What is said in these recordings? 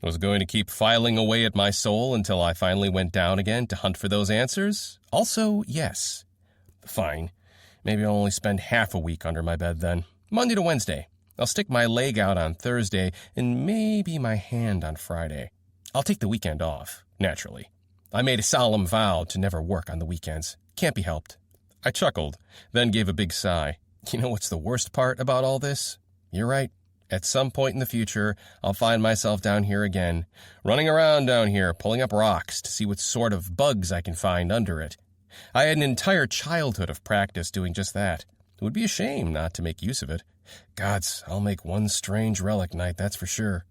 Was going to keep filing away at my soul until I finally went down again to hunt for those answers? Also, yes. Fine. Maybe I'll only spend half a week under my bed then. Monday to Wednesday. I'll stick my leg out on Thursday and maybe my hand on Friday. I'll take the weekend off, naturally. I made a solemn vow to never work on the weekends. Can't be helped. I chuckled, then gave a big sigh. You know what's the worst part about all this? You're right. At some point in the future, I'll find myself down here again, running around down here, pulling up rocks to see what sort of bugs I can find under it. I had an entire childhood of practice doing just that. It would be a shame not to make use of it. Gods, I'll make one strange relic night, that's for sure.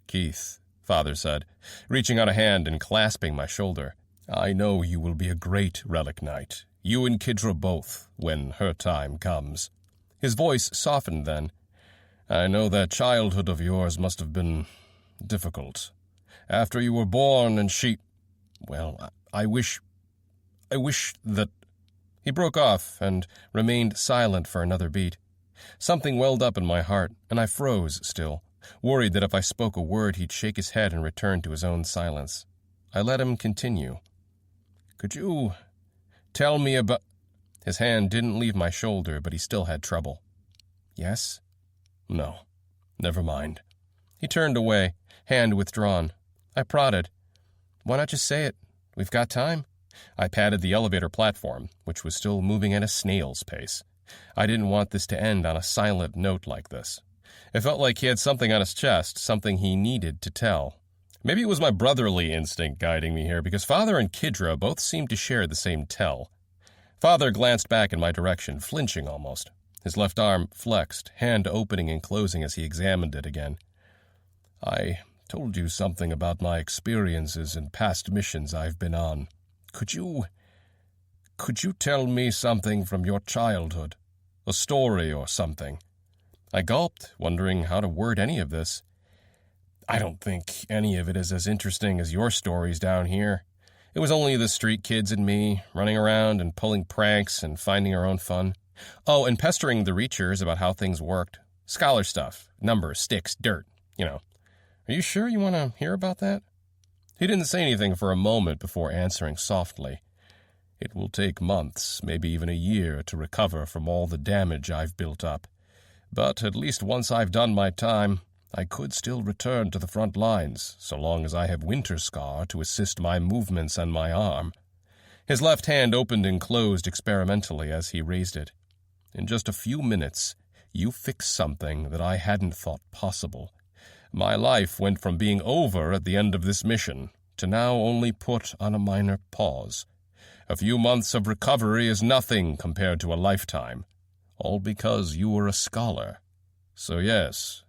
Keith, Father said, reaching out a hand and clasping my shoulder. I know you will be a great relic knight. You and Kidra both, when her time comes. His voice softened then. I know that childhood of yours must have been difficult. After you were born and she... Well, I wish that... He broke off and remained silent for another beat. Something welled up in my heart, and I froze still, worried that if I spoke a word he'd shake his head and return to his own silence. I let him continue. Could you tell me about... His hand didn't leave my shoulder, but he still had trouble. Yes? No. Never mind. He turned away, hand withdrawn. I prodded. Why not just say it? We've got time. I patted the elevator platform, which was still moving at a snail's pace. I didn't want this to end on a silent note like this. It felt like he had something on his chest, something he needed to tell. Maybe it was my brotherly instinct guiding me here, because Father and Kidra both seemed to share the same tell. Father glanced back in my direction, flinching almost. His left arm flexed, hand opening and closing as he examined it again. I told you something about my experiences in past missions I've been on. Could you tell me something from your childhood? A story or something? I gulped, wondering how to word any of this. I don't think any of it is as interesting as your stories down here. It was only the street kids and me, running around and pulling pranks and finding our own fun. Oh, and pestering the Reachers about how things worked. Scholar stuff, numbers, sticks, dirt, you know. Are you sure you want to hear about that? He didn't say anything for a moment before answering softly. It will take months, maybe even a year, to recover from all the damage I've built up. But at least once I've done my time, I could still return to the front lines, so long as I have Winterscar to assist my movements and my arm. His left hand opened and closed experimentally as he raised it. In just a few minutes, you fixed something that I hadn't thought possible. My life went from being over at the end of this mission to now only put on a minor pause. A few months of recovery is nothing compared to a lifetime, all because you were a scholar. So yes,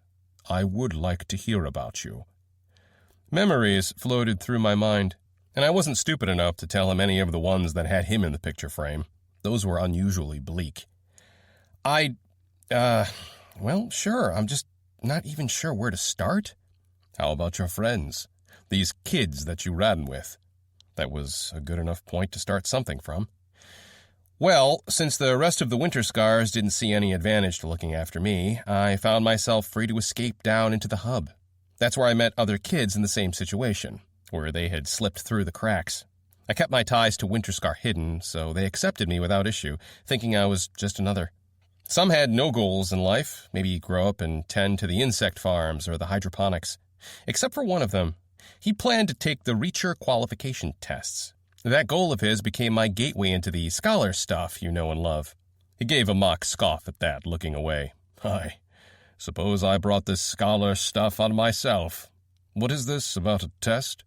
I would like to hear about you. Memories floated through my mind, and I wasn't stupid enough to tell him any of the ones that had him in the picture frame. Those were unusually bleak. Well, sure, I'm just not even sure where to start. How about your friends? These kids that you ran with? That was a good enough point to start something from. Well, since the rest of the Winterscars didn't see any advantage to looking after me, I found myself free to escape down into the hub. That's where I met other kids in the same situation, where they had slipped through the cracks. I kept my ties to Winterscar hidden, so they accepted me without issue, thinking I was just another. Some had no goals in life, maybe grow up and tend to the insect farms or the hydroponics. Except for one of them. He planned to take the Reacher qualification tests. That goal of his became my gateway into the scholar stuff you know and love. He gave a mock scoff at that, looking away. I suppose I brought this scholar stuff on myself. What is this about a test?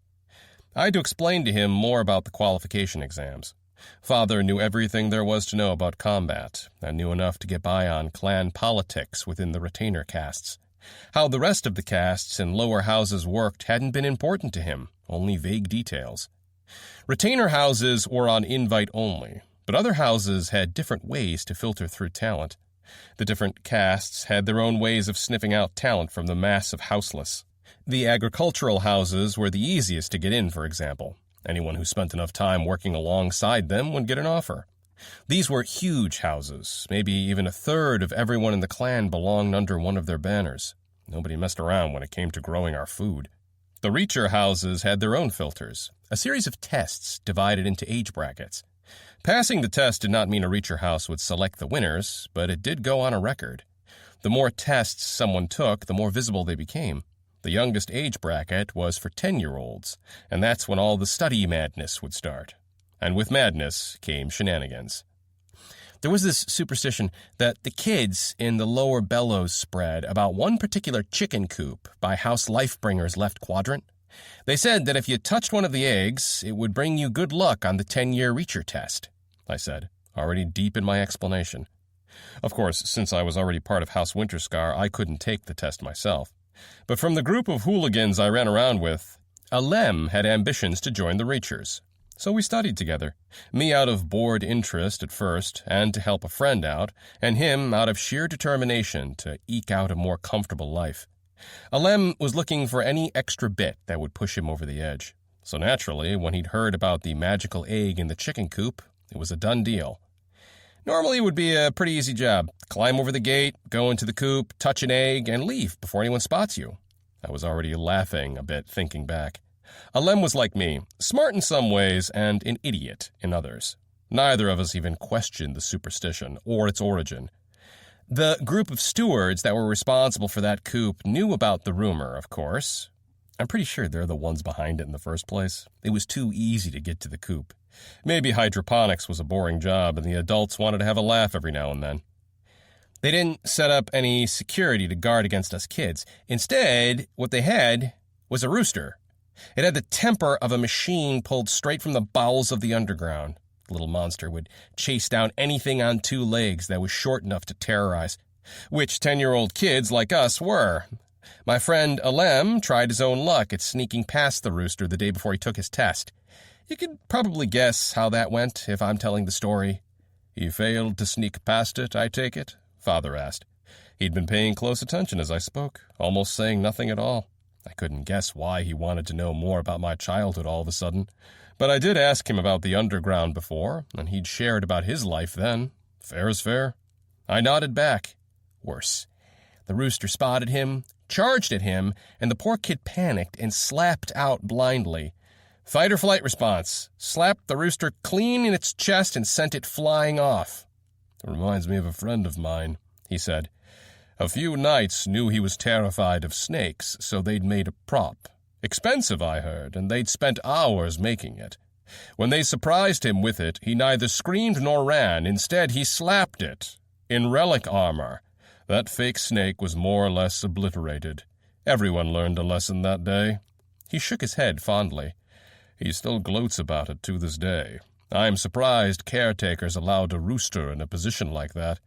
I had to explain to him more about the qualification exams. Father knew everything there was to know about combat, and knew enough to get by on clan politics within the retainer castes. How the rest of the castes and lower houses worked hadn't been important to him, only vague details. Retainer houses were on invite only, but other houses had different ways to filter through talent. The different castes had their own ways of sniffing out talent from the mass of houseless. The agricultural houses were the easiest to get in, for example. Anyone who spent enough time working alongside them would get an offer. These were huge houses. Maybe even a third of everyone in the clan belonged under one of their banners. Nobody messed around when it came to growing our food. The Reacher houses had their own filters, a series of tests divided into age brackets. Passing the test did not mean a Reacher house would select the winners, but it did go on a record. The more tests someone took, the more visible they became. The youngest age bracket was for 10-year-olds, and that's when all the study madness would start. And with madness came shenanigans. There was this superstition that the kids in the lower bellows spread about one particular chicken coop by House Lifebringer's left quadrant. They said that if you touched one of the eggs, it would bring you good luck on the 10-year Reacher test, I said, already deep in my explanation. Of course, since I was already part of House Winterscar, I couldn't take the test myself. But from the group of hooligans I ran around with, Alem had ambitions to join the Reachers. So we studied together, me out of bored interest at first and to help a friend out, and him out of sheer determination to eke out a more comfortable life. Alem was looking for any extra bit that would push him over the edge. So naturally, when he'd heard about the magical egg in the chicken coop, it was a done deal. Normally it would be a pretty easy job. Climb over the gate, go into the coop, touch an egg, and leave before anyone spots you. I was already laughing a bit thinking back. Alem was like me, smart in some ways and an idiot in others. Neither of us even questioned the superstition or its origin. The group of stewards that were responsible for that coup knew about the rumor, of course. I'm pretty sure they're the ones behind it in the first place. It was too easy to get to the coup. Maybe hydroponics was a boring job and the adults wanted to have a laugh every now and then. They didn't set up any security to guard against us kids. Instead, what they had was a rooster. It had the temper of a machine pulled straight from the bowels of the underground. The little monster would chase down anything on two legs that was short enough to terrorize, which 10-year-old kids like us were. My friend Alem tried his own luck at sneaking past the rooster the day before he took his test. You could probably guess how that went if I'm telling the story. "He failed to sneak past it, I take it?" Father asked. He'd been paying close attention as I spoke, almost saying nothing at all. I couldn't guess why he wanted to know more about my childhood all of a sudden, but I did ask him about the underground before, and he'd shared about his life then. Fair is fair. I nodded back. Worse. The rooster spotted him, charged at him, and the poor kid panicked and slapped out blindly. Fight or flight response. Slapped the rooster clean in its chest and sent it flying off. "It reminds me of a friend of mine," he said. "A few knights knew he was terrified of snakes, so they'd made a prop. Expensive, I heard, and they'd spent hours making it. When they surprised him with it, he neither screamed nor ran. Instead, he slapped it. In relic armor. That fake snake was more or less obliterated. Everyone learned a lesson that day." He shook his head fondly. "He still gloats about it to this day. I'm surprised caretakers allowed a rooster in a position like that.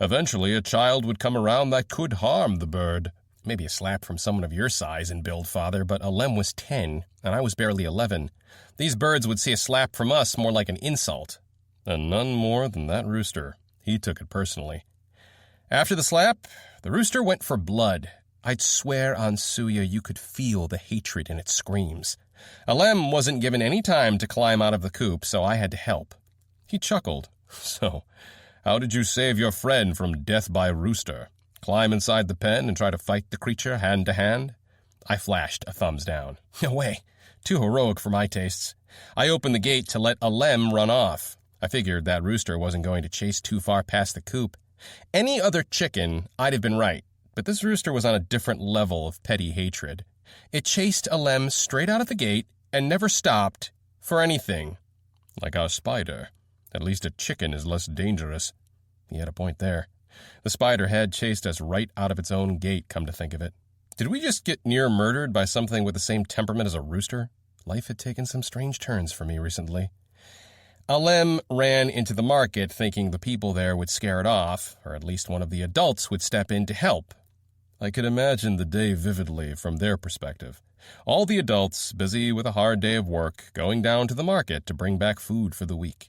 Eventually, a child would come around that could harm the bird." Maybe a slap from someone of your size and build, Father, but Alem was 10, and I was barely 11. These birds would see a slap from us more like an insult. And none more than that rooster. He took it personally. After the slap, the rooster went for blood. I'd swear on Suya you could feel the hatred in its screams. Alem wasn't given any time to climb out of the coop, so I had to help. He chuckled. "So, how did you save your friend from death by rooster? Climb inside the pen and try to fight the creature hand to hand?" I flashed a thumbs down. "No way. Too heroic for my tastes. I opened the gate to let Alem run off. I figured that rooster wasn't going to chase too far past the coop. Any other chicken, I'd have been right, but this rooster was on a different level of petty hatred. It chased Alem straight out of the gate and never stopped for anything. Like our spider. At least a chicken is less dangerous." He had a point there. The spider had chased us right out of its own gate, come to think of it. Did we just get near murdered by something with the same temperament as a rooster? Life had taken some strange turns for me recently. Alem ran into the market thinking the people there would scare it off, or at least one of the adults would step in to help. I could imagine the day vividly from their perspective. All the adults, busy with a hard day of work, going down to the market to bring back food for the week.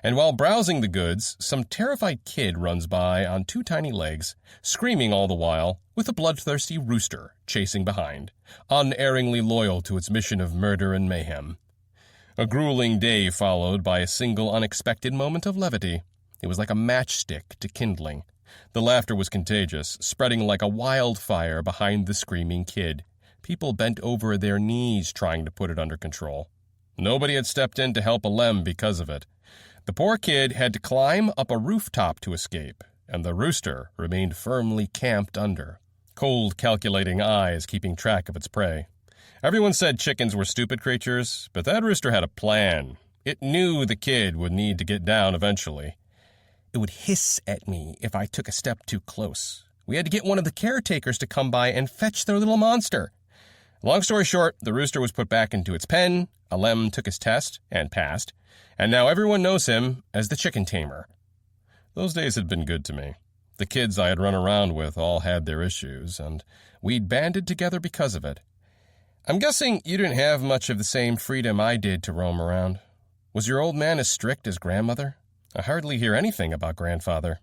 And while browsing the goods, some terrified kid runs by on two tiny legs, screaming all the while, with a bloodthirsty rooster chasing behind, unerringly loyal to its mission of murder and mayhem. A grueling day followed by a single unexpected moment of levity. It was like a matchstick to kindling. The laughter was contagious, spreading like a wildfire behind the screaming kid. People bent over their knees trying to put it under control. Nobody had stepped in to help a lem because of it. The poor kid had to climb up a rooftop to escape, and the rooster remained firmly camped under, cold, calculating eyes keeping track of its prey. Everyone said chickens were stupid creatures, but that rooster had a plan. It knew the kid would need to get down eventually. It would hiss at me if I took a step too close. We had to get one of the caretakers to come by and fetch their little monster. Long story short, the rooster was put back into its pen, a lem took his test and passed, and now everyone knows him as the chicken tamer. Those days had been good to me. The kids I had run around with all had their issues, and we'd banded together because of it. I'm guessing you didn't have much of the same freedom I did to roam around. Was your old man as strict as grandmother? I hardly hear anything about grandfather.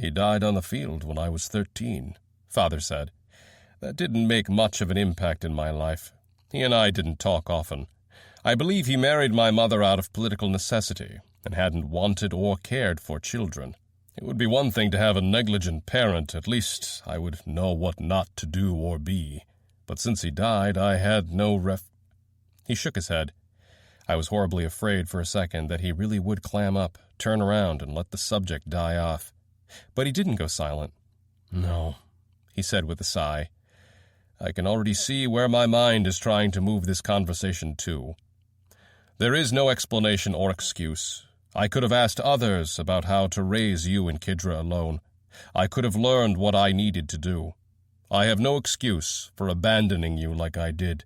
He died on the field when I was 13, Father said. That didn't make much of an impact in my life. He and I didn't talk often. I believe he married my mother out of political necessity and hadn't wanted or cared for children. It would be one thing to have a negligent parent, at least I would know what not to do or be. But since he died, I had no He shook his head. I was horribly afraid for a second that he really would clam up, turn around, and let the subject die off. But he didn't go silent. No, he said with a sigh. I can already see where my mind is trying to move this conversation to. There is no explanation or excuse. I could have asked others about how to raise you and Kidra alone. I could have learned what I needed to do. I have no excuse for abandoning you like I did.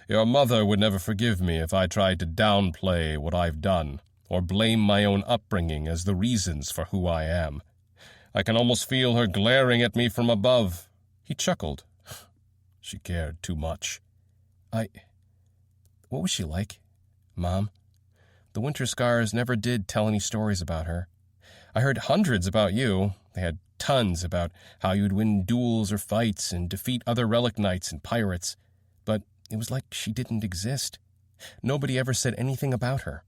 Your mother would never forgive me if I tried to downplay what I've done or blame my own upbringing as the reasons for who I am. I can almost feel her glaring at me from above. He chuckled. She cared too much. What was she like, Mom? The Winterscars never did tell any stories about her. I heard hundreds about you. They had tons about how you'd win duels or fights and defeat other relic knights and pirates. But it was like she didn't exist. Nobody ever said anything about her.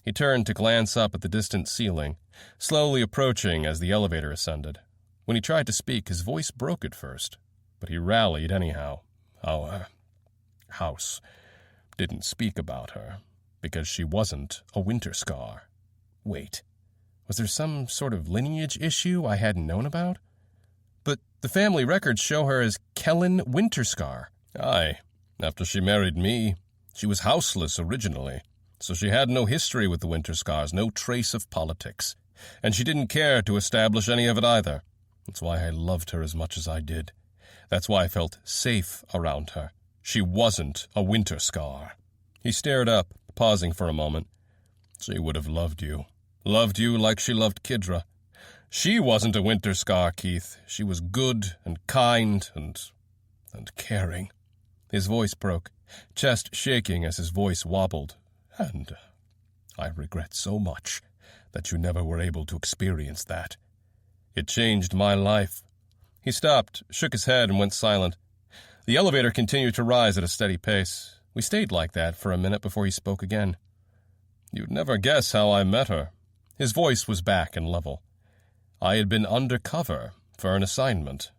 He turned to glance up at the distant ceiling, slowly approaching as the elevator ascended. When he tried to speak, his voice broke at first, but he rallied anyhow. Our house didn't speak about her, because she wasn't a Winterscar. Wait, was there some sort of lineage issue I hadn't known about? But the family records show her as Kellen Winterscar. Aye, after she married me, she was houseless originally, so she had no history with the Winterscars, no trace of politics, and she didn't care to establish any of it either. That's why I loved her as much as I did. That's why I felt safe around her. She wasn't a Winterscar. He stared up, pausing for a moment. She would have loved you like she loved Kidra. She wasn't a Winterscar, Keith. She was good and kind and caring. His voice broke, chest shaking as his voice wobbled. And I regret so much that you never were able to experience that. It changed my life. He stopped, shook his head, and went silent. The elevator continued to rise at a steady pace. We stayed like that for a minute before he spoke again. You'd never guess how I met her. His voice was back and level. I had been undercover for an assignment.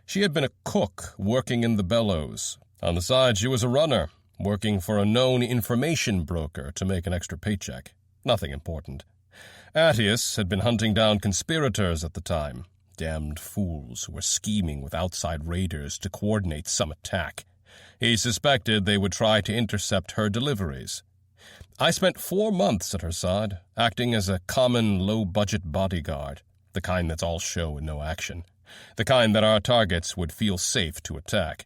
She had been a cook working in the bellows. On the side, she was a runner, working for a known information broker to make an extra paycheck. Nothing important. Attius had been hunting down conspirators at the time. Damned fools who were scheming with outside raiders to coordinate some attack. He suspected they would try to intercept her deliveries. I spent 4 months at her side, acting as a common low-budget bodyguard, the kind that's all show and no action, the kind that our targets would feel safe to attack.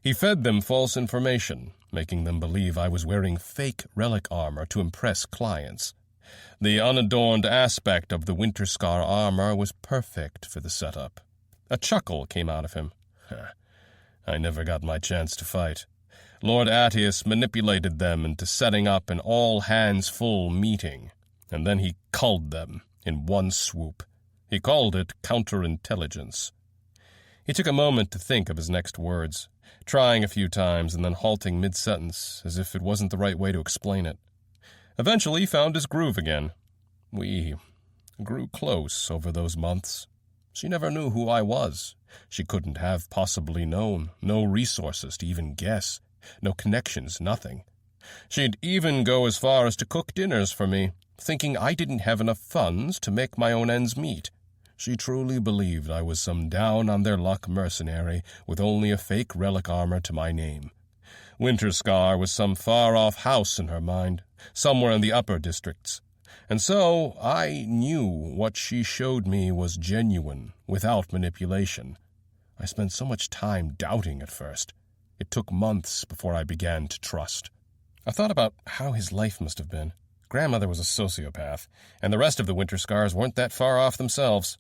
He fed them false information, making them believe I was wearing fake relic armor to impress clients. The unadorned aspect of the Winterscar armor was perfect for the setup. A chuckle came out of him. I never got my chance to fight. Lord Attius manipulated them into setting up an all-hands-full meeting, and then he culled them in one swoop. He called it counterintelligence. He took a moment to think of his next words, trying a few times and then halting mid-sentence as if it wasn't the right way to explain it. Eventually he found his groove again. We grew close over those months. She never knew who I was. She couldn't have possibly known. No resources to even guess. No connections, nothing. She'd even go as far as to cook dinners for me, thinking I didn't have enough funds to make my own ends meet. She truly believed I was some down-on-their-luck mercenary with only a fake relic armor to my name. Winterscar was some far-off house in her mind, somewhere in the upper districts. And so I knew what she showed me was genuine, without manipulation. I spent so much time doubting at first. It took months before I began to trust. I thought about how his life must have been. Grandmother was a sociopath, and the rest of the Winterscars weren't that far off themselves.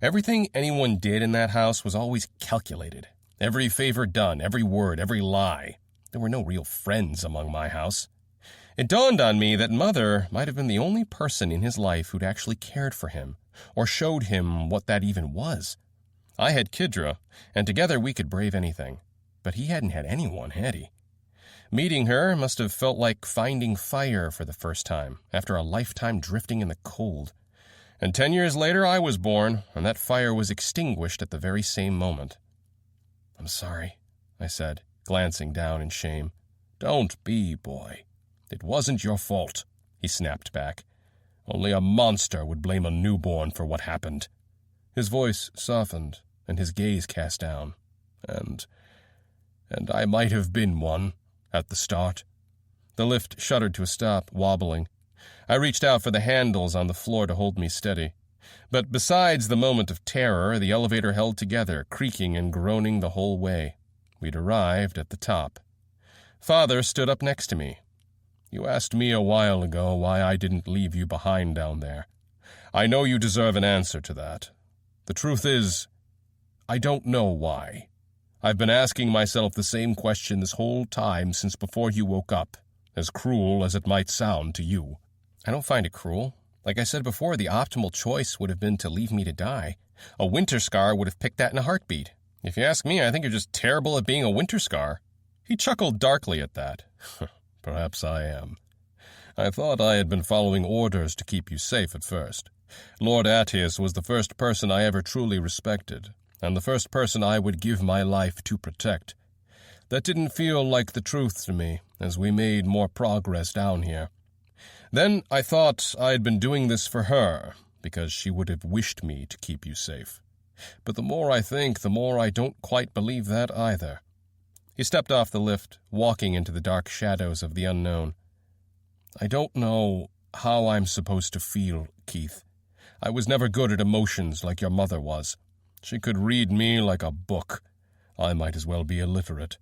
Everything anyone did in that house was always calculated. Every favor done, every word, every lie. There were no real friends among my house. It dawned on me that Mother might have been the only person in his life who'd actually cared for him, or showed him what that even was. I had Kidra, and together we could brave anything. But he hadn't had anyone, had he? Meeting her must have felt like finding fire for the first time, after a lifetime drifting in the cold. And 10 years later I was born, and that fire was extinguished at the very same moment. "I'm sorry," I said, glancing down in shame. "Don't be, boy. It wasn't your fault," he snapped back. "Only a monster would blame a newborn for what happened." His voice softened, and his gaze cast down. And I might have been one at the start." The lift shuddered to a stop, wobbling. I reached out for the handles on the floor to hold me steady. But besides the moment of terror, the elevator held together, creaking and groaning the whole way. We'd arrived at the top. Father stood up next to me. "You asked me a while ago why I didn't leave you behind down there. I know you deserve an answer to that. The truth is, I don't know why. I've been asking myself the same question this whole time since before you woke up, as cruel as it might sound to you." "I don't find it cruel. Like I said before, the optimal choice would have been to leave me to die. A Winterscar would have picked that in a heartbeat. If you ask me, I think you're just terrible at being a Winterscar." He chuckled darkly at that. "Perhaps I am. I thought I had been following orders to keep you safe at first. Lord Attius was the first person I ever truly respected, and the first person I would give my life to protect. That didn't feel like the truth to me as we made more progress down here. Then I thought I'd been doing this for her, because she would have wished me to keep you safe. But the more I think, the more I don't quite believe that either." He stepped off the lift, walking into the dark shadows of the unknown. "I don't know how I'm supposed to feel, Keith. I was never good at emotions like your mother was. She could read me like a book. I might as well be illiterate.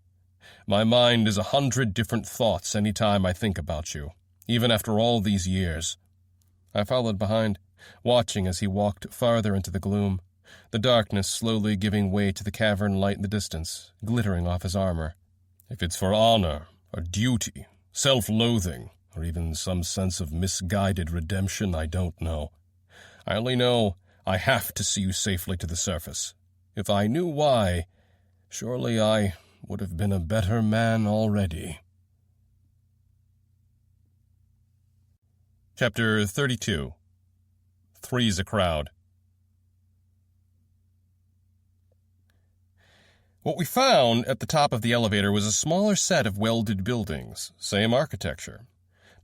My mind is 100 different thoughts any time I think about you, even after all these years." I followed behind, watching as he walked farther into the gloom, the darkness slowly giving way to the cavern light in the distance, glittering off his armor. "If it's for honor, or duty, self-loathing, or even some sense of misguided redemption, I don't know. I only know I have to see you safely to the surface. If I knew why, surely I would have been a better man already." Chapter 32. Three's a Crowd. What we found at the top of the elevator was a smaller set of welded buildings, same architecture.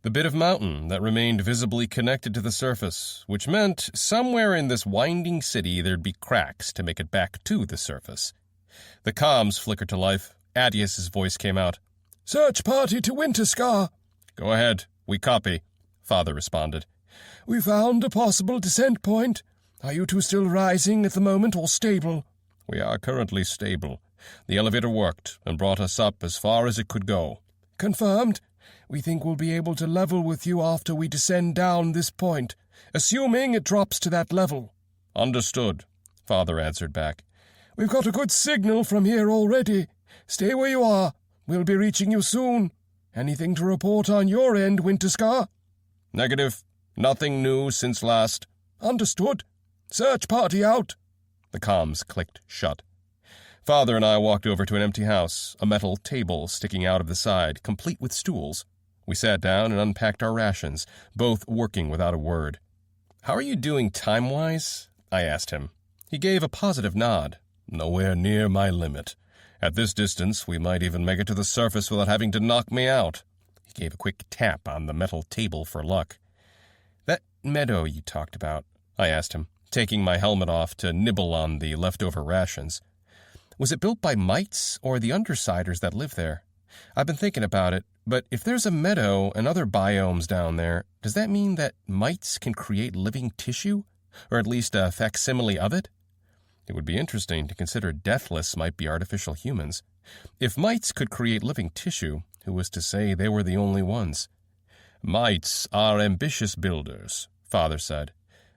The bit of mountain that remained visibly connected to the surface, which meant somewhere in this winding city there'd be cracks to make it back to the surface. The comms flickered to life. Attius's voice came out. "Search party to Winterscar." "Go ahead. We copy," Father responded. "We found a possible descent point. Are you two still rising at the moment or stable?" "We are currently stable. The elevator worked and brought us up as far as it could go." "Confirmed. We think we'll be able to level with you after we descend down this point, assuming it drops to that level." "Understood," Father answered back. "We've got a good signal from here already. Stay where you are. We'll be reaching you soon. Anything to report on your end, Winterscar?" "Negative. Nothing new since last." "Understood. Search party out." The comms clicked shut. Father and I walked over to an empty house, a metal table sticking out of the side, complete with stools. We sat down and unpacked our rations, both working without a word. "How are you doing time-wise?" I asked him. He gave a positive nod. Nowhere near my limit. At this distance, we might even make it to the surface without having to knock me out." He gave a quick tap on the metal table for luck. "That meadow you talked about," I asked him, taking my helmet off to nibble on the leftover rations. "Was it built by mites or the undersiders that live there? I've been thinking about it, but if there's a meadow and other biomes down there, does that mean that mites can create living tissue? Or at least a facsimile of it? It would be interesting to consider deathless might be artificial humans. If mites could create living tissue, who was to say they were the only ones?" "Mites are ambitious builders," Father said,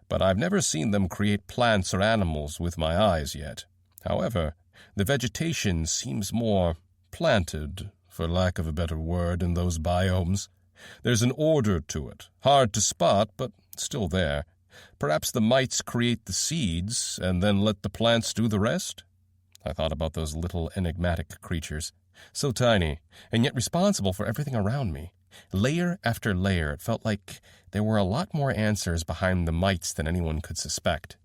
"but I've never seen them create plants or animals with my eyes yet. However, the vegetation seems more planted, for lack of a better word, in those biomes. There's an order to it, hard to spot, but still there. Perhaps the mites create the seeds, and then let the plants do the rest?" I thought about those little enigmatic creatures, so tiny, and yet responsible for everything around me. Layer after layer, it felt like there were a lot more answers behind the mites than anyone could suspect.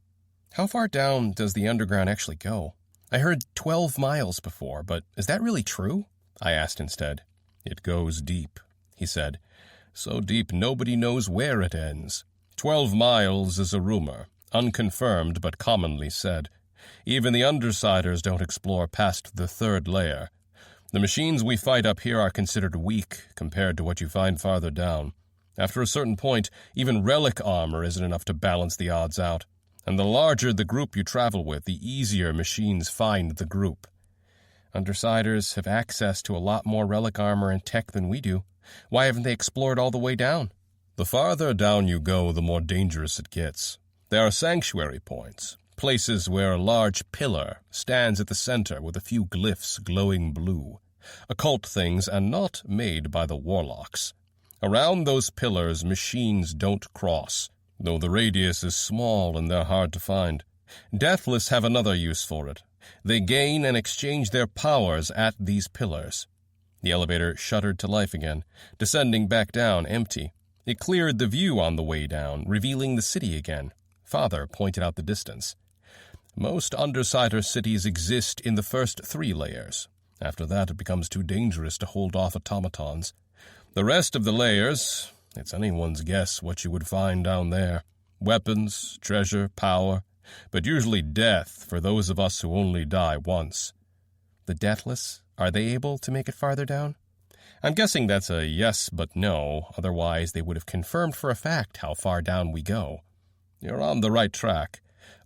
"How far down does the underground actually go? I heard 12 miles before, but is that really true?" I asked instead. "It goes deep," he said. "So deep nobody knows where it ends. 12 miles is a rumor, unconfirmed but commonly said. Even the undersiders don't explore past the 3rd layer. The machines we fight up here are considered weak compared to what you find farther down. After a certain point, even relic armor isn't enough to balance the odds out. And the larger the group you travel with, the easier machines find the group. Undersiders have access to a lot more relic armor and tech than we do. Why haven't they explored all the way down?" "The farther down you go, the more dangerous it gets. There are sanctuary points, places where a large pillar stands at the center with a few glyphs glowing blue. Occult things and not made by the warlocks. Around those pillars, machines don't cross, though the radius is small and they're hard to find. Deathless have another use for it. They gain and exchange their powers at these pillars." The elevator shuddered to life again, descending back down empty. It cleared the view on the way down, revealing the city again. Father pointed out the distance. "Most Undersider cities exist in the first 3 layers. After that, it becomes too dangerous to hold off automatons. The rest of the layers, it's anyone's guess what you would find down there. Weapons, treasure, power, but usually death for those of us who only die once." "The deathless, are they able to make it farther down?" I'm guessing that's a yes but no, otherwise they would have confirmed for a fact how far down we go. "You're on the right track.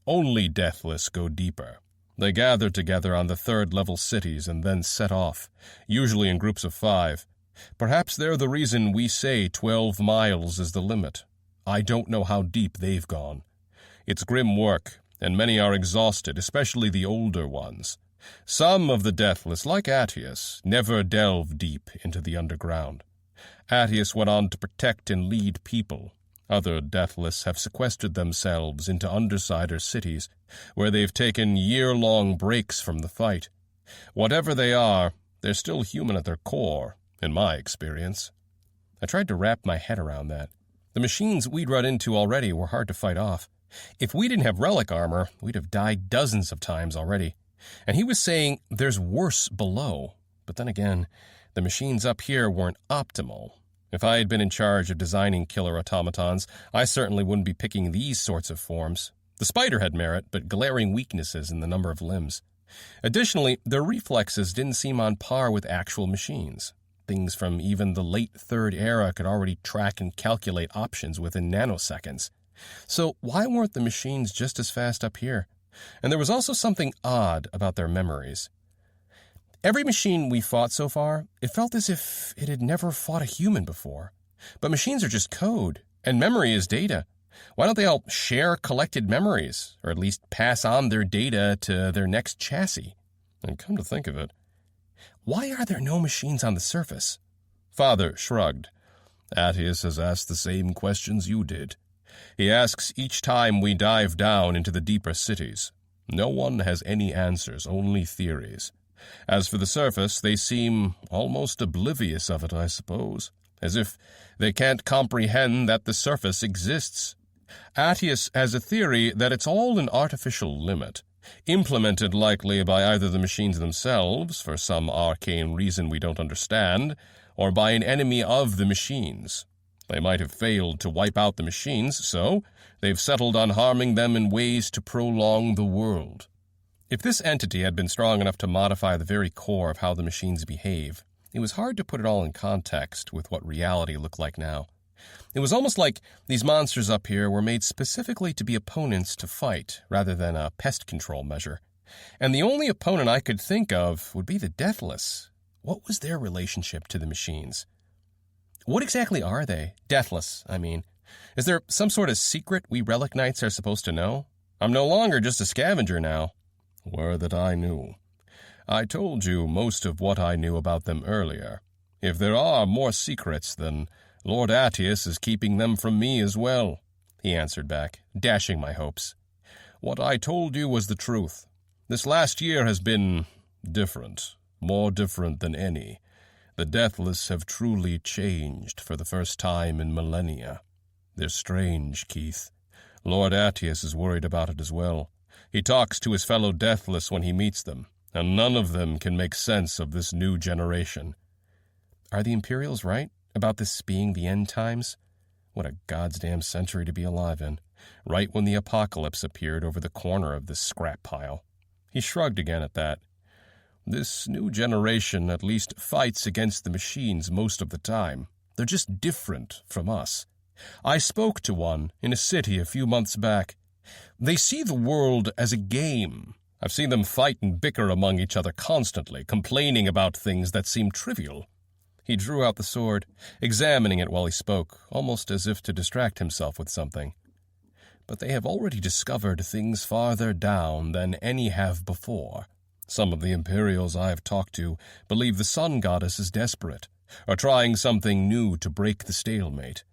Only deathless go deeper. They gather together on the 3rd-level cities and then set off, usually in groups of 5. Perhaps they're the reason we say 12 miles is the limit. I don't know how deep they've gone. It's grim work, and many are exhausted, especially the older ones. Some of the deathless, like Attius, never delve deep into the underground. Attius went on to protect and lead people. Other deathless have sequestered themselves into undersider cities, where they've taken year-long breaks from the fight. Whatever they are, they're still human at their core, in my experience." I tried to wrap my head around that. The machines we'd run into already were hard to fight off. If we didn't have relic armor, we'd have died dozens of times already. And he was saying there's worse below. But then again, the machines up here weren't optimal. If I had been in charge of designing killer automatons, I certainly wouldn't be picking these sorts of forms. The spider had merit, but glaring weaknesses in the number of limbs. Additionally, their reflexes didn't seem on par with actual machines. Things from even the late 3rd era could already track and calculate options within nanoseconds. So why weren't the machines just as fast up here? And there was also something odd about their memories. Every machine we fought so far, it felt as if it had never fought a human before. But machines are just code, and memory is data. Why don't they all share collected memories, or at least pass on their data to their next chassis? And come to think of it, why are there no machines on the surface? Father shrugged. Attius has asked the same questions you did. He asks each time we dive down into the deeper cities. No one has any answers, only theories. As for the surface, they seem almost oblivious of it, I suppose, as if they can't comprehend that the surface exists. Attius has a theory that it's all an artificial limit, implemented likely by either the machines themselves, for some arcane reason we don't understand, or by an enemy of the machines. They might have failed to wipe out the machines, so they've settled on harming them in ways to prolong the world. If this entity had been strong enough to modify the very core of how the machines behave, it was hard to put it all in context with what reality looked like now. It was almost like these monsters up here were made specifically to be opponents to fight, rather than a pest control measure. And the only opponent I could think of would be the Deathless. What was their relationship to the machines? What exactly are they? Deathless, I mean. Is there some sort of secret we Relic Knights are supposed to know? I'm no longer just a scavenger now. Were that I knew. I told you most of what I knew about them earlier. If there are more secrets, then Lord Attius is keeping them from me as well, he answered back, dashing my hopes. What I told you was the truth. This last year has been different, more different than any. The Deathless have truly changed for the first time in millennia. They're strange, Keith. Lord Attius is worried about it as well. He talks to his fellow Deathless when he meets them, and none of them can make sense of this new generation. Are the Imperials right about this being the end times? What a goddamn century to be alive in, right when the apocalypse appeared over the corner of this scrap pile. He shrugged again at that. This new generation at least fights against the machines most of the time. They're just different from us. I spoke to one in a city a few months back. They see the world as a game. I've seen them fight and bicker among each other constantly, complaining about things that seem trivial. He drew out the sword, examining it while he spoke, almost as if to distract himself with something. But they have already discovered things farther down than any have before. Some of the Imperials I have talked to believe the Sun Goddess is desperate, are trying something new to break the stalemate.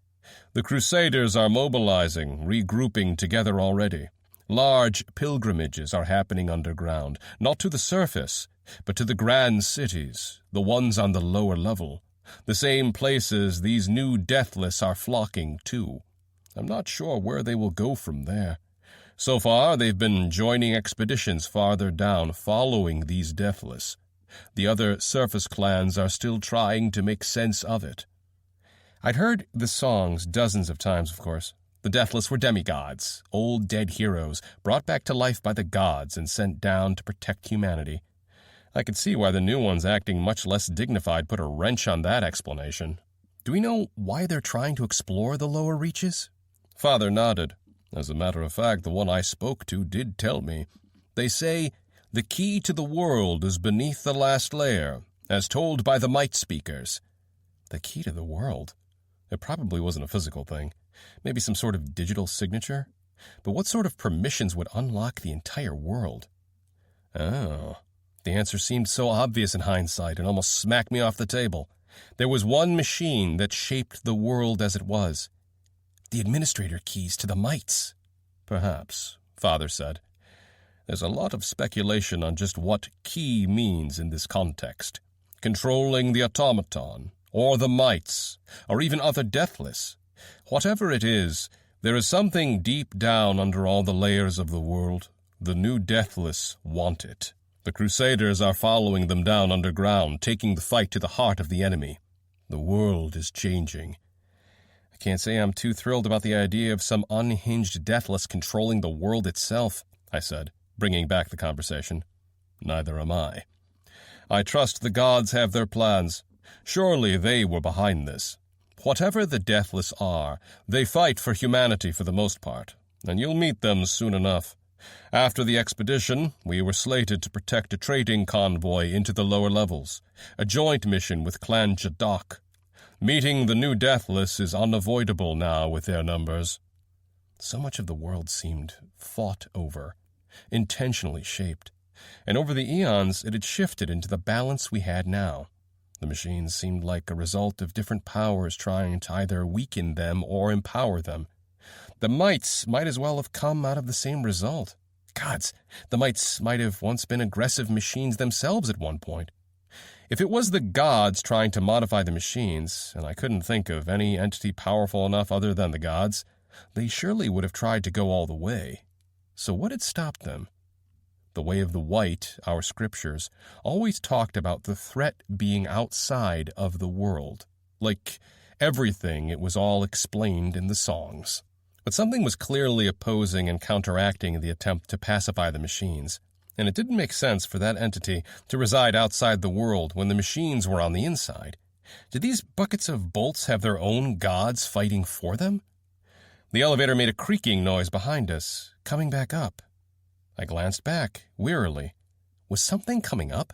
The Crusaders are mobilizing, regrouping together already. Large pilgrimages are happening underground, not to the surface, but to the grand cities, the ones on the lower level, the same places these new Deathless are flocking to. I'm not sure where they will go from there. So far, they've been joining expeditions farther down, following these Deathless. The other surface clans are still trying to make sense of it. I'd heard the songs dozens of times, of course. The Deathless were demigods, old dead heroes, brought back to life by the gods and sent down to protect humanity. I could see why the new ones acting much less dignified put a wrench on that explanation. Do we know why they're trying to explore the lower reaches? Father nodded. As a matter of fact, the one I spoke to did tell me. They say the key to the world is beneath the last layer, as told by the Might Speakers. The key to the world? It probably wasn't a physical thing. Maybe some sort of digital signature? But what sort of permissions would unlock the entire world? Oh, the answer seemed so obvious in hindsight and almost smacked me off the table. There was one machine that shaped the world as it was. The administrator keys to the Mights. Perhaps, Father said. There's a lot of speculation on just what key means in this context. Controlling the automaton, or the Mights, or even other Deathless. Whatever it is, there is something deep down under all the layers of the world. The new Deathless want it. The Crusaders are following them down underground, taking the fight to the heart of the enemy. The world is changing. I can't say I'm too thrilled about the idea of some unhinged Deathless controlling the world itself, I said, bringing back the conversation. Neither am I. I trust the gods have their plans. Surely they were behind this. Whatever the Deathless are, they fight for humanity for the most part, and you'll meet them soon enough. After the expedition, we were slated to protect a trading convoy into the lower levels, a joint mission with Clan Jadok. Meeting the new Deathless is unavoidable now with their numbers. So much of the world seemed fought over, intentionally shaped, and over the eons it had shifted into the balance we had now. The machines seemed like a result of different powers trying to either weaken them or empower them. The Mights might as well have come out of the same result. Gods, the Mights might have once been aggressive machines themselves at one point. If it was the gods trying to modify the machines, and I couldn't think of any entity powerful enough other than the gods, they surely would have tried to go all the way. So what had stopped them? the way of the white, our scriptures, always talked about the threat being outside of the world. Like everything, it was all explained in the songs. But something was clearly opposing and counteracting the attempt to pacify the machines, and it didn't make sense for that entity to reside outside the world when the machines were on the inside. Did these buckets of bolts have their own gods fighting for them? The elevator made a creaking noise behind us, coming back up. I glanced back, wearily. Was something coming up?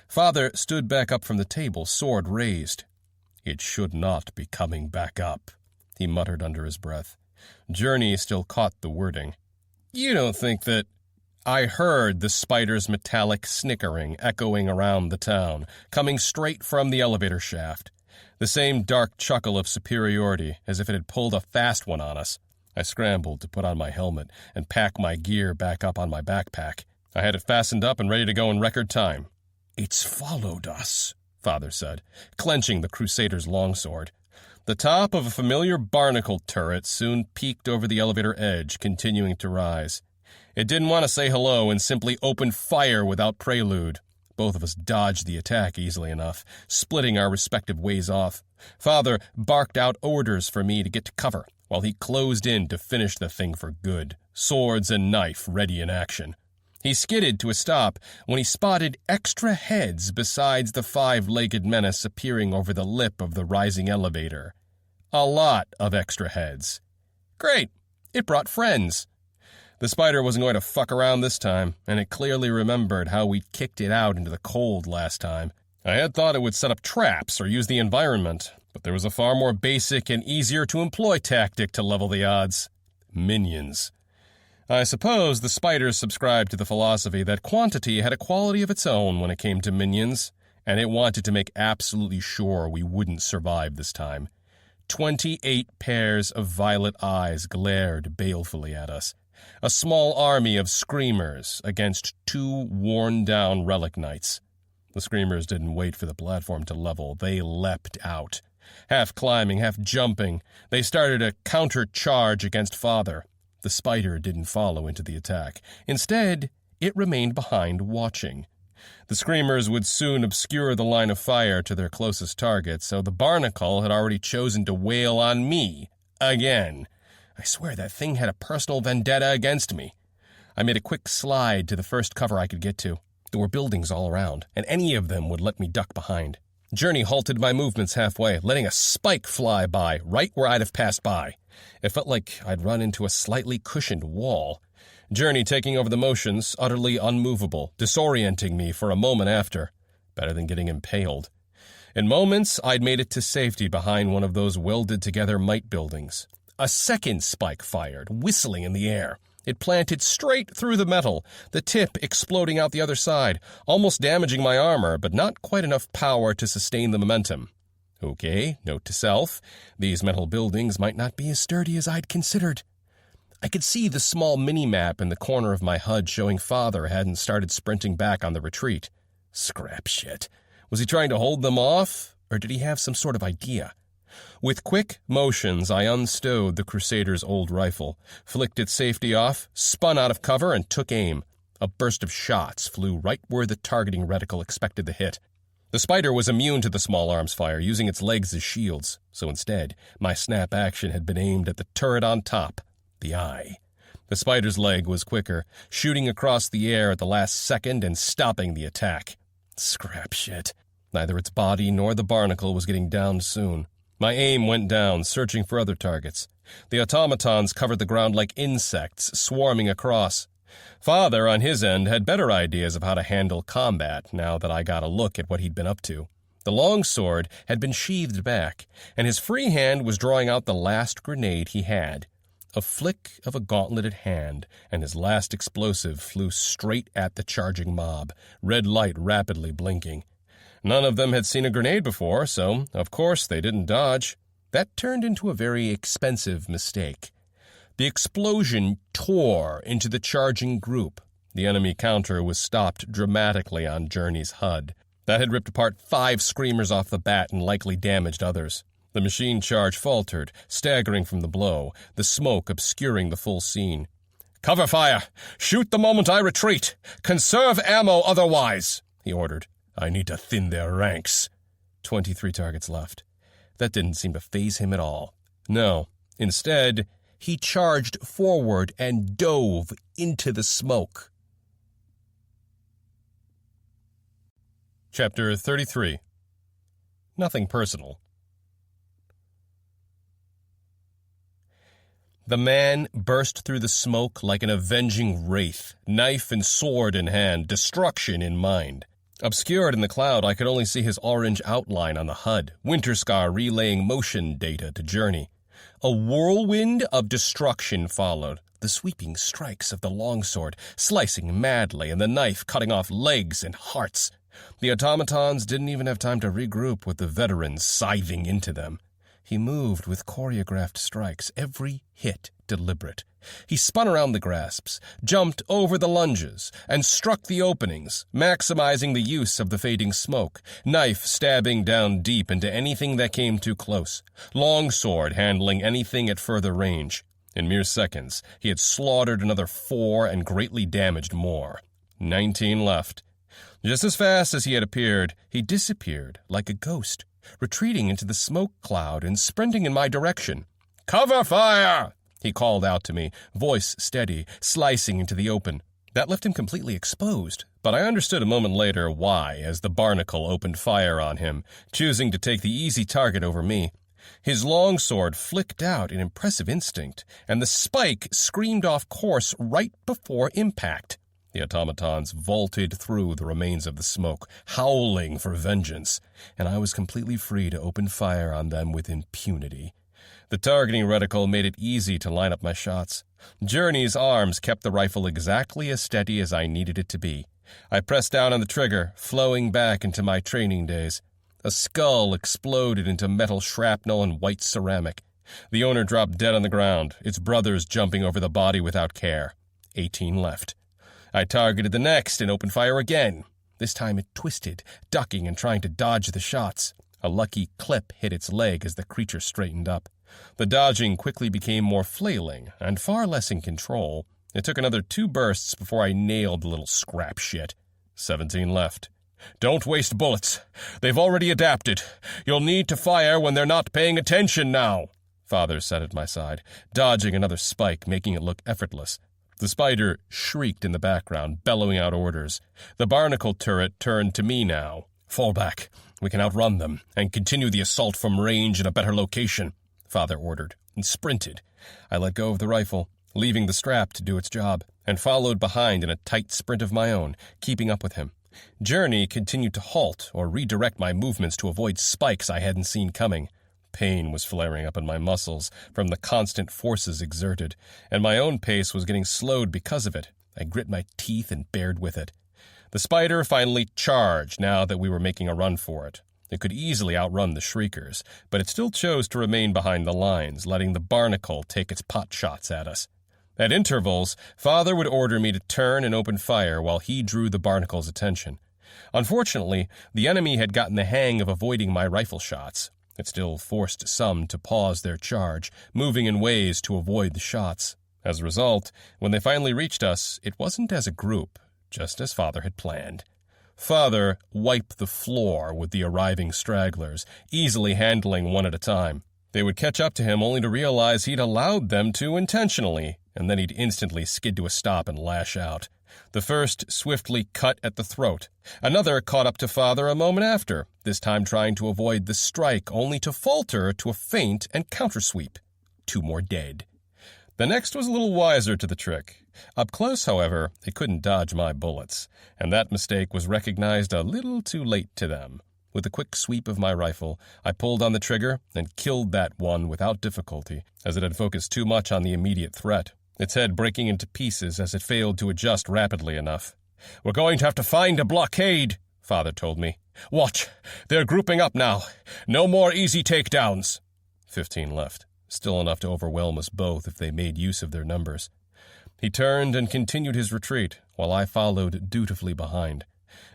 Father stood back up from the table, sword raised. "It should not be coming back up," he muttered under his breath. Journey still caught the wording. "You don't think that—" I heard the spider's metallic snickering echoing around the town, coming straight from the elevator shaft. The same dark chuckle of superiority, as if it had pulled a fast one on us. I scrambled to put on my helmet and pack my gear back up on my backpack. I had it fastened up and ready to go in record time. "It's followed us," Father said, clenching the Crusader's longsword. The top of a familiar barnacle turret soon peeked over the elevator edge, continuing to rise. It didn't want to say hello and simply opened fire without prelude. Both of us dodged the attack easily enough, splitting our respective ways off. Father barked out orders for me to get to cover, while he closed in to finish the thing for good, swords and knife ready in action. He skidded to a stop when he spotted extra heads besides the five-legged menace appearing over the lip of the rising elevator. A lot of extra heads. Great! It brought friends. The spider wasn't going to fuck around this time, and it clearly remembered how we'd kicked it out into the cold last time. I had thought it would set up traps or use the environment, but there was a far more basic and easier-to-employ tactic to level the odds. Minions. I suppose the spiders subscribed to the philosophy that quantity had a quality of its own when it came to minions, and it wanted to make absolutely sure we wouldn't survive this time. 28 pairs of violet eyes glared balefully at us. A small army of screamers against 2 worn-down relic knights. The screamers didn't wait for the platform to level. They leapt out. Half climbing, half jumping, they started a counter-charge against Father. The spider didn't follow into the attack. Instead, it remained behind watching. The screamers would soon obscure the line of fire to their closest target, so the barnacle had already chosen to wail on me. Again. I swear that thing had a personal vendetta against me. I made a quick slide to the first cover I could get to. There were buildings all around, and any of them would let me duck behind. Journey halted my movements halfway, letting a spike fly by, right where I'd have passed by. It felt like I'd run into a slightly cushioned wall. Journey taking over the motions, utterly unmovable, disorienting me for a moment after. Better than getting impaled. In moments, I'd made it to safety behind one of those welded-together might buildings. A second spike fired, whistling in the air. It planted straight through the metal, the tip exploding out the other side, almost damaging my armor, but not quite enough power to sustain the momentum. Okay, note to self, these metal buildings might not be as sturdy as I'd considered. I could see the small mini-map in the corner of my HUD showing Father hadn't started sprinting back on the retreat. Scrap shit. Was he trying to hold them off, or did he have some sort of idea? With quick motions, I unstowed the Crusader's old rifle, flicked its safety off, spun out of cover, and took aim. A burst of shots flew right where the targeting reticle expected the hit. The spider was immune to the small arms fire, using its legs as shields, so instead, my snap action had been aimed at the turret on top, the eye. The spider's leg was quicker, shooting across the air at the last second and stopping the attack. Scrap shit. Neither its body nor the barnacle was getting downed soon. My aim went down, searching for other targets. The automatons covered the ground like insects, swarming across. Father, on his end, had better ideas of how to handle combat now that I got a look at what he'd been up to. The longsword had been sheathed back, and his free hand was drawing out the last grenade he had. A flick of a gauntleted hand, and his last explosive flew straight at the charging mob, red light rapidly blinking. None of them had seen a grenade before, so, of course, they didn't dodge. That turned into a very expensive mistake. The explosion tore into the charging group. The enemy counter was stopped dramatically on Journey's HUD. That had ripped apart 5 screamers off the bat and likely damaged others. The machine charge faltered, staggering from the blow, the smoke obscuring the full scene. "Cover fire! Shoot the moment I retreat! Conserve ammo otherwise!" he ordered. "I need to thin their ranks." 23 targets left. That didn't seem to faze him at all. No, instead, he charged forward and dove into the smoke. Chapter 33. Nothing personal. The man burst through the smoke like an avenging wraith, knife and sword in hand, destruction in mind. Obscured in the cloud, I could only see his orange outline on the HUD, Winterscar relaying motion data to Journey. A whirlwind of destruction followed, the sweeping strikes of the longsword, slicing madly, and the knife cutting off legs and hearts. The automatons didn't even have time to regroup with the veterans scything into them. He moved with choreographed strikes, every hit deliberate. He spun around the grasps, jumped over the lunges, and struck the openings, maximizing the use of the fading smoke, knife stabbing down deep into anything that came too close, longsword handling anything at further range. In mere seconds, he had slaughtered another 4 and greatly damaged more. 19 left. Just as fast as he had appeared, he disappeared like a ghost, retreating into the smoke cloud and sprinting in my direction. "Cover fire!" he called out to me, voice steady, slicing into the open. That left him completely exposed, but I understood a moment later why as the barnacle opened fire on him, choosing to take the easy target over me. His longsword flicked out in impressive instinct, and the spike screamed off course right before impact. The automatons vaulted through the remains of the smoke, howling for vengeance, and I was completely free to open fire on them with impunity. The targeting reticle made it easy to line up my shots. Journey's arms kept the rifle exactly as steady as I needed it to be. I pressed down on the trigger, flowing back into my training days. A skull exploded into metal shrapnel and white ceramic. The owner dropped dead on the ground, its brothers jumping over the body without care. 18 left. I targeted the next and opened fire again. This time it twisted, ducking and trying to dodge the shots. A lucky clip hit its leg as the creature straightened up. The dodging quickly became more flailing and far less in control. It took another 2 bursts before I nailed the little scrap shit. 17 left. "Don't waste bullets. They've already adapted. You'll need to fire when they're not paying attention now," Father said at my side, dodging another spike, making it look effortless. The spider shrieked in the background, bellowing out orders. The barnacle turret turned to me now. "Fall back. We can outrun them and continue the assault from range in a better location," Father ordered, and sprinted. I let go of the rifle, leaving the strap to do its job, and followed behind in a tight sprint of my own, keeping up with him. Journey continued to halt or redirect my movements to avoid spikes I hadn't seen coming. Pain was flaring up in my muscles from the constant forces exerted, and my own pace was getting slowed because of it. I grit my teeth and bared with it. The spider finally charged now that we were making a run for it. It could easily outrun the shriekers, but it still chose to remain behind the lines, letting the barnacle take its pot shots at us. At intervals, Father would order me to turn and open fire while he drew the barnacle's attention. Unfortunately, the enemy had gotten the hang of avoiding my rifle shots. It still forced some to pause their charge, moving in ways to avoid the shots. As a result, when they finally reached us, it wasn't as a group, just as Father had planned. Father wiped the floor with the arriving stragglers, easily handling one at a time. They would catch up to him only to realize he'd allowed them to intentionally, and then he'd instantly skid to a stop and lash out. The first swiftly cut at the throat. Another caught up to Father a moment after, this time trying to avoid the strike, only to falter to a feint and countersweep. 2 more dead. The next was a little wiser to the trick. Up close, however, they couldn't dodge my bullets, and that mistake was recognized a little too late to them. With a quick sweep of my rifle, I pulled on the trigger and killed that one without difficulty, as it had focused too much on the immediate threat, its head breaking into pieces as it failed to adjust rapidly enough. "We're going to have to find a blockade," Father told me. "Watch, they're grouping up now. No more easy takedowns." 15 left, still enough to overwhelm us both if they made use of their numbers. He turned and continued his retreat, while I followed dutifully behind.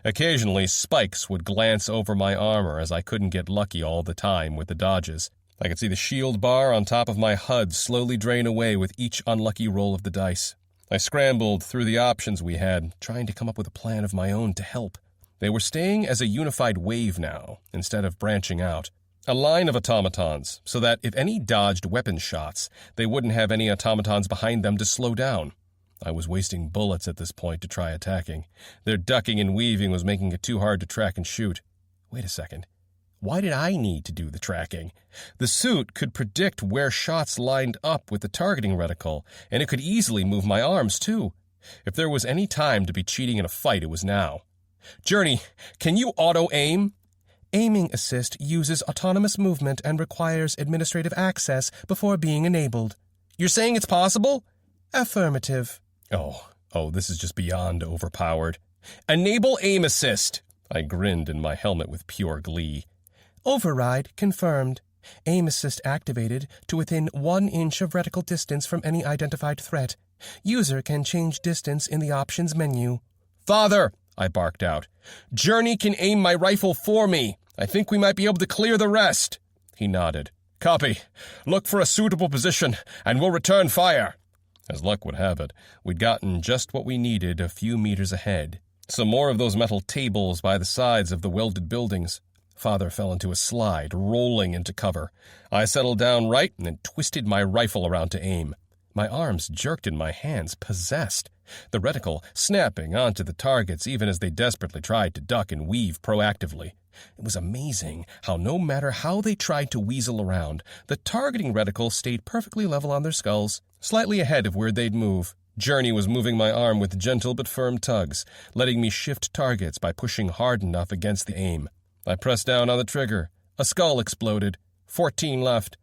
Occasionally, spikes would glance over my armor as I couldn't get lucky all the time with the dodges. I could see the shield bar on top of my HUD slowly drain away with each unlucky roll of the dice. I scrambled through the options we had, trying to come up with a plan of my own to help. They were staying as a unified wave now, instead of branching out. A line of automatons, so that if any dodged weapon shots, they wouldn't have any automatons behind them to slow down. I was wasting bullets at this point to try attacking. Their ducking and weaving was making it too hard to track and shoot. Wait a second. Why did I need to do the tracking? The suit could predict where shots lined up with the targeting reticle, and it could easily move my arms, too. If there was any time to be cheating in a fight, it was now. Journey, can you auto-aim? Aiming assist uses autonomous movement and requires administrative access before being enabled. You're saying it's possible? Affirmative. Oh, this is just beyond overpowered. Enable aim assist. I grinned in my helmet with pure glee. Override confirmed. Aim assist activated to within 1 inch of reticle distance from any identified threat. User can change distance in the options menu. Father, I barked out. Journey can aim my rifle for me. I think we might be able to clear the rest. He nodded. Copy. Look for a suitable position, and we'll return fire. As luck would have it, we'd gotten just what we needed a few meters ahead. Some more of those metal tables by the sides of the welded buildings. Father fell into a slide, rolling into cover. I settled down right and then twisted my rifle around to aim. My arms jerked in my hands, possessed. The reticle snapping onto the targets even as they desperately tried to duck and weave proactively. It was amazing how no matter how they tried to weasel around, the targeting reticle stayed perfectly level on their skulls, slightly ahead of where they'd move. Journey was moving my arm with gentle but firm tugs, letting me shift targets by pushing hard enough against the aim. I pressed down on the trigger. A skull exploded. 14 left.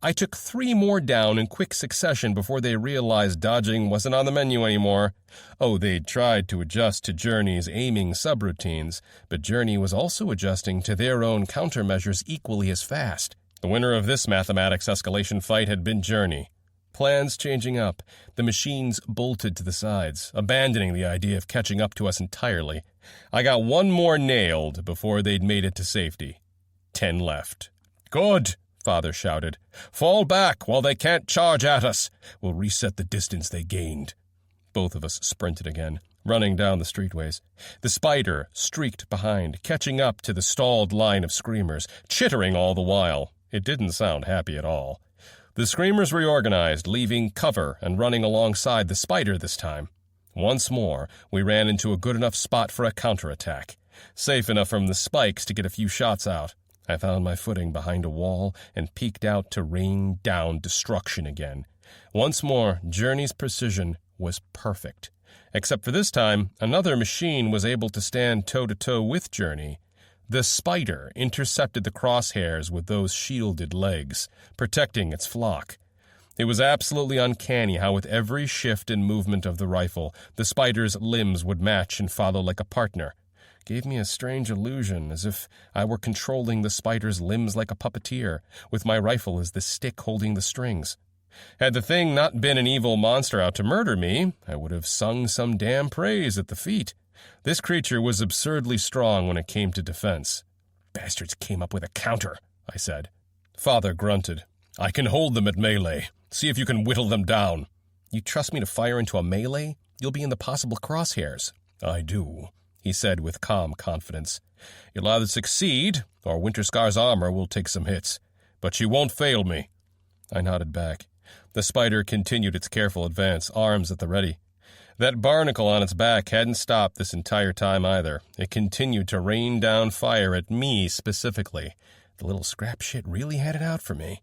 I took 3 more down in quick succession before they realized dodging wasn't on the menu anymore. Oh, they'd tried to adjust to Journey's aiming subroutines, but Journey was also adjusting to their own countermeasures equally as fast. The winner of this mathematics escalation fight had been Journey. Plans changing up, the machines bolted to the sides, abandoning the idea of catching up to us entirely. I got 1 more nailed before they'd made it to safety. 10 left. Good! Father shouted. Fall back while they can't charge at us. We'll reset the distance they gained. Both of us sprinted again, running down the streetways. The spider streaked behind, catching up to the stalled line of screamers, chittering all the while. It didn't sound happy at all. The screamers reorganized, leaving cover and running alongside the spider this time. Once more, we ran into a good enough spot for a counterattack, safe enough from the spikes to get a few shots out. I found my footing behind a wall and peeked out to rain down destruction again. Once more, Journey's precision was perfect. Except for this time, another machine was able to stand toe-to-toe with Journey. The spider intercepted the crosshairs with those shielded legs, protecting its flock. It was absolutely uncanny how with every shift and movement of the rifle, the spider's limbs would match and follow like a partner. Gave me a strange illusion, as if I were controlling the spider's limbs like a puppeteer, with my rifle as the stick holding the strings. Had the thing not been an evil monster out to murder me, I would have sung some damn praise at the feet. This creature was absurdly strong when it came to defense. Bastards came up with a counter, I said. Father grunted. I can hold them at melee. See if you can whittle them down. You trust me to fire into a melee? You'll be in the possible crosshairs. I do, he said with calm confidence. You'll either succeed, or Winterscar's armor will take some hits. But you won't fail me. I nodded back. The spider continued its careful advance, arms at the ready. That barnacle on its back hadn't stopped this entire time either. It continued to rain down fire at me specifically. The little scrap shit really had it out for me.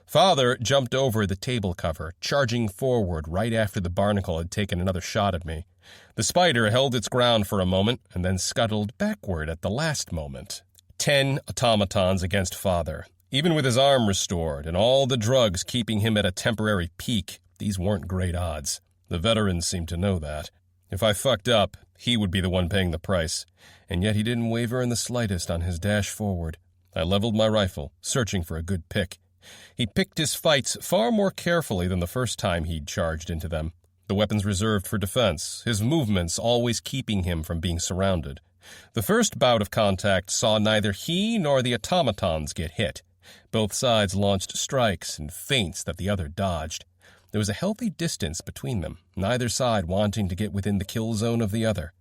Father jumped over the table cover, charging forward right after the barnacle had taken another shot at me. The spider held its ground for a moment and then scuttled backward at the last moment. 10 automatons against Father. Even with his arm restored and all the drugs keeping him at a temporary peak, these weren't great odds. The veterans seemed to know that. If I fucked up, he would be the one paying the price. And yet he didn't waver in the slightest on his dash forward. I leveled my rifle, searching for a good pick. He picked his fights far more carefully than the first time he'd charged into them. The weapons reserved for defense, his movements always keeping him from being surrounded. The first bout of contact saw neither he nor the automatons get hit. Both sides launched strikes and feints that the other dodged. There was a healthy distance between them, neither side wanting to get within the kill zone of the other.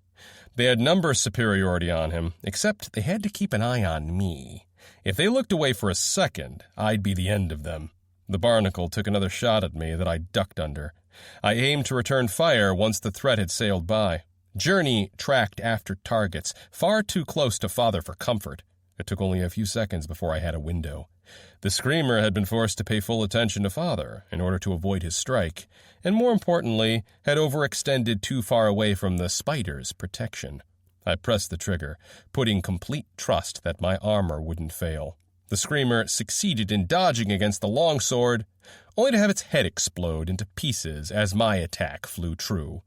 They had number superiority on him, except they had to keep an eye on me. If they looked away for a second, I'd be the end of them. The barnacle took another shot at me that I ducked under. I aimed to return fire once the threat had sailed by. Journey tracked after targets, far too close to Father for comfort. It took only a few seconds before I had a window. The screamer had been forced to pay full attention to Father in order to avoid his strike, and more importantly, had overextended too far away from the spider's protection. I pressed the trigger, putting complete trust that my armor wouldn't fail. The screamer succeeded in dodging against the longsword, only to have its head explode into pieces as my attack flew true.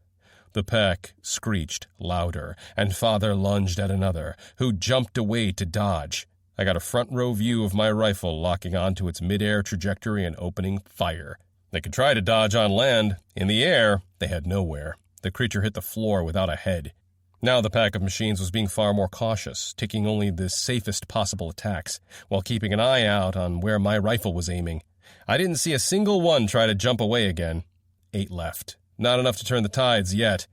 The pack screeched louder, and Father lunged at another, who jumped away to dodge. I got a front-row view of my rifle locking onto its mid-air trajectory and opening fire. They could try to dodge on land. In the air, they had nowhere. The creature hit the floor without a head. Now the pack of machines was being far more cautious, taking only the safest possible attacks, while keeping an eye out on where my rifle was aiming. I didn't see a single one try to jump away again. 8 left. Not enough to turn the tides yet.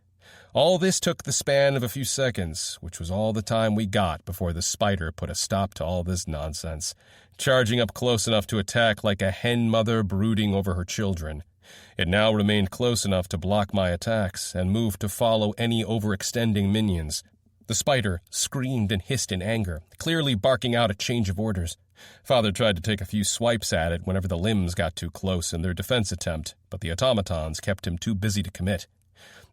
All this took the span of a few seconds, which was all the time we got before the spider put a stop to all this nonsense, charging up close enough to attack like a hen mother brooding over her children. It now remained close enough to block my attacks and moved to follow any overextending minions. The spider screamed and hissed in anger, clearly barking out a change of orders. Father tried to take a few swipes at it whenever the limbs got too close in their defense attempt, but the automatons kept him too busy to commit.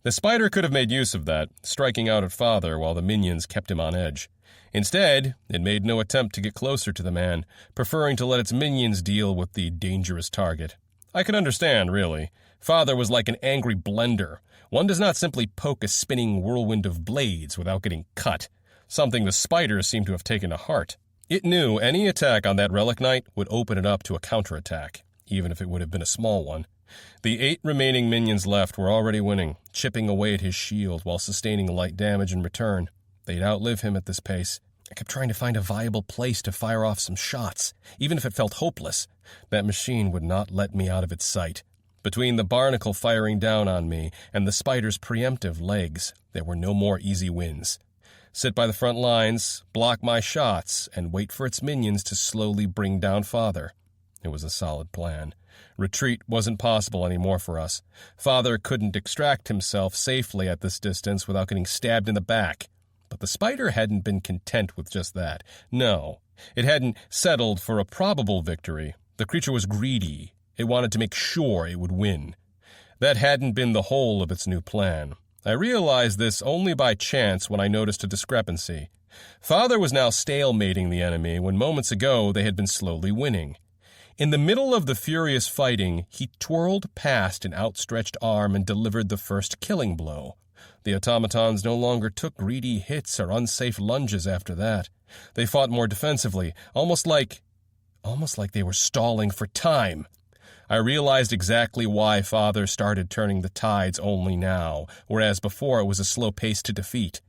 The spider could have made use of that, striking out at Father while the minions kept him on edge. Instead, it made no attempt to get closer to the man, preferring to let its minions deal with the dangerous target. I could understand, really. Father was like an angry blender. One does not simply poke a spinning whirlwind of blades without getting cut, something the spider seemed to have taken to heart. It knew any attack on that relic knight would open it up to a counterattack, even if it would have been a small one. The 8 remaining minions left were already winning, chipping away at his shield while sustaining light damage in return. They'd outlive him at this pace. I kept trying to find a viable place to fire off some shots, even if it felt hopeless. That machine would not let me out of its sight. Between the barnacle firing down on me and the spider's preemptive legs, there were no more easy wins. Sit by the front lines, block my shots, and wait for its minions to slowly bring down Father. It was a solid plan. Retreat wasn't possible anymore for us. Father couldn't extract himself safely at this distance without getting stabbed in the back. But the spider hadn't been content with just that. No, it hadn't settled for a probable victory. The creature was greedy. It wanted to make sure it would win. That hadn't been the whole of its new plan. I realized this only by chance when I noticed a discrepancy. Father was now stalemating the enemy when moments ago they had been slowly winning. In the middle of the furious fighting, he twirled past an outstretched arm and delivered the first killing blow. The automatons no longer took greedy hits or unsafe lunges after that. They fought more defensively, almost like they were stalling for time. I realized exactly why Father started turning the tides only now, whereas before it was a slow pace to defeat.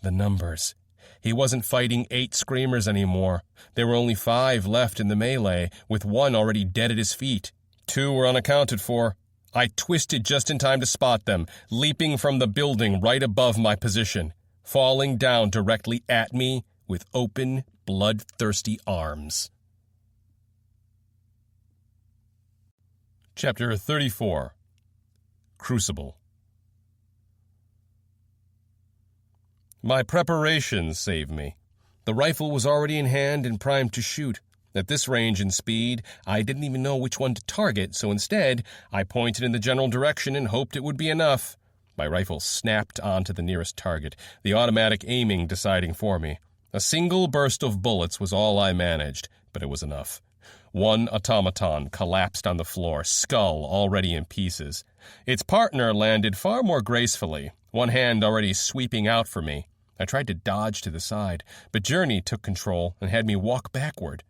The numbers. He wasn't fighting 8 screamers anymore. There were only 5 left in the melee, with 1 already dead at his feet. 2 were unaccounted for. I twisted just in time to spot them, leaping from the building right above my position, falling down directly at me with open, bloodthirsty arms. Chapter 34. Crucible. My preparations saved me. The rifle was already in hand and primed to shoot. At this range and speed, I didn't even know which one to target, so instead, I pointed in the general direction and hoped it would be enough. My rifle snapped onto the nearest target, the automatic aiming deciding for me. A single burst of bullets was all I managed, but it was enough. 1 automaton collapsed on the floor, skull already in pieces. Its partner landed far more gracefully, one hand already sweeping out for me. I tried to dodge to the side, but Journey took control and had me walk backward.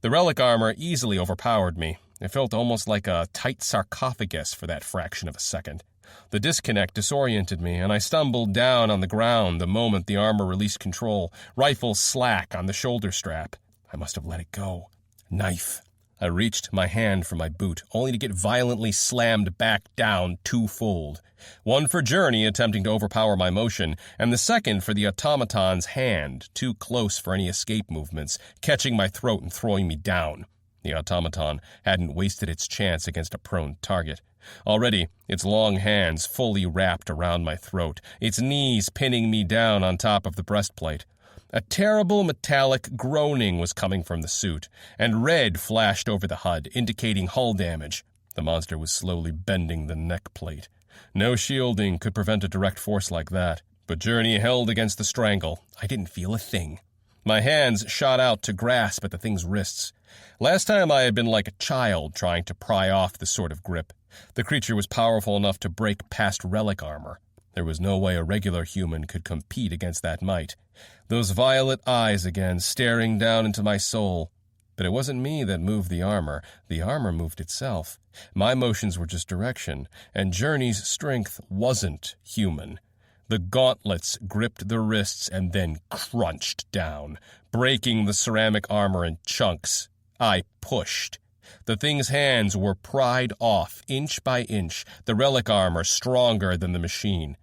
The relic armor easily overpowered me. It felt almost like a tight sarcophagus for that fraction of a second. The disconnect disoriented me, and I stumbled down on the ground the moment the armor released control, rifle slack on the shoulder strap. I must have let it go. Knife. I reached my hand for my boot, only to get violently slammed back down twofold. One for Journey attempting to overpower my motion, and the second for the automaton's hand, too close for any escape movements, catching my throat and throwing me down. The automaton hadn't wasted its chance against a prone target. Already, its long hands fully wrapped around my throat, its knees pinning me down on top of the breastplate. A terrible metallic groaning was coming from the suit, and red flashed over the HUD, indicating hull damage. The monster was slowly bending the neck plate. No shielding could prevent a direct force like that, but Journey held against the strangle. I didn't feel a thing. My hands shot out to grasp at the thing's wrists. Last time I had been like a child trying to pry off this sort of grip. The creature was powerful enough to break past relic armor. There was no way a regular human could compete against that might. Those violet eyes again, staring down into my soul. But it wasn't me that moved the armor moved itself. My motions were just direction, and Journey's strength wasn't human. The gauntlets gripped the wrists and then crunched down, breaking the ceramic armor in chunks. I pushed. The thing's hands were pried off, inch by inch, the relic armor stronger than the machine.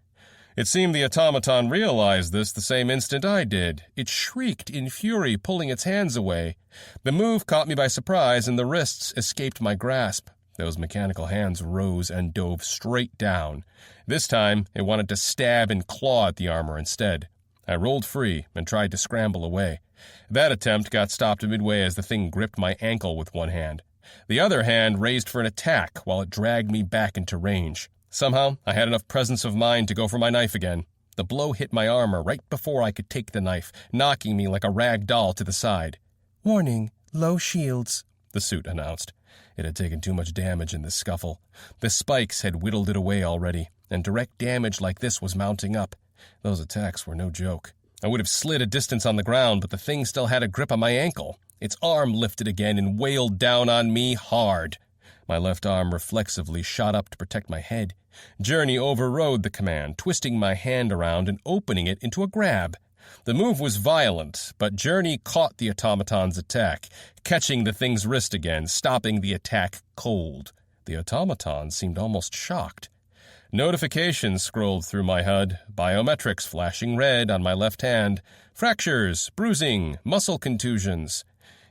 It seemed the automaton realized this the same instant I did. It shrieked in fury, pulling its hands away. The move caught me by surprise, and the wrists escaped my grasp. Those mechanical hands rose and dove straight down. This time, it wanted to stab and claw at the armor instead. I rolled free and tried to scramble away. That attempt got stopped midway as the thing gripped my ankle with one hand. The other hand raised for an attack while it dragged me back into range. Somehow, I had enough presence of mind to go for my knife again. The blow hit my armor right before I could take the knife, knocking me like a rag doll to the side. "Warning, low shields," the suit announced. It had taken too much damage in this scuffle. The spikes had whittled it away already, and direct damage like this was mounting up. Those attacks were no joke. I would have slid a distance on the ground, but the thing still had a grip on my ankle. Its arm lifted again and wailed down on me hard. My left arm reflexively shot up to protect my head. Journey overrode the command, twisting my hand around and opening it into a grab. The move was violent, but Journey caught the automaton's attack, catching the thing's wrist again, stopping the attack cold. The automaton seemed almost shocked. Notifications scrolled through my HUD, biometrics flashing red on my left hand, fractures, bruising, muscle contusions.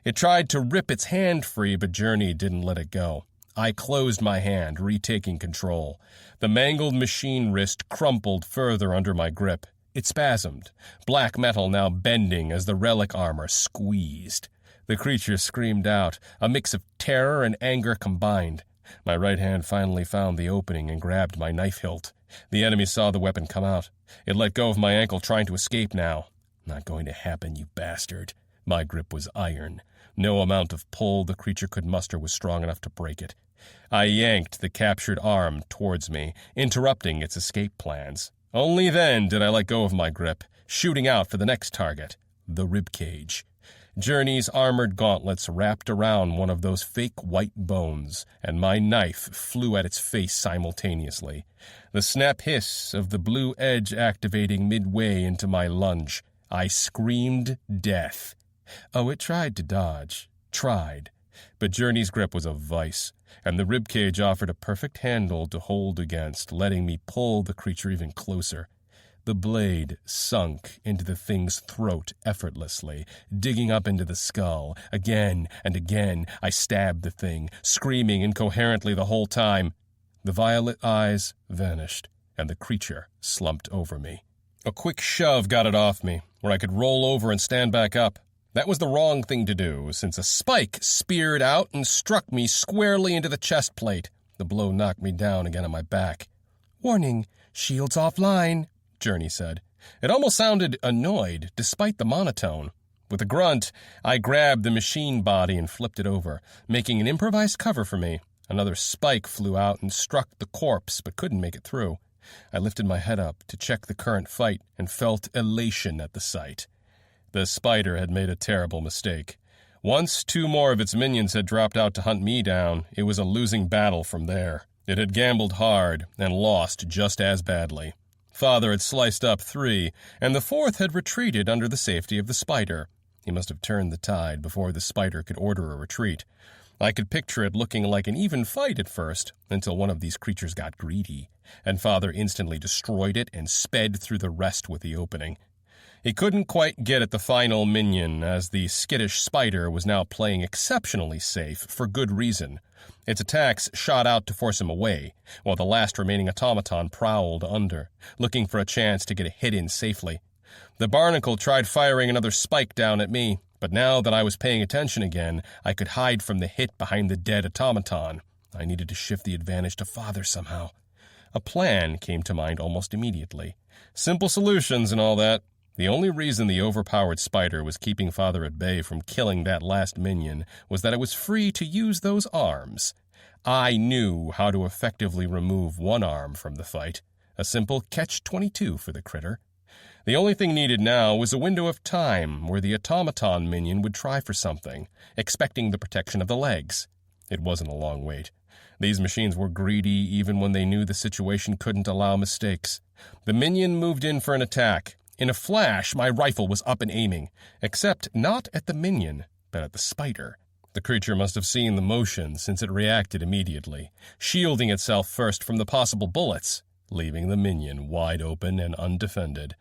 It tried to rip its hand free, but Journey didn't let it go. I closed my hand, retaking control. The mangled machine wrist crumpled further under my grip. It spasmed, black metal now bending as the relic armor squeezed. The creature screamed out, a mix of terror and anger combined. My right hand finally found the opening and grabbed my knife hilt. The enemy saw the weapon come out. It let go of my ankle, trying to escape now. "Not going to happen, you bastard." My grip was iron. No amount of pull the creature could muster was strong enough to break it. I yanked the captured arm towards me, interrupting its escape plans. Only then did I let go of my grip, shooting out for the next target, the ribcage. Journey's armored gauntlets wrapped around one of those fake white bones, and my knife flew at its face simultaneously. The snap hiss of the blue edge activating midway into my lunge. I screamed death. Oh, it tried to dodge. Tried. But Journey's grip was a vice, and the ribcage offered a perfect handle to hold against, letting me pull the creature even closer. The blade sunk into the thing's throat effortlessly, digging up into the skull. Again and again, I stabbed the thing, screaming incoherently the whole time. The violet eyes vanished, and the creature slumped over me. A quick shove got it off me, where I could roll over and stand back up. That was the wrong thing to do, since a spike speared out and struck me squarely into the chest plate. The blow knocked me down again on my back. "Warning, shields offline," Journey said. It almost sounded annoyed, despite the monotone. With a grunt, I grabbed the machine body and flipped it over, making an improvised cover for me. Another spike flew out and struck the corpse, but couldn't make it through. I lifted my head up to check the current fight and felt elation at the sight. The spider had made a terrible mistake. Once 2 more of its minions had dropped out to hunt me down, it was a losing battle from there. It had gambled hard and lost just as badly. Father had sliced up 3, and the 4th had retreated under the safety of the spider. He must have turned the tide before the spider could order a retreat. I could picture it looking like an even fight at first, until one of these creatures got greedy, and Father instantly destroyed it and sped through the rest with the opening. He couldn't quite get at the final minion, as the skittish spider was now playing exceptionally safe for good reason. Its attacks shot out to force him away, while the last remaining automaton prowled under, looking for a chance to get a hit in safely. The barnacle tried firing another spike down at me, but now that I was paying attention again, I could hide from the hit behind the dead automaton. I needed to shift the advantage to Father somehow. A plan came to mind almost immediately. Simple solutions and all that. The only reason the overpowered spider was keeping Father at bay from killing that last minion was that it was free to use those arms. I knew how to effectively remove one arm from the fight. A simple catch-22 for the critter. The only thing needed now was a window of time where the automaton minion would try for something, expecting the protection of the legs. It wasn't a long wait. These machines were greedy even when they knew the situation couldn't allow mistakes. The minion moved in for an attack. In a flash, my rifle was up and aiming, except not at the minion, but at the spider. The creature must have seen the motion since it reacted immediately, shielding itself first from the possible bullets, leaving the minion wide open and undefended.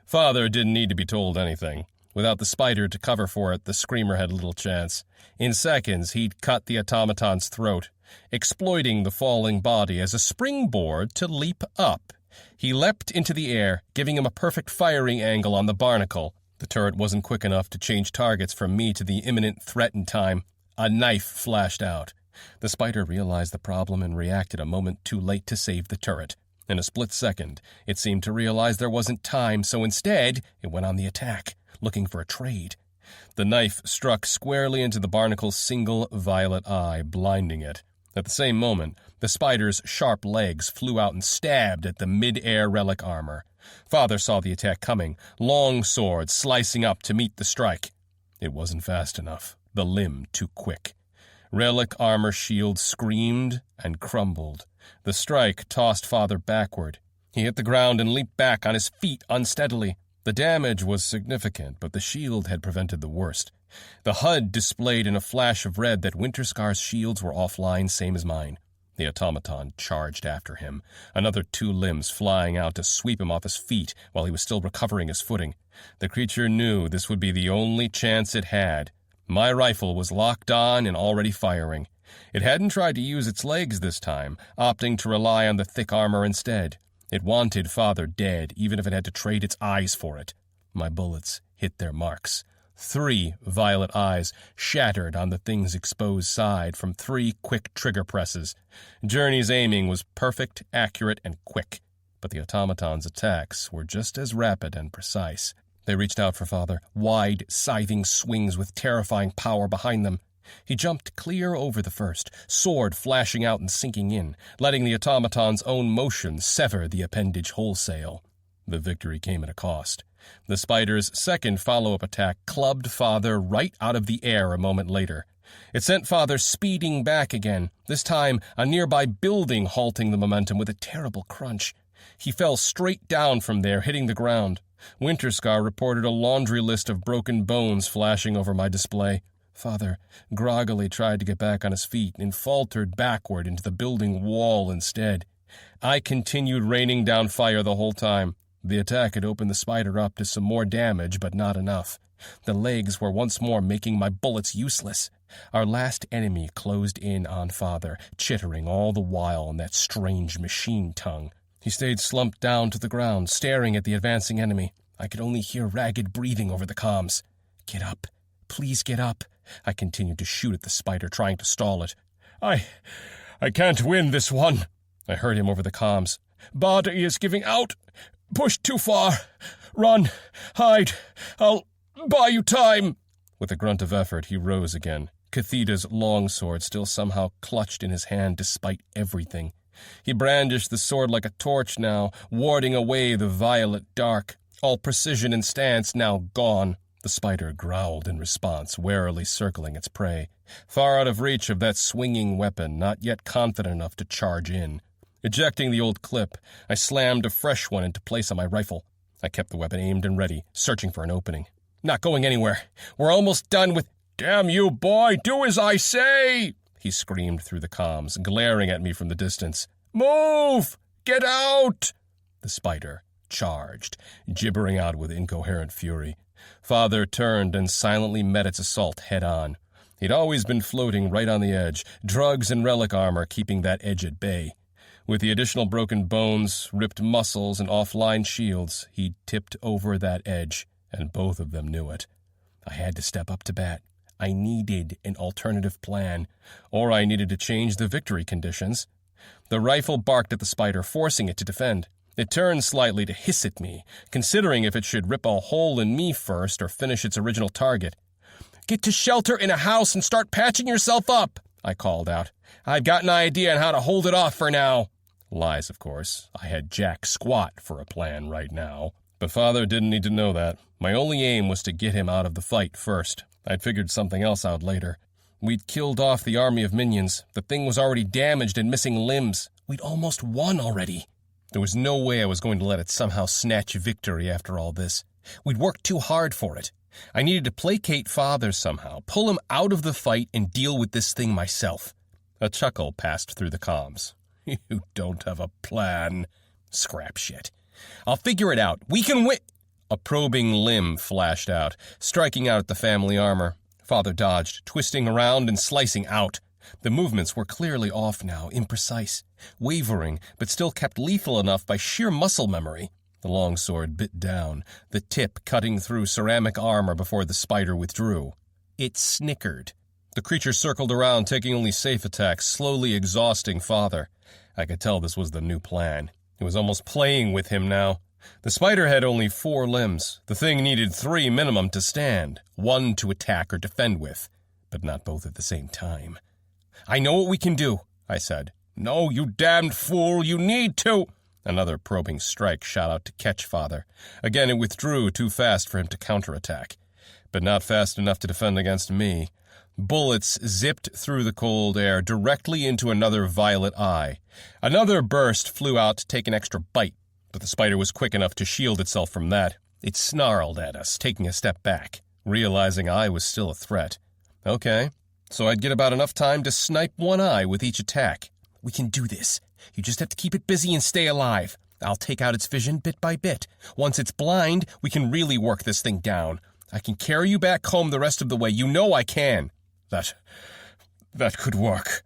Father didn't need to be told anything. Without the spider to cover for it, the screamer had little chance. In seconds, he'd cut the automaton's throat, exploiting the falling body as a springboard to leap up. He leapt into the air, giving him a perfect firing angle on the barnacle. The turret wasn't quick enough to change targets from me to the imminent threat in time. A knife flashed out. The spider realized the problem and reacted a moment too late to save the turret. In a split second, it seemed to realize there wasn't time, so instead, it went on the attack, looking for a trade. The knife struck squarely into the barnacle's single violet eye, blinding it. At the same moment, the spider's sharp legs flew out and stabbed at the mid-air relic armor. Father saw the attack coming, long sword slicing up to meet the strike. It wasn't fast enough, the limb too quick. Relic armor shield screamed and crumbled. The strike tossed Father backward. He hit the ground and leaped back on his feet unsteadily. The damage was significant, but the shield had prevented the worst. The HUD displayed in a flash of red that Winterscar's shields were offline, same as mine. The automaton charged after him, another 2 limbs flying out to sweep him off his feet while he was still recovering his footing. The creature knew this would be the only chance it had. My rifle was locked on and already firing. It hadn't tried to use its legs this time, opting to rely on the thick armor instead. It wanted Father dead, even if it had to trade its eyes for it. My bullets hit their marks. 3 violet eyes shattered on the thing's exposed side from 3 quick trigger presses. Journey's aiming was perfect, accurate, and quick, but the automaton's attacks were just as rapid and precise. They reached out for Father, wide, scything swings with terrifying power behind them. He jumped clear over the first, sword flashing out and sinking in, letting the automaton's own motion sever the appendage wholesale. The victory came at a cost. The spider's second follow-up attack clubbed Father right out of the air a moment later. It sent Father speeding back again, this time a nearby building halting the momentum with a terrible crunch. He fell straight down from there, hitting the ground. Winterscar reported a laundry list of broken bones flashing over my display. Father groggily tried to get back on his feet and faltered backward into the building wall instead. I continued raining down fire the whole time. The attack had opened the spider up to some more damage, but not enough. The legs were once more making my bullets useless. Our last enemy closed in on Father, chittering all the while in that strange machine tongue. He stayed slumped down to the ground, staring at the advancing enemy. I could only hear ragged breathing over the comms. "Get up. Please get up." I continued to shoot at the spider, trying to stall it. I can't win this one," I heard him over the comms. "Body is giving out. Pushed too far. Run. Hide. I'll buy you time." With a grunt of effort, he rose again, Catheta's longsword still somehow clutched in his hand despite everything. He brandished the sword like a torch now, warding away the violet dark. All precision and stance now gone. The spider growled in response, warily circling its prey. Far out of reach of that swinging weapon, not yet confident enough to charge in. Ejecting the old clip, I slammed a fresh one into place on my rifle. I kept the weapon aimed and ready, searching for an opening. "Not going anywhere. We're almost done with—" "Damn you, boy, do as I say!" he screamed through the comms, glaring at me from the distance. "Move! Get out!" The spider charged, gibbering out with incoherent fury. Father turned and silently met its assault head-on. He'd always been floating right on the edge, drugs and relic armor keeping that edge at bay. With the additional broken bones, ripped muscles, and offline shields, he'd tipped over that edge, and both of them knew it. I had to step up to bat. I needed an alternative plan, or I needed to change the victory conditions. The rifle barked at the spider, forcing it to defend. It turned slightly to hiss at me, considering if it should rip a hole in me first or finish its original target. "Get to shelter in a house and start patching yourself up," I called out. "I've got an idea on how to hold it off for now." Lies, of course. I had jack squat for a plan right now. But Father didn't need to know that. My only aim was to get him out of the fight first. I'd figured something else out later. We'd killed off the army of minions. The thing was already damaged and missing limbs. We'd almost won already. There was no way I was going to let it somehow snatch victory after all this. We'd worked too hard for it. I needed to placate Father somehow, pull him out of the fight, and deal with this thing myself. A chuckle passed through the comms. "You don't have a plan." "Scrap shit. I'll figure it out. We can win." A probing limb flashed out, striking out at the family armor. Father dodged, twisting around and slicing out. The movements were clearly off now, imprecise, wavering, but still kept lethal enough by sheer muscle memory. The longsword bit down, the tip cutting through ceramic armor before the spider withdrew. It snickered. The creature circled around, taking only safe attacks, slowly exhausting Father. I could tell this was the new plan. It was almost playing with him now. The spider had only 4 limbs. The thing needed 3 minimum to stand, 1 to attack or defend with, but not both at the same time. "I know what we can do," I said. "No, you damned fool, you need to." Another probing strike shot out to catch Father. Again it withdrew, too fast for him to counterattack, but not fast enough to defend against me. Bullets zipped through the cold air directly into another violet eye. Another burst flew out to take an extra bite, but the spider was quick enough to shield itself from that. It snarled at us, taking a step back, realizing I was still a threat. Okay, so I'd get about enough time to snipe one eye with each attack. "We can do this. You just have to keep it busy and stay alive. I'll take out its vision bit by bit. Once it's blind, we can really work this thing down. I can carry you back home the rest of the way. You know I can." That could work."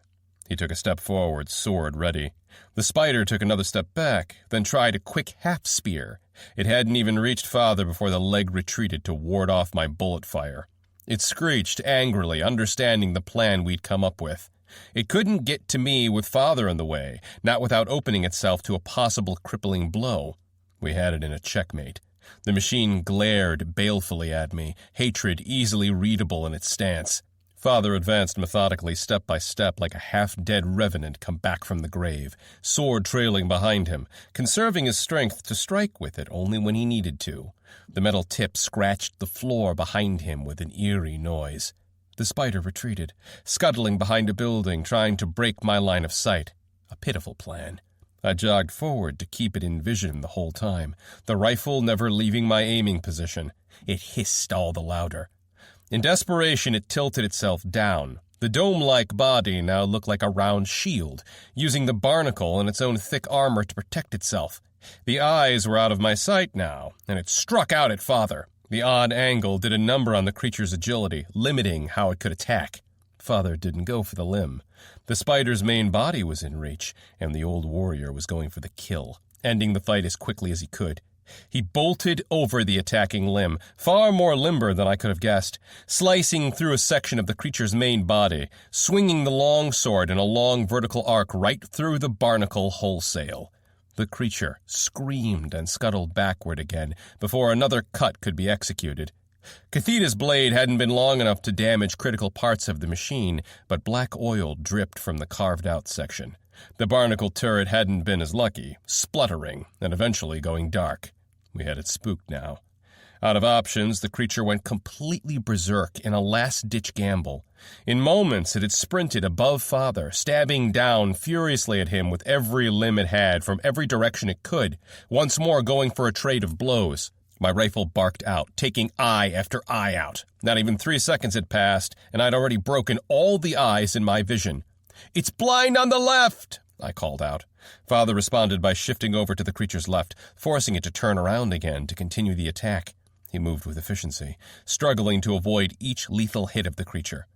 He took a step forward, sword ready. The spider took another step back, then tried a quick half-spear. It hadn't even reached Father before the leg retreated to ward off my bullet fire. It screeched angrily, understanding the plan we'd come up with. It couldn't get to me with Father in the way, not without opening itself to a possible crippling blow. We had it in a checkmate. The machine glared balefully at me, hatred easily readable in its stance. Father advanced methodically, step by step, like a half-dead revenant come back from the grave, sword trailing behind him, conserving his strength to strike with it only when he needed to. The metal tip scratched the floor behind him with an eerie noise. The spider retreated, scuttling behind a building, trying to break my line of sight. A pitiful plan. I jogged forward to keep it in vision the whole time, the rifle never leaving my aiming position. It hissed all the louder. In desperation, it tilted itself down. The dome-like body now looked like a round shield, using the barnacle and its own thick armor to protect itself. The eyes were out of my sight now, and it struck out at Father. The odd angle did a number on the creature's agility, limiting how it could attack. Father didn't go for the limb. The spider's main body was in reach, and the old warrior was going for the kill, ending the fight as quickly as he could. He bolted over the attacking limb, far more limber than I could have guessed, slicing through a section of the creature's main body, swinging the long sword in a long vertical arc right through the barnacle wholesale. The creature screamed and scuttled backward again before another cut could be executed. Cathita's blade hadn't been long enough to damage critical parts of the machine, but black oil dripped from the carved-out section. The barnacle turret hadn't been as lucky, spluttering and eventually going dark. We had it spooked now. Out of options, the creature went completely berserk in a last-ditch gamble. In moments, it had sprinted above Father, stabbing down furiously at him with every limb it had from every direction it could, once more going for a trade of blows. My rifle barked out, taking eye after eye out. Not even 3 seconds had passed, and I'd already broken all the eyes in my vision. "It's blind on the left!" I called out. Father responded by shifting over to the creature's left, forcing it to turn around again to continue the attack. He moved with efficiency, struggling to avoid each lethal hit of the creature.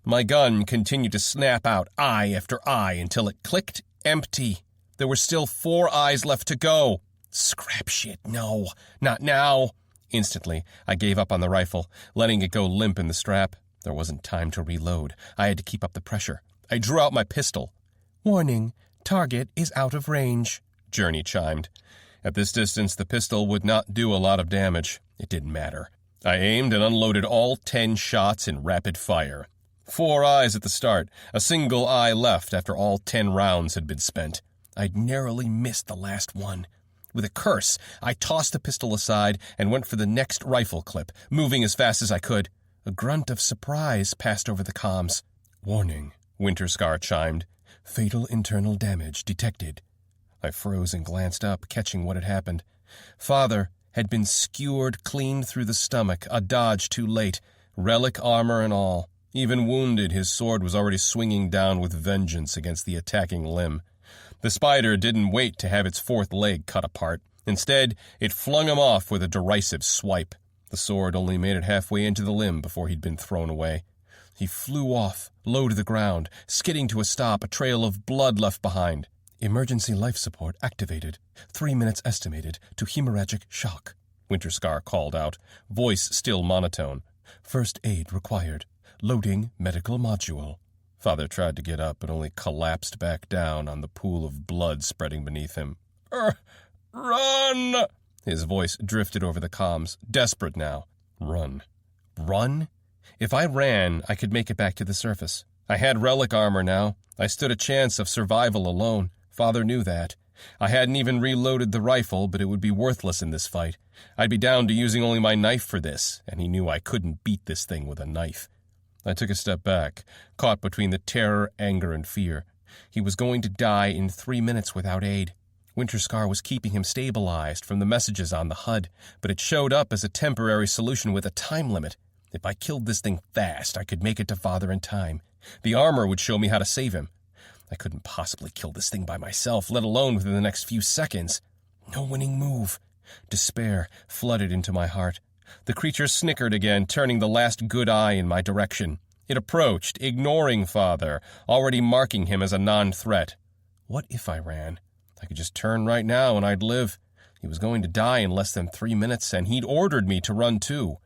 My gun continued to snap out eye after eye until it clicked empty. There were still 4 eyes left to go. Scrap shit, no, not now. Instantly, I gave up on the rifle, letting it go limp in the strap. There wasn't time to reload. I had to keep up the pressure. I drew out my pistol. "Warning, target is out of range," Journey chimed. At this distance, the pistol would not do a lot of damage. It didn't matter. I aimed and unloaded all 10 shots in rapid fire. 4 eyes at the start, a single eye left after all 10 rounds had been spent. I'd narrowly missed the last one. With a curse, I tossed the pistol aside and went for the next rifle clip, moving as fast as I could. A grunt of surprise passed over the comms. "Warning," Winterscar chimed. "Fatal internal damage detected." I froze and glanced up, catching what had happened. Father had been skewered clean through the stomach, a dodge too late, relic armor and all. Even wounded, his sword was already swinging down with vengeance against the attacking limb. The spider didn't wait to have its 4th leg cut apart. Instead, it flung him off with a derisive swipe. The sword only made it halfway into the limb before he'd been thrown away. He flew off, low to the ground, skidding to a stop, a trail of blood left behind. "Emergency life support activated. 3 minutes estimated to hemorrhagic shock," Winterscar called out, voice still monotone. "First aid required. Loading medical module." Father tried to get up, but only collapsed back down on the pool of blood spreading beneath him. "Run!" His voice drifted over the comms, desperate now. Run. Run? If I ran, I could make it back to the surface. I had relic armor now. I stood a chance of survival alone. Father knew that. I hadn't even reloaded the rifle, but it would be worthless in this fight. I'd be down to using only my knife for this, and he knew I couldn't beat this thing with a knife. I took a step back, caught between the terror, anger, and fear. He was going to die in 3 minutes without aid. Winterscar was keeping him stabilized from the messages on the HUD, but it showed up as a temporary solution with a time limit. If I killed this thing fast, I could make it to Father in time. The armor would show me how to save him. I couldn't possibly kill this thing by myself, let alone within the next few seconds. No winning move. Despair flooded into my heart. The creature snickered again, turning the last good eye in my direction. It approached, ignoring Father, already marking him as a non-threat. What if I ran? I could just turn right now and I'd live. He was going to die in less than 3 minutes, and he'd ordered me to run too.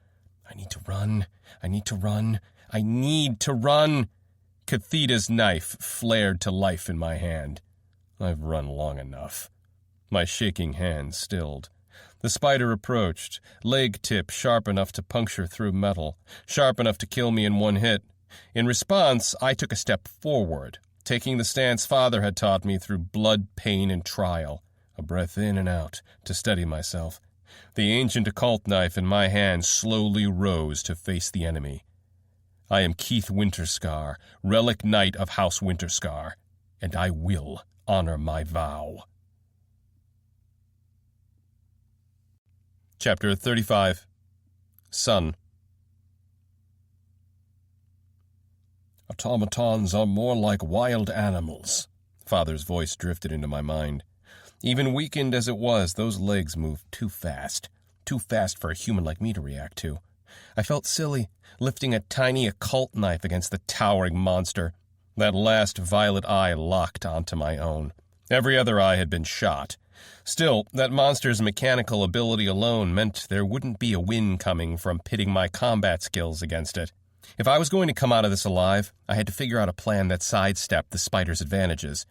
I need to run. I need to run. I need to run. Cathita's knife flared to life in my hand. I've run long enough. My shaking hand stilled. The spider approached, leg tip sharp enough to puncture through metal, sharp enough to kill me in one hit. In response, I took a step forward, taking the stance Father had taught me through blood, pain, and trial, a breath in and out to steady myself. The ancient occult knife in my hand slowly rose to face the enemy. I am Keith Winterscar, relic knight of House Winterscar, and I will honor my vow. Chapter 35. Son. Automatons are more like wild animals. Father's voice drifted into my mind. Even weakened as it was, those legs moved too fast for a human like me to react to. I felt silly, lifting a tiny occult knife against the towering monster. That last violet eye locked onto my own. Every other eye had been shot. Still, that monster's mechanical ability alone meant there wouldn't be a win coming from pitting my combat skills against it. If I was going to come out of this alive, I had to figure out a plan that sidestepped the spider's advantages.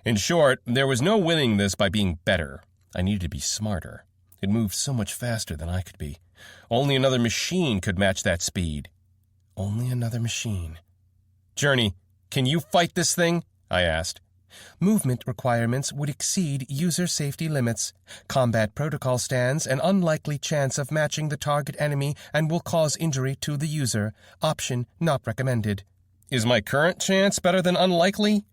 In short, there was no winning this by being better. I needed to be smarter. It moved so much faster than I could be. Only another machine could match that speed. Only another machine. Journey, can you fight this thing? I asked. Movement requirements would exceed user safety limits. Combat protocol stands an unlikely chance of matching the target enemy and will cause injury to the user. Option not recommended. Is my current chance better than unlikely?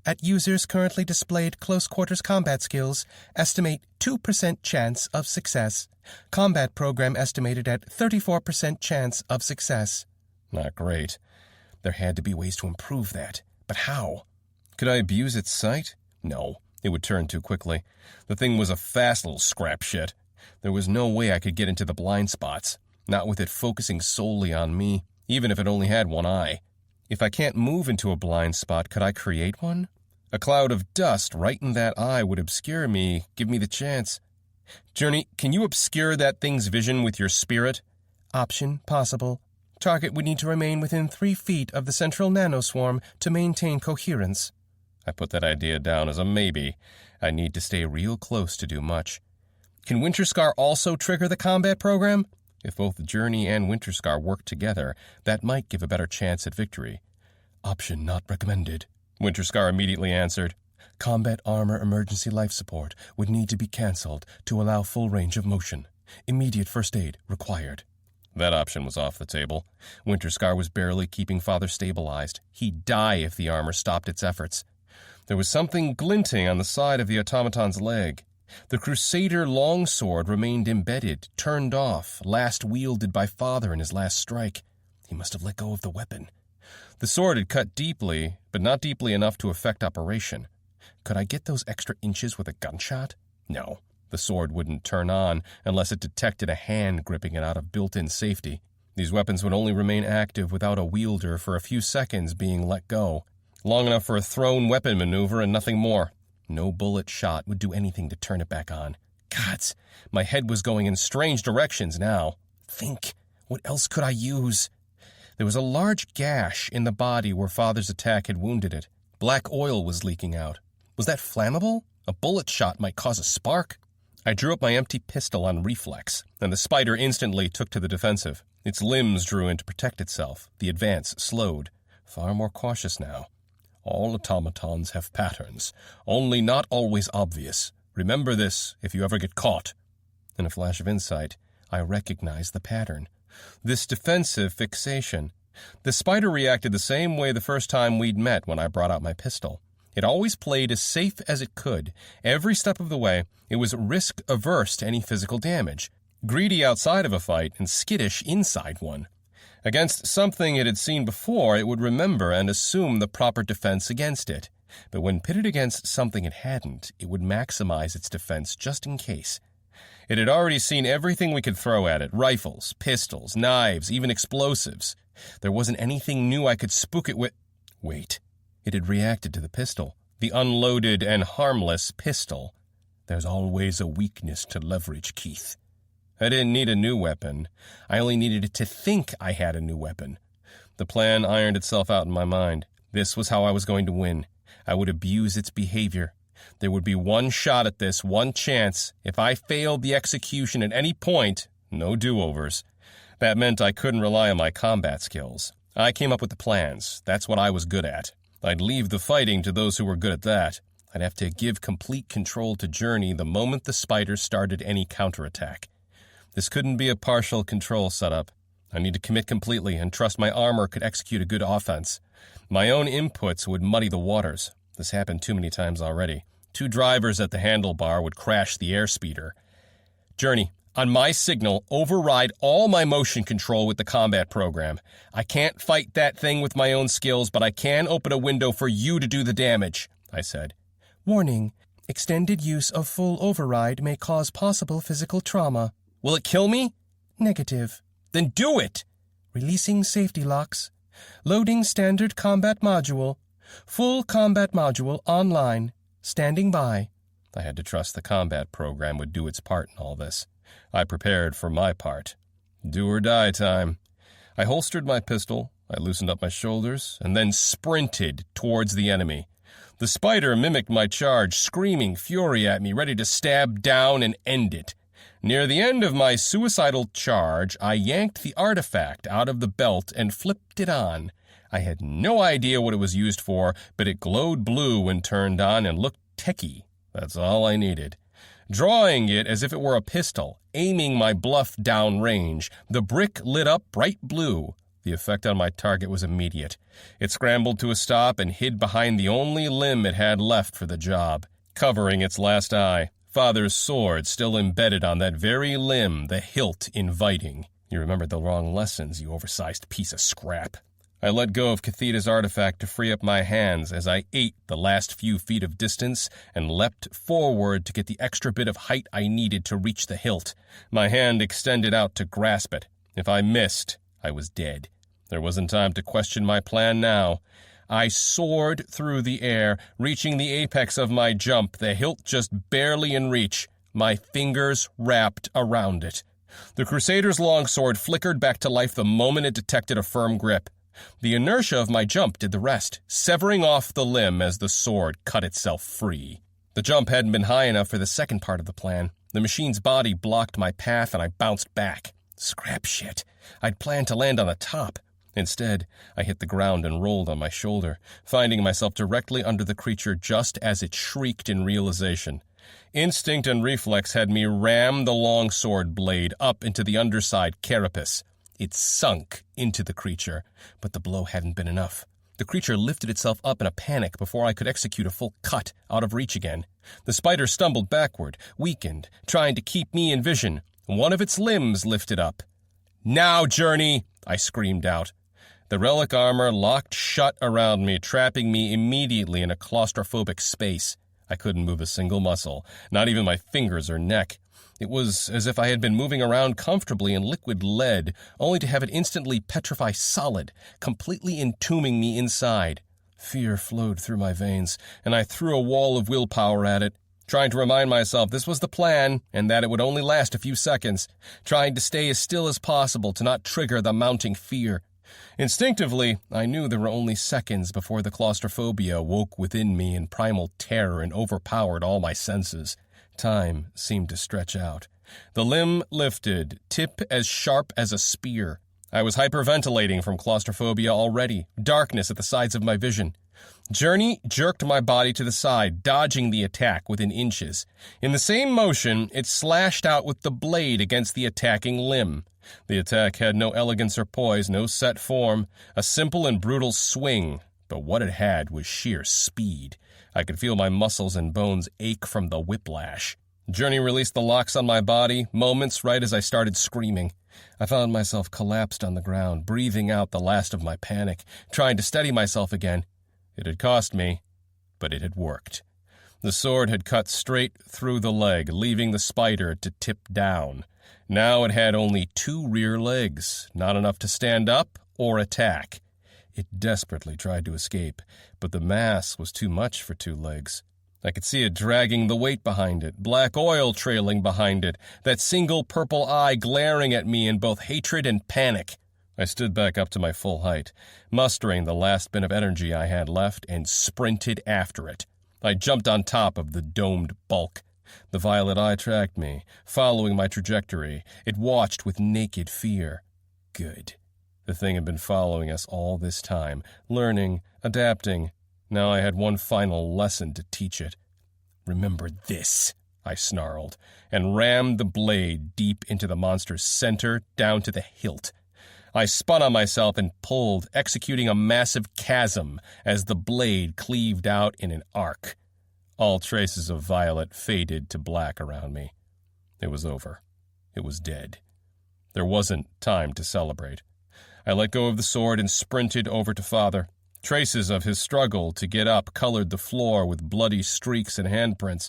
At users currently displayed close quarters combat skills, estimate 2% chance of success. Combat program estimated at 34% chance of success. Not great. There had to be ways to improve that. But how? Could I abuse its sight? No, it would turn too quickly. The thing was a fast little scrap shit. There was no way I could get into the blind spots, not with it focusing solely on me, even if it only had one eye. If I can't move into a blind spot, could I create one? A cloud of dust right in that eye would obscure me, give me the chance. Journey, can you obscure that thing's vision with your spirit? Option possible. Target would need to remain within 3 feet of the central nanoswarm to maintain coherence. I put that idea down as a maybe. I need to stay real close to do much. Can Winterscar also trigger the combat program? If both Journey and Winterscar work together, that might give a better chance at victory. Option not recommended. Winterscar immediately answered. Combat armor emergency life support would need to be cancelled to allow full range of motion. Immediate first aid required. That option was off the table. Winterscar was barely keeping Father stabilized. He'd die if the armor stopped its efforts. There was something glinting on the side of the automaton's leg. The Crusader longsword remained embedded, turned off, last wielded by Father in his last strike. He must have let go of the weapon. The sword had cut deeply, but not deeply enough to affect operation. Could I get those extra inches with a gunshot? No, the sword wouldn't turn on unless it detected a hand gripping it out of built-in safety. These weapons would only remain active without a wielder for a few seconds being let go. Long enough for a thrown weapon maneuver and nothing more. No bullet shot would do anything to turn it back on. Gods, my head was going in strange directions now. Think, what else could I use? There was a large gash in the body where Father's attack had wounded it. Black oil was leaking out. Was that flammable? A bullet shot might cause a spark. I drew up my empty pistol on reflex, and the spider instantly took to the defensive. Its limbs drew in to protect itself. The advance slowed. Far more cautious now. All automatons have patterns, only not always obvious. Remember this if you ever get caught. In a flash of insight, I recognized the pattern. This defensive fixation. The spider reacted the same way the first time we'd met when I brought out my pistol. It always played as safe as it could. Every step of the way, it was risk-averse to any physical damage. Greedy outside of a fight and skittish inside one. Against something it had seen before, it would remember and assume the proper defense against it. But when pitted against something it hadn't, it would maximize its defense just in case. It had already seen everything we could throw at it. Rifles, pistols, knives, even explosives. There wasn't anything new I could spook it with. Wait. It had reacted to the pistol. The unloaded and harmless pistol. There's always a weakness to leverage, Keith. I didn't need a new weapon. I only needed it to think I had a new weapon. The plan ironed itself out in my mind. This was how I was going to win. I would abuse its behavior. There would be one shot at this, one chance. If I failed the execution at any point, no do-overs. That meant I couldn't rely on my combat skills. I came up with the plans. That's what I was good at. I'd leave the fighting to those who were good at that. I'd have to give complete control to Journey the moment the spider started any counterattack. This couldn't be a partial control setup. I need to commit completely and trust my armor could execute a good offense. My own inputs would muddy the waters. This happened too many times already. 2 drivers at the handlebar would crash the airspeeder. Journey, on my signal, override all my motion control with the combat program. I can't fight that thing with my own skills, but I can open a window for you to do the damage, I said. Warning, extended use of full override may cause possible physical trauma. Will it kill me? Negative. Then do it! Releasing safety locks. Loading standard combat module. Full combat module online. Standing by. I had to trust the combat program would do its part in all this. I prepared for my part. Do or die time. I holstered my pistol, I loosened up my shoulders, and then sprinted towards the enemy. The spider mimicked my charge, screaming fury at me, ready to stab down and end it. Near the end of my suicidal charge, I yanked the artifact out of the belt and flipped it on. I had no idea what it was used for, but it glowed blue when turned on and looked techy. That's all I needed. Drawing it as if it were a pistol, aiming my bluff downrange, the brick lit up bright blue. The effect on my target was immediate. It scrambled to a stop and hid behind the only limb it had left for the job, covering its last eye. Father's sword still embedded on that very limb, the hilt inviting. You remembered the wrong lessons, you oversized piece of scrap. I let go of Cathita's artifact to free up my hands as I ate the last few feet of distance and leapt forward to get the extra bit of height I needed to reach the hilt. My hand extended out to grasp it. If I missed, I was dead. There wasn't time to question my plan now. I soared through the air, reaching the apex of my jump, the hilt just barely in reach, my fingers wrapped around it. The Crusader's longsword flickered back to life the moment it detected a firm grip. The inertia of my jump did the rest, severing off the limb as the sword cut itself free. The jump hadn't been high enough for the second part of the plan. The machine's body blocked my path and I bounced back. Scrap shit. I'd planned to land on the top. Instead, I hit the ground and rolled on my shoulder, finding myself directly under the creature just as it shrieked in realization. Instinct and reflex had me ram the longsword blade up into the underside carapace. It sunk into the creature, but the blow hadn't been enough. The creature lifted itself up in a panic before I could execute a full cut, out of reach again. The spider stumbled backward, weakened, trying to keep me in vision. One of its limbs lifted up. "Now, Journey!" I screamed out. The relic armor locked shut around me, trapping me immediately in a claustrophobic space. I couldn't move a single muscle, not even my fingers or neck. It was as if I had been moving around comfortably in liquid lead, only to have it instantly petrify solid, completely entombing me inside. Fear flowed through my veins, and I threw a wall of willpower at it, trying to remind myself this was the plan and that it would only last a few seconds, trying to stay as still as possible to not trigger the mounting fear. Instinctively, I knew there were only seconds before the claustrophobia woke within me in primal terror and overpowered all my senses. Time seemed to stretch out. The limb lifted, tip as sharp as a spear. I was hyperventilating from claustrophobia already, darkness at the sides of my vision. Journey jerked my body to the side, dodging the attack within inches. In the same motion, it slashed out with the blade against the attacking limb. The attack had no elegance or poise, no set form, a simple and brutal swing, but what it had was sheer speed. I could feel my muscles and bones ache from the whiplash. Journey released the locks on my body, moments right as I started screaming. I found myself collapsed on the ground, breathing out the last of my panic, trying to steady myself again. It had cost me, but it had worked. The sword had cut straight through the leg, leaving the spider to tip down. Now it had only 2 rear legs, not enough to stand up or attack. It desperately tried to escape, but the mass was too much for 2 legs. I could see it dragging the weight behind it, black oil trailing behind it, that single purple eye glaring at me in both hatred and panic. I stood back up to my full height, mustering the last bit of energy I had left, and sprinted after it. I jumped on top of the domed bulk. The violet eye tracked me, following my trajectory. It watched with naked fear. Good. The thing had been following us all this time, learning, adapting. Now I had one final lesson to teach it. "Remember this," I snarled, and rammed the blade deep into the monster's center, down to the hilt. I spun on myself and pulled, executing a massive chasm as the blade cleaved out in an arc. All traces of violet faded to black around me. It was over. It was dead. There wasn't time to celebrate. I let go of the sword and sprinted over to Father. Traces of his struggle to get up colored the floor with bloody streaks and handprints.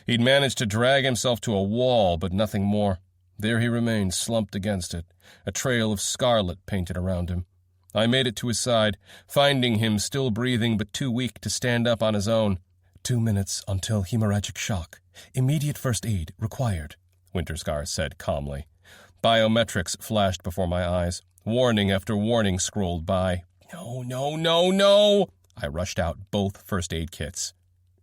He'd managed to drag himself to a wall, but nothing more. There he remained, slumped against it, a trail of scarlet painted around him. I made it to his side, finding him still breathing but too weak to stand up on his own. 2 minutes until hemorrhagic shock. Immediate first aid required, Winterscar said calmly. Biometrics flashed before my eyes. Warning after warning scrolled by. No, no, no, no! I rushed out both first aid kits.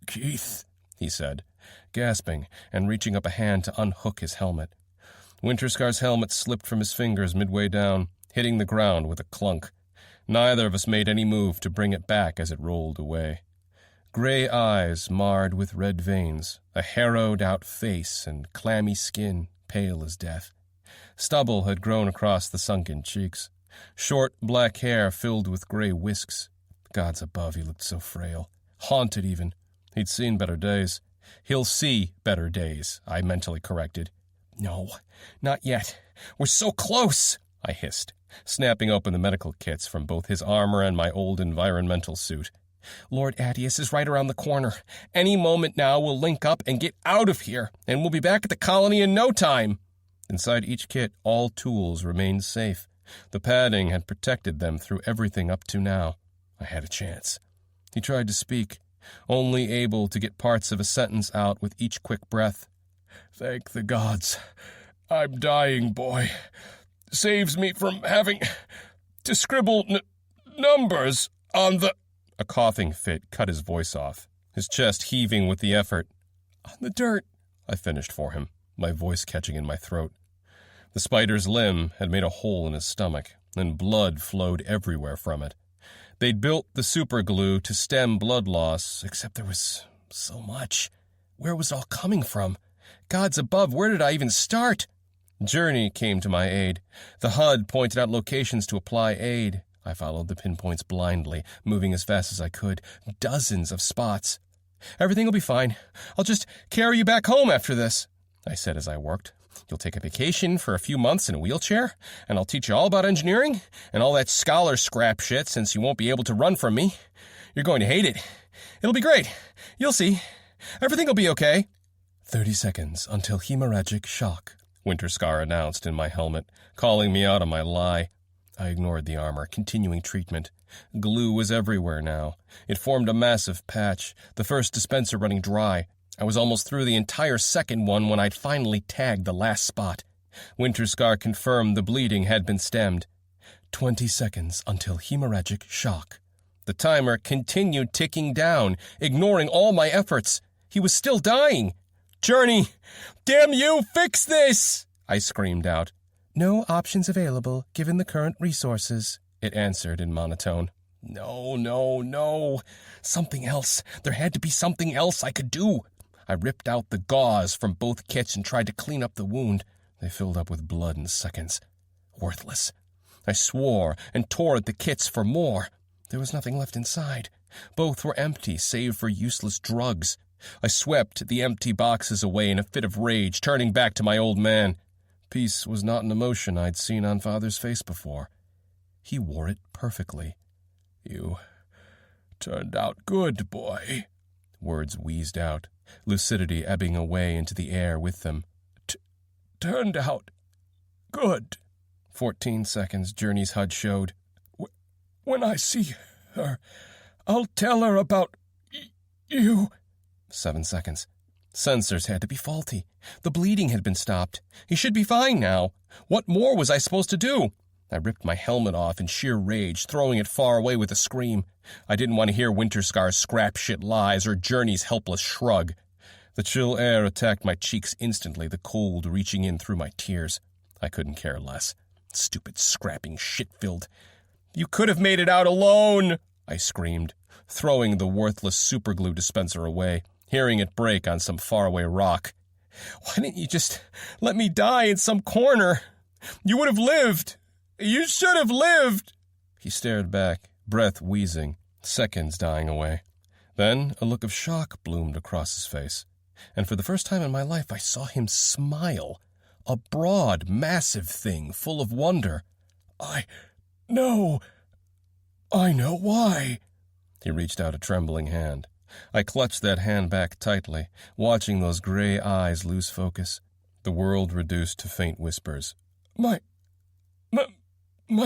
"Keith," he said, gasping and reaching up a hand to unhook his helmet. Winterscar's helmet slipped from his fingers midway down, hitting the ground with a clunk. Neither of us made any move to bring it back as it rolled away. Gray eyes marred with red veins, a harrowed-out face and clammy skin, pale as death. Stubble had grown across the sunken cheeks. Short black hair filled with gray whisks. Gods above, he looked so frail. Haunted, even. He'd seen better days. He'll see better days, I mentally corrected. No, not yet. We're so close, I hissed, snapping open the medical kits from both his armor and my old environmental suit. Lord Adius is right around the corner. Any moment now we'll link up and get out of here, and we'll be back at the colony in no time. Inside each kit, all tools remained safe. The padding had protected them through everything up to now. I had a chance. He tried to speak, only able to get parts of a sentence out with each quick breath. Thank the gods. I'm dying, boy. Saves me from having to scribble numbers on the... A coughing fit cut his voice off, his chest heaving with the effort. On the dirt, I finished for him, my voice catching in my throat. The spider's limb had made a hole in his stomach, and blood flowed everywhere from it. They'd built the superglue to stem blood loss, except there was so much. Where was it all coming from? Gods above, where did I even start? Journey came to my aid. The HUD pointed out locations to apply aid. I followed the pinpoints blindly, moving as fast as I could. Dozens of spots. Everything will be fine. I'll just carry you back home after this, I said as I worked. You'll take a vacation for a few months in a wheelchair, and I'll teach you all about engineering and all that scholar scrap shit since you won't be able to run from me. You're going to hate it. It'll be great. You'll see. Everything will be okay. 30 seconds until hemorrhagic shock, Winterscar announced in my helmet, calling me out on my lie. I ignored the armor, continuing treatment. Glue was everywhere now. It formed a massive patch, the first dispenser running dry. I was almost through the entire second one when I'd finally tagged the last spot. Winterscar confirmed the bleeding had been stemmed. 20 seconds until hemorrhagic shock. The timer continued ticking down, ignoring all my efforts. He was still dying. Journey! Damn you, fix this! I screamed out. No options available, given the current resources, it answered in monotone. No. Something else. There had to be something else I could do. I ripped out the gauze from both kits and tried to clean up the wound. They filled up with blood in seconds. Worthless. I swore and tore at the kits for more. There was nothing left inside. Both were empty, save for useless drugs. I swept the empty boxes away in a fit of rage, turning back to my old man. Peace was not an emotion I'd seen on Father's face before. He wore it perfectly. You turned out good, boy. Words wheezed out, lucidity ebbing away into the air with them. Turned out good. 14 seconds, Journey's HUD showed. When I see her, I'll tell her about you. 7 seconds. Sensors had to be faulty. The bleeding had been stopped. He should be fine now. What more was I supposed to do? I ripped my helmet off in sheer rage, throwing it far away with a scream. I didn't want to hear Winterscar's scrap shit lies or Journey's helpless shrug. The chill air attacked my cheeks instantly, the cold reaching in through my tears. I couldn't care less. Stupid, scrapping shit-filled. You could have made it out alone, I screamed, throwing the worthless superglue dispenser away, hearing it break on some faraway rock. Why didn't you just let me die in some corner? You would have lived. You should have lived. He stared back, breath wheezing, seconds dying away. Then a look of shock bloomed across his face, and for the first time in my life I saw him smile, a broad, massive thing full of wonder. I know why. He reached out a trembling hand. I clutched that hand back tightly, watching those gray eyes lose focus. The world reduced to faint whispers. My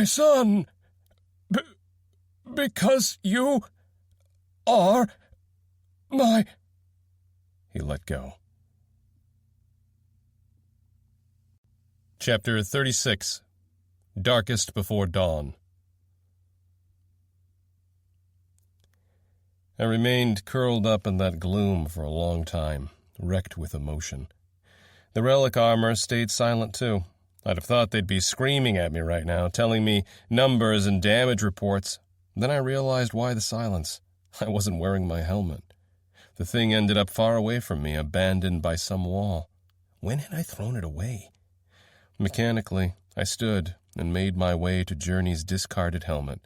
son, because you are my... He let go. Chapter 36. Darkest Before Dawn. I remained curled up in that gloom for a long time, wrecked with emotion. The relic armor stayed silent, too. I'd have thought they'd be screaming at me right now, telling me numbers and damage reports. Then I realized why the silence. I wasn't wearing my helmet. The thing ended up far away from me, abandoned by some wall. When had I thrown it away? Mechanically, I stood, and made my way to Journey's discarded helmet.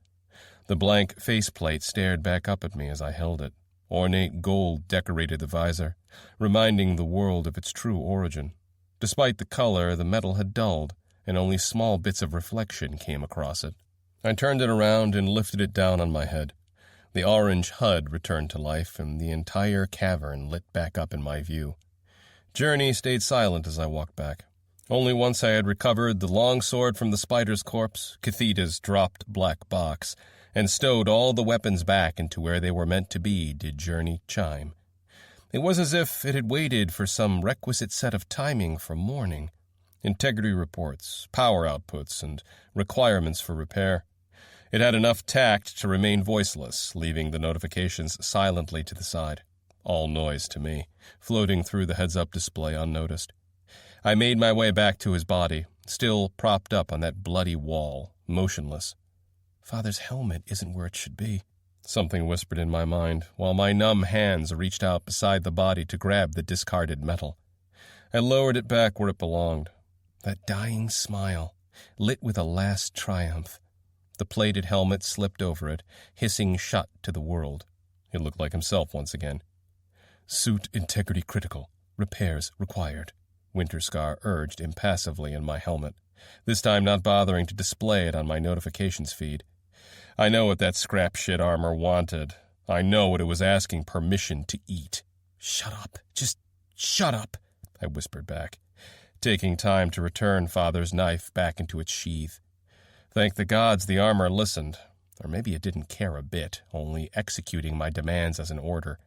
The blank faceplate stared back up at me as I held it. Ornate gold decorated the visor, reminding the world of its true origin. Despite the color, the metal had dulled, and only small bits of reflection came across it. I turned it around and lifted it down on my head. The orange HUD returned to life, and the entire cavern lit back up in my view. Journey stayed silent as I walked back. Only once I had recovered the long sword from the spider's corpse, Catheta's dropped black box, and stowed all the weapons back into where they were meant to be did Journey chime. It was as if it had waited for some requisite set of timing for morning. Integrity reports, power outputs, and requirements for repair. It had enough tact to remain voiceless, leaving the notifications silently to the side. All noise to me, floating through the heads-up display unnoticed. I made my way back to his body, still propped up on that bloody wall, motionless. Father's helmet isn't where it should be. Something whispered in my mind, while my numb hands reached out beside the body to grab the discarded metal. I lowered it back where it belonged. That dying smile, lit with a last triumph. The plated helmet slipped over it, hissing shut to the world. It looked like himself once again. "Suit integrity critical. Repairs required," Winterscar urged impassively in my helmet, this time not bothering to display it on my notifications feed. I know what that scrap shit armor wanted. I know what it was asking permission to eat. "Shut up. Just shut up," I whispered back, taking time to return Father's knife back into its sheath. Thank the gods the armor listened, or maybe it didn't care a bit, only executing my demands as an order.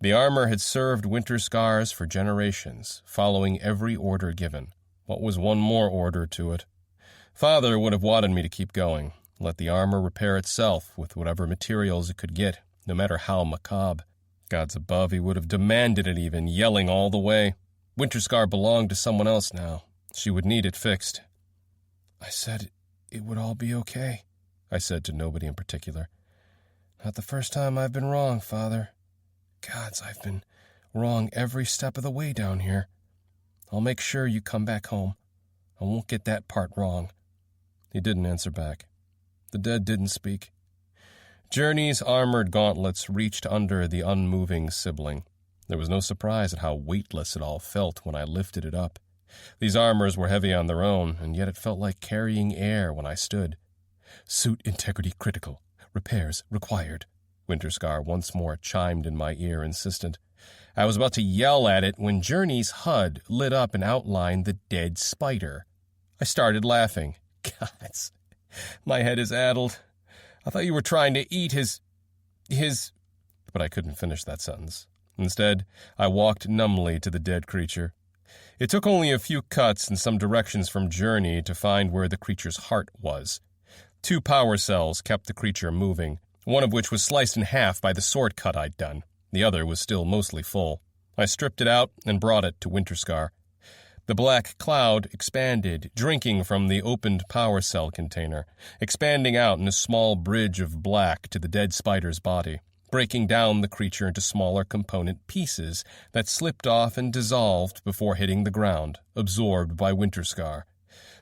The armor had served Winterscars for generations, following every order given. What was one more order to it? Father would have wanted me to keep going, let the armor repair itself with whatever materials it could get, no matter how macabre. Gods above, he would have demanded it even, yelling all the way. Winterscar belonged to someone else now. She would need it fixed. "I said it would all be okay," I said to nobody in particular. "Not the first time I've been wrong, Father. Gods, I've been wrong every step of the way down here. I'll make sure you come back home. I won't get that part wrong." He didn't answer back. The dead didn't speak. Journey's armored gauntlets reached under the unmoving sibling. There was no surprise at how weightless it all felt when I lifted it up. These armors were heavy on their own, and yet it felt like carrying air when I stood. "Suit integrity critical. Repairs required," Winterscar once more chimed in my ear, insistent. I was about to yell at it when Journey's HUD lit up and outlined the dead spider. I started laughing. Gods, my head is addled. I thought you were trying to eat his... But I couldn't finish that sentence. Instead, I walked numbly to the dead creature. It took only a few cuts and some directions from Journey to find where the creature's heart was. 2 power cells kept the creature moving, one of which was sliced in half by the sword cut I'd done. The other was still mostly full. I stripped it out and brought it to Winterscar. The black cloud expanded, drinking from the opened power cell container, expanding out in a small bridge of black to the dead spider's body, breaking down the creature into smaller component pieces that slipped off and dissolved before hitting the ground, absorbed by Winterscar.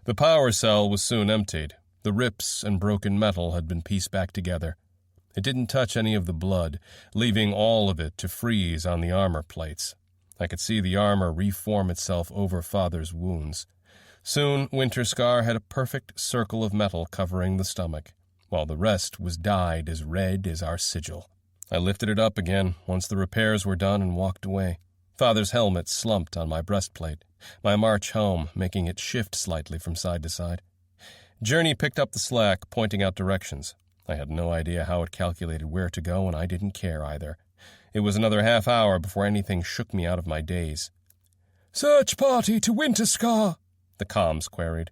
The power cell was soon emptied. The rips and broken metal had been pieced back together. It didn't touch any of the blood, leaving all of it to freeze on the armor plates. I could see the armor reform itself over Father's wounds. Soon, Winterscar had a perfect circle of metal covering the stomach, while the rest was dyed as red as our sigil. I lifted it up again once the repairs were done and walked away. Father's helmet slumped on my breastplate, my march home making it shift slightly from side to side. Journey picked up the slack, pointing out directions. I had no idea how it calculated where to go, and I didn't care either. It was another half hour before anything shook me out of my daze. "Search party to Winterscar," the comms queried.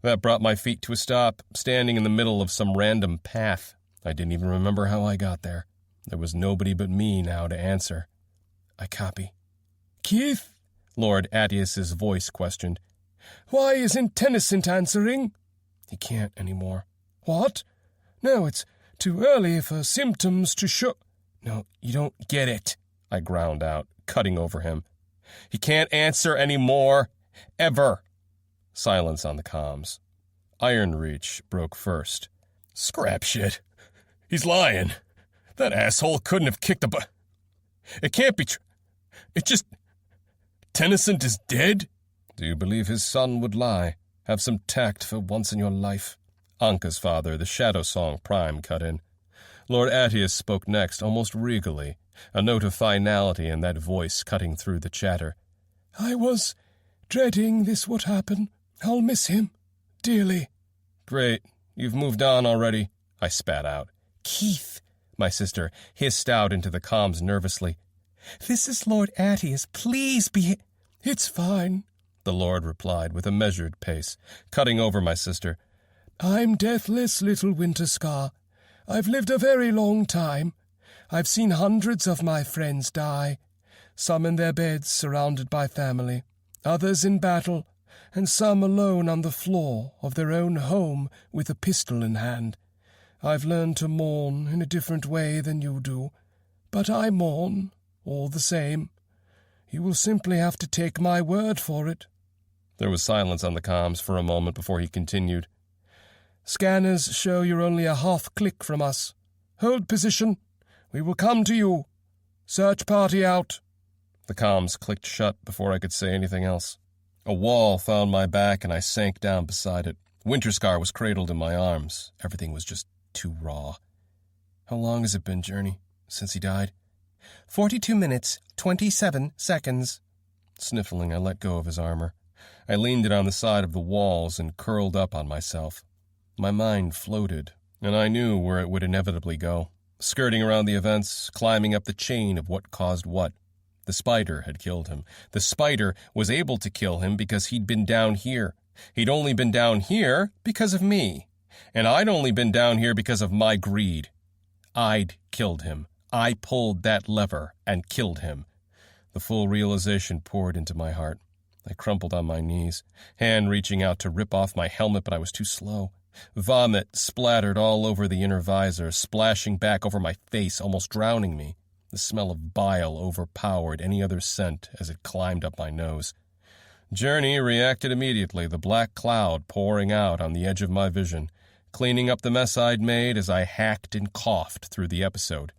That brought my feet to a stop, standing in the middle of some random path. I didn't even remember how I got there. There was nobody but me now to answer. "I copy." "Keith?" Lord Attius's voice questioned. "Why isn't Tennyson answering?" "He can't anymore." "What? No, it's too early for symptoms to show—" "No, you don't get it," I ground out, cutting over him. "He can't answer anymore. Ever." Silence on the comms. Ironreach broke first. Scrap shit. He's lying. That asshole couldn't have kicked the It can't be It just... Tennyson is dead? Do you believe his son would lie? Have some tact for once in your life. Anka's father, the Shadow Song Prime, cut in. Lord Attius spoke next, almost regally, a note of finality in that voice cutting through the chatter. I was dreading this would happen. I'll miss him. Dearly. Great. You've moved on already, I spat out. Keith, my sister hissed out into the comms nervously. This is Lord Attius. Please be... It's fine, the Lord replied with a measured pace, cutting over my sister. I'm deathless, little Winterscar. I've lived a very long time. I've seen hundreds of my friends die, some in their beds surrounded by family, others in battle, and some alone on the floor of their own home with a pistol in hand. I've learned to mourn in a different way than you do, but I mourn, all the same. You will simply have to take my word for it. There was silence on the comms for a moment before he continued. Scanners show you're only a half click from us. Hold position. We will come to you. Search party out. The comms clicked shut before I could say anything else. A wall found my back and I sank down beside it. Winterscar was cradled in my arms. Everything was just too raw. How long has it been, Journey, since he died? 42 minutes, 27 seconds. Sniffling, I let go of his armor. I leaned it on the side of the walls and curled up on myself. My mind floated, and I knew where it would inevitably go, skirting around the events, climbing up the chain of what caused what. The spider had killed him. The spider was able to kill him because he'd been down here. He'd only been down here because of me. And I'd only been down here because of my greed. I'd killed him. I pulled that lever and killed him. The full realization poured into my heart. I crumpled on my knees, hand reaching out to rip off my helmet, but I was too slow. Vomit splattered all over the inner visor, splashing back over my face, almost drowning me. The smell of bile overpowered any other scent as it climbed up my nose. Journey reacted immediately, the black cloud pouring out on the edge of my vision, cleaning up the mess I'd made as I hacked and coughed through the episode.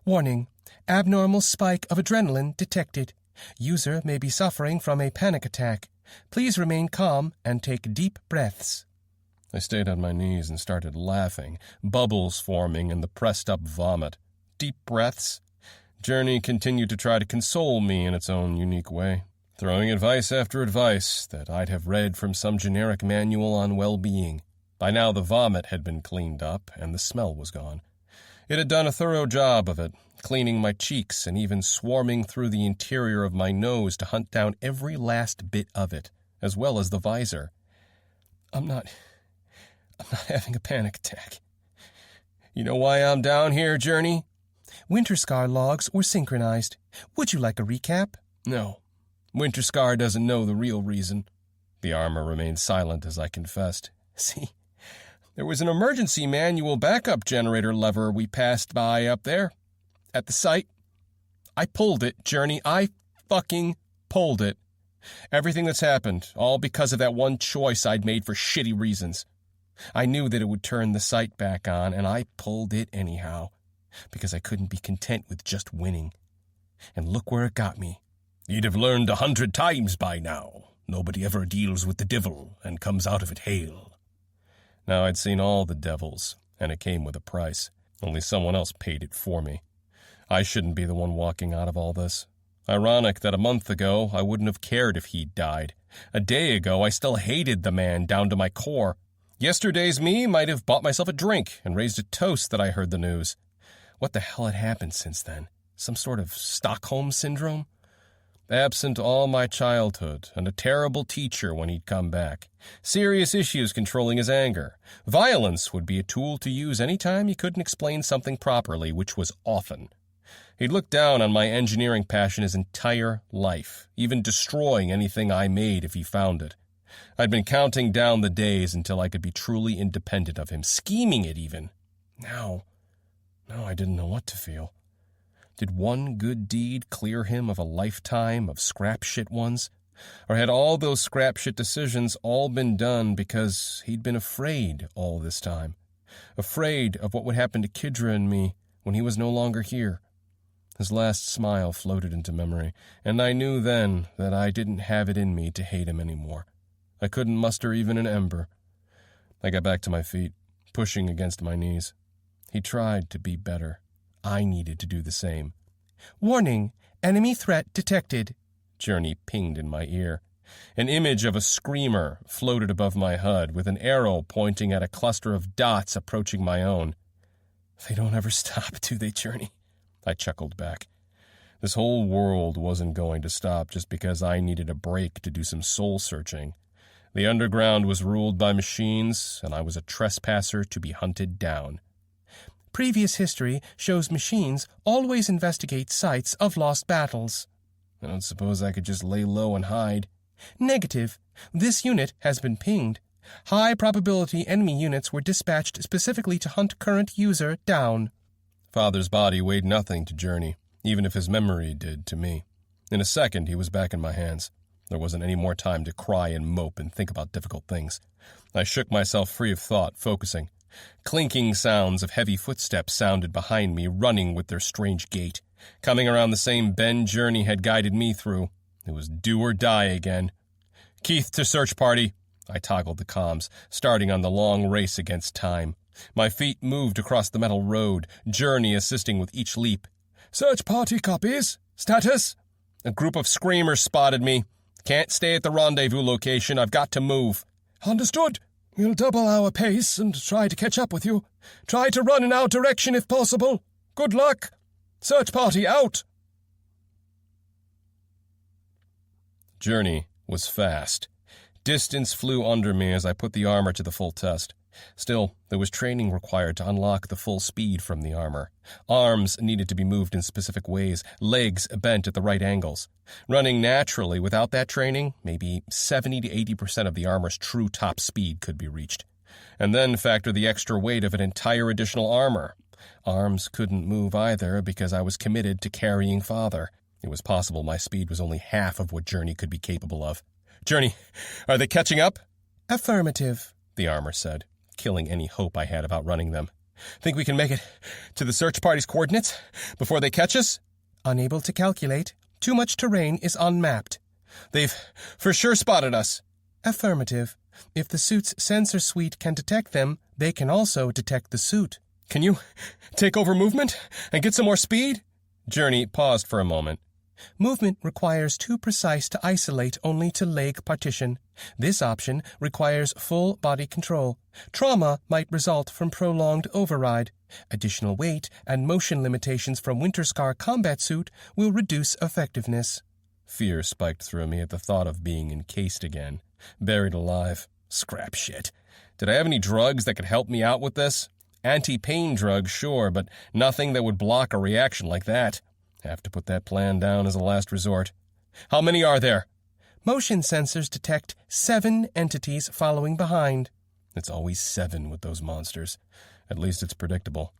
Warning. Abnormal spike of adrenaline detected. User may be suffering from a panic attack. Please remain calm and take deep breaths. I stayed on my knees and started laughing, bubbles forming in the pressed-up vomit. Deep breaths? Journey continued to try to console me in its own unique way, throwing advice after advice that I'd have read from some generic manual on well-being. By now the vomit had been cleaned up, and the smell was gone. It had done a thorough job of it, cleaning my cheeks and even swarming through the interior of my nose to hunt down every last bit of it, as well as the visor. I'm not having a panic attack. You know why I'm down here, Journey? Winterscar logs were synchronized. Would you like a recap? No. Winterscar doesn't know the real reason. The armor remained silent as I confessed. See, there was an emergency manual backup generator lever we passed by up there, at the site. I pulled it, Journey. I fucking pulled it. Everything that's happened, all because of that one choice I'd made for shitty reasons. I knew that it would turn the site back on, and I pulled it anyhow, because I couldn't be content with just winning. And look where it got me. You'd have learned 100 times by now. Nobody ever deals with the devil and comes out of it hale. Now I'd seen all the devils, and it came with a price. Only someone else paid it for me. I shouldn't be the one walking out of all this. Ironic that a month ago I wouldn't have cared if he'd died. A day ago I still hated the man down to my core. Yesterday's me might have bought myself a drink and raised a toast that I heard the news. What the hell had happened since then? Some sort of Stockholm syndrome? Absent all my childhood, and a terrible teacher when he'd come back. Serious issues controlling his anger. Violence would be a tool to use any time he couldn't explain something properly, which was often. He'd looked down on my engineering passion his entire life, even destroying anything I made if he found it. I'd been counting down the days until I could be truly independent of him, scheming it even. Now I didn't know what to feel. Did one good deed clear him of a lifetime of scrap shit ones? Or had all those scrap shit decisions all been done because he'd been afraid all this time? Afraid of what would happen to Kidra and me when he was no longer here? His last smile floated into memory, and I knew then that I didn't have it in me to hate him anymore. I couldn't muster even an ember. I got back to my feet, pushing against my knees. He tried to be better. I needed to do the same. Warning, enemy threat detected. Journey pinged in my ear. An image of a screamer floated above my HUD with an arrow pointing at a cluster of dots approaching my own. They don't ever stop, do they, Journey? I chuckled back. This whole world wasn't going to stop just because I needed a break to do some soul-searching. The underground was ruled by machines, and I was a trespasser to be hunted down. Previous history shows machines always investigate sites of lost battles. I don't suppose I could just lay low and hide. Negative. This unit has been pinged. High probability enemy units were dispatched specifically to hunt current user down. Father's body weighed nothing to Journey, even if his memory did to me. In a second, he was back in my hands. There wasn't any more time to cry and mope and think about difficult things. I shook myself free of thought, focusing. Clinking sounds of heavy footsteps sounded behind me, running with their strange gait. Coming around the same bend Journey had guided me through. It was do or die again. Keith to search party. I toggled the comms, starting on the long race against time. My feet moved across the metal road, Journey assisting with each leap. Search party copies. Status? A group of screamers spotted me. Can't stay at the rendezvous location. I've got to move. Understood. We'll double our pace and try to catch up with you. Try to run in our direction if possible. Good luck. Search party out. Journey was fast. Distance flew under me as I put the armor to the full test. Still, there was training required to unlock the full speed from the armor. Arms needed to be moved in specific ways, legs bent at the right angles. Running naturally without that training, maybe 70 to 80% of the armor's true top speed could be reached. And then factor the extra weight of an entire additional armor. Arms couldn't move either because I was committed to carrying Father. It was possible my speed was only half of what Journey could be capable of. Journey, are they catching up? Affirmative, the armor said, killing any hope I had of outrunning them. Think we can make it to the search party's coordinates before they catch us? Unable to calculate. Too much terrain is unmapped. They've for sure spotted us. Affirmative. If the suit's sensor suite can detect them, they can also detect the suit. Can you take over movement and get some more speed? Journey paused for a moment. Movement requires too precise to isolate only to leg partition. This option requires full body control. Trauma might result from prolonged override. Additional weight and motion limitations from Winterscar combat suit will reduce effectiveness. Fear spiked through me at the thought of being encased again. Buried alive. Scrap shit. Did I have any drugs that could help me out with this? Anti-pain drugs, sure, but nothing that would block a reaction like that. Have to put that plan down as a last resort. How many are there? Motion sensors detect 7 entities following behind. It's always 7 with those monsters. At least it's predictable.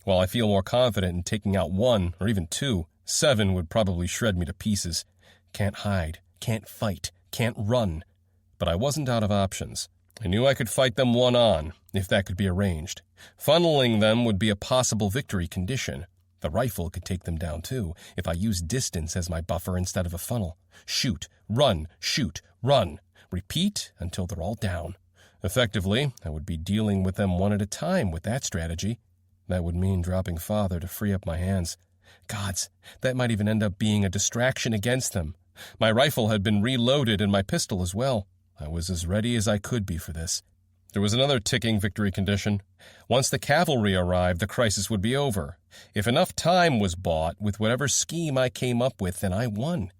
While I feel more confident in taking out 1 or even 2, 7 would probably shred me to pieces. Can't hide, can't fight, can't run. But I wasn't out of options. I knew I could fight them one-on, if that could be arranged. Funneling them would be a possible victory condition. The rifle could take them down, too, if I used distance as my buffer instead of a funnel. Shoot, run, repeat until they're all down. Effectively, I would be dealing with them one at a time with that strategy. That would mean dropping Father to free up my hands. Gods, that might even end up being a distraction against them. My rifle had been reloaded and my pistol as well. I was as ready as I could be for this. There was another ticking victory condition. Once the cavalry arrived, the crisis would be over. If enough time was bought with whatever scheme I came up with, then I won.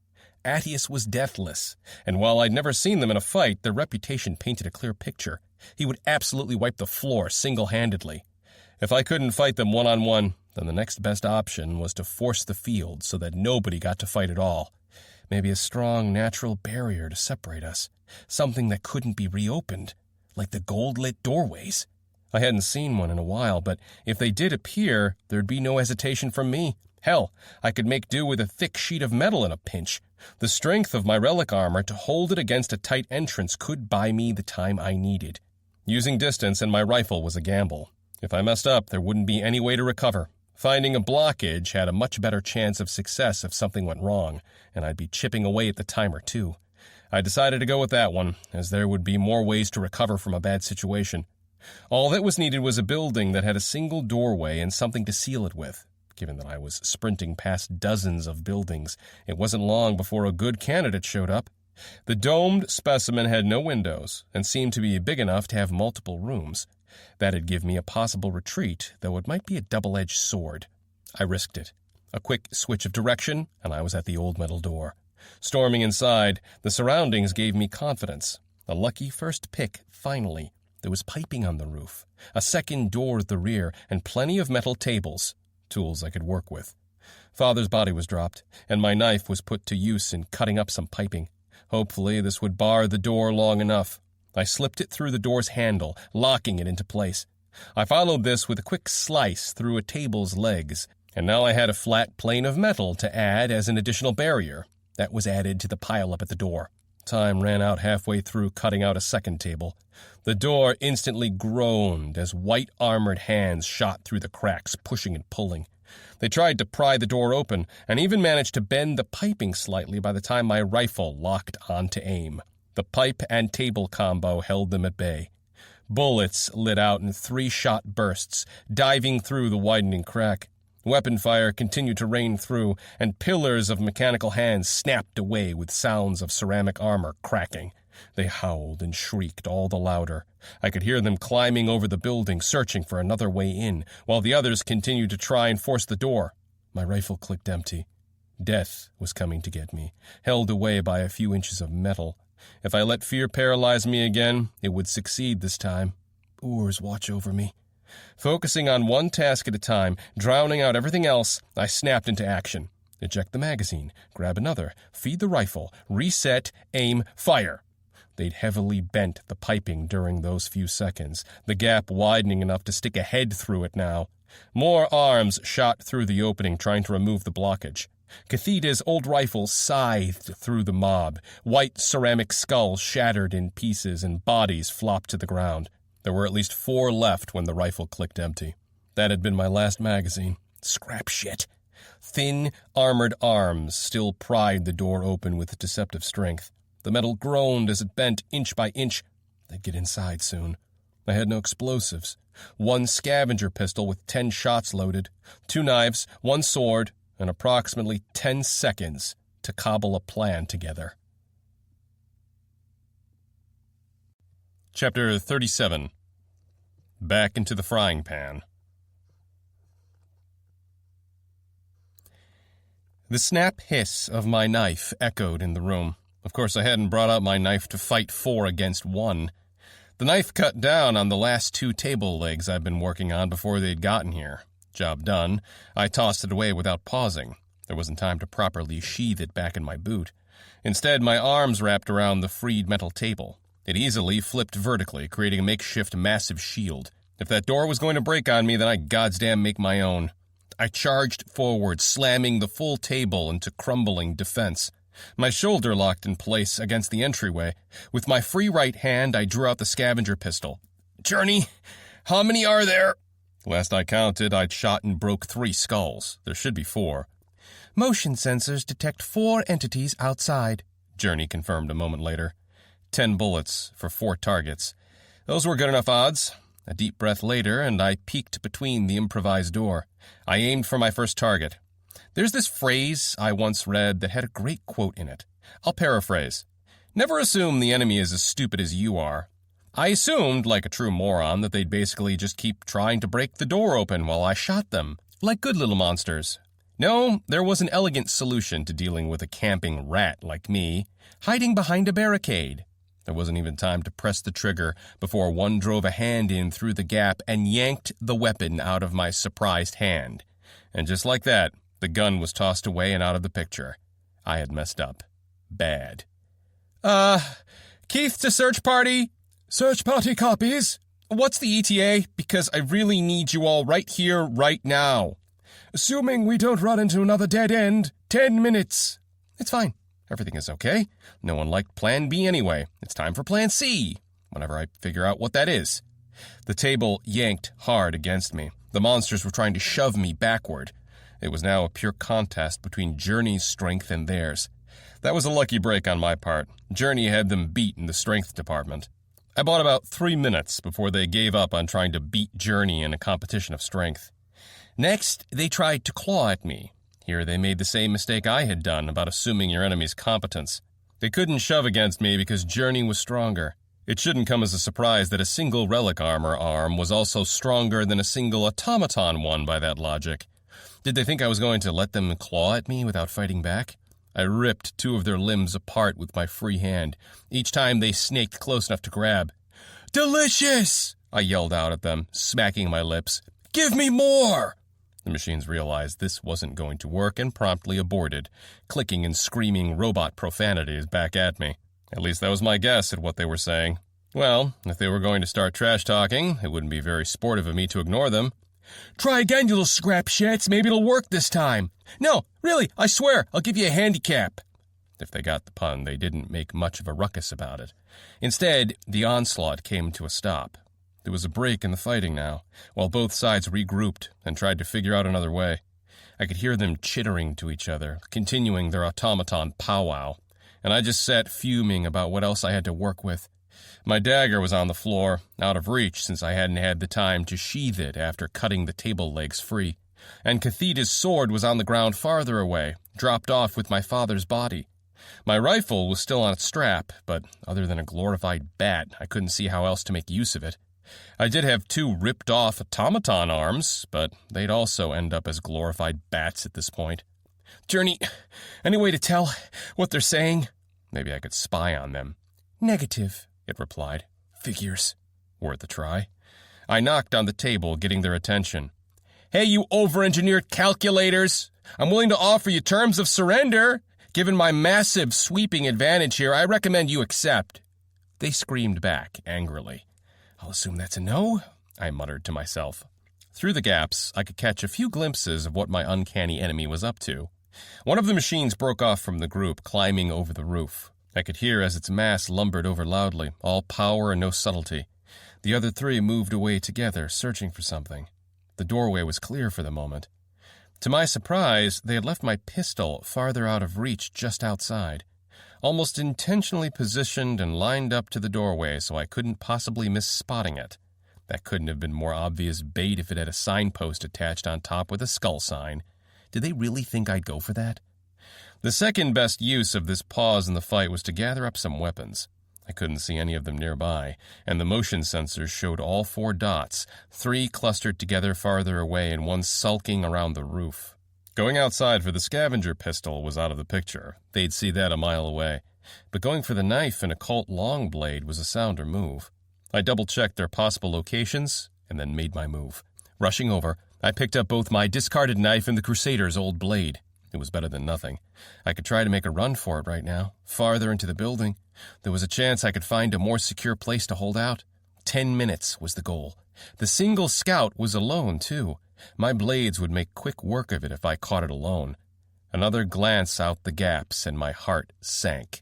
Attius was deathless, and while I'd never seen them in a fight, their reputation painted a clear picture. He would absolutely wipe the floor single-handedly. If I couldn't fight them one-on-one, then the next best option was to force the field so that nobody got to fight at all. Maybe a strong, natural barrier to separate us. Something that couldn't be reopened. Like the gold-lit doorways. I hadn't seen one in a while, but if they did appear, there'd be no hesitation from me. Hell, I could make do with a thick sheet of metal in a pinch. The strength of my relic armor to hold it against a tight entrance could buy me the time I needed. Using distance and my rifle was a gamble. If I messed up, there wouldn't be any way to recover. Finding a blockage had a much better chance of success if something went wrong, and I'd be chipping away at the timer too. I decided to go with that one, as there would be more ways to recover from a bad situation. All that was needed was a building that had a single doorway and something to seal it with. Given that I was sprinting past dozens of buildings, it wasn't long before a good candidate showed up. The domed specimen had no windows and seemed to be big enough to have multiple rooms. That'd give me a possible retreat, though it might be a double-edged sword. I risked it. A quick switch of direction, and I was at the old metal door. Storming inside, the surroundings gave me confidence. A lucky first pick, finally. There was piping on the roof, a second door at the rear, and plenty of metal tables. Tools I could work with. Father's body was dropped, and my knife was put to use in cutting up some piping. Hopefully this would bar the door long enough. I slipped it through the door's handle, locking it into place. I followed this with a quick slice through a table's legs, and now I had a flat plane of metal to add as an additional barrier. That was added to the pile-up at the door. Time ran out halfway through cutting out a second table. The door instantly groaned as white armored hands shot through the cracks, pushing and pulling. They tried to pry the door open, and even managed to bend the piping slightly by the time my rifle locked onto aim. The pipe and table combo held them at bay. Bullets lit out in 3-shot bursts, diving through the widening crack. Weapon fire continued to rain through, and pillars of mechanical hands snapped away with sounds of ceramic armor cracking. They howled and shrieked all the louder. I could hear them climbing over the building, searching for another way in, while the others continued to try and force the door. My rifle clicked empty. Death was coming to get me, held away by a few inches of metal. If I let fear paralyze me again, it would succeed this time. Oars watch over me. Focusing on one task at a time, drowning out everything else, I snapped into action. Eject the magazine, grab another, feed the rifle, reset, aim, fire. They'd heavily bent the piping during those few seconds, the gap widening enough to stick a head through it now. More arms shot through the opening, trying to remove the blockage. Cathita's old rifle scythed through the mob. White ceramic skulls shattered in pieces and bodies flopped to the ground. There were at least 4 left when the rifle clicked empty. That had been my last magazine. Scrap shit. Thin, armored arms still pried the door open with deceptive strength. The metal groaned as it bent inch by inch. They'd get inside soon. I had no explosives. 1 scavenger pistol with 10 shots loaded, 2 knives, 1 sword, and approximately 10 seconds to cobble a plan together. Chapter 37. Back into the frying pan. The snap hiss of my knife echoed in the room. Of course, I hadn't brought out my knife to fight 4 against 1. The knife cut down on the last 2 table legs I'd been working on before they'd gotten here. Job done. I tossed it away without pausing. There wasn't time to properly sheathe it back in my boot. Instead, my arms wrapped around the freed metal table. It easily flipped vertically, creating a makeshift massive shield. If that door was going to break on me, then I'd goddamn make my own. I charged forward, slamming the full table into crumbling defense. My shoulder locked in place against the entryway. With my free right hand, I drew out the scavenger pistol. Journey, how many are there? Last I counted, I'd shot and broke 3 skulls. There should be 4. Motion sensors detect 4 entities outside, Journey confirmed a moment later. 10 bullets for 4 targets. Those were good enough odds. A deep breath later, and I peeked between the improvised door. I aimed for my first target. There's this phrase I once read that had a great quote in it. I'll paraphrase. Never assume the enemy is as stupid as you are. I assumed, like a true moron, that they'd basically just keep trying to break the door open while I shot them, like good little monsters. No, there was an elegant solution to dealing with a camping rat like me, hiding behind a barricade. There wasn't even time to press the trigger before one drove a hand in through the gap and yanked the weapon out of my surprised hand. And just like that, the gun was tossed away and out of the picture. I had messed up. Bad. Keith to search party? Search party copies. What's the ETA? Because I really need you all right here, right now. Assuming we don't run into another dead end, 10 minutes. It's fine. Everything is okay. No one liked Plan B anyway. It's time for Plan C, whenever I figure out what that is. The table yanked hard against me. The monsters were trying to shove me backward. It was now a pure contest between Journey's strength and theirs. That was a lucky break on my part. Journey had them beat in the strength department. I bought about 3 minutes before they gave up on trying to beat Journey in a competition of strength. Next, they tried to claw at me. Here they made the same mistake I had done about assuming your enemy's competence. They couldn't shove against me because Journey was stronger. It shouldn't come as a surprise that a single relic armor arm was also stronger than a single automaton one by that logic. Did they think I was going to let them claw at me without fighting back? I ripped 2 of their limbs apart with my free hand. Each time they snaked close enough to grab. "Delicious!" I yelled out at them, smacking my lips. "Give me more!" The machines realized this wasn't going to work and promptly aborted, clicking and screaming robot profanities back at me. At least that was my guess at what they were saying. Well, if they were going to start trash-talking, it wouldn't be very sportive of me to ignore them. "Try again, you little scrap shits. Maybe it'll work this time." "No, really, I swear, I'll give you a handicap." If they got the pun, they didn't make much of a ruckus about it. Instead, the onslaught came to a stop. There was a break in the fighting now, while both sides regrouped and tried to figure out another way. I could hear them chittering to each other, continuing their automaton powwow, and I just sat fuming about what else I had to work with. My dagger was on the floor, out of reach since I hadn't had the time to sheathe it after cutting the table legs free, and Cathita's sword was on the ground farther away, dropped off with my father's body. My rifle was still on its strap, but other than a glorified bat, I couldn't see how else to make use of it. I did have 2 ripped-off automaton arms, but they'd also end up as glorified bats at this point. "Journey, any way to tell what they're saying?" Maybe I could spy on them. "Negative," it replied. "Figures." Worth a try. I knocked on the table, getting their attention. "Hey, you over-engineered calculators! I'm willing to offer you terms of surrender. Given my massive sweeping advantage here, I recommend you accept." They screamed back angrily. "I'll assume that's a no," I muttered to myself. Through the gaps, I could catch a few glimpses of what my uncanny enemy was up to. One of the machines broke off from the group, climbing over the roof. I could hear as its mass lumbered over loudly, all power and no subtlety. The other 3 moved away together, searching for something. The doorway was clear for the moment. To my surprise, they had left my pistol farther out of reach just outside, almost intentionally positioned and lined up to the doorway so I couldn't possibly miss spotting it. That couldn't have been more obvious bait if it had a signpost attached on top with a skull sign. Did they really think I'd go for that? The second best use of this pause in the fight was to gather up some weapons. I couldn't see any of them nearby, and the motion sensors showed all 4 dots, 3 clustered together farther away and 1 sulking around the roof. Going outside for the scavenger pistol was out of the picture. They'd see that a mile away. But going for the knife and a Colt long blade was a sounder move. I double-checked their possible locations and then made my move. Rushing over, I picked up both my discarded knife and the Crusader's old blade. It was better than nothing. I could try to make a run for it right now, farther into the building. There was a chance I could find a more secure place to hold out. 10 minutes was the goal. The single scout was alone, too. My blades would make quick work of it if I caught it alone. Another glance out the gaps, and my heart sank.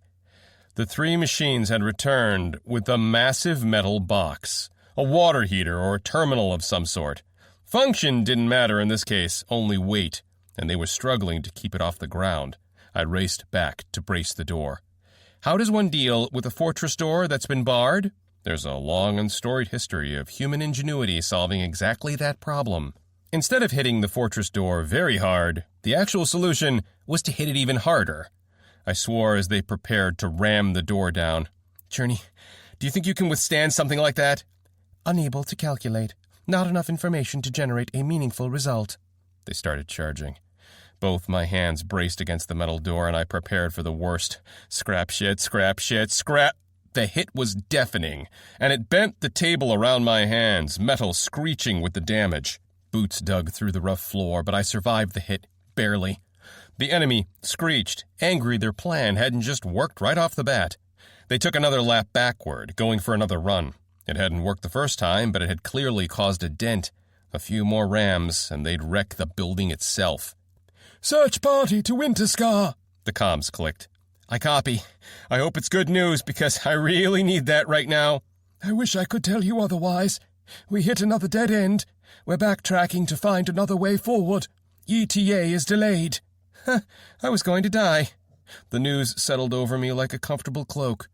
The 3 machines had returned with a massive metal box, a water heater or a terminal of some sort. Function didn't matter in this case, only weight, and they were struggling to keep it off the ground. I raced back to brace the door. How does one deal with a fortress door that's been barred? There's a long and storied history of human ingenuity solving exactly that problem. Instead of hitting the fortress door very hard, the actual solution was to hit it even harder. I swore as they prepared to ram the door down. "Journey, do you think you can withstand something like that?" "Unable to calculate. Not enough information to generate a meaningful result." They started charging. Both my hands braced against the metal door, and I prepared for the worst. Scrap shit, scrap shit, scrap... The hit was deafening, and it bent the table around my hands, metal screeching with the damage. Boots dug through the rough floor, but I survived the hit, barely. The enemy screeched, angry their plan hadn't just worked right off the bat. They took another lap backward, going for another run. It hadn't worked the first time, but it had clearly caused a dent. A few more rams, and they'd wreck the building itself. "Search party to Winterscar," the comms clicked. "I copy. I hope it's good news, because I really need that right now." "I wish I could tell you otherwise. We hit another dead end. We're backtracking to find another way forward. ETA is delayed." I was going to die. The news settled over me like a comfortable cloak.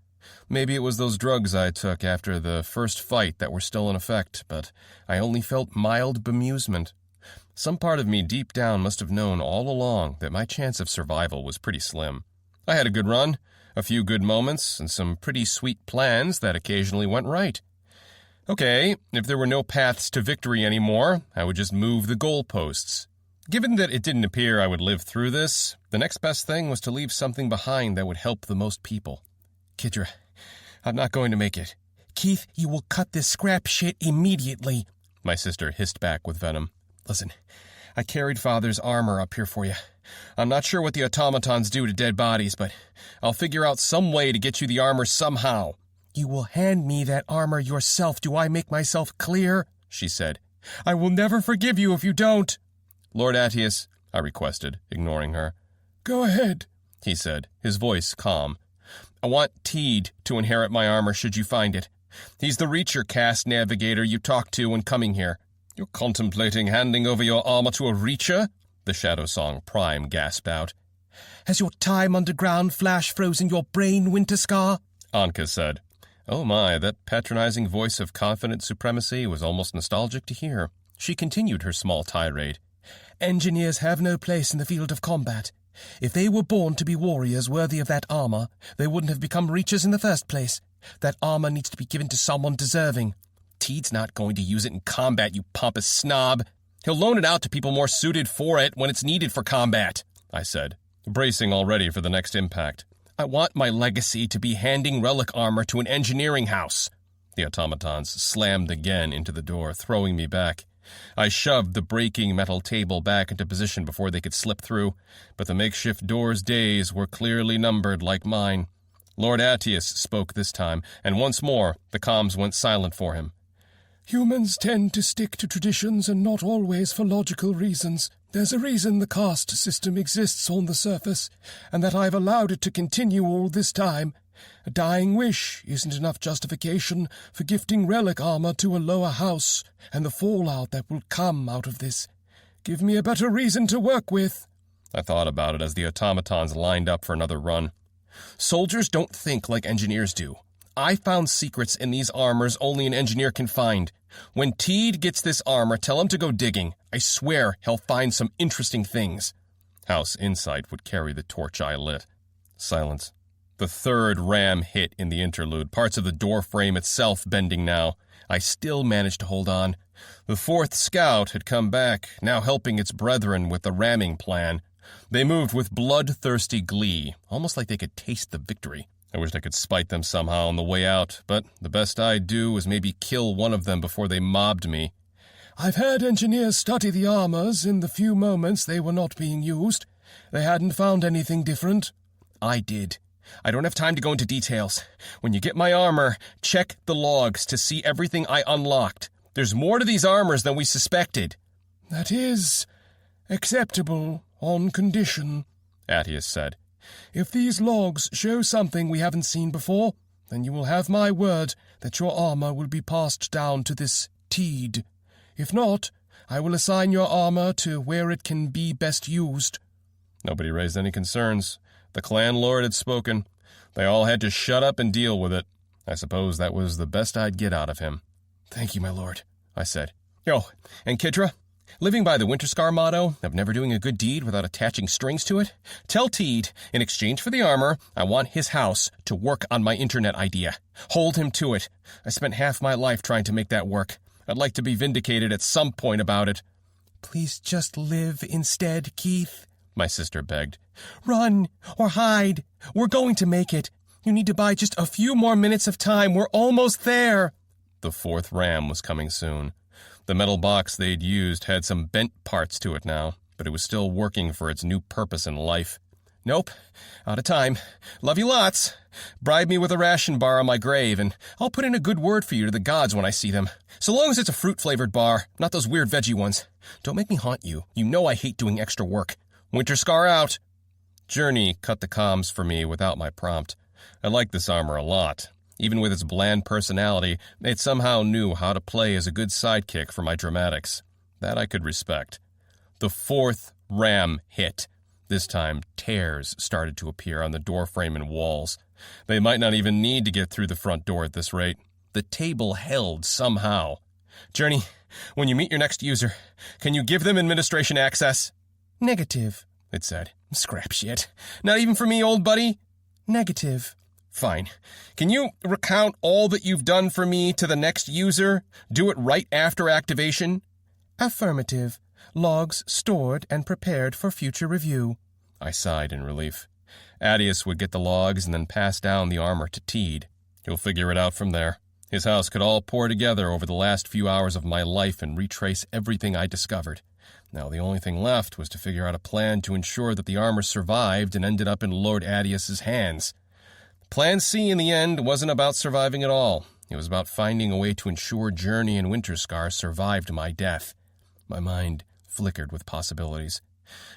Maybe it was those drugs I took after the first fight that were still in effect, but I only felt mild bemusement. Some part of me deep down must have known all along that my chance of survival was pretty slim. I had a good run, a few good moments, and some pretty sweet plans that occasionally went right. Okay, if there were no paths to victory anymore, I would just move the goalposts. Given that it didn't appear I would live through this, the next best thing was to leave something behind that would help the most people. "Kidra, I'm not going to make it." "Keith, you will cut this scrap shit immediately," my sister hissed back with venom. "Listen, I carried Father's armor up here for you. I'm not sure what the automatons do to dead bodies, but I'll figure out some way to get you the armor somehow." "You will hand me that armor yourself. Do I make myself clear?" she said. "I will never forgive you if you don't." "Lord Attius," I requested, ignoring her. "Go ahead," he said, his voice calm. "I want Teed to inherit my armor should you find it. He's the Reacher caste navigator you talked to when coming here." "You're contemplating handing over your armor to a Reacher?" the Shadow Song Prime gasped out. "Has your time underground flash frozen your brain, Winterscar?" Anka said. Oh my, that patronizing voice of confident supremacy was almost nostalgic to hear. She continued her small tirade. "Engineers have no place in the field of combat. If they were born to be warriors worthy of that armor, they wouldn't have become Reachers in the first place. That armor needs to be given to someone deserving." "Teed's not going to use it in combat, you pompous snob. He'll loan it out to people more suited for it when it's needed for combat," I said, bracing already for the next impact. "I want my legacy to be handing relic armor to an engineering house." The automatons slammed again into the door, throwing me back. I shoved the breaking metal table back into position before they could slip through, but the makeshift door's days were clearly numbered like mine. Lord Attius spoke this time, and once more the comms went silent for him. "Humans tend to stick to traditions and not always for logical reasons. There's a reason the caste system exists on the surface, and that I've allowed it to continue all this time. A dying wish isn't enough justification for gifting relic armor to a lower house and the fallout that will come out of this. Give me a better reason to work with." I thought about it as the automatons lined up for another run. "Soldiers don't think like engineers do. I found secrets in these armors only an engineer can find. When Teed gets this armor, tell him to go digging. I swear he'll find some interesting things." House Insight would carry the torch I lit. Silence. The third ram hit in the interlude, parts of the door frame itself bending now. I still managed to hold on. The fourth scout had come back, now helping its brethren with the ramming plan. They moved with bloodthirsty glee, almost like they could taste the victory. I wished I could spite them somehow on the way out, but the best I'd do was maybe kill one of them before they mobbed me. "I've had engineers study the armors in the few moments they were not being used. They hadn't found anything different." "I did. I don't have time to go into details. When you get my armor, check the logs to see everything I unlocked. There's more to these armors than we suspected." "That is acceptable on condition," Attius said. "If these logs show something we haven't seen before, then you will have my word that your armor will be passed down to this Teed. If not, I will assign your armor to where it can be best used." Nobody raised any concerns. The clan lord had spoken. They all had to shut up and deal with it. I suppose that was the best I'd get out of him. "Thank you, my lord," I said. "Oh, and Kidra, living by the Winterscar motto of never doing a good deed without attaching strings to it, tell Teed, in exchange for the armor, I want his house to work on my internet idea. Hold him to it. I spent half my life trying to make that work. I'd like to be vindicated at some point about it." "Please just live instead, Keith," my sister begged. "Run or hide. We're going to make it. You need to buy just a few more minutes of time. We're almost there." The fourth ram was coming soon. The metal box they'd used had some bent parts to it now, but it was still working for its new purpose in life. Nope. Out of time. Love you lots. Bribe me with a ration bar on my grave, and I'll put in a good word for you to the gods when I see them. So long as it's a fruit-flavored bar, not those weird veggie ones. Don't make me haunt you. You know I hate doing extra work. Winterscar out. Journey cut the comms for me without my prompt. I liked this armor a lot. Even with its bland personality, it somehow knew how to play as a good sidekick for my dramatics. That I could respect. The fourth ram hit. This time, tears started to appear on the doorframe and walls. They might not even need to get through the front door at this rate. The table held somehow. Journey, when you meet your next user, can you give them administration access? Negative, it said. Scrap shit. Not even for me, old buddy? Negative. Fine. Can you recount all that you've done for me to the next user? Do it right after activation? Affirmative. Logs stored and prepared for future review. I sighed in relief. Adius would get the logs and then pass down the armor to Teed. He'll figure it out from there. His house could all pour together over the last few hours of my life and retrace everything I discovered. Now the only thing left was to figure out a plan to ensure that the armor survived and ended up in Lord Adius's hands. Plan C in the end wasn't about surviving at all. It was about finding a way to ensure Journey and Winterscar survived my death. My mind flickered with possibilities.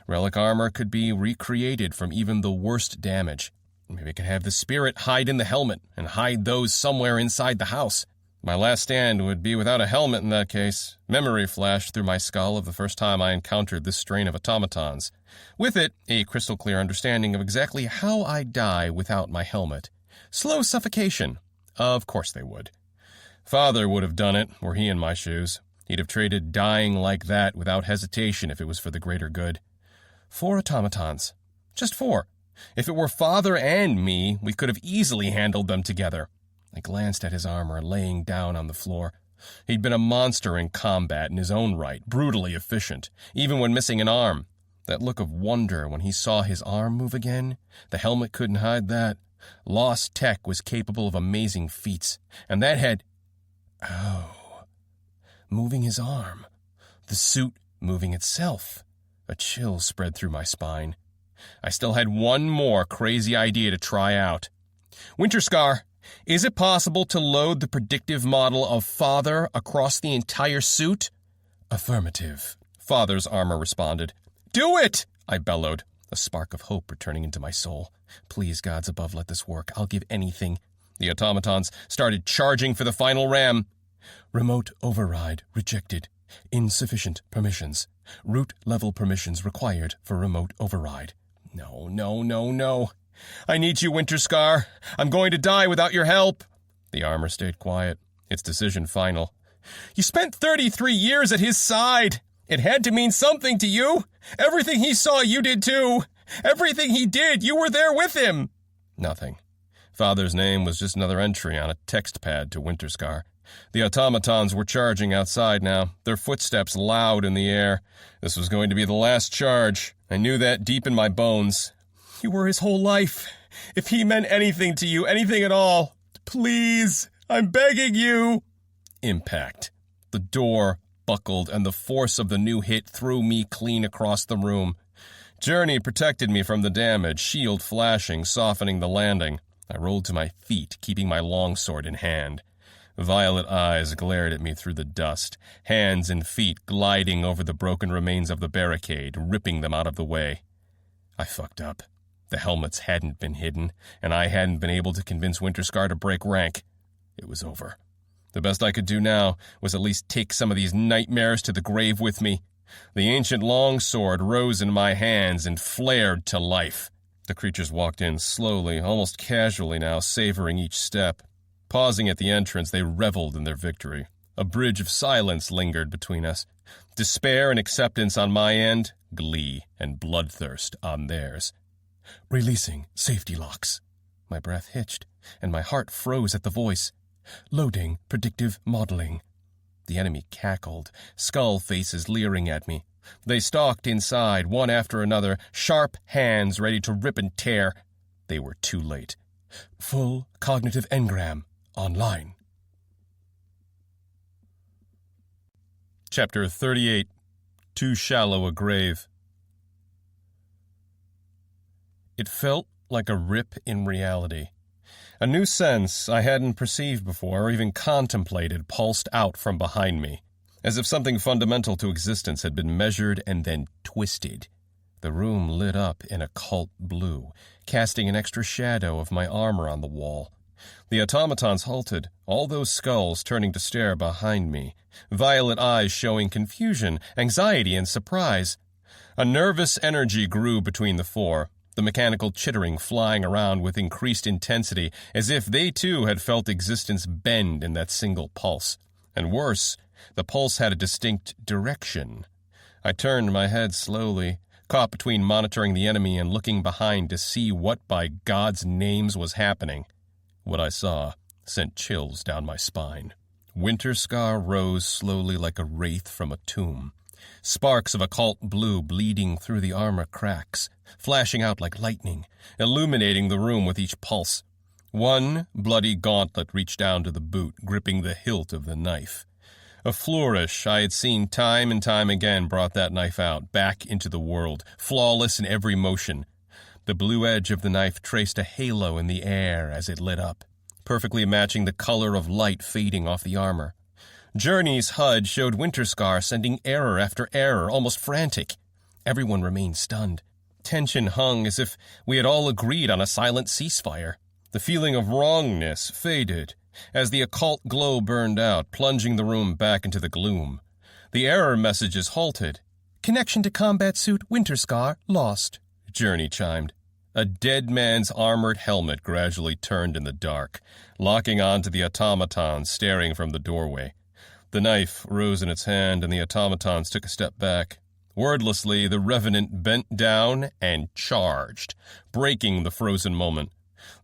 Relic armor could be recreated from even the worst damage. Maybe I could have the spirit hide in the helmet and hide those somewhere inside the house. My last stand would be without a helmet in that case. Memory flashed through my skull of the first time I encountered this strain of automatons. With it, a crystal-clear understanding of exactly how I'd die without my helmet. Slow suffocation. Of course they would. Father would have done it, were he in my shoes. He'd have traded dying like that without hesitation if it was for the greater good. 4 automatons. Just 4. If it were Father and me, we could have easily handled them together. I glanced at his armor laying down on the floor. He'd been a monster in combat in his own right, brutally efficient, even when missing an arm. That look of wonder when he saw his arm move again, the helmet couldn't hide that. Lost tech was capable of amazing feats, and that had... Oh. Moving his arm. The suit moving itself. A chill spread through my spine. I still had one more crazy idea to try out. Winterscar, is it possible to load the predictive model of Father across the entire suit? Affirmative. Father's armor responded. Do it! I bellowed, a spark of hope returning into my soul. Please, gods above, let this work. I'll give anything. The automatons started charging for the final ram. Remote override rejected. Insufficient permissions. Root-level permissions required for remote override. No, no, no, no. I need you, Winterscar. I'm going to die without your help. The armor stayed quiet, its decision final. You spent 33 years at his side. It had to mean something to you. Everything he saw, you did too. Everything he did, you were there with him. Nothing. Father's name was just another entry on a text pad to Winterscar. The automatons were charging outside now, their footsteps loud in the air. This was going to be the last charge. I knew that deep in my bones. You were his whole life. If he meant anything to you, anything at all, please, I'm begging you. Impact. The door buckled, and the force of the new hit threw me clean across the room. Journey protected me from the damage, shield flashing, softening the landing. I rolled to my feet, keeping my longsword in hand. Violet eyes glared at me through the dust, hands and feet gliding over the broken remains of the barricade, ripping them out of the way. I fucked up. The helmets hadn't been hidden, and I hadn't been able to convince Winterscar to break rank. It was over. The best I could do now was at least take some of these nightmares to the grave with me. The ancient longsword rose in my hands and flared to life. The creatures walked in slowly, almost casually now, savoring each step. Pausing at the entrance, they reveled in their victory. A bridge of silence lingered between us. Despair and acceptance on my end, glee and bloodthirst on theirs. Releasing safety locks. My breath hitched, and my heart froze at the voice. Loading predictive modeling. The enemy cackled, skull faces leering at me. They stalked inside, one after another, sharp hands ready to rip and tear. They were too late. Full cognitive engram online. Chapter 38. Too Shallow a Grave. It felt like a rip in reality. A new sense I hadn't perceived before or even contemplated pulsed out from behind me, as if something fundamental to existence had been measured and then twisted. The room lit up in occult blue, casting an extra shadow of my armor on the wall. The automatons halted, all those skulls turning to stare behind me, violet eyes showing confusion, anxiety, and surprise. A nervous energy grew between the four, the mechanical chittering flying around with increased intensity, as if they too had felt existence bend in that single pulse. And worse, the pulse had a distinct direction. I turned my head slowly, caught between monitoring the enemy and looking behind to see what by God's names was happening. What I saw sent chills down my spine. Winterscar rose slowly like a wraith from a tomb, sparks of occult blue bleeding through the armor cracks, flashing out like lightning, illuminating the room with each pulse. One bloody gauntlet reached down to the boot, gripping the hilt of the knife. A flourish I had seen time and time again brought that knife out, back into the world, flawless in every motion. The blue edge of the knife traced a halo in the air as it lit up, perfectly matching the color of light fading off the armor. Journey's HUD showed Winterscar sending error after error, almost frantic. Everyone remained stunned. Tension hung as if we had all agreed on a silent ceasefire. The feeling of wrongness faded as the occult glow burned out, plunging the room back into the gloom. The error messages halted. "Connection to combat suit Winterscar lost," Journey chimed. A dead man's armored helmet gradually turned in the dark, locking onto the automaton staring from the doorway. The knife rose in its hand, and the automatons took a step back. Wordlessly, the revenant bent down and charged, breaking the frozen moment.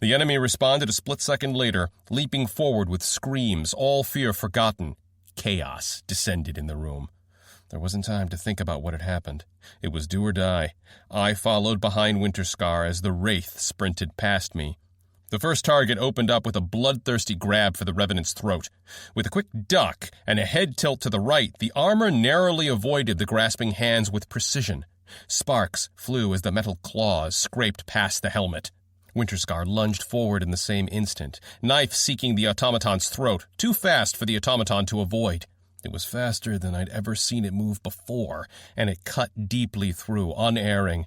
The enemy responded a split second later, leaping forward with screams, all fear forgotten. Chaos descended in the room. There wasn't time to think about what had happened. It was do or die. I followed behind Winterscar as the wraith sprinted past me. The first target opened up with a bloodthirsty grab for the Revenant's throat. With a quick duck and a head tilt to the right, the armor narrowly avoided the grasping hands with precision. Sparks flew as the metal claws scraped past the helmet. Winterscar lunged forward in the same instant, knife seeking the automaton's throat, too fast for the automaton to avoid. It was faster than I'd ever seen it move before, and it cut deeply through, unerring.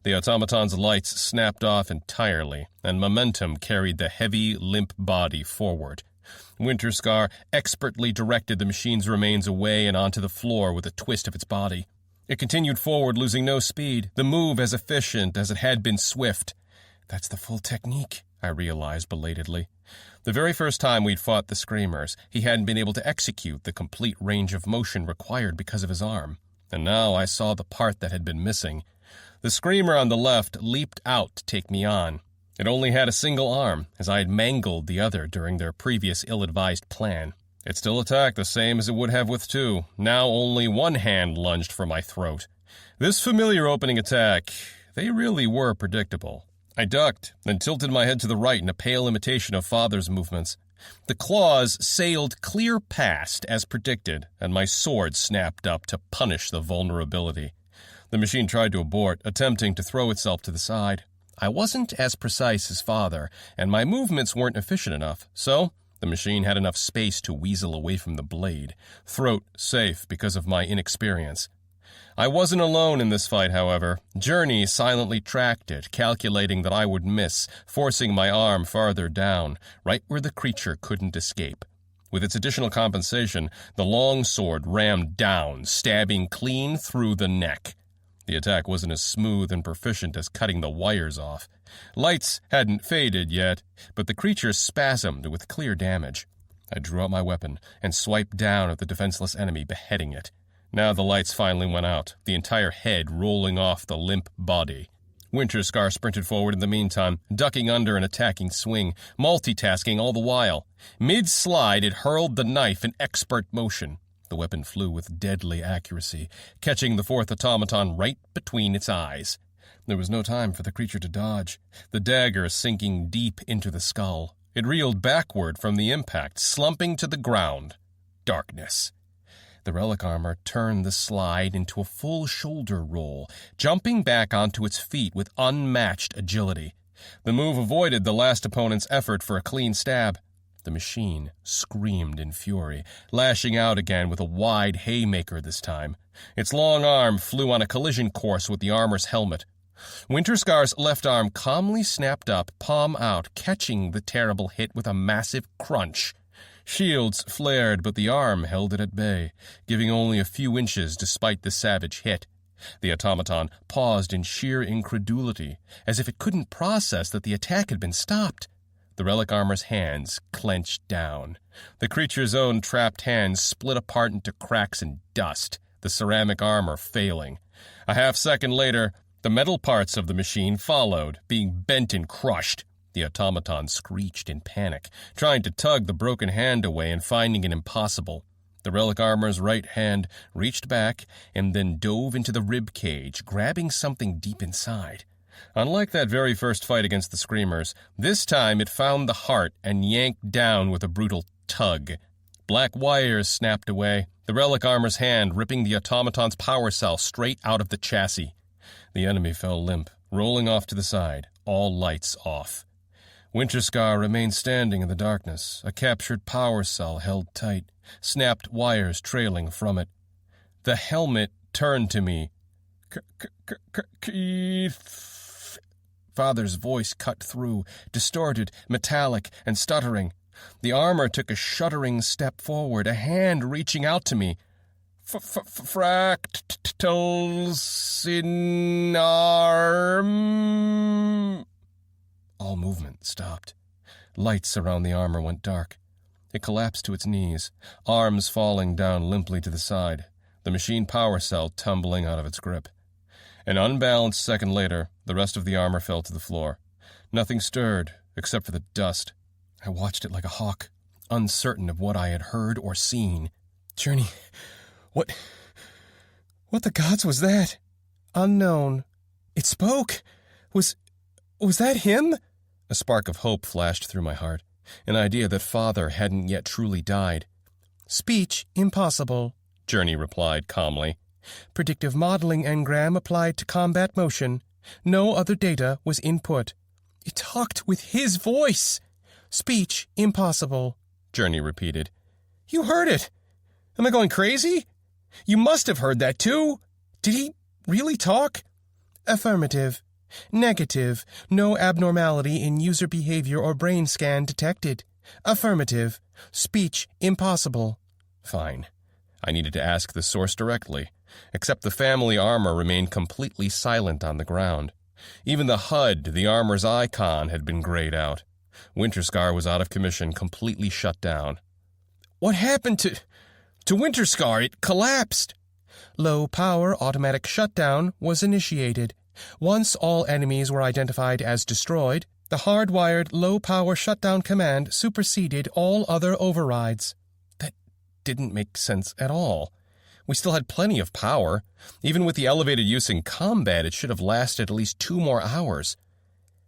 The automaton's lights snapped off entirely, and momentum carried the heavy, limp body forward. Winterscar expertly directed the machine's remains away and onto the floor with a twist of its body. It continued forward, losing no speed, the move as efficient as it had been swift. That's the full technique, I realized belatedly. The very first time we'd fought the Screamers, he hadn't been able to execute the complete range of motion required because of his arm. And now I saw the part that had been missing. The Screamer on the left leaped out to take me on. It only had a single arm, as I had mangled the other during their previous ill-advised plan. It still attacked the same as it would have with two. Now only one hand lunged for my throat. This familiar opening attack, they really were predictable. I ducked, then tilted my head to the right in a pale imitation of Father's movements. The claws sailed clear past, as predicted, and my sword snapped up to punish the vulnerability. The machine tried to abort, attempting to throw itself to the side. I wasn't as precise as Father, and my movements weren't efficient enough, so the machine had enough space to weasel away from the blade, throat safe because of my inexperience. I wasn't alone in this fight, however. Journey silently tracked it, calculating that I would miss, forcing my arm farther down, right where the creature couldn't escape. With its additional compensation, the long sword rammed down, stabbing clean through the neck. The attack wasn't as smooth and proficient as cutting the wires off. Lights hadn't faded yet, but the creature spasmed with clear damage. I drew out my weapon and swiped down at the defenseless enemy, beheading it. Now the lights finally went out, the entire head rolling off the limp body. Winterscar sprinted forward in the meantime, ducking under an attacking swing, multitasking all the while. Mid-slide, it hurled the knife in expert motion. The weapon flew with deadly accuracy, catching the fourth automaton right between its eyes. There was no time for the creature to dodge, the dagger sinking deep into the skull. It reeled backward from the impact, slumping to the ground. Darkness. The relic armor turned the slide into a full shoulder roll, jumping back onto its feet with unmatched agility. The move avoided the last opponent's effort for a clean stab. The machine screamed in fury, lashing out again with a wide haymaker this time. Its long arm flew on a collision course with the armor's helmet. Winterscar's left arm calmly snapped up, palm out, catching the terrible hit with a massive crunch. Shields flared, but the arm held it at bay, giving only a few inches despite the savage hit. The automaton paused in sheer incredulity, as if it couldn't process that the attack had been stopped. The relic armor's hands clenched down. The creature's own trapped hands split apart into cracks and dust, the ceramic armor failing. A half-second later, the metal parts of the machine followed, being bent and crushed. The automaton screeched in panic, trying to tug the broken hand away and finding it impossible. The relic armor's right hand reached back and then dove into the rib cage, grabbing something deep inside. Unlike that very first fight against the Screamers, this time it found the heart and yanked down with a brutal tug. Black wires snapped away, the relic armor's hand ripping the automaton's power cell straight out of the chassis. The enemy fell limp, rolling off to the side, all lights off. Winterscar remained standing in the darkness, a captured power cell held tight, snapped wires trailing from it. The helmet turned to me. Keith. Father's voice cut through, distorted, metallic, and stuttering. The armor took a shuddering step forward, a hand reaching out to me. Fractals in arm. All movement stopped. Lights around the armor went dark. It collapsed to its knees, arms falling down limply to the side, the machine power cell tumbling out of its grip. An unbalanced second later, the rest of the armor fell to the floor. Nothing stirred, except for the dust. I watched it like a hawk, uncertain of what I had heard or seen. Journey, what the gods was that? Unknown. It spoke. Was that him? A spark of hope flashed through my heart, an idea that Father hadn't yet truly died. Speech impossible, Journey replied calmly. Predictive modeling engram applied to combat motion. No other data was input. It talked with his voice. Speech impossible, Journey repeated. You heard it. Am I going crazy? You must have heard that too. Did he really talk? Affirmative. Negative. No abnormality in user behavior or brain scan detected. Affirmative. Speech impossible. Fine. I needed to ask the source directly, except the family armor remained completely silent on the ground. Even the HUD, the armor's icon, had been grayed out. Winterscar was out of commission, completely shut down. What happened to Winterscar? It collapsed. Low power automatic shutdown was initiated. Once all enemies were identified as destroyed, the hardwired low power shutdown command superseded all other overrides. That didn't make sense at all. We still had plenty of power. Even with the elevated use in combat, it should have lasted at least 2 more hours.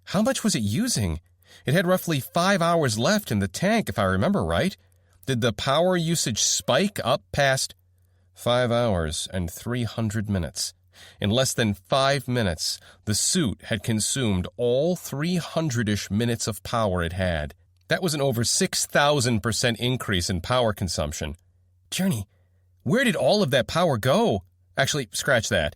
How much was it using? It had roughly 5 hours left in the tank, if I remember right. Did the power usage spike up past 5 hours and 300 minutes? In less than 5 minutes, the suit had consumed all 300-ish minutes of power it had. That was an over 6,000% increase in power consumption. Journey, where did all of that power go? Actually, scratch that.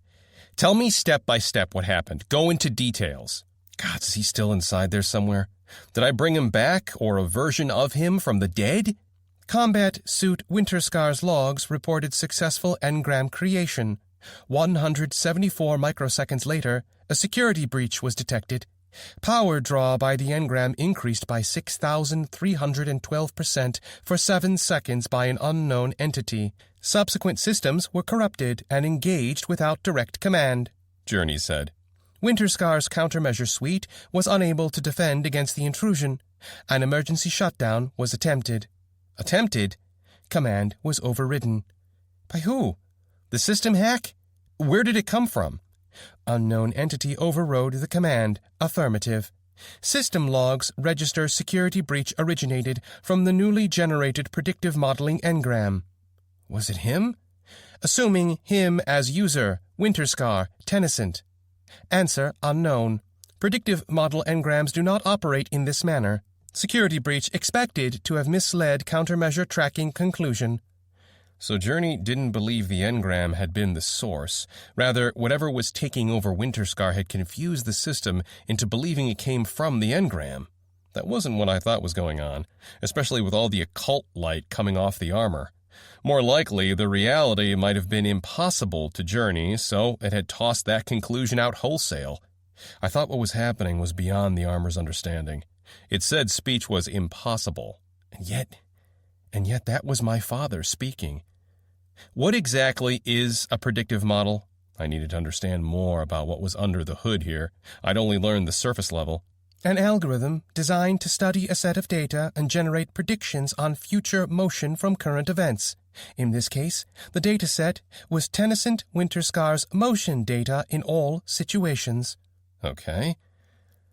Tell me step by step what happened. Go into details. God, is he still inside there somewhere? Did I bring him back, or a version of him from the dead? Combat Suit Winterscar's logs reported successful engram creation. 174 microseconds later, a security breach was detected. Power draw by the engram increased by 6,312% for 7 seconds by an unknown entity. Subsequent systems were corrupted and engaged without direct command, Journey said. Winterscar's countermeasure suite was unable to defend against the intrusion. An emergency shutdown was attempted. Attempted? Command was overridden. By who? The system hack? Where did it come from? Unknown entity overrode the command. Affirmative. System logs register security breach originated from the newly generated predictive modeling engram. Was it him? Assuming him as user, Winterscar, Tennyson. Answer unknown. Predictive model engrams do not operate in this manner. Security breach expected to have misled countermeasure tracking conclusion. So Journey didn't believe the engram had been the source. Rather, whatever was taking over Winterscar had confused the system into believing it came from the engram. That wasn't what I thought was going on, especially with all the occult light coming off the armor. More likely, the reality might have been impossible to Journey, so it had tossed that conclusion out wholesale. I thought what was happening was beyond the armor's understanding. It said speech was impossible, and yet that was my father speaking. What exactly is a predictive model? I needed to understand more about what was under the hood here. I'd only learned the surface level. An algorithm designed to study a set of data and generate predictions on future motion from current events. In this case, the dataset was Tennyson Winterscar's motion data in all situations. Okay.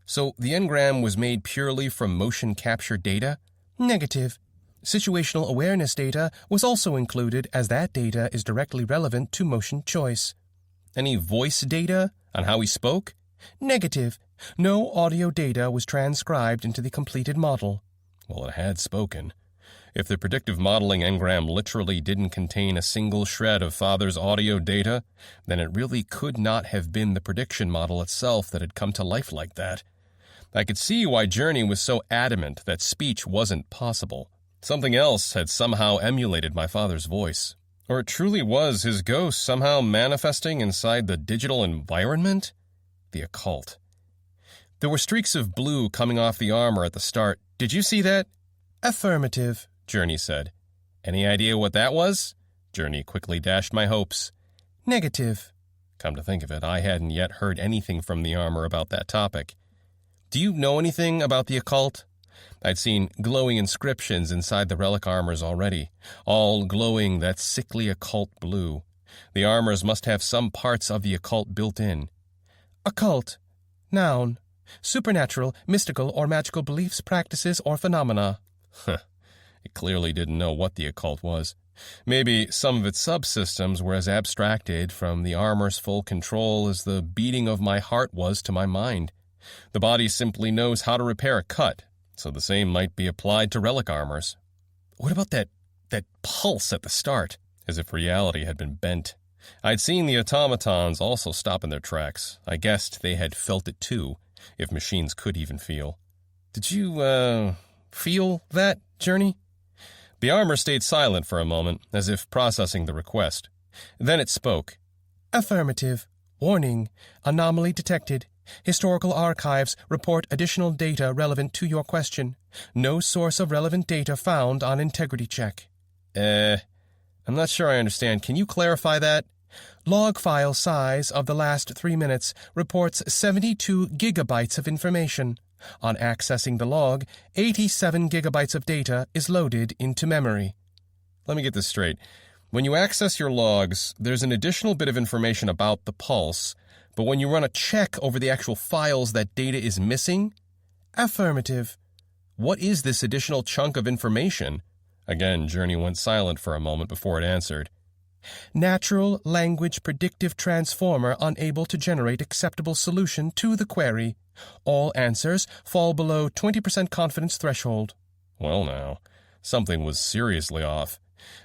So the engram was made purely from motion capture data? Negative. Situational awareness data was also included, as that data is directly relevant to motion choice. Any voice data on how he spoke? Negative. No audio data was transcribed into the completed model. Well, it had spoken. If the predictive modeling engram literally didn't contain a single shred of Father's audio data, then it really could not have been the prediction model itself that had come to life like that. I could see why Journey was so adamant that speech wasn't possible. Something else had somehow emulated my father's voice. Or it truly was his ghost somehow manifesting inside the digital environment? The occult. There were streaks of blue coming off the armor at the start. Did you see that? Affirmative, Journey said. Any idea what that was? Journey quickly dashed my hopes. Negative. Come to think of it, I hadn't yet heard anything from the armor about that topic. Do you know anything about the occult? I'd seen glowing inscriptions inside the relic armors already, all glowing that sickly occult blue. The armors must have some parts of the occult built in. Occult. Noun. Supernatural, mystical, or magical beliefs, practices, or phenomena. It clearly didn't know what the occult was. Maybe some of its subsystems were as abstracted from the armor's full control as the beating of my heart was to my mind. The body simply knows how to repair a cut, so the same might be applied to relic armors. What about that pulse at the start? As if reality had been bent. I'd seen the automatons also stop in their tracks. I guessed they had felt it too, if machines could even feel. Did you, feel that, Journey? The armor stayed silent for a moment, as if processing the request. Then it spoke. Affirmative. Warning. Anomaly detected. Historical archives report additional data relevant to your question. No source of relevant data found on integrity check. I'm not sure I understand. Can you clarify that? Log file size of the last 3 minutes reports 72 gigabytes of information. On accessing the log, 87 gigabytes of data is loaded into memory. Let me get this straight. When you access your logs, there's an additional bit of information about the pulse, but when you run a check over the actual files, that data is missing? Affirmative. What is this additional chunk of information? Again, Journey went silent for a moment before it answered. Natural language predictive transformer unable to generate acceptable solution to the query. All answers fall below 20% confidence threshold. Well now, something was seriously off.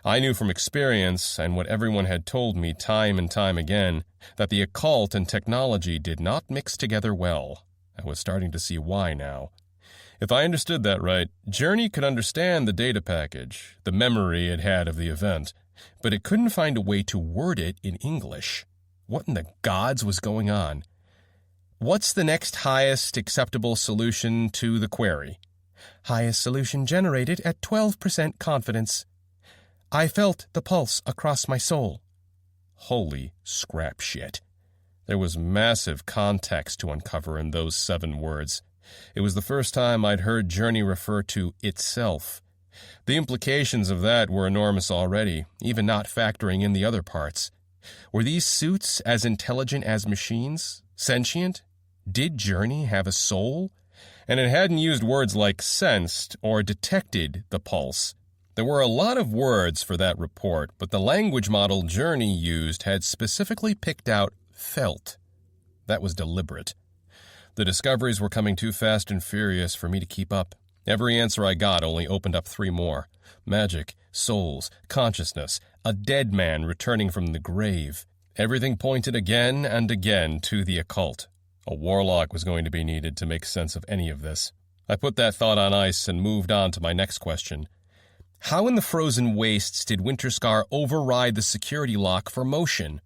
I knew from experience, and what everyone had told me time and time again, that the occult and technology did not mix together well. I was starting to see why now. If I understood that right, Journey could understand the data package, the memory it had of the event, but it couldn't find a way to word it in English. What in the gods was going on? What's the next highest acceptable solution to the query? Highest solution generated at 12% confidence. I felt the pulse across my soul. Holy scrap shit. There was massive context to uncover in those 7 words. It was the first time I'd heard Journey refer to itself. The implications of that were enormous already, even not factoring in the other parts. Were these suits as intelligent as machines? Sentient? Did Journey have a soul? And it hadn't used words like sensed or detected the pulse. There were a lot of words for that report, but the language model Journey used had specifically picked out felt. That was deliberate. The discoveries were coming too fast and furious for me to keep up. Every answer I got only opened up 3 more. Magic, souls, consciousness, a dead man returning from the grave. Everything pointed again and again to the occult. A warlock was going to be needed to make sense of any of this. I put that thought on ice and moved on to my next question. How in the frozen wastes did Winterscar override the security lock for motion?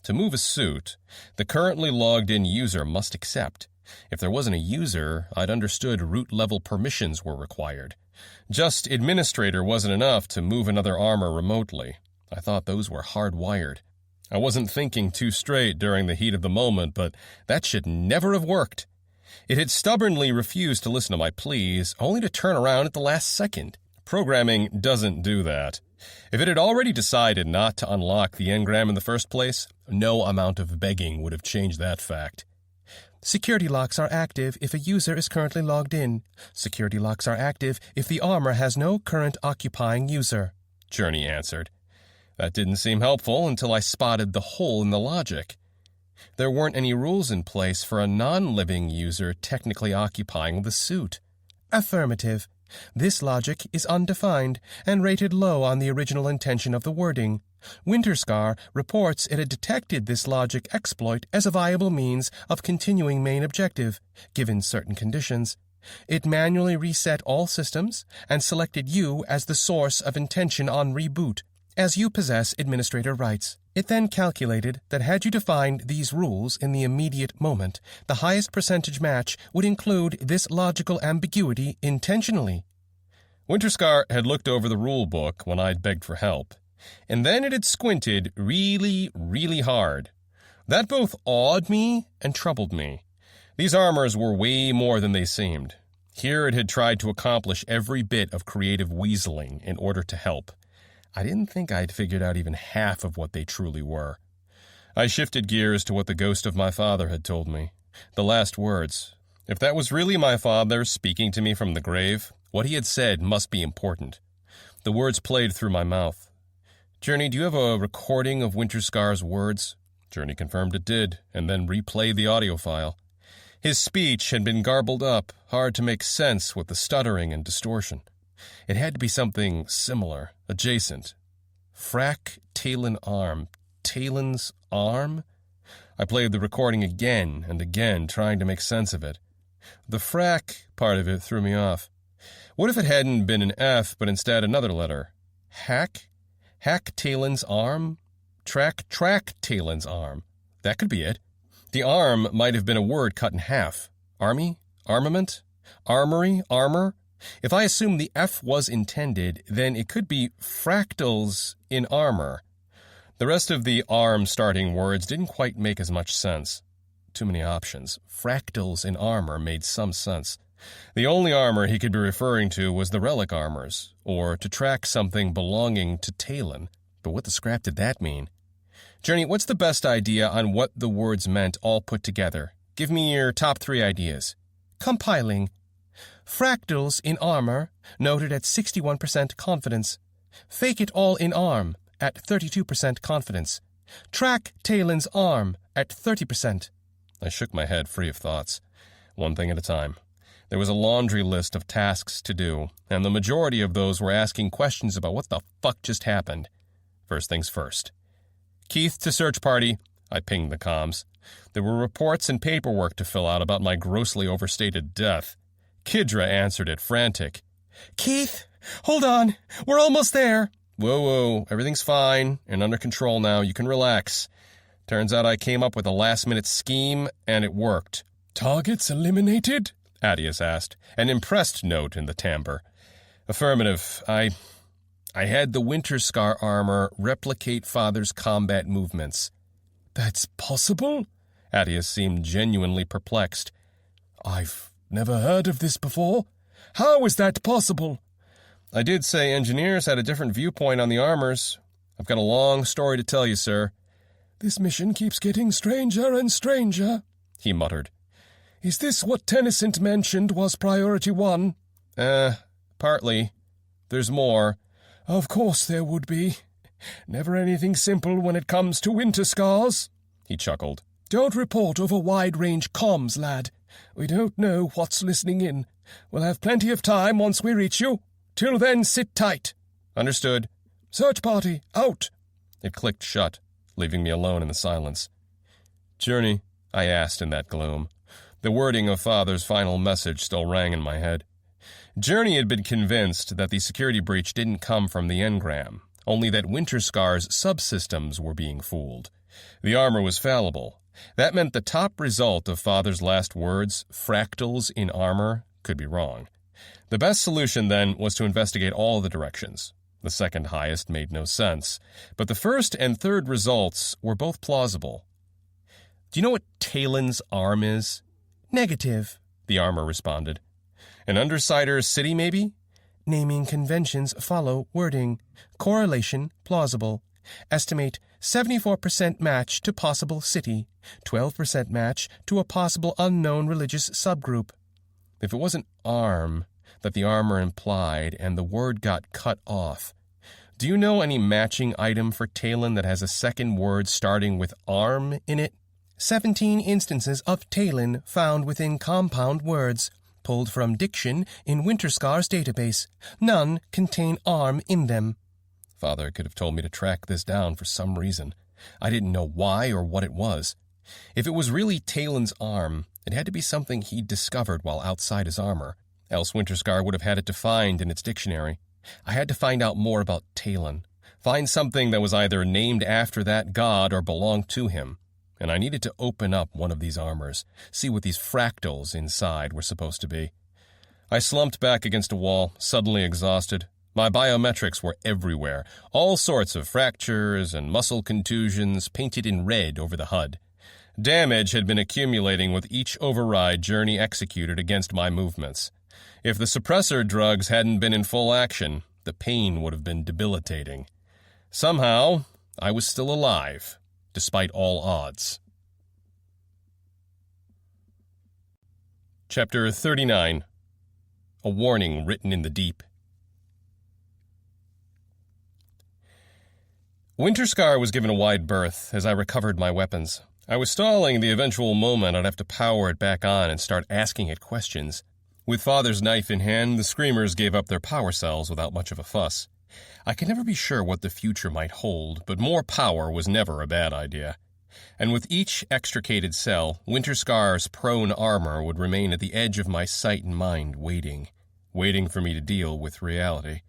To move a suit, the currently logged-in user must accept. If there wasn't a user, I'd understood root-level permissions were required. Just administrator wasn't enough to move another armor remotely. I thought those were hardwired. I wasn't thinking too straight during the heat of the moment, but that should never have worked. It had stubbornly refused to listen to my pleas, only to turn around at the last second. Programming doesn't do that. If it had already decided not to unlock the engram in the first place, no amount of begging would have changed that fact. Security locks are active if a user is currently logged in. Security locks are active if the armor has no current occupying user, Journey answered. That didn't seem helpful until I spotted the hole in the logic. There weren't any rules in place for a non-living user technically occupying the suit. Affirmative. This logic is undefined and rated low on the original intention of the wording. Winterscar reports it had detected this logic exploit as a viable means of continuing main objective, given certain conditions. It manually reset all systems and selected you as the source of intention on reboot, as you possess administrator rights. It then calculated that had you defined these rules in the immediate moment, the highest percentage match would include this logical ambiguity intentionally. Winterscar had looked over the rule book when I'd begged for help, and then it had squinted really, really hard. That both awed me and troubled me. These armors were way more than they seemed. Here it had tried to accomplish every bit of creative weaseling in order to help. I didn't think I'd figured out even half of what they truly were. I shifted gears to what the ghost of my father had told me. The last words. If that was really my father speaking to me from the grave, what he had said must be important. The words played through my mouth. Journey, do you have a recording of Winterscar's words? Journey confirmed it did, and then replayed the audio file. His speech had been garbled up, hard to make sense with the stuttering and distortion. It had to be something similar, adjacent. Frack Talon arm. Talon's arm? I played the recording again and again, trying to make sense of it. The frack part of it threw me off. What if it hadn't been an F, but instead another letter? Hack? Hack Talon's arm? Track Talon's arm. That could be it. The arm might have been a word cut in half. Army? Armament? Armory? Armor? If I assume the F was intended, then it could be fractals in armor. The rest of the arm-starting words didn't quite make as much sense. Too many options. Fractals in armor made some sense. The only armor he could be referring to was the relic armors, or to track something belonging to Talon. But what the scrap did that mean? Journey, what's the best idea on what the words meant all put together? Give me your top 3 ideas. Compiling. Fractals in armor, noted at 61% confidence. Fake it all in arm, at 32% confidence. Track Talon's arm, at 30%. I shook my head free of thoughts. One thing at a time. There was a laundry list of tasks to do, and the majority of those were asking questions about what the fuck just happened. First things first. Keith to search party. I pinged the comms. There were reports and paperwork to fill out about my grossly overstated death. Kidra answered it, frantic. Keith, hold on. We're almost there. Whoa, everything's fine and under control now. You can relax. Turns out I came up with a last-minute scheme, and it worked. Targets eliminated? Adius asked, an impressed note in the timbre. Affirmative. I had the Winterscar armor replicate Father's combat movements. That's possible? Adius seemed genuinely perplexed. I've never heard of this before. How is that possible? I did say engineers had a different viewpoint on the armors. I've got a long story to tell you, sir. This mission keeps getting stranger and stranger, he muttered. Is this what Tennyson mentioned was priority 1? Partly. There's more. Of course there would be. Never anything simple when it comes to Winterscars. He chuckled. Don't report over wide-range comms, lad. We don't know what's listening in. We'll have plenty of time once we reach you. Till then, sit tight. Understood. Search party, out. It clicked shut, leaving me alone in the silence. Journey, I asked in that gloom. The wording of Father's final message still rang in my head. Journey had been convinced that the security breach didn't come from the engram, only that Winterscar's subsystems were being fooled. The armor was fallible. That meant the top result of Father's last words, fractals in armor, could be wrong. The best solution, then, was to investigate all the directions. The second highest made no sense, but the first and third results were both plausible. Do you know what Talon's arm is? Negative, the armor responded. An Undersider's city, maybe? Naming conventions follow wording. Correlation plausible. Estimate 74% match to possible city, 12% match to a possible unknown religious subgroup. If it wasn't arm that the armor implied and the word got cut off, do you know any matching item for Talon that has a second word starting with arm in it? 17 instances of Talon found within compound words, pulled from diction in Winterscar's database. None contain arm in them. Father could have told me to track this down for some reason. I didn't know why or what it was. If it was really Talon's arm, it had to be something he'd discovered while outside his armor, else Winterscar would have had it defined in its dictionary. I had to find out more about Talon, find something that was either named after that god or belonged to him, and I needed to open up one of these armors, see what these fractals inside were supposed to be. I slumped back against a wall, suddenly exhausted. My biometrics were everywhere, all sorts of fractures and muscle contusions painted in red over the HUD. Damage had been accumulating with each override Journey executed against my movements. If the suppressor drugs hadn't been in full action, the pain would have been debilitating. Somehow, I was still alive, despite all odds. Chapter 39. A Warning Written in the Deep. Winterscar was given a wide berth as I recovered my weapons. I was stalling the eventual moment I'd have to power it back on and start asking it questions. With Father's knife in hand, the screamers gave up their power cells without much of a fuss. I could never be sure what the future might hold, but more power was never a bad idea. And with each extricated cell, Winterscar's prone armor would remain at the edge of my sight and mind, waiting for me to deal with reality.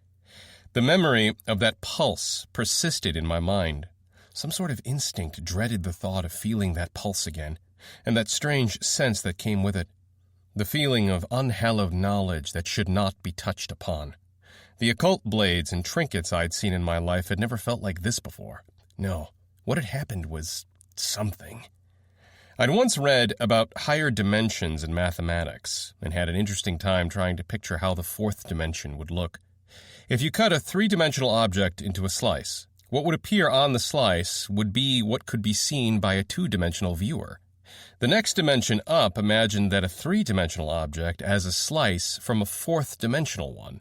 The memory of that pulse persisted in my mind. Some sort of instinct dreaded the thought of feeling that pulse again, and that strange sense that came with it. The feeling of unhallowed knowledge that should not be touched upon. The occult blades and trinkets I'd seen in my life had never felt like this before. No, what had happened was something. I'd once read about higher dimensions in mathematics, and had an interesting time trying to picture how the fourth dimension would look. If you cut a three-dimensional object into a slice, what would appear on the slice would be what could be seen by a two-dimensional viewer. The next dimension up imagined that a three-dimensional object as a slice from a fourth-dimensional one.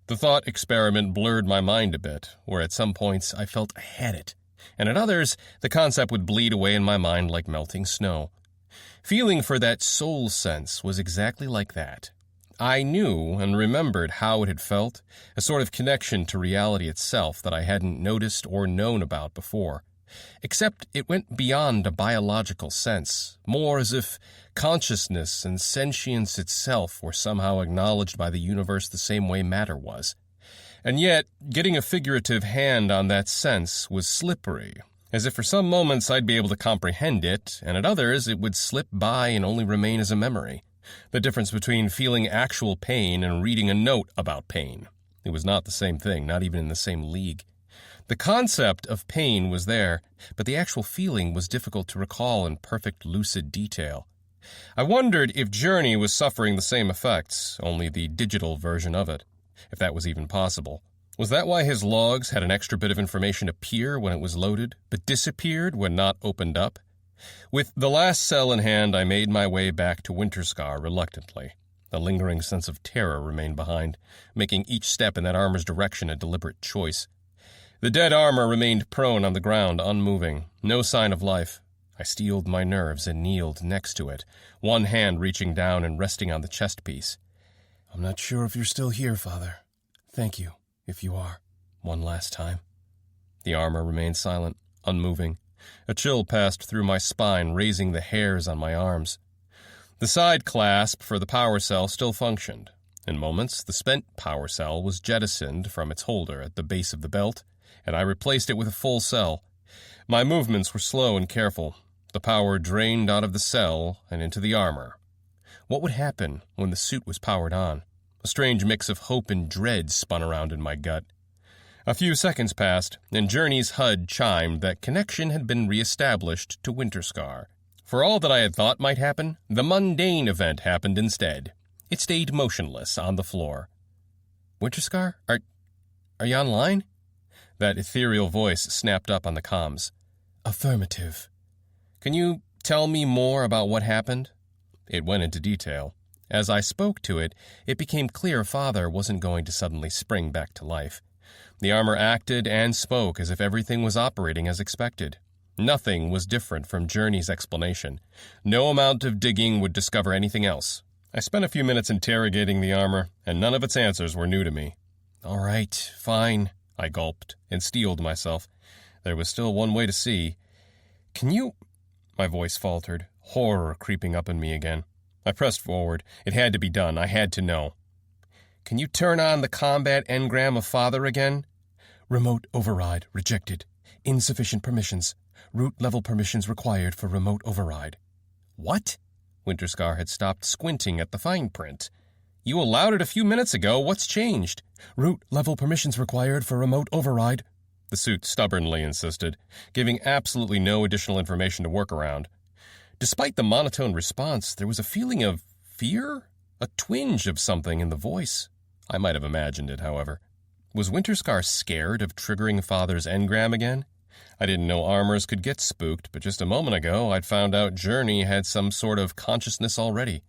The thought experiment blurred my mind a bit, where at some points I felt I had it, and at others the concept would bleed away in my mind like melting snow. Feeling for that soul sense was exactly like that. I knew and remembered how it had felt, a sort of connection to reality itself that I hadn't noticed or known about before. Except it went beyond a biological sense, more as if consciousness and sentience itself were somehow acknowledged by the universe the same way matter was. And yet, getting a figurative hand on that sense was slippery, as if for some moments I'd be able to comprehend it, and at others it would slip by and only remain as a memory. The difference between feeling actual pain and reading a note about pain. It was not the same thing, not even in the same league. The concept of pain was there, but the actual feeling was difficult to recall in perfect lucid detail. I wondered if Journey was suffering the same effects, only the digital version of it, if that was even possible. Was that why his logs had an extra bit of information appear when it was loaded, but disappeared when not opened up? With the last cell in hand, I made my way back to Winterscar reluctantly. A lingering sense of terror remained behind, making each step in that armor's direction a deliberate choice. The dead armor remained prone on the ground, unmoving, no sign of life. I steeled my nerves and kneeled next to it, one hand reaching down and resting on the chest piece. I'm not sure if you're still here, Father. Thank you, if you are. One last time. The armor remained silent, unmoving. A chill passed through my spine, raising the hairs on my arms. The side clasp for the power cell still functioned. In moments, the spent power cell was jettisoned from its holder at the base of the belt, and I replaced it with a full cell. My movements were slow and careful. The power drained out of the cell and into the armor. What would happen when the suit was powered on? A strange mix of hope and dread spun around in my gut. A few seconds passed, and Journey's HUD chimed that connection had been reestablished to Winterscar. For all that I had thought might happen, the mundane event happened instead. It stayed motionless on the floor. Winterscar? Are you online? That ethereal voice snapped up on the comms. Affirmative. Can you tell me more about what happened? It went into detail. As I spoke to it, it became clear Father wasn't going to suddenly spring back to life. The armor acted and spoke as if everything was operating as expected. Nothing was different from Journey's explanation. No amount of digging would discover anything else. I spent a few minutes interrogating the armor, and none of its answers were new to me. All right, fine, I gulped and steeled myself. There was still one way to see. Can you... My voice faltered, horror creeping up in me again. I pressed forward. It had to be done. I had to know. Can you turn on the combat engram of Father again? Remote override rejected. Insufficient permissions. Root-level permissions required for remote override. What? Winterscar had stopped squinting at the fine print. You allowed it a few minutes ago. What's changed? Root-level permissions required for remote override. The suit stubbornly insisted, giving absolutely no additional information to work around. Despite the monotone response, there was a feeling of fear? A twinge of something in the voice. I might have imagined it, however. Was Winterscar scared of triggering Father's engram again? I didn't know armors could get spooked, but just a moment ago I'd found out Journey had some sort of consciousness already.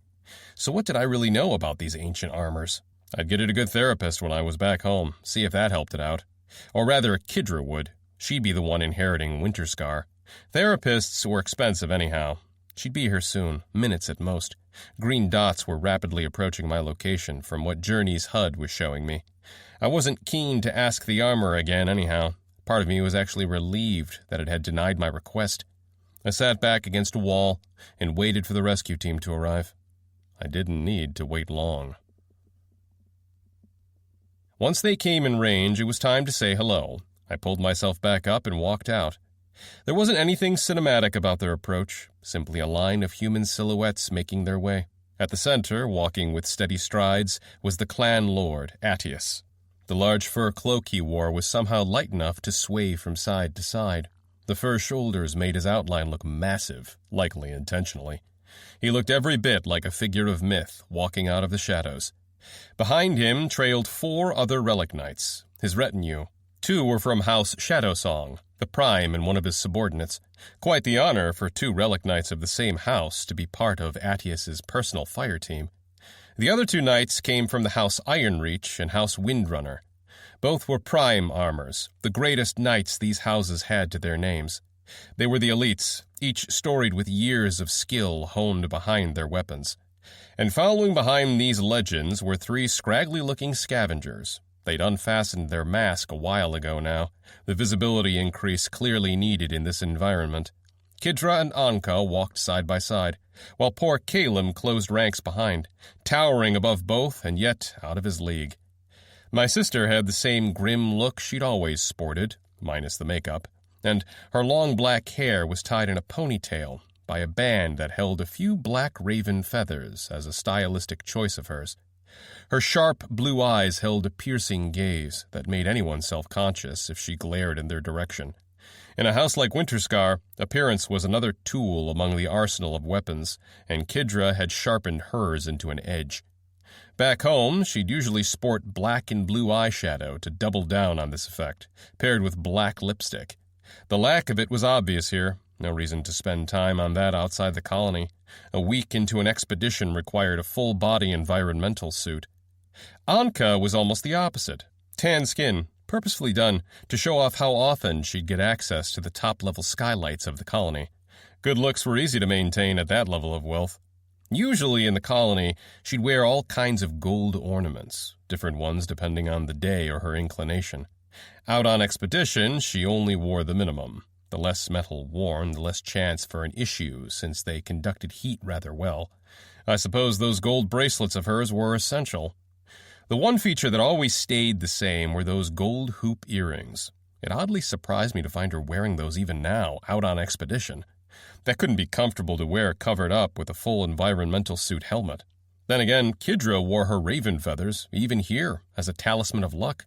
So what did I really know about these ancient armors? I'd get it a good therapist when I was back home, see if that helped it out. Or rather, Kidra would. She'd be the one inheriting Winterscar. Therapists were expensive anyhow. She'd be here soon, minutes at most. Green dots were rapidly approaching my location from what Journey's HUD was showing me. I wasn't keen to ask the armor again anyhow. Part of me was actually relieved that it had denied my request. I sat back against a wall and waited for the rescue team to arrive. I didn't need to wait long. Once they came in range, it was time to say hello. I pulled myself back up and walked out. There wasn't anything cinematic about their approach, simply a line of human silhouettes making their way. At the center, walking with steady strides, was the clan lord, Attius. The large fur cloak he wore was somehow light enough to sway from side to side. The fur shoulders made his outline look massive, likely intentionally. He looked every bit like a figure of myth walking out of the shadows. Behind him trailed 4 other relic knights, his retinue. 2 were from House Shadowsong, the prime and one of his subordinates. Quite the honor for 2 relic knights of the same house to be part of Attius's personal fire team. The other 2 knights came from the House Ironreach and House Windrunner. Both were prime armors, the greatest knights these houses had to their names. They were the elites, each storied with years of skill honed behind their weapons. And following behind these legends were 3 scraggly-looking scavengers. They'd unfastened their mask a while ago now, the visibility increase clearly needed in this environment. Kidra and Anka walked side by side, while poor Calum closed ranks behind, towering above both and yet out of his league. My sister had the same grim look she'd always sported, minus the makeup, and her long black hair was tied in a ponytail by a band that held a few black raven feathers as a stylistic choice of hers. Her sharp blue eyes held a piercing gaze that made anyone self-conscious if she glared in their direction. In a house like Winterscar, appearance was another tool among the arsenal of weapons, and Kidra had sharpened hers into an edge. Back home, she'd usually sport black and blue eyeshadow to double down on this effect, paired with black lipstick. The lack of it was obvious here. No reason to spend time on that outside the colony. A week into an expedition required a full-body environmental suit. Anka was almost the opposite. Tan skin, purposefully done to show off how often she'd get access to the top-level skylights of the colony. Good looks were easy to maintain at that level of wealth. Usually in the colony, she'd wear all kinds of gold ornaments, different ones depending on the day or her inclination. Out on expedition, she only wore the minimum. The less metal worn, the less chance for an issue, since they conducted heat rather well. I suppose those gold bracelets of hers were essential. The one feature that always stayed the same were those gold hoop earrings. It oddly surprised me to find her wearing those even now, out on expedition. That couldn't be comfortable to wear covered up with a full environmental suit helmet. Then again, Kidra wore her raven feathers, even here, as a talisman of luck.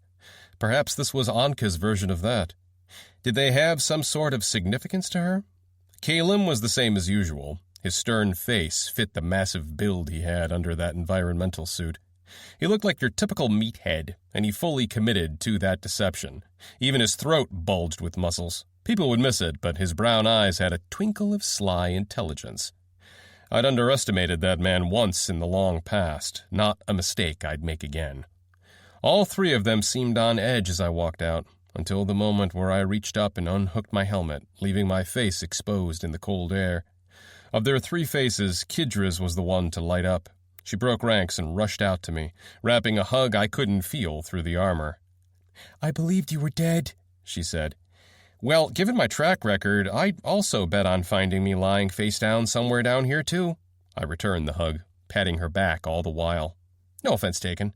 Perhaps this was Anka's version of that. Did they have some sort of significance to her? Calum was the same as usual. His stern face fit the massive build he had under that environmental suit. He looked like your typical meathead, and he fully committed to that deception. Even his throat bulged with muscles. People would miss it, but his brown eyes had a twinkle of sly intelligence. I'd underestimated that man once in the long past, not a mistake I'd make again. All three of them seemed on edge as I walked out, until the moment where I reached up and unhooked my helmet, leaving my face exposed in the cold air. Of their three faces, Kidra's was the one to light up. She broke ranks and rushed out to me, wrapping a hug I couldn't feel through the armor. "I believed you were dead," she said. Well, given my track record, I'd also bet on finding me lying face down somewhere down here, too. I returned the hug, patting her back all the while. No offense taken.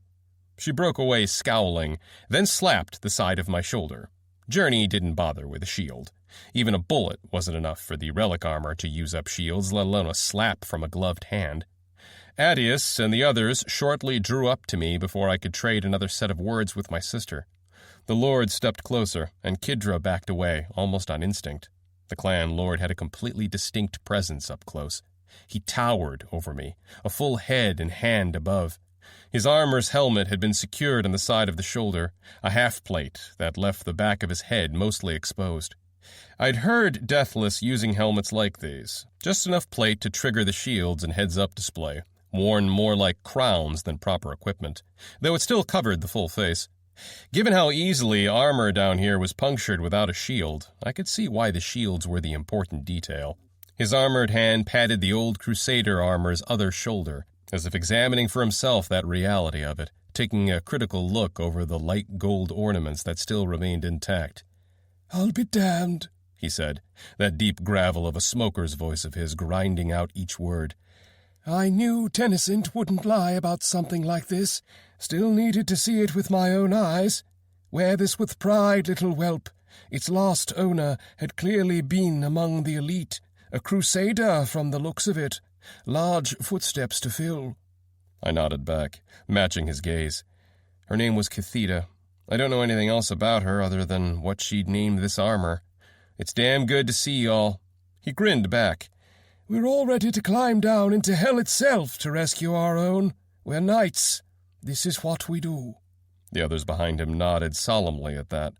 She broke away scowling, then slapped the side of my shoulder. Journey didn't bother with a shield. Even a bullet wasn't enough for the relic armor to use up shields, let alone a slap from a gloved hand. Adius and the others shortly drew up to me before I could trade another set of words with my sister. The lord stepped closer, and Kidra backed away, almost on instinct. The clan lord had a completely distinct presence up close. He towered over me, a full head and hand above. His armor's helmet had been secured on the side of the shoulder, a half-plate that left the back of his head mostly exposed. I'd heard Deathless using helmets like these, just enough plate to trigger the shields and heads-up display, worn more like crowns than proper equipment, though it still covered the full face. Given how easily armor down here was punctured without a shield, I could see why the shields were the important detail. His armored hand patted the old Crusader armor's other shoulder, as if examining for himself that reality of it, taking a critical look over the light gold ornaments that still remained intact. "I'll be damned," he said, that deep gravel of a smoker's voice of his grinding out each word. "I knew Tennyson wouldn't lie about something like this. Still needed to see it with my own eyes. Wear this with pride, little whelp. Its last owner had clearly been among the elite, a crusader from the looks of it. Large footsteps to fill." I nodded back, matching his gaze. Her name was Catheda. I don't know anything else about her other than what she'd named this armor. It's damn good to see y'all. He grinned back. "We're all ready to climb down into hell itself to rescue our own. We're knights. This is what we do." The others behind him nodded solemnly at that.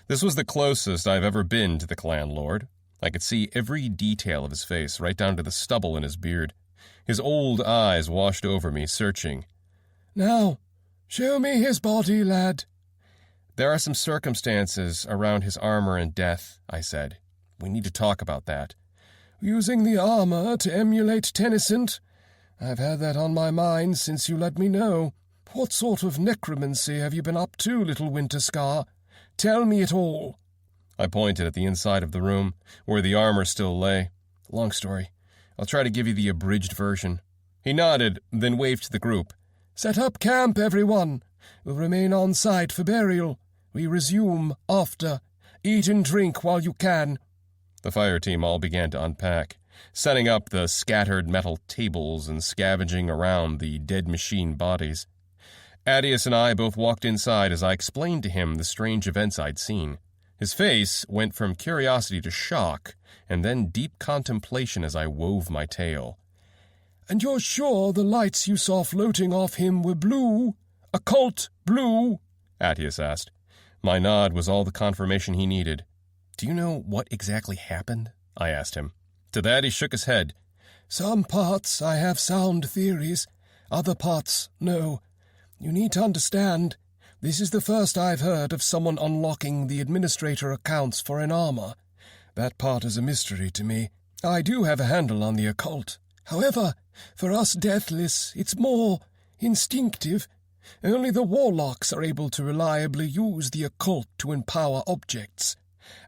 This was the closest I've ever been to the clan lord. I could see every detail of his face, right down to the stubble in his beard. His old eyes washed over me, searching. "Now, show me his body, lad." "There are some circumstances around his armor and death," I said. "We need to talk about that." "Using the armor to emulate Tennyson? I've had that on my mind since you let me know. What sort of necromancy have you been up to, little Winterscar? Tell me it all." I pointed at the inside of the room, where the armor still lay. "Long story. I'll try to give you the abridged version." He nodded, then waved to the group. "Set up camp, everyone. We'll remain on site for burial. We resume after. Eat and drink while you can." The fire team all began to unpack, setting up the scattered metal tables and scavenging around the dead machine bodies. Adius and I both walked inside as I explained to him the strange events I'd seen. His face went from curiosity to shock, and then deep contemplation as I wove my tale. "And you're sure the lights you saw floating off him were blue? Occult blue?" Adius asked. My nod was all the confirmation he needed. "Do you know what exactly happened?" I asked him. To that he shook his head. Some parts I have sound theories, other parts no. You need to understand, this is the first I've heard of someone unlocking the administrator accounts for an armor. That part is a mystery to me. I do have a handle on the occult. However, for us deathless, it's more instinctive. Only the warlocks are able to reliably use the occult to empower objects.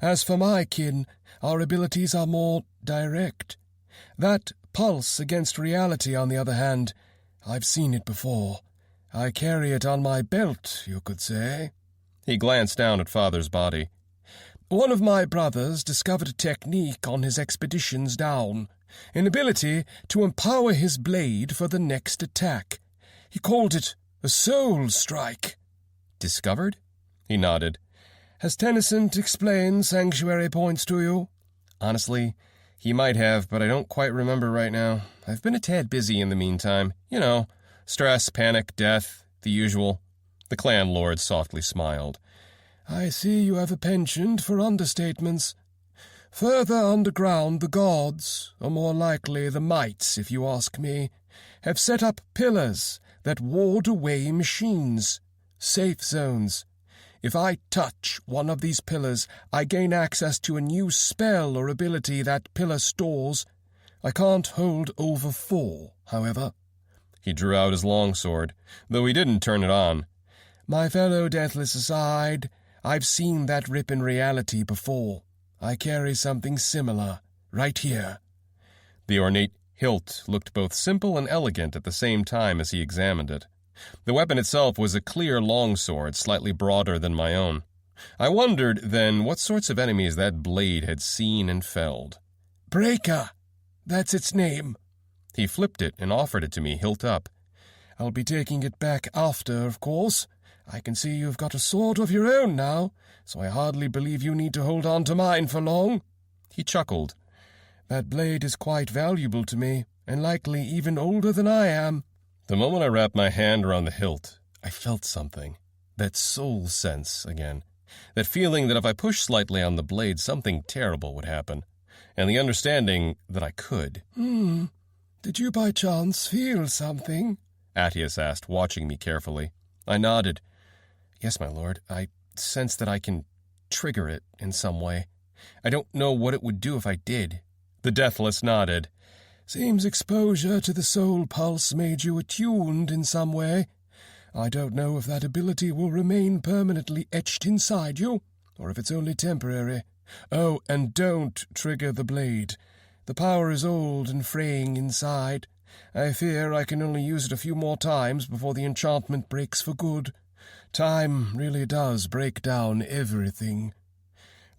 As for my kin, our abilities are more direct. That pulse against reality, on the other hand, I've seen it before. I carry it on my belt, you could say. He glanced down at Father's body. One of my brothers discovered a technique on his expeditions down, an ability to empower his blade for the next attack. He called it a soul strike. Discovered? He nodded. Has Tennyson explained sanctuary points to you? Honestly, he might have, but I don't quite remember right now. I've been a tad busy in the meantime. You know, stress, panic, death, the usual. The clan lord softly smiled. I see you have a penchant for understatements. Further underground, the gods, or more likely the mites, if you ask me, have set up pillars that ward away machines, safe zones. If I touch one of these pillars, I gain access to a new spell or ability that pillar stores. I can't hold over 4, however. He drew out his longsword, though he didn't turn it on. My fellow deathless aside, I've seen that rip in reality before. I carry something similar, right here. The ornate hilt looked both simple and elegant at the same time as he examined it. The weapon itself was a clear longsword, slightly broader than my own. I wondered, then, what sorts of enemies that blade had seen and felled. Breaker! That's its name. He flipped it and offered it to me, hilt up. I'll be taking it back after, of course. I can see you've got a sword of your own now, so I hardly believe you need to hold on to mine for long. He chuckled. That blade is quite valuable to me, and likely even older than I am. The moment I wrapped my hand around the hilt, I felt something. That soul sense again. That feeling that if I pushed slightly on the blade, something terrible would happen. And the understanding that I could. Did you by chance feel something? Attius asked, watching me carefully. I nodded. Yes, my lord. I sense that I can trigger it in some way. I don't know what it would do if I did. The Deathless nodded. Seems exposure to the soul pulse made you attuned in some way. I don't know if that ability will remain permanently etched inside you, or if it's only temporary. Oh, and don't trigger the blade. The power is old and fraying inside. I fear I can only use it a few more times before the enchantment breaks for good. Time really does break down everything.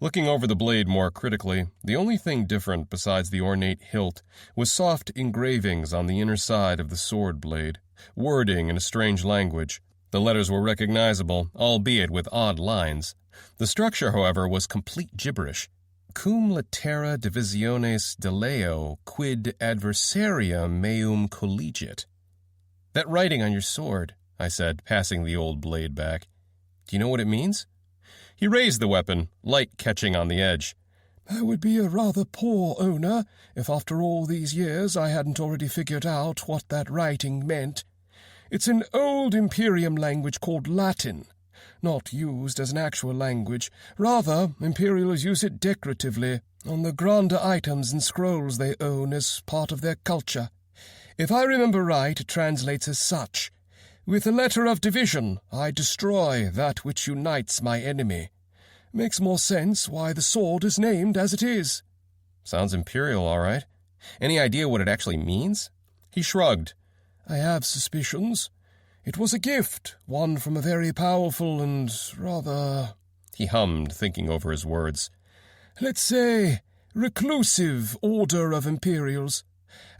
Looking over the blade more critically, the only thing different besides the ornate hilt was soft engravings on the inner side of the sword blade, wording in a strange language. The letters were recognizable, albeit with odd lines. The structure, however, was complete gibberish. Cum litera divisiones de leo quid adversarium meum collegiat. That writing on your sword, I said, passing the old blade back. Do you know what it means? He raised the weapon, light catching on the edge. I would be a rather poor owner if after all these years I hadn't already figured out what that writing meant. It's an old Imperium language called Latin, not used as an actual language. Rather, Imperials use it decoratively on the grander items and scrolls they own as part of their culture. If I remember right, it translates as such. With a letter of division, I destroy that which unites my enemy. Makes more sense why the sword is named as it is. Sounds Imperial, all right. Any idea what it actually means? He shrugged. I have suspicions. It was a gift, one from a very powerful and rather... He hummed, thinking over his words. Let's say, reclusive order of Imperials.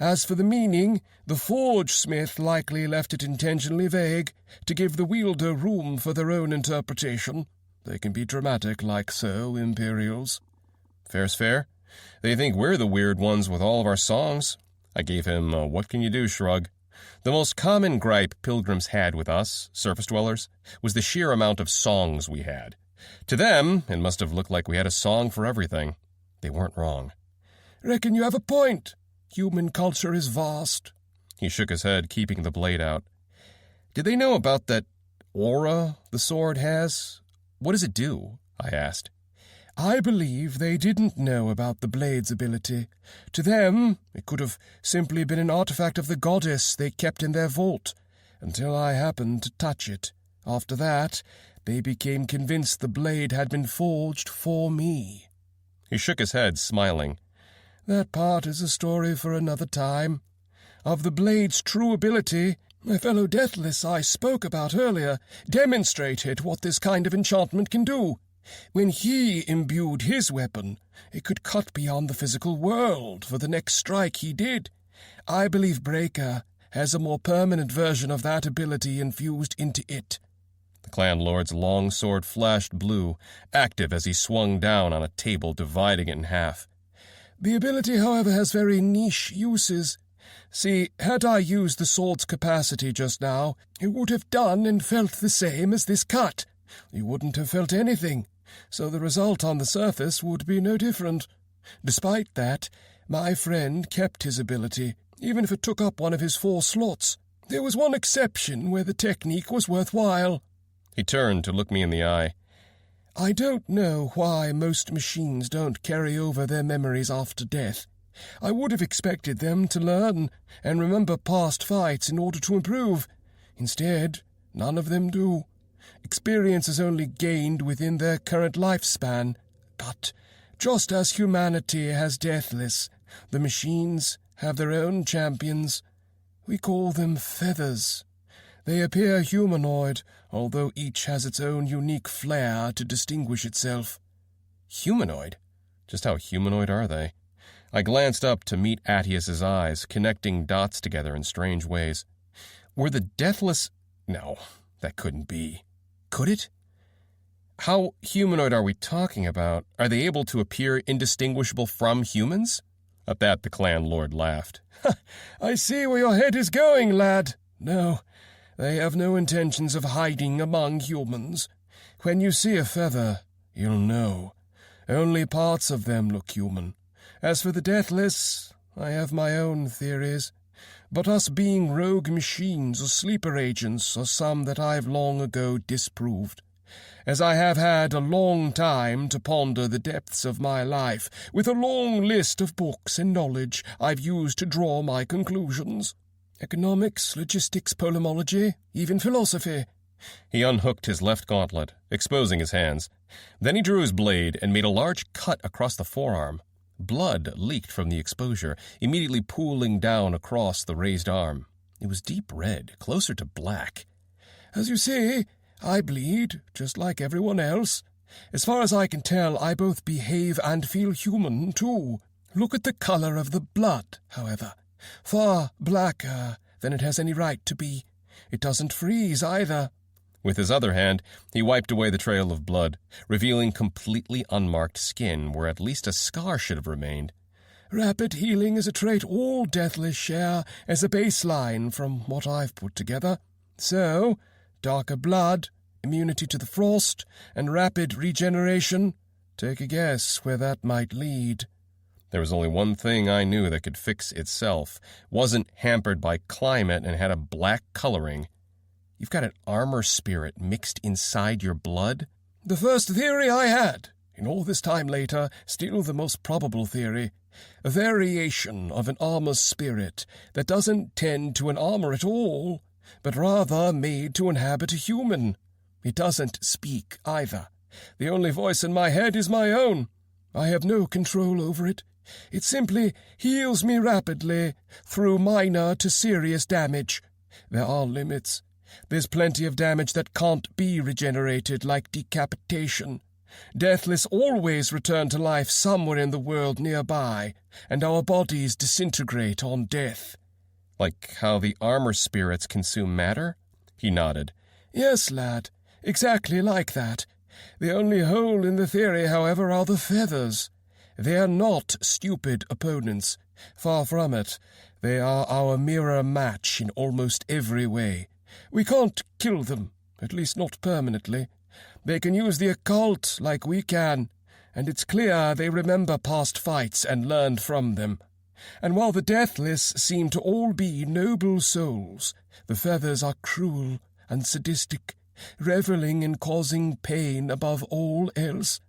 As for the meaning, the forge-smith likely left it intentionally vague to give the wielder room for their own interpretation. They can be dramatic like so, Imperials. Fair's fair. They think we're the weird ones with all of our songs. I gave him a what-can-you-do shrug. The most common gripe pilgrims had with us, surface dwellers, was the sheer amount of songs we had. To them, it must have looked like we had a song for everything. They weren't wrong. Reckon you have a point. Human culture is vast. He shook his head, keeping the blade out. Did they know about that aura the sword has? What does it do? I asked. I believe they didn't know about the blade's ability. To them, it could have simply been an artifact of the goddess they kept in their vault, until I happened to touch it. After that, they became convinced the blade had been forged for me. He shook his head, smiling. That part is a story for another time. Of the blade's true ability, my fellow Deathless I spoke about earlier demonstrated what this kind of enchantment can do. When he imbued his weapon, it could cut beyond the physical world for the next strike he did. I believe Breaker has a more permanent version of that ability infused into it. The clan lord's long sword flashed blue, active as he swung down on a table, dividing it in half. The ability, however, has very niche uses. See, had I used the sword's capacity just now, it would have done and felt the same as this cut. You wouldn't have felt anything, so the result on the surface would be no different. Despite that, my friend kept his ability, even if it took up one of his 4 slots. There was one exception where the technique was worthwhile. He turned to look me in the eye. I don't know why most machines don't carry over their memories after death. I would have expected them to learn and remember past fights in order to improve. Instead, none of them do. Experience is only gained within their current lifespan. But just as humanity has Deathless, the machines have their own champions. We call them feathers. They appear humanoid, although each has its own unique flair to distinguish itself. Humanoid? Just how humanoid are they? I glanced up to meet Attius's eyes, connecting dots together in strange ways. Were the Deathless... No, that couldn't be. Could it? How humanoid are we talking about? Are they able to appear indistinguishable from humans? At that, the clan lord laughed. I see where your head is going, lad. No, they have no intentions of hiding among humans. When you see a feather, you'll know. Only parts of them look human. As for the Deathless, I have my own theories. But us being rogue machines or sleeper agents are some that I've long ago disproved. As I have had a long time to ponder the depths of my life, with a long list of books and knowledge I've used to draw my conclusions. Economics, logistics, polemology, even philosophy. He unhooked his left gauntlet, exposing his hands. Then he drew his blade and made a large cut across the forearm. Blood leaked from the exposure, immediately pooling down across the raised arm. It was deep red, closer to black. As you see, I bleed, just like everyone else. As far as I can tell, I both behave and feel human, too. Look at the color of the blood, however. Far blacker than it has any right to be. It doesn't freeze, either. With his other hand, he wiped away the trail of blood, revealing completely unmarked skin where at least a scar should have remained. Rapid healing is a trait all Deathless share as a baseline from what I've put together. So, darker blood, immunity to the frost, and rapid regeneration. Take a guess where that might lead. There was only one thing I knew that could fix itself, wasn't hampered by climate, and had a black coloring. You've got an armor spirit mixed inside your blood? The first theory I had. In all this time later, still the most probable theory. A variation of an armor spirit that doesn't tend to an armor at all, but rather made to inhabit a human. It doesn't speak either. The only voice in my head is my own. I have no control over it. It simply heals me rapidly through minor to serious damage. There are limits. There's plenty of damage that can't be regenerated, like decapitation. Deathless always return to life somewhere in the world nearby, and our bodies disintegrate on death. Like how the armor spirits consume matter? He nodded. Yes, lad, exactly like that. The only hole in the theory, however, are the feathers. They are not stupid opponents. Far from it. They are our mirror match in almost every way. We can't kill them, at least not permanently. They can use the occult like we can, and it's clear they remember past fights and learned from them. And while the deathless seem to all be noble souls, the feathers are cruel and sadistic, reveling in causing pain above all else.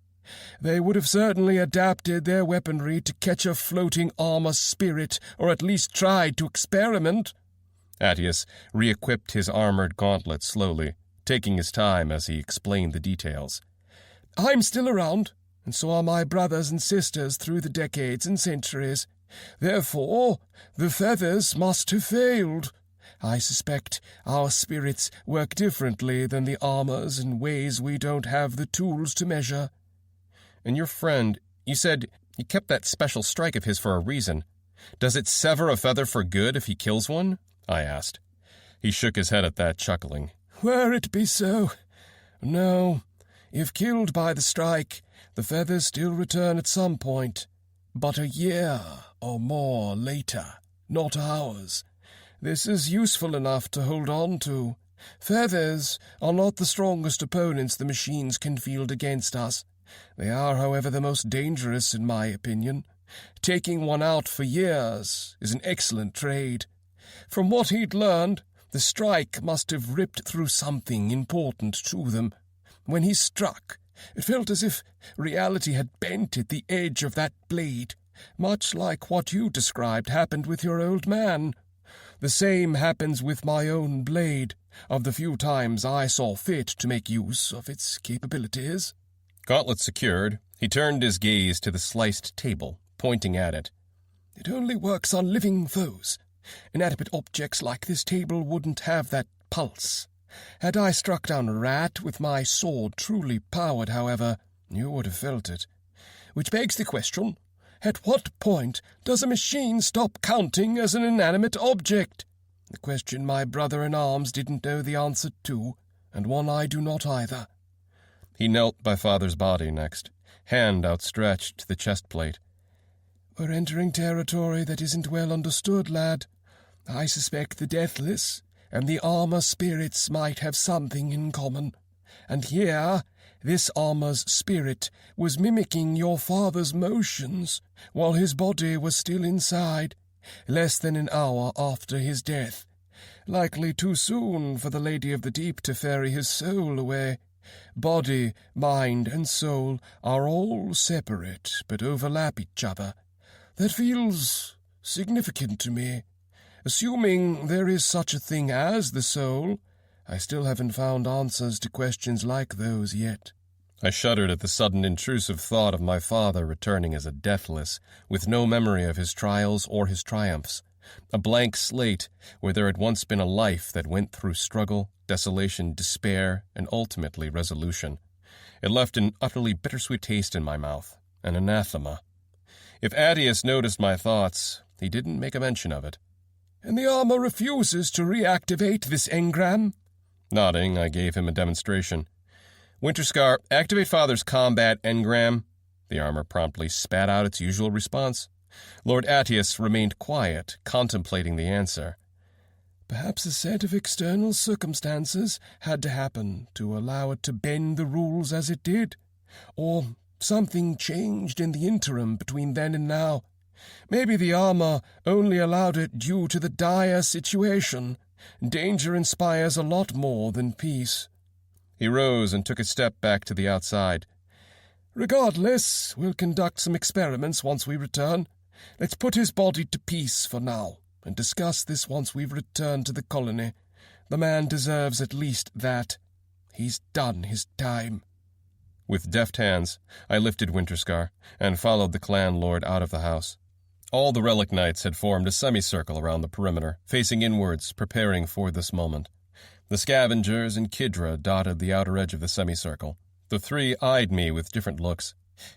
They would have certainly adapted their weaponry to catch a floating armor spirit, or at least tried to experiment. Attius re-equipped his armored gauntlet slowly, taking his time as he explained the details. I'm still around, and so are my brothers and sisters through the decades and centuries. Therefore, the feathers must have failed. I suspect our spirits work differently than the armors in ways we don't have the tools to measure. And your friend, you said he kept that special strike of his for a reason. Does it sever a feather for good if he kills one? I asked. He shook his head at that, chuckling. Were it be so? No. If killed by the strike, the feathers still return at some point, but a year or more later, not hours. This is useful enough to hold on to. Feathers are not the strongest opponents the machines can field against us. They are, however, the most dangerous, in my opinion. Taking one out for years is an excellent trade. From what he'd learned, the strike must have ripped through something important to them. When he struck, it felt as if reality had bent at the edge of that blade, much like what you described happened with your old man. The same happens with my own blade, of the few times I saw fit to make use of its capabilities. Gauntlet secured, he turned his gaze to the sliced table, pointing at it. It only works on living foes. Inanimate objects like this table wouldn't have that pulse. Had I struck down a rat with my sword truly powered, however, you would have felt it. Which begs the question, at what point does a machine stop counting as an inanimate object? The question my brother-in-arms didn't know the answer to, and one I do not either. He knelt by father's body next, hand outstretched to the chest plate. We're entering territory that isn't well understood, lad. I suspect the deathless and the armor spirits might have something in common. And here, this armor's spirit was mimicking your father's motions while his body was still inside, less than an hour after his death. Likely too soon for the Lady of the Deep to ferry his soul away. Body, mind, and soul are all separate, but overlap each other. That feels significant to me. Assuming there is such a thing as the soul, I still haven't found answers to questions like those yet. I shuddered at the sudden intrusive thought of my father returning as a deathless, with no memory of his trials or his triumphs. A blank slate where there had once been a life that went through struggle, desolation, despair, and ultimately resolution. It left an utterly bittersweet taste in my mouth, an anathema. If Attius noticed my thoughts, he didn't make a mention of it. And the armor refuses to reactivate this engram? Nodding, I gave him a demonstration. Winterscar, activate Father's combat engram. The armor promptly spat out its usual response. Lord Attius remained quiet, contemplating the answer. Perhaps a set of external circumstances had to happen to allow it to bend the rules as it did. Or something changed in the interim between then and now. Maybe the armor only allowed it due to the dire situation. Danger inspires a lot more than peace. He rose and took a step back to the outside. Regardless, we'll conduct some experiments once we return. Let's put his body to peace for now, and discuss this once we've returned to the colony. The man deserves at least that. He's done his time. With deft hands, I lifted Winterscar and followed the clan lord out of the house. All the relic knights had formed a semicircle around the perimeter, facing inwards, preparing for this moment. The scavengers and Kidra dotted the outer edge of the semicircle. The three eyed me with different looks.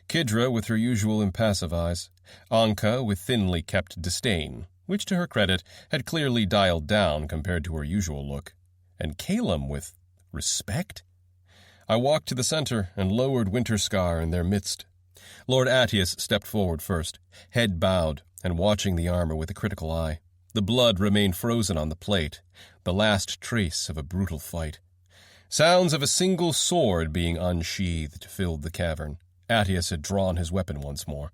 Kidra with her usual impassive eyes, Anka with thinly kept disdain, which to her credit had clearly dialed down compared to her usual look, and Calum with respect. I walked to the center and lowered Winterscar in their midst. Lord Attius stepped forward first, head bowed and watching the armor with a critical eye. The blood remained frozen on the plate, the last trace of a brutal fight. Sounds of a single sword being unsheathed filled the cavern. Attius had drawn his weapon once more.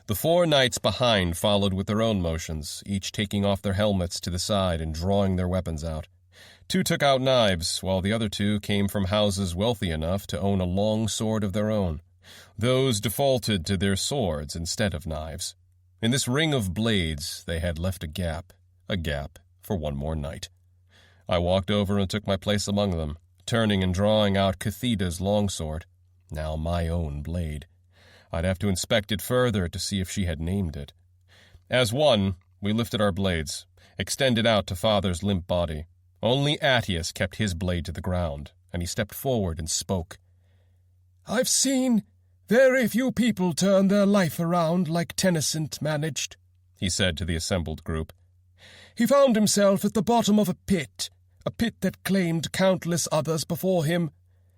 The 4 knights behind followed with their own motions, each taking off their helmets to the side and drawing their weapons out. 2 took out knives, while the other 2 came from houses wealthy enough to own a long sword of their own. Those defaulted to their swords instead of knives. In this ring of blades, they had left a gap for one more knight. I walked over and took my place among them, turning and drawing out Catheda's longsword, now my own blade. I'd have to inspect it further to see if she had named it. As one, we lifted our blades, extended out to Father's limp body. Only Attius kept his blade to the ground, and he stepped forward and spoke. "I've seen very few people turn their life around like Tennyson managed," he said to the assembled group. "He found himself at the bottom of a pit that claimed countless others before him,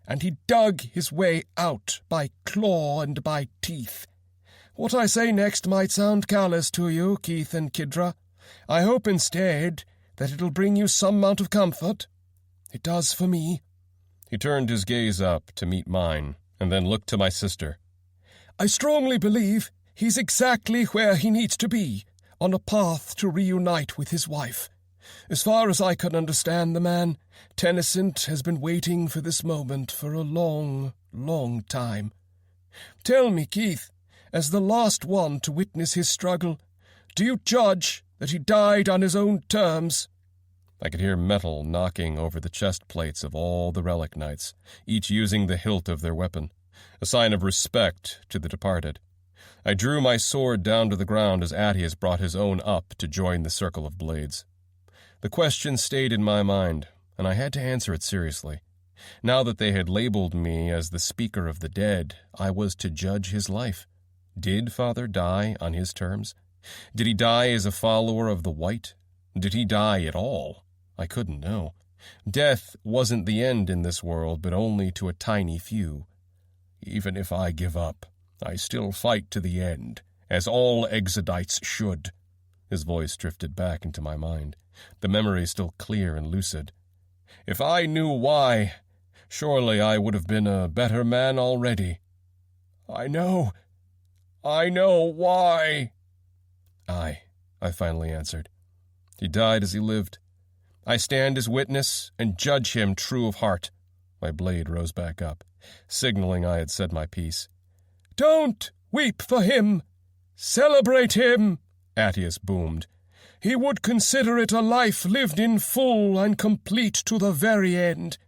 and he dug his way out by claw and by teeth. What I say next might sound callous to you, Keith and Kidra. I hope instead that it'll bring you some amount of comfort. It does for me." He turned his gaze up to meet mine, and then looked to my sister. "I strongly believe he's exactly where he needs to be, on a path to reunite with his wife. As far as I can understand the man, Tennyson has been waiting for this moment for a long, long time. Tell me, Keith, as the last one to witness his struggle, do you judge that he died on his own terms?" I could hear metal knocking over the chest plates of all the relic knights, each using the hilt of their weapon, a sign of respect to the departed. I drew my sword down to the ground as Attius brought his own up to join the circle of blades. The question stayed in my mind, and I had to answer it seriously. Now that they had labeled me as the speaker of the dead, I was to judge his life. Did Father die on his terms? Did he die as a follower of the White? Did he die at all? I couldn't know. Death wasn't the end in this world, but only to a tiny few. "Even if I give up, I still fight to the end, as all Exodites should." His voice drifted back into my mind, the memory still clear and lucid. "If I knew why, surely I would have been a better man already. I know why." I finally answered. "He died as he lived. I stand as witness and judge him true of heart." My blade rose back up, signaling I had said my piece. "Don't weep for him. Celebrate him," Attius boomed. "He would consider it a life lived in full and complete to the very end.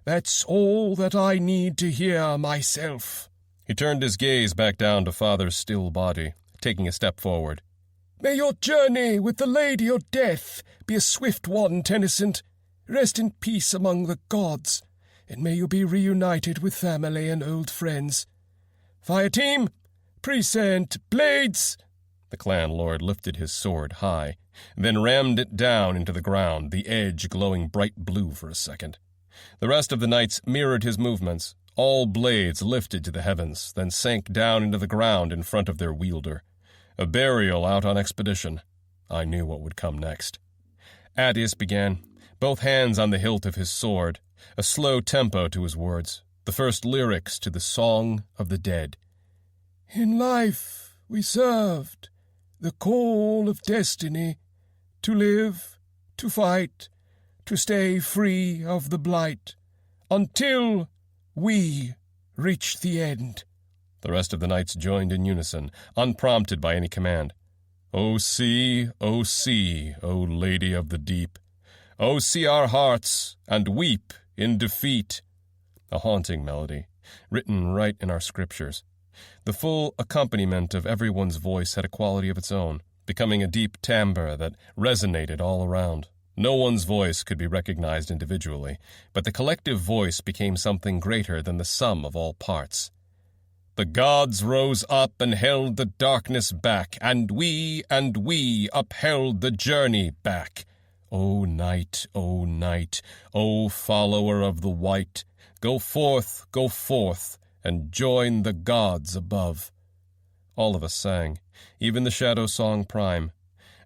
That's all that I need to hear myself." He turned his gaze back down to Father's still body, taking a step forward. "May your journey with the Lady of Death be a swift one, Tennyson. Rest in peace among the gods, and may you be reunited with family and old friends. Fire team, present blades." The clan lord lifted his sword high, then rammed it down into the ground, the edge glowing bright blue for a second. The rest of the knights mirrored his movements. All blades lifted to the heavens, then sank down into the ground in front of their wielder. A burial out on expedition. I knew what would come next. Attius began, both hands on the hilt of his sword, a slow tempo to his words, the first lyrics to the Song of the Dead. "In life we served the call of destiny, to live, to fight, to stay free of the blight, until we reach the end." The rest of the knights joined in unison, unprompted by any command. O see, O Lady of the Deep. O see our hearts, and weep in defeat. A haunting melody, written right in our scriptures. The full accompaniment of everyone's voice had a quality of its own, becoming a deep timbre that resonated all around. No one's voice could be recognized individually, but the collective voice became something greater than the sum of all parts. "The gods rose up and held the darkness back, and we upheld the journey back. O night, O follower of the White, go forth, and join the gods above." All of us sang, even the Shadow Song Prime,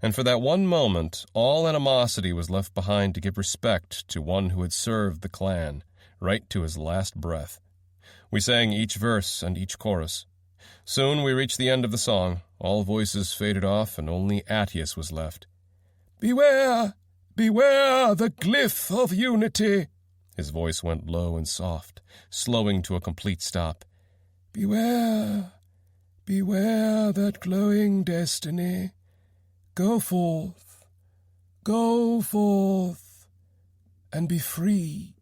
and for that one moment all animosity was left behind to give respect to one who had served the clan, right to his last breath. We sang each verse and each chorus. Soon we reached the end of the song. All voices faded off, and only Attius was left. "Beware! Beware the glyph of unity!" His voice went low and soft, slowing to a complete stop. "Beware! Beware that glowing destiny! Go forth, and be free."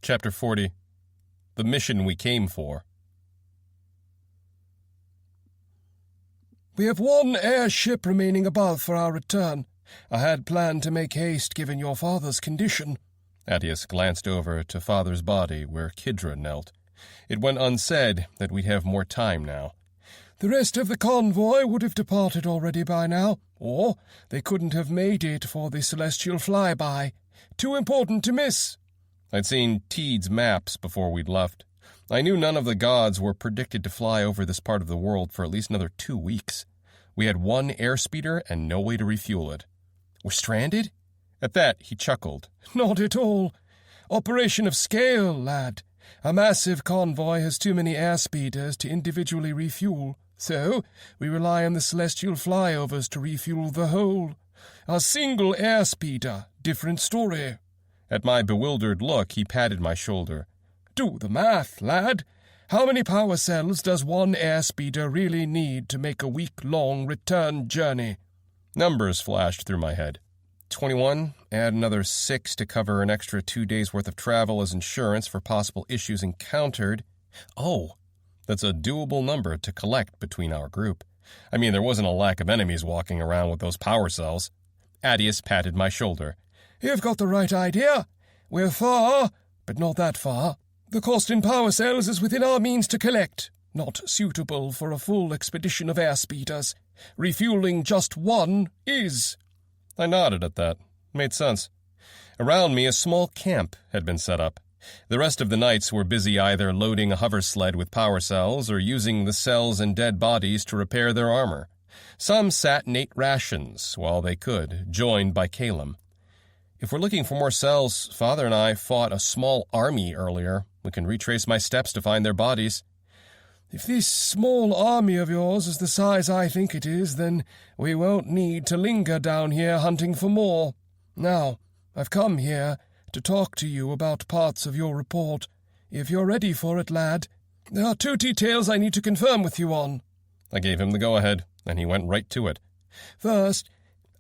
Chapter 40. The Mission We Came For. "We have one airship remaining above for our return. I had planned to make haste given your father's condition." Attius glanced over to Father's body where Kidra knelt. It went unsaid that we'd have more time now. "The rest of the convoy would have departed already by now, or they couldn't have made it for the celestial flyby. Too important to miss." I'd seen Teed's maps before we'd left. I knew none of the gods were predicted to fly over this part of the world for at least another 2 weeks. We had one airspeeder and no way to refuel it. We're stranded? At that, he chuckled. "Not at all. Operation of scale, lad. A massive convoy has too many airspeeders to individually refuel, so we rely on the celestial flyovers to refuel the whole. A single airspeeder, different story." At my bewildered look, he patted my shoulder. "Do the math, lad. How many power cells does one airspeeder really need to make a week-long return journey?" Numbers flashed through my head. 21, add another 6 to cover an extra 2 days' worth of travel as insurance for possible issues encountered. Oh, that's a doable number to collect between our group. I mean, there wasn't a lack of enemies walking around with those power cells. Attius patted my shoulder. "You've got the right idea. We're far, but not that far. The cost in power cells is within our means to collect, not suitable for a full expedition of airspeeders. Refueling just one is." I nodded at that. Made sense. Around me, a small camp had been set up. The rest of the knights were busy either loading a hover sled with power cells or using the cells and dead bodies to repair their armor. Some sat and ate rations while they could, joined by Calum. If we're looking for more cells, Father and I fought a small army earlier. We can retrace my steps to find their bodies. "If this small army of yours is the size I think it is, then we won't need to linger down here hunting for more. Now, I've come here to talk to you about parts of your report. If you're ready for it, lad, there are 2 details I need to confirm with you on." I gave him the go-ahead, and he went right to it. "First,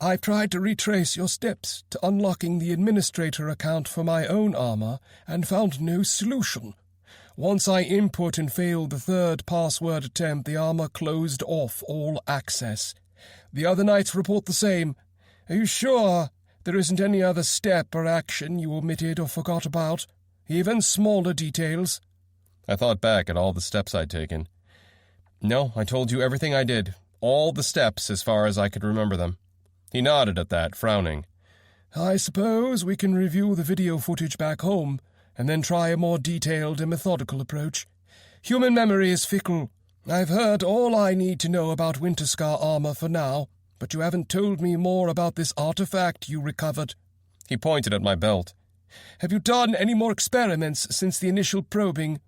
I've tried to retrace your steps to unlocking the administrator account for my own armor and found no solution. Once I input and failed the 3rd password attempt, the armor closed off all access. The other knights report the same. Are you sure there isn't any other step or action you omitted or forgot about? Even smaller details?" I thought back at all the steps I'd taken. No, I told you everything I did. All the steps as far as I could remember them. He nodded at that, frowning. "I suppose we can review the video footage back home, and then try a more detailed and methodical approach. Human memory is fickle. I've heard all I need to know about Winterscar armor for now, but you haven't told me more about this artifact you recovered." He pointed at my belt. "Have you done any more experiments since the initial probing?"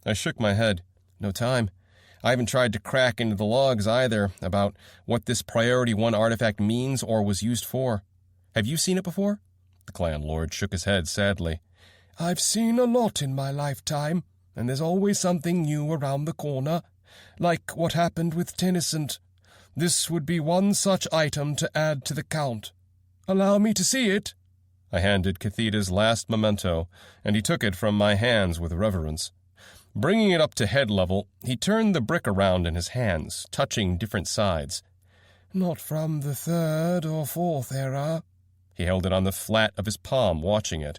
I shook my head. No time. I haven't tried to crack into the logs either about what this Priority 1 artifact means or was used for. Have you seen it before? The clan lord shook his head sadly. "I've seen a lot in my lifetime, and there's always something new around the corner, like what happened with Tennyson. This would be one such item to add to the count. Allow me to see it." I handed Catheda's last memento, and he took it from my hands with reverence. Bringing it up to head level, he turned the brick around in his hands, touching different sides. "Not from the 3rd or 4th era." He held it on the flat of his palm, watching it.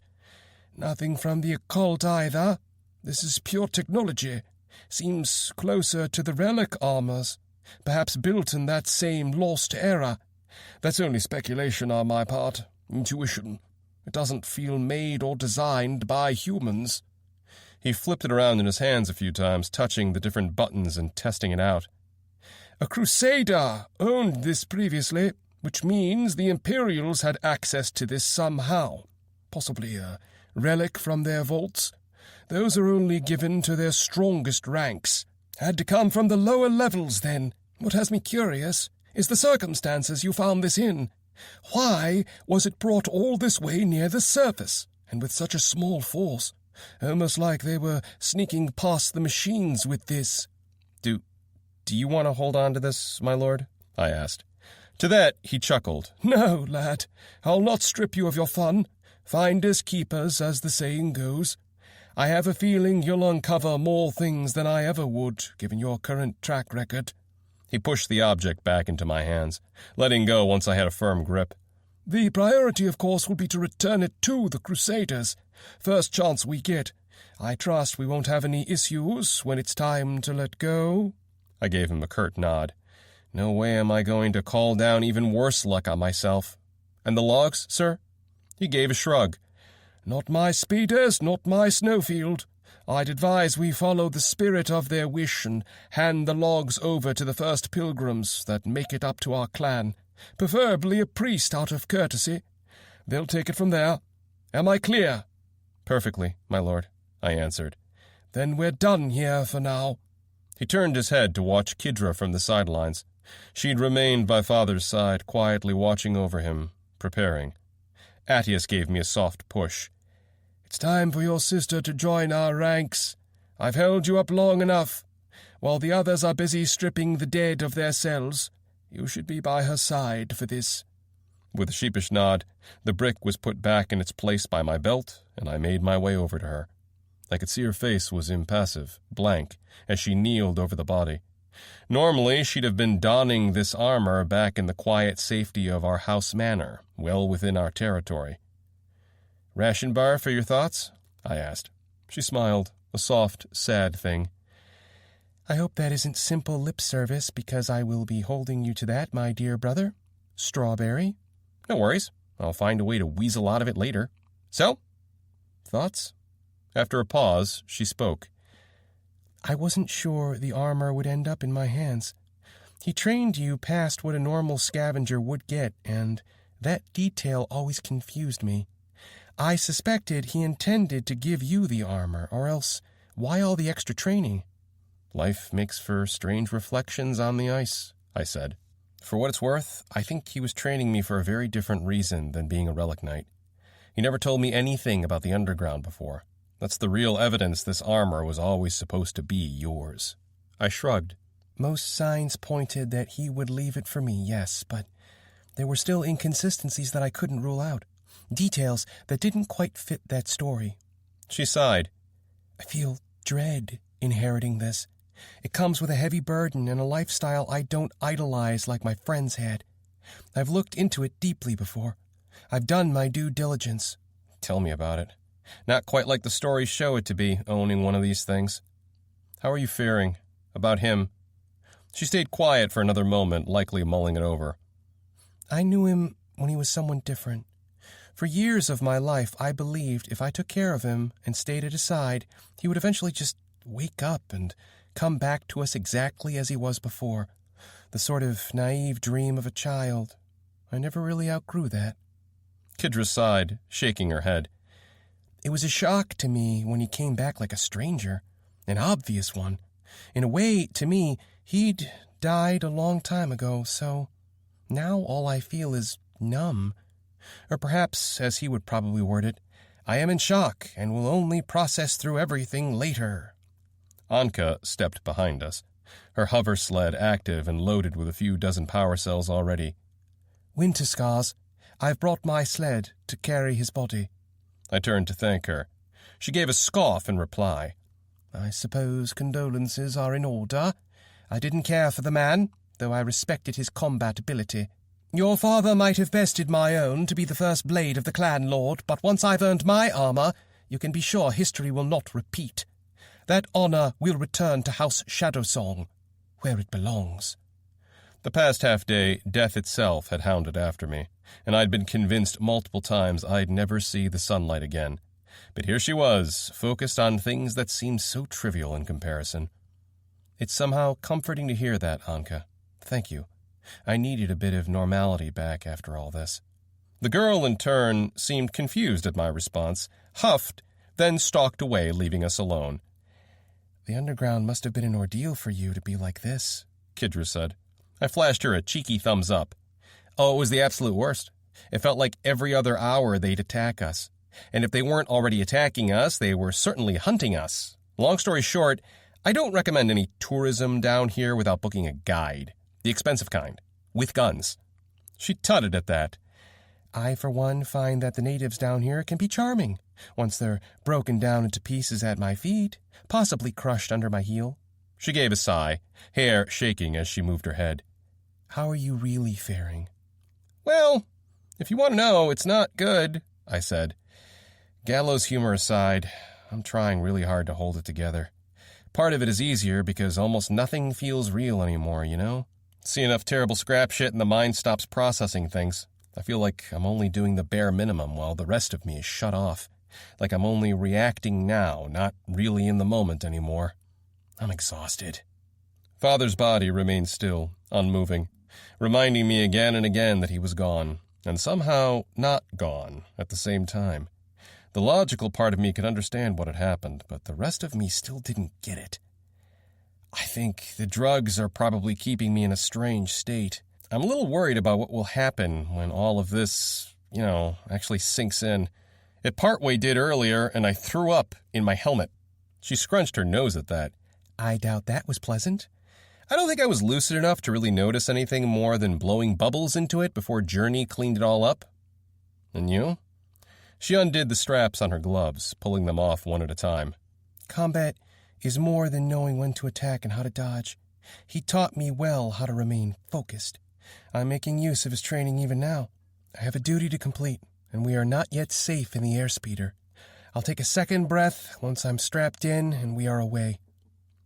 "Nothing from the occult either. This is pure technology. Seems closer to the relic armors, perhaps built in that same lost era. That's only speculation on my part, intuition. It doesn't feel made or designed by humans." He flipped it around in his hands a few times, touching the different buttons and testing it out. "A Crusader owned this previously, which means the Imperials had access to this somehow. Possibly a relic from their vaults. Those are only given to their strongest ranks. Had to come from the lower levels, then. What has me curious is the circumstances you found this in. Why was it brought all this way near the surface, and with such a small force? Almost like they were sneaking past the machines with this. Do you want to hold on to this, my lord? I asked. To that he chuckled. No, lad, I'll not strip you of your fun. Finders keepers, as the saying goes. I have a feeling you'll uncover more things than I ever would, given your current track record. He pushed the object back into my hands, letting go once I had a firm grip. The priority, of course, will be to return it to the Crusaders. First chance we get. I trust we won't have any issues when it's time to let go. I gave him a curt nod. No way am I going to call down even worse luck on myself. And the logs, sir? He gave a shrug. Not my speeders, not my snowfield. I'd advise we follow the spirit of their wish and hand the logs over to the first pilgrims that make it up to our clan, preferably a priest out of courtesy. They'll take it from there. Am I clear? Perfectly, my lord, I answered. Then we're done here for now. He turned his head to watch Kidra from the sidelines. She'd remained by father's side, quietly watching over him, preparing. Attius gave me a soft push. It's time for your sister to join our ranks. I've held you up long enough. While the others are busy stripping the dead of their cells, you should be by her side for this. With a sheepish nod, the brick was put back in its place by my belt, and I made my way over to her. I could see her face was impassive, blank, as she kneeled over the body. Normally, she'd have been donning this armor back in the quiet safety of our house manor, well within our territory. "Ration bar for your thoughts?" I asked. She smiled, a soft, sad thing. I hope that isn't simple lip service, because I will be holding you to that, my dear brother. Strawberry? No worries. I'll find a way to weasel out of it later. So, thoughts? After a pause, she spoke. I wasn't sure the armor would end up in my hands. He trained you past what a normal scavenger would get, and that detail always confused me. I suspected he intended to give you the armor, or else why all the extra training? Life makes for strange reflections on the ice, I said. For what it's worth, I think he was training me for a very different reason than being a relic knight. He never told me anything about the underground before. That's the real evidence this armor was always supposed to be yours. I shrugged. Most signs pointed that he would leave it for me, yes, but there were still inconsistencies that I couldn't rule out. Details that didn't quite fit that story. She sighed. I feel dread inheriting this. It comes with a heavy burden and a lifestyle I don't idolize like my friends had. I've looked into it deeply before. I've done my due diligence. Tell me about it. Not quite like the stories show it to be, owning one of these things. How are you faring? About him? She stayed quiet for another moment, likely mulling it over. I knew him when he was someone different. For years of my life, I believed if I took care of him and stayed at his side, he would eventually just wake up and come back to us exactly as he was before. The sort of naive dream of a child. I never really outgrew that. Kidra sighed, shaking her head. It was a shock to me when he came back like a stranger, an obvious one. In a way, to me, he'd died a long time ago, so now all I feel is numb. Or perhaps, as he would probably word it, I am in shock and will only process through everything later. Anka stepped behind us, her hover sled active and loaded with a few dozen power cells already. Winterscars, I've brought my sled to carry his body. I turned to thank her. She gave a scoff in reply. I suppose condolences are in order. I didn't care for the man, though I respected his combat ability. Your father might have bested my own to be the first blade of the clan lord, but once I've earned my armor, you can be sure history will not repeat. That honor will return to House Shadowsong, where it belongs. The past half-day, death itself had hounded after me, and I'd been convinced multiple times I'd never see the sunlight again. But here she was, focused on things that seemed so trivial in comparison. It's somehow comforting to hear that, Anka. Thank you. I needed a bit of normality back after all this. The girl, in turn, seemed confused at my response. huffed, then stalked away, leaving us alone. The underground must have been an ordeal for you to be like this, Kidra said. I flashed her a cheeky thumbs up. Oh, it was the absolute worst. It felt like every other hour they'd attack us. And if they weren't already attacking us, they were certainly hunting us. Long story short, I don't recommend any tourism down here without booking a guide. The expensive kind. With guns. She tutted at that. I, for one, find that the natives down here can be charming, once they're broken down into pieces at my feet, possibly crushed under my heel. She gave a sigh, hair shaking as she moved her head. How are you really faring? Well, if you want to know, it's not good, I said. Gallows humor aside, I'm trying really hard to hold it together. Part of it is easier because almost nothing feels real anymore, you know? See enough terrible scrap shit and the mind stops processing things. I feel like I'm only doing the bare minimum while the rest of me is shut off. Like I'm only reacting now, not really in the moment anymore. I'm exhausted. Father's body remained still, unmoving, reminding me again and again that he was gone, and somehow not gone at the same time. The logical part of me could understand what had happened, but the rest of me still didn't get it. I think the drugs are probably keeping me in a strange state. I'm a little worried about what will happen when all of this, actually sinks in. It partway did earlier, and I threw up in my helmet. She scrunched her nose at that. I doubt that was pleasant. I don't think I was lucid enough to really notice anything more than blowing bubbles into it before Journey cleaned it all up. And you? She undid the straps on her gloves, pulling them off one at a time. Combat is more than knowing when to attack and how to dodge. He taught me well how to remain focused. I'm making use of his training even now. I have a duty to complete, and we are not yet safe in the airspeeder. I'll take a second breath once I'm strapped in and we are away.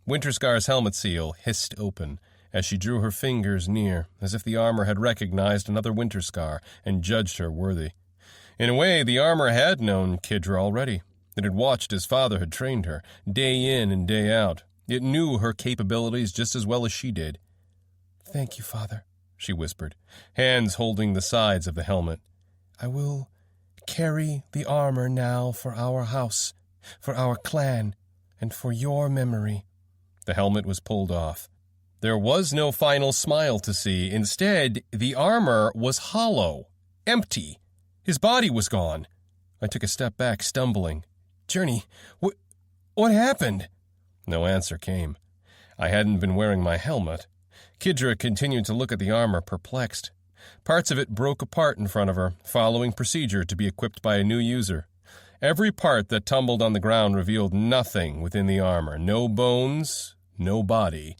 Winterscar's helmet seal hissed open as she drew her fingers near, as if the armor had recognized another Winterscar and judged her worthy. In a way, the armor had known Kidra already. It had watched as father had trained her, day in and day out. It knew her capabilities just as well as she did. Thank you, Father, she whispered, hands holding the sides of the helmet. I will carry the armor now for our house, for our clan, and for your memory. The helmet was pulled off. There was no final smile to see. Instead, the armor was hollow, empty. His body was gone. I took a step back, stumbling. Journey, what happened? No answer came. I hadn't been wearing my helmet. Kidra continued to look at the armor, perplexed. Parts of it broke apart in front of her, following procedure to be equipped by a new user. Every part that tumbled on the ground revealed nothing within the armor. No bones, no body.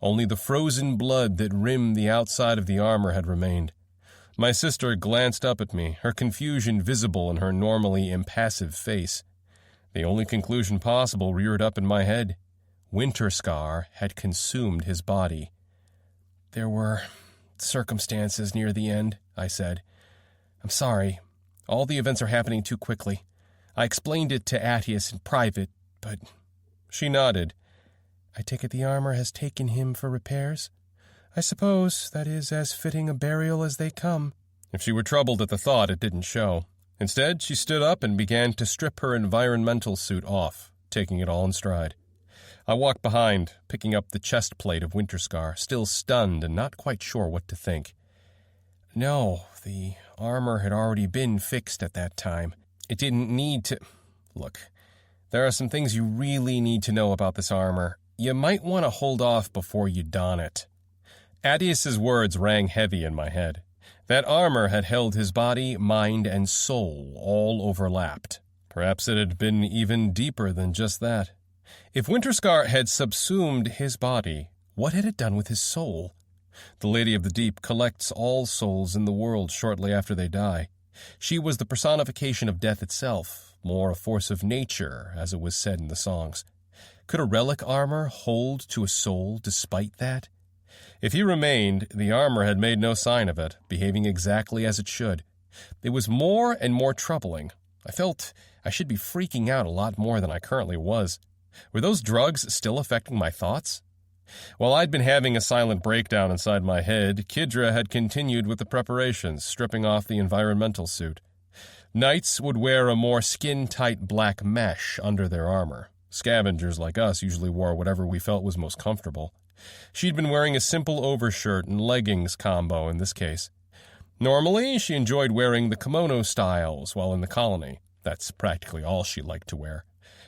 Only the frozen blood that rimmed the outside of the armor had remained. My sister glanced up at me, her confusion visible in her normally impassive face. The only conclusion possible reared up in my head. Winterscar had consumed his body. There were circumstances near the end, I said. I'm sorry. All the events are happening too quickly. I explained it to Attius in private, but... She nodded. I take it the armor has taken him for repairs? I suppose that is as fitting a burial as they come. If she were troubled at the thought, it didn't show. Instead, she stood up and began to strip her environmental suit off, taking it all in stride. I walked behind, picking up the chest plate of Winterscar, still stunned and not quite sure what to think. No, the armor had already been fixed at that time. It didn't need to... Look, there are some things you really need to know about this armor. You might want to hold off before you don it. Attius's words rang heavy in my head. That armor had held his body, mind, and soul all overlapped. Perhaps it had been even deeper than just that. If Winterscar had subsumed his body, what had it done with his soul? The Lady of the Deep collects all souls in the world shortly after they die. She was the personification of death itself, more a force of nature, as it was said in the songs. Could a relic armor hold to a soul despite that? If he remained, the armor had made no sign of it, behaving exactly as it should. It was more and more troubling. I felt I should be freaking out a lot more than I currently was. Were those drugs still affecting my thoughts? While I'd been having a silent breakdown inside my head, Kidra had continued with the preparations, stripping off the environmental suit. Knights would wear a more skin-tight black mesh under their armor. Scavengers like us usually wore whatever we felt was most comfortable. She'd been wearing a simple overshirt and leggings combo in this case. Normally, she enjoyed wearing the kimono styles while in the colony. That's practically all she liked to wear.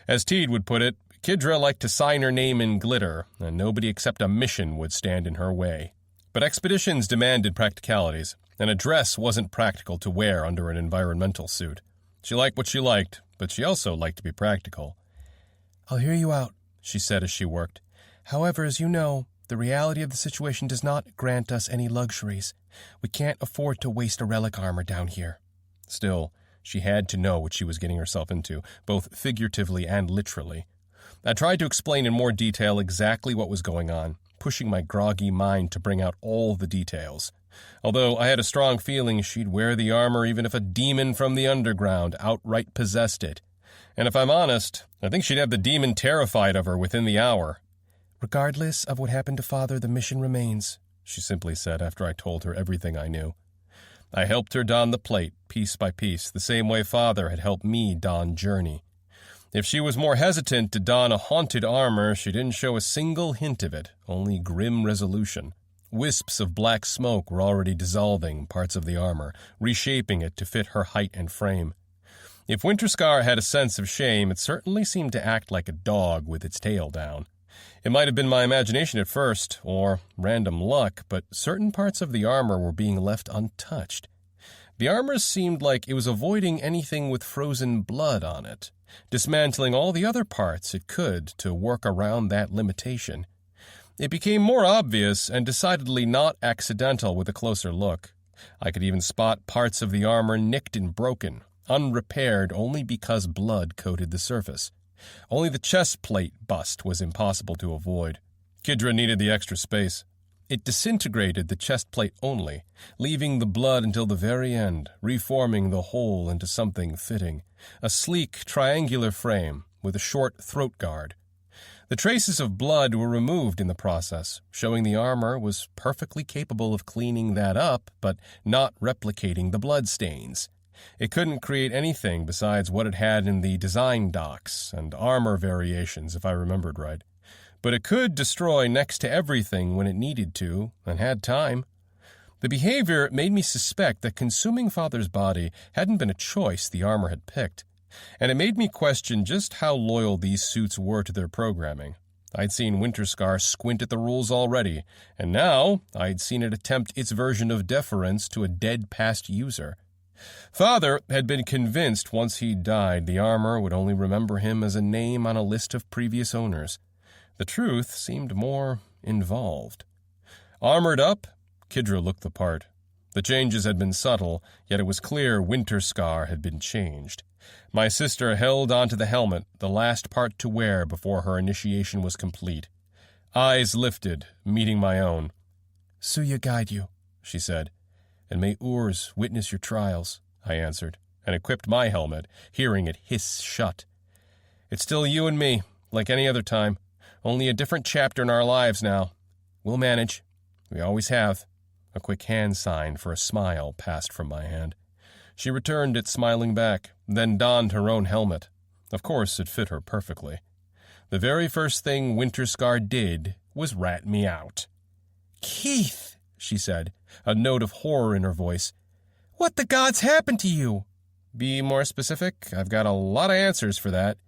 As Teed would put it, Kidra liked to sign her name in glitter, and nobody except a mission would stand in her way. But expeditions demanded practicalities, and a dress wasn't practical to wear under an environmental suit. She liked what she liked, but she also liked to be practical. "I'll hear you out," she said as she worked. "However, as you know, the reality of the situation does not grant us any luxuries. We can't afford to waste a relic armor down here." Still, she had to know what she was getting herself into, both figuratively and literally. I tried to explain in more detail exactly what was going on, pushing my groggy mind to bring out all the details. Although I had a strong feeling she'd wear the armor even if a demon from the underground outright possessed it. And if I'm honest, I think she'd have the demon terrified of her within the hour. "Regardless of what happened to Father, the mission remains," she simply said after I told her everything I knew. I helped her don the plate, piece by piece, the same way Father had helped me don Journey. If she was more hesitant to don a haunted armor, she didn't show a single hint of it, only grim resolution. Wisps of black smoke were already dissolving parts of the armor, reshaping it to fit her height and frame. If Winterscar had a sense of shame, it certainly seemed to act like a dog with its tail down. It might have been my imagination at first, or random luck, but certain parts of the armor were being left untouched. The armor seemed like it was avoiding anything with frozen blood on it, dismantling all the other parts it could to work around that limitation. It became more obvious and decidedly not accidental with a closer look. I could even spot parts of the armor nicked and broken, unrepaired only because blood coated the surface. Only the chest plate bust was impossible to avoid. Kidra needed the extra space. It disintegrated the chest plate only, leaving the blood until the very end, reforming the whole into something fitting, a sleek, triangular frame with a short throat guard. The traces of blood were removed in the process, showing the armor was perfectly capable of cleaning that up, but not replicating the blood stains. It couldn't create anything besides what it had in the design docs and armor variations, if I remembered right. But it could destroy next to everything when it needed to, and had time. The behavior made me suspect that consuming Father's body hadn't been a choice the armor had picked, and it made me question just how loyal these suits were to their programming. I'd seen Winterscar squint at the rules already, and now I'd seen it attempt its version of deference to a dead past user. Father had been convinced once he died the armor would only remember him as a name on a list of previous owners. The truth seemed more involved. Armored up, Kidra looked the part. The changes had been subtle, yet it was clear Winterscar had been changed. My sister held onto the helmet, the last part to wear before her initiation was complete. Eyes lifted, meeting my own. "Suya guide you," she said. "And may Urs witness your trials," I answered, and equipped my helmet, hearing it hiss shut. "It's still you and me, like any other time. Only a different chapter in our lives now. We'll manage. We always have." A quick hand sign for a smile passed from my hand. She returned it smiling back, then donned her own helmet. Of course, it fit her perfectly. The very first thing Winterscar did was rat me out. "Keith," she said, a note of horror in her voice. "What the gods happened to you?" "Be more specific? I've got a lot of answers for that."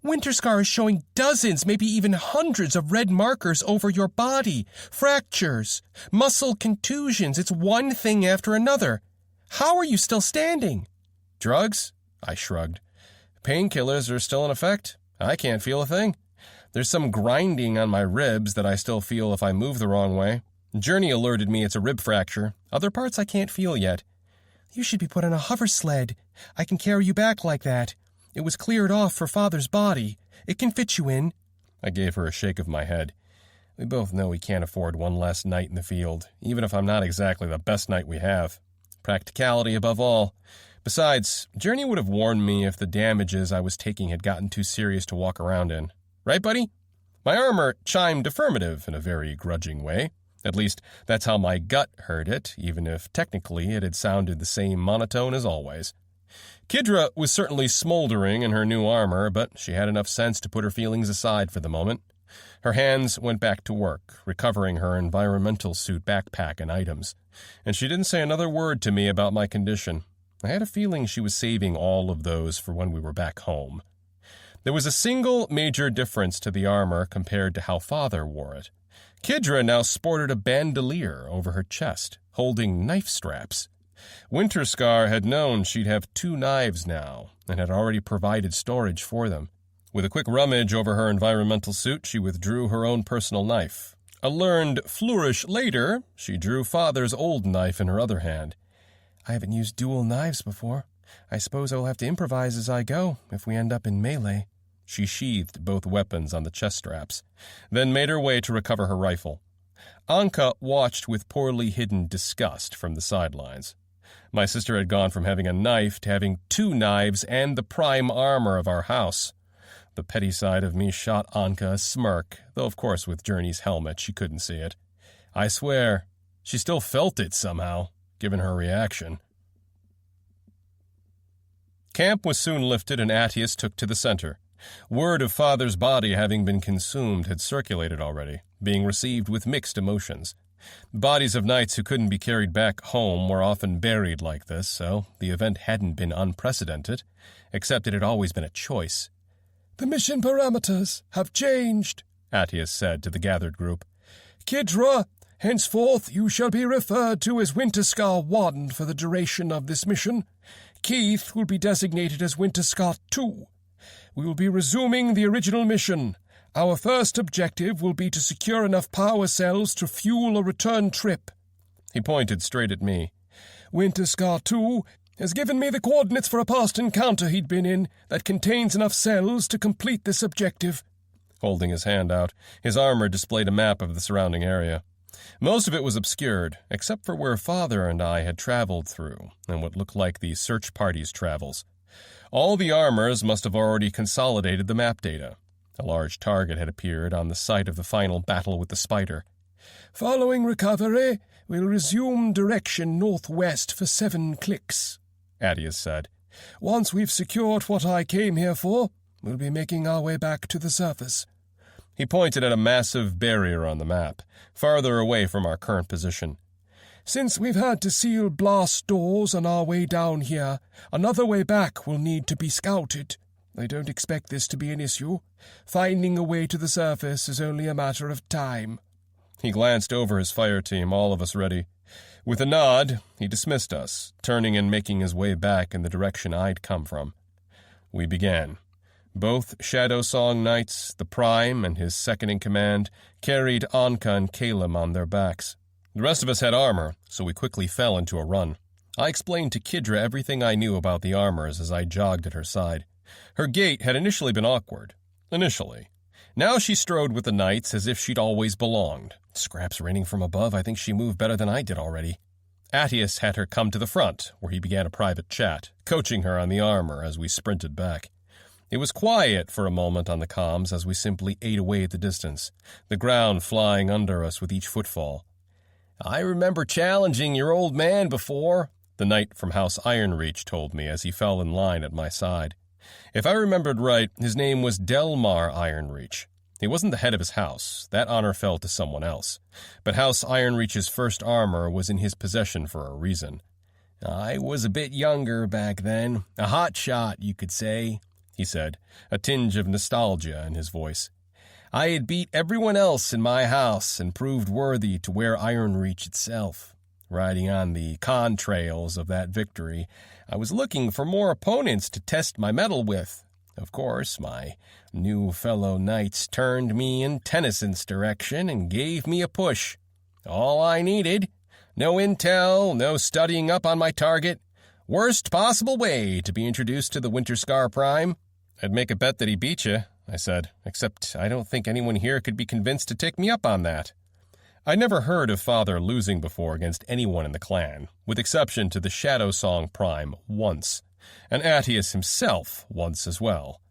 "Winterscar is showing dozens, maybe even hundreds of red markers over your body. Fractures, muscle contusions, it's one thing after another. How are you still standing?" "Drugs?" I shrugged. "Painkillers are still in effect. I can't feel a thing. There's some grinding on my ribs that I still feel if I move the wrong way. Journey alerted me it's a rib fracture. Other parts I can't feel yet." "You should be put on a hover sled. I can carry you back like that. It was cleared off for Father's body. It can fit you in." I gave her a shake of my head. We both know we can't afford one last night in the field, even if I'm not exactly the best knight we have. Practicality above all. Besides, Journey would have warned me if the damages I was taking had gotten too serious to walk around in. Right, buddy? My armor chimed affirmative in a very grudging way. At least, that's how my gut heard it, even if technically it had sounded the same monotone as always. Kidra was certainly smoldering in her new armor, but she had enough sense to put her feelings aside for the moment. Her hands went back to work, recovering her environmental suit backpack and items, and she didn't say another word to me about my condition. I had a feeling she was saving all of those for when we were back home. There was a single major difference to the armor compared to how Father wore it. Kidra now sported a bandolier over her chest, holding knife straps. Winterscar had known she'd have 2 knives now, and had already provided storage for them. With a quick rummage over her environmental suit, she withdrew her own personal knife. A learned flourish later, she drew Father's old knife in her other hand. I haven't used dual knives before. I suppose I'll have to improvise as I go, if we end up in melee. She sheathed both weapons on the chest straps, then made her way to recover her rifle. Anka watched with poorly hidden disgust from the sidelines. My sister had gone from having a knife to having 2 knives and the prime armor of our house. The petty side of me shot Anka a smirk, though of course with Journey's helmet she couldn't see it. I swear, she still felt it somehow, given her reaction. Camp was soon lifted and Attius took to the center. Word of Father's body having been consumed had circulated already, being received with mixed emotions. Bodies of knights who couldn't be carried back home were often buried like this, so the event hadn't been unprecedented, except it had always been a choice. "The mission parameters have changed," Attius said to the gathered group. "Kidra, henceforth you shall be referred to as Winterscar 1 for the duration of this mission. Keith will be designated as Winterscar 2. We will be resuming the original mission. Our first objective will be to secure enough power cells to fuel a return trip." He pointed straight at me. "Winterscar 2 has given me the coordinates for a past encounter he'd been in that contains enough cells to complete this objective." Holding his hand out, his armor displayed a map of the surrounding area. Most of it was obscured, except for where Father and I had traveled through, and what looked like the search party's travels. All the armors must have already consolidated the map data. A large target had appeared on the site of the final battle with the spider. "Following recovery, we'll resume direction northwest for 7 clicks," Attius said. "Once we've secured what I came here for, we'll be making our way back to the surface." He pointed at a massive barrier on the map, farther away from our current position. "Since we've had to seal blast doors on our way down here, another way back will need to be scouted. I don't expect this to be an issue. Finding a way to the surface is only a matter of time." He glanced over his fire team, all of us ready. With a nod, he dismissed us, turning and making his way back in the direction I'd come from. We began. Both Shadow Song Knights, the Prime and his second-in-command, carried Anka and Caleb on their backs. The rest of us had armor, so we quickly fell into a run. I explained to Kidra everything I knew about the armors as I jogged at her side. Her gait had initially been awkward. Now she strode with the knights as if she'd always belonged. Scraps raining from above, I think she moved better than I did already. Attius had her come to the front, where he began a private chat, coaching her on the armor as we sprinted back. It was quiet for a moment on the comms as we simply ate away at the distance, the ground flying under us with each footfall. "I remember challenging your old man before," the knight from House Ironreach told me as he fell in line at my side. If I remembered right, his name was Delmar Ironreach. He wasn't the head of his house. That honor fell to someone else. But House Ironreach's first armor was in his possession for a reason. "I was a bit younger back then. A hotshot, you could say," he said, a tinge of nostalgia in his voice. "I had beat everyone else in my house and proved worthy to wear Ironreach itself. Riding on the contrails of that victory, I was looking for more opponents to test my mettle with. Of course, my new fellow knights turned me in Tennyson's direction and gave me a push. All I needed. No intel, no studying up on my target. Worst possible way to be introduced to the Winterscar Prime." "I'd make a bet that he beat you," I said, "except I don't think anyone here could be convinced to take me up on that." I'd never heard of Father losing before against anyone in the clan, with exception to the Shadow Song Prime once, and Attius himself once as well.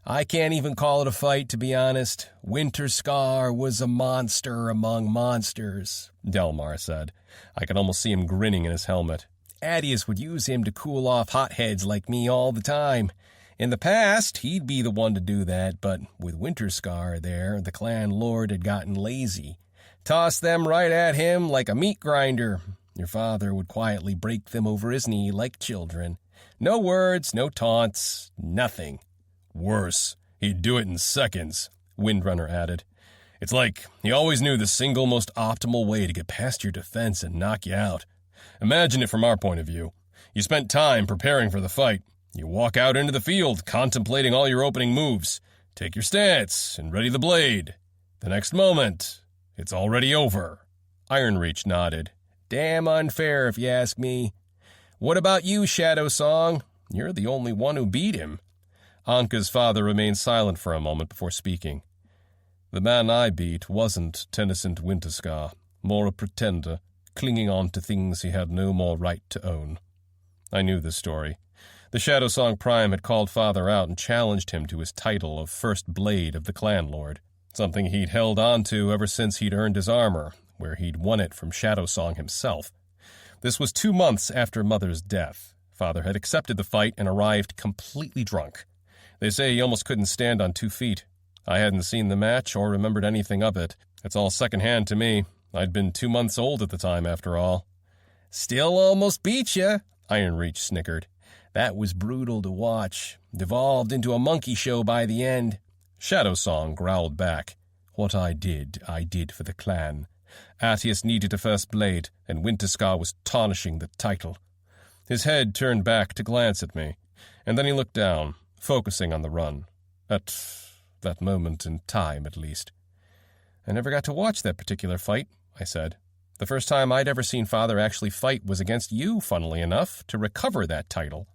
"I can't even call it a fight, to be honest. Winterscar was a monster among monsters," Delmar said. I could almost see him grinning in his helmet. Attius would use him to cool off hotheads like me all the time. In the past, he'd be the one to do that, but with Winterscar there, the clan lord had gotten lazy. Tossed them right at him like a meat grinder. Your father would quietly break them over his knee like children. No words, no taunts, nothing. Worse, he'd do it in seconds, Windrunner added. It's like he always knew the single most optimal way to get past your defense and knock you out. Imagine it from our point of view. You spent time preparing for the fight. You walk out into the field, contemplating all your opening moves. Take your stance and ready the blade. The next moment, it's already over. Ironreach nodded. Damn unfair, if you ask me. What about you, Shadow Song? You're the only one who beat him. Anka's father remained silent for a moment before speaking. The man I beat wasn't Tennyson Winterscar, more a pretender, clinging on to things he had no more right to own. I knew this story. The Shadow Song Prime had called Father out and challenged him to his title of First Blade of the Clan Lord, something he'd held on to ever since he'd earned his armor, where he'd won it from Shadow Song himself. This was 2 months after Mother's death. Father had accepted the fight and arrived completely drunk. They say he almost couldn't stand on 2 feet. I hadn't seen the match or remembered anything of it. It's all secondhand to me. I'd been 2 months old at the time, after all. Still almost beat you, Ironreach snickered. That was brutal to watch. Devolved into a monkey show by the end. Shadow Song growled back. What I did for the clan. Attius needed a first blade, and Winterscar was tarnishing the title. His head turned back to glance at me, and then he looked down, focusing on the run. At that moment in time, at least. I never got to watch that particular fight, I said. The first time I'd ever seen Father actually fight was against you, funnily enough, to recover that title.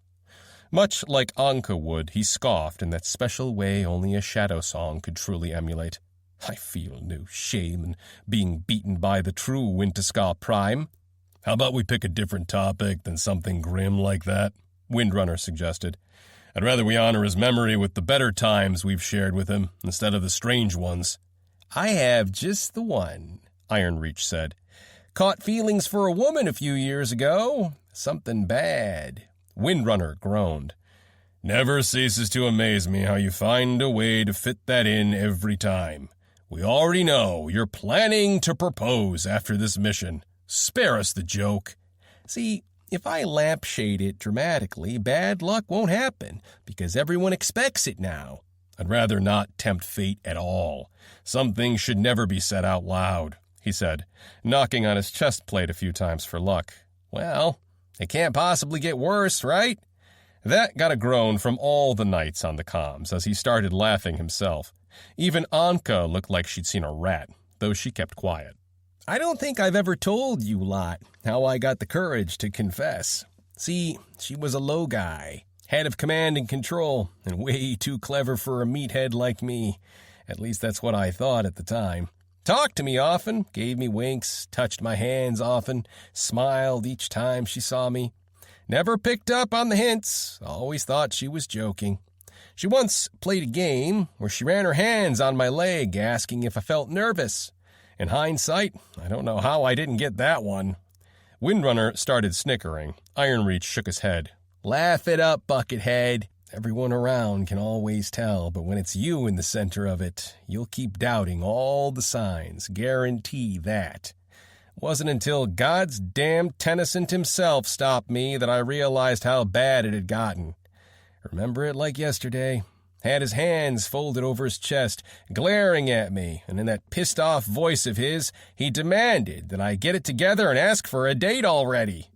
Much like Anka would, he scoffed in that special way only a Shadow Song could truly emulate. I feel no shame in being beaten by the true Winterscar Prime. How about we pick a different topic than something grim like that? Windrunner suggested. I'd rather we honor his memory with the better times we've shared with him instead of the strange ones. I have just the one, Ironreach said. Caught feelings for a woman a few years ago. Something bad. Windrunner groaned. Never ceases to amaze me how you find a way to fit that in every time. We already know you're planning to propose after this mission. Spare us the joke. See, if I lampshade it dramatically, bad luck won't happen, because everyone expects it now. I'd rather not tempt fate at all. Some things should never be said out loud, he said, knocking on his chest plate a few times for luck. Well, it can't possibly get worse, right? That got a groan from all the knights on the comms as he started laughing himself. Even Anka looked like she'd seen a rat, though she kept quiet. I don't think I've ever told you lot how I got the courage to confess. See, she was a low guy, head of command and control, and way too clever for a meathead like me. At least that's what I thought at the time. Talked to me often, gave me winks, touched my hands often, smiled each time she saw me. Never picked up on the hints, always thought she was joking. She once played a game where she ran her hands on my leg, asking if I felt nervous. In hindsight, I don't know how I didn't get that one. Windrunner started snickering. Ironreach shook his head. Laugh it up, Buckethead. Everyone around can always tell, but when it's you in the center of it, you'll keep doubting all the signs. Guarantee that. It wasn't until God's damn Tennyson himself stopped me that I realized how bad it had gotten. Remember it like yesterday. Had his hands folded over his chest, glaring at me, and in that pissed-off voice of his, he demanded that I get it together and ask for a date already.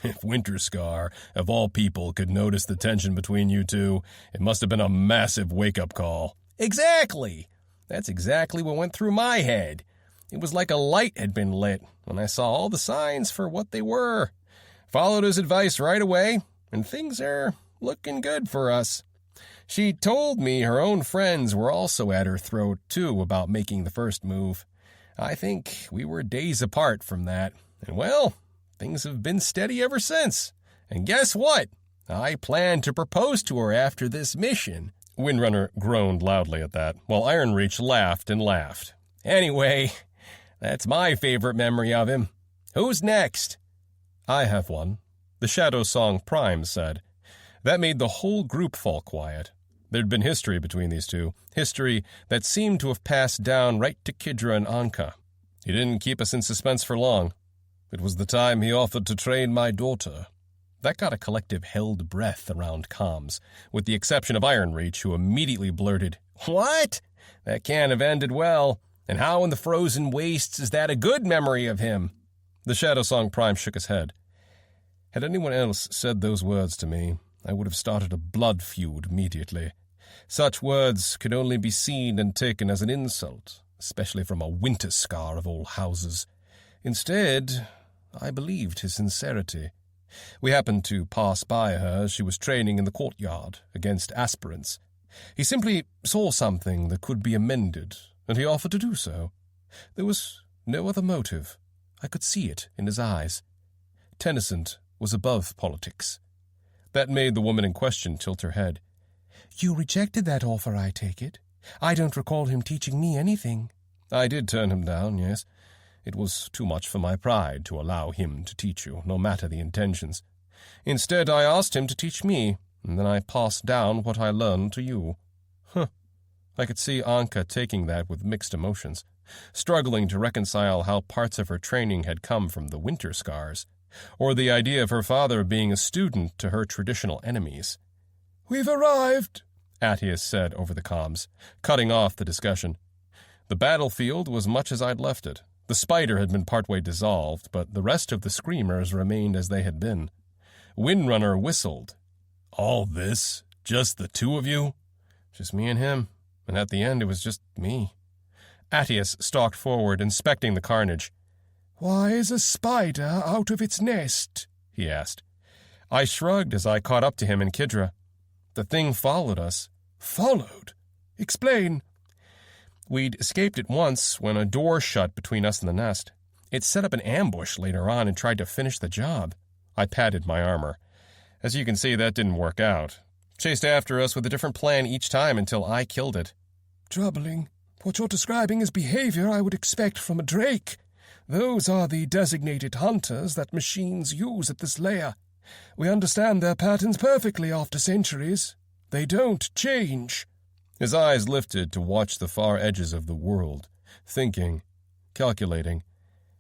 If Winterscar, of all people, could notice the tension between you two, it must have been a massive wake-up call. Exactly! That's exactly what went through my head. It was like a light had been lit when I saw all the signs for what they were. Followed his advice right away, and things are looking good for us. She told me her own friends were also at her throat, too, about making the first move. I think we were days apart from that, and well, things have been steady ever since. And guess what? I plan to propose to her after this mission. Windrunner groaned loudly at that, while Ironreach laughed and laughed. Anyway, that's my favorite memory of him. Who's next? I have one. the Shadow Song Prime said. That made the whole group fall quiet. There'd been history between these two, history that seemed to have passed down right to Kidra and Anka. He didn't keep us in suspense for long. It was the time he offered to train my daughter. That got a collective held breath around comms, with the exception of Ironreach, who immediately blurted, "What? That can't have ended well. And how in the frozen wastes is that a good memory of him?" The Shadow Song Prime shook his head. Had anyone else said those words to me, I would have started a blood feud immediately. Such words could only be seen and taken as an insult, especially from a Winterscar of all houses. Instead, I believed his sincerity. We happened to pass by her as she was training in the courtyard against aspirants. He simply saw something that could be amended, and he offered to do so. There was no other motive. I could see it in his eyes. Tennyson was above politics. That made the woman in question tilt her head. You rejected that offer, I take it? I don't recall him teaching me anything. I did turn him down, yes. It was too much for my pride to allow him to teach you, no matter the intentions. Instead, I asked him to teach me, and then I passed down what I learned to you. I could see Anka taking that with mixed emotions, struggling to reconcile how parts of her training had come from the Winterscars, or the idea of her father being a student to her traditional enemies. "We've arrived," Attius said over the comms, cutting off the discussion. The battlefield was much as I'd left it. The spider had been partway dissolved, but the rest of the screamers remained as they had been. Windrunner whistled. "All this? Just the two of you?" "Just me and him, and at the end it was just me." Attius stalked forward, inspecting the carnage. "Why is a spider out of its nest?" he asked. I shrugged as I caught up to him and Kidra. The thing followed us. "Followed? Explain." We'd escaped it once when a door shut between us and the nest. It set up an ambush later on and tried to finish the job. I patted my armor. As you can see, that didn't work out. Chased after us with a different plan each time until I killed it. "Troubling. What you're describing is behavior I would expect from a drake. Those are the designated hunters that machines use at this lair. We understand their patterns perfectly after centuries. They don't change." His eyes lifted to watch the far edges of the world, thinking, calculating.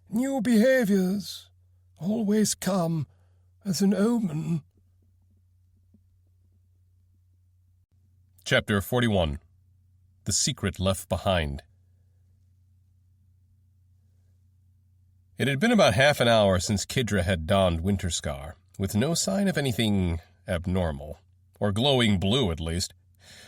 "New behaviors always come as an omen." Chapter 41. The Secret Left Behind. It had been about half an hour since Kidra had donned Winterscar, with no sign of anything abnormal, or glowing blue at least.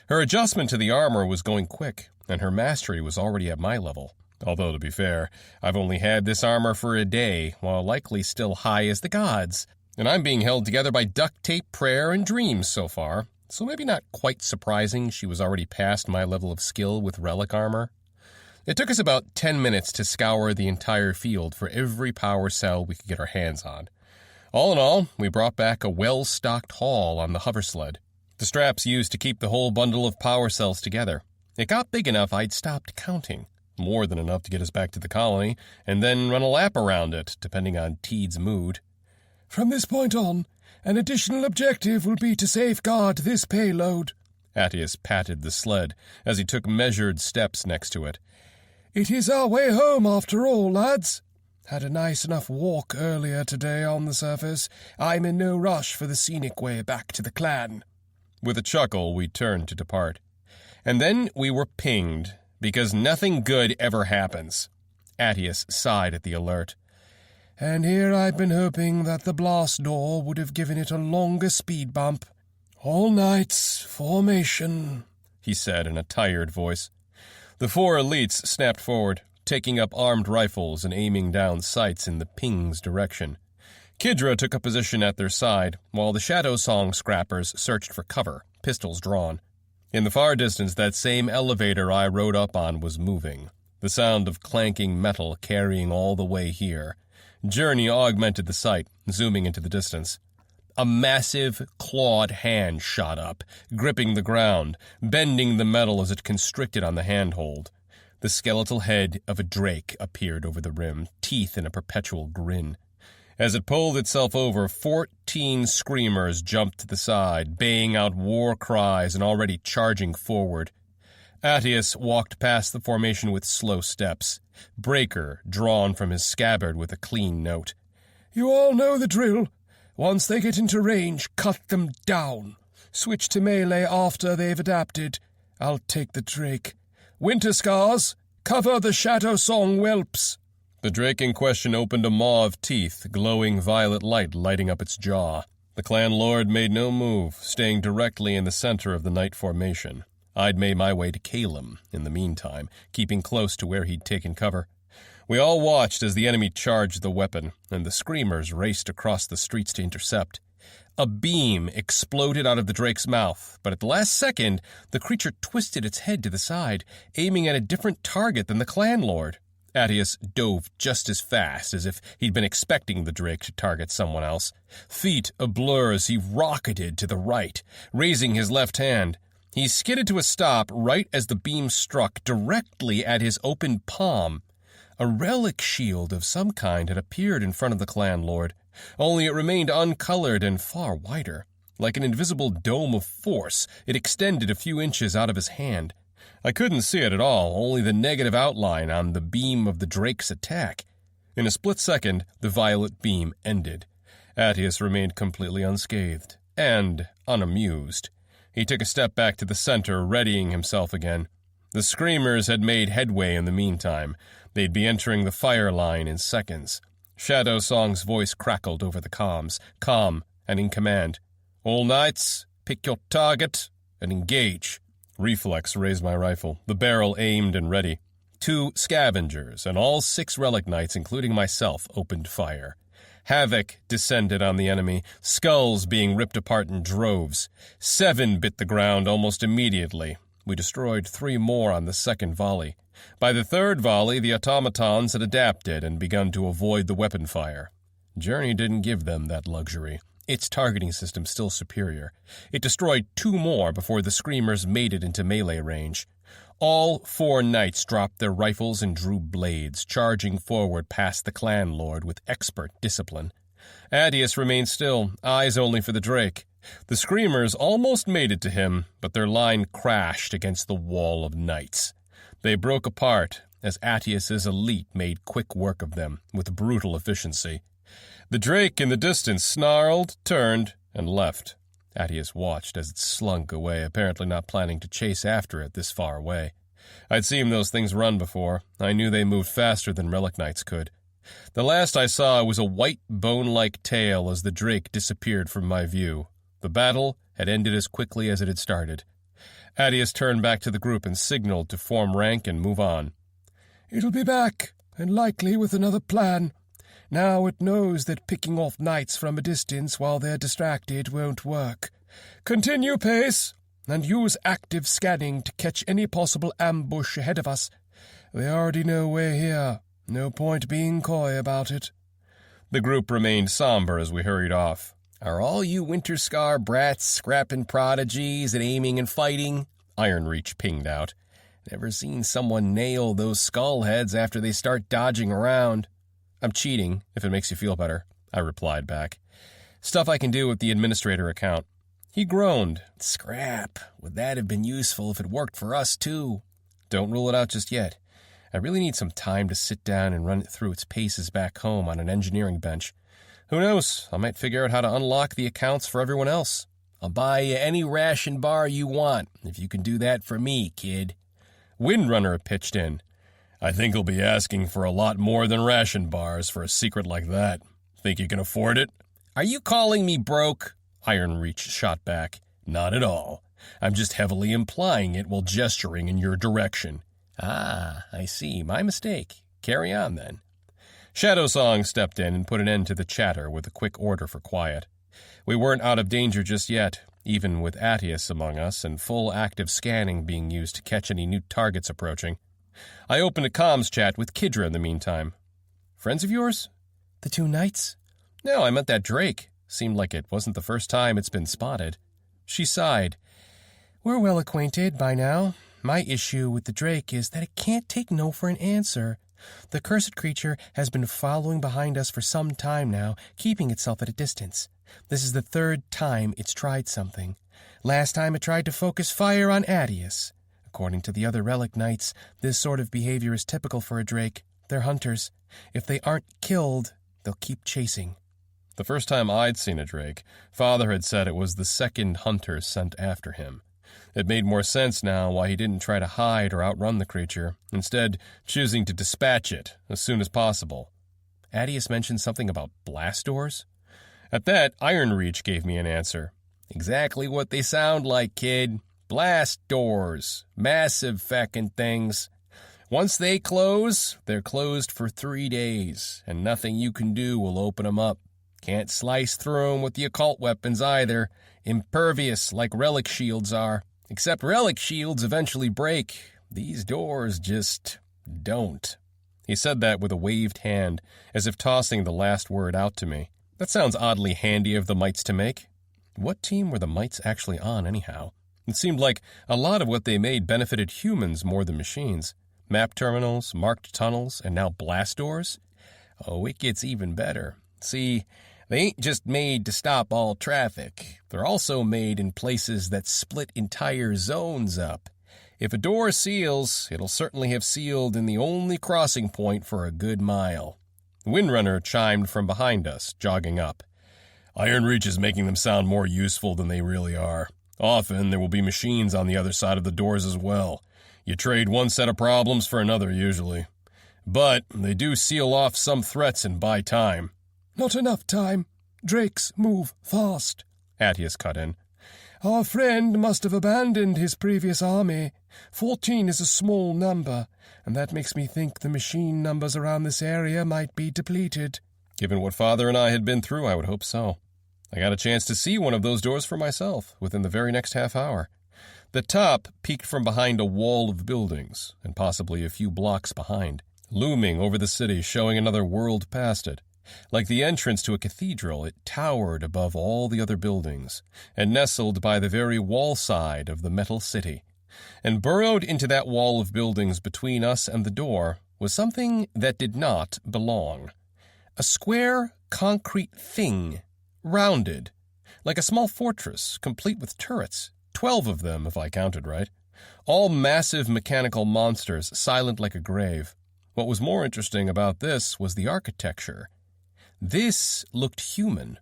Her adjustment to the armor was going quick, and her mastery was already at my level. Although, to be fair, I've only had this armor for a day, while likely still high as the gods, and I'm being held together by duct tape, prayer, and dreams so far, so maybe not quite surprising she was already past my level of skill with relic armor. It took us about 10 minutes to scour the entire field for every power cell we could get our hands on. All in all, we brought back a well-stocked haul on the hover sled. The straps used to keep the whole bundle of power cells together. It got big enough I'd stopped counting. More than enough to get us back to the colony, and then run a lap around it, depending on Teed's mood. "From this point on, an additional objective will be to safeguard this payload." Attius patted the sled as he took measured steps next to it. "It is our way home after all, lads. Had a nice enough walk earlier today on the surface. I'm in no rush for the scenic way back to the clan." With a chuckle, we turned to depart. And then we were pinged, because nothing good ever happens. Attius sighed at the alert. "And here I've been hoping that the blast door would have given it a longer speed bump. All knights, formation," he said in a tired voice. The 4 elites snapped forward, taking up armed rifles and aiming down sights in the ping's direction. Kidra took a position at their side, while the Shadow Song scrappers searched for cover, pistols drawn. In the far distance, that same elevator I rode up on was moving, the sound of clanking metal carrying all the way here. Journey augmented the sight, zooming into the distance. A massive, clawed hand shot up, gripping the ground, bending the metal as it constricted on the handhold. The skeletal head of a drake appeared over the rim, teeth in a perpetual grin. As it pulled itself over, 14 screamers jumped to the side, baying out war cries and already charging forward. Attius walked past the formation with slow steps, Breaker drawn from his scabbard with a clean note. "You all know the drill. Once they get into range, cut them down. Switch to melee after they've adapted. I'll take the Drake. Winterscars, cover the Shadow Song whelps." The Drake in question opened a maw of teeth, glowing violet light lighting up its jaw. The clan lord made no move, staying directly in the center of the night formation. I'd made my way to Calum, in the meantime, keeping close to where he'd taken cover. We all watched as the enemy charged the weapon, and the screamers raced across the streets to intercept. A beam exploded out of the Drake's mouth, but at the last second, the creature twisted its head to the side, aiming at a different target than the clan lord. Attius dove just as fast as if he'd been expecting the Drake to target someone else. Feet a blur as he rocketed to the right, raising his left hand. He skidded to a stop right as the beam struck directly at his open palm. A relic shield of some kind had appeared in front of the clan lord, only it remained uncolored and far wider. Like an invisible dome of force, it extended a few inches out of his hand. I couldn't see it at all, only the negative outline on the beam of the Drake's attack. In a split second, the violet beam ended. Attius remained completely unscathed, and unamused. He took a step back to the center, readying himself again. The screamers had made headway in the meantime. They'd be entering the fire line in seconds. Shadow Song's voice crackled over the comms, calm and in command. "All knights, pick your target and engage." Reflex raised my rifle, the barrel aimed and ready. 2 scavengers and all 6 relic knights, including myself, opened fire. Havoc descended on the enemy, skulls being ripped apart in droves. 7 bit the ground almost immediately. We destroyed 3 more on the second volley. By the third volley, the automatons had adapted and begun to avoid the weapon fire. Journey didn't give them that luxury. Its targeting system still superior. It destroyed 2 more before the screamers made it into melee range. All 4 knights dropped their rifles and drew blades, charging forward past the clan lord with expert discipline. Attius remained still, eyes only for the Drake. The screamers almost made it to him, but their line crashed against the wall of knights. They broke apart as Attius's elite made quick work of them with brutal efficiency. The Drake in the distance snarled, turned, and left. Attius watched as it slunk away, apparently not planning to chase after it this far away. I'd seen those things run before. I knew they moved faster than relic knights could. The last I saw was a white, bone-like tail as the Drake disappeared from my view. The battle had ended as quickly as it had started. Attius turned back to the group and signaled to form rank and move on. "It'll be back, and likely with another plan. Now it knows that picking off knights from a distance while they're distracted won't work. Continue pace, and use active scanning to catch any possible ambush ahead of us. They already know we're here. No point being coy about it." The group remained somber as we hurried off. "Are all you Winterscar brats scrapping prodigies at aiming and fighting?" Ironreach pinged out. "Never seen someone nail those skull heads after they start dodging around." "I'm cheating, if it makes you feel better," I replied back. "Stuff I can do with the administrator account." He groaned. "Scrap. Would that have been useful if it worked for us, too?" "Don't rule it out just yet. I really need some time to sit down and run it through its paces back home on an engineering bench. Who knows, I might figure out how to unlock the accounts for everyone else. I'll buy you any ration bar you want, if you can do that for me, kid." Windrunner pitched in. "I think he'll be asking for a lot more than ration bars for a secret like that. Think you can afford it?" "Are you calling me broke?" Ironreach shot back. "Not at all. I'm just heavily implying it while gesturing in your direction." "Ah, I see. My mistake. Carry on, then." Shadow Song stepped in and put an end to the chatter with a quick order for quiet. We weren't out of danger just yet, even with Attius among us and full active scanning being used to catch any new targets approaching. I opened a comms chat with Kidra in the meantime. "Friends of yours?" "The 2 knights?" "No, I meant that Drake. Seemed like it wasn't the first time it's been spotted." She sighed. "We're well acquainted by now. My issue with the Drake is that it can't take no for an answer. The cursed creature has been following behind us for some time now, keeping itself at a distance. This is the third time it's tried something. Last time it tried to focus fire on Adius. According to the other relic knights, this sort of behavior is typical for a drake. They're hunters. If they aren't killed, they'll keep chasing. The first time I'd seen a drake, Father had said it was the second hunter sent after him. It made more sense now why he didn't try to hide or outrun the creature, instead choosing to dispatch it as soon as possible. Adius mentioned something about blast doors. At that, Ironreach gave me an answer. Exactly what they sound like, kid. Blast doors. Massive feckin' things. Once they close, they're closed for 3 days, and nothing you can do will open them up. Can't slice through them with the occult weapons either. Impervious like relic shields are. Except relic shields eventually break. These doors just don't. He said that with a waved hand, as if tossing the last word out to me. That sounds oddly handy of the mites to make. What team were the mites actually on, anyhow? It seemed like a lot of what they made benefited humans more than machines. Map terminals, marked tunnels, and now blast doors? Oh, it gets even better. See, they ain't just made to stop all traffic. They're also made in places that split entire zones up. If a door seals, it'll certainly have sealed in the only crossing point for a good mile. Windrunner chimed from behind us, jogging up. Ironreach is making them sound more useful than they really are. Often there will be machines on the other side of the doors as well. You trade one set of problems for another, usually. But they do seal off some threats and buy time. Not enough time. Drakes move fast, Adius cut in. Our friend must have abandoned his previous army. 14 is a small number, and that makes me think the machine numbers around this area might be depleted. Given what Father and I had been through, I would hope so. I got a chance to see one of those doors for myself within the very next half hour. The top peeked from behind a wall of buildings, and possibly a few blocks behind, looming over the city, showing another world past it. Like the entrance to a cathedral, it towered above all the other buildings, and nestled by the very wall side of the metal city. And burrowed into that wall of buildings between us and the door was something that did not belong. A square, concrete thing, rounded, like a small fortress, complete with turrets, 12 of them, if I counted right. All massive mechanical monsters, silent like a grave. What was more interesting about this was the architecture. This looked human.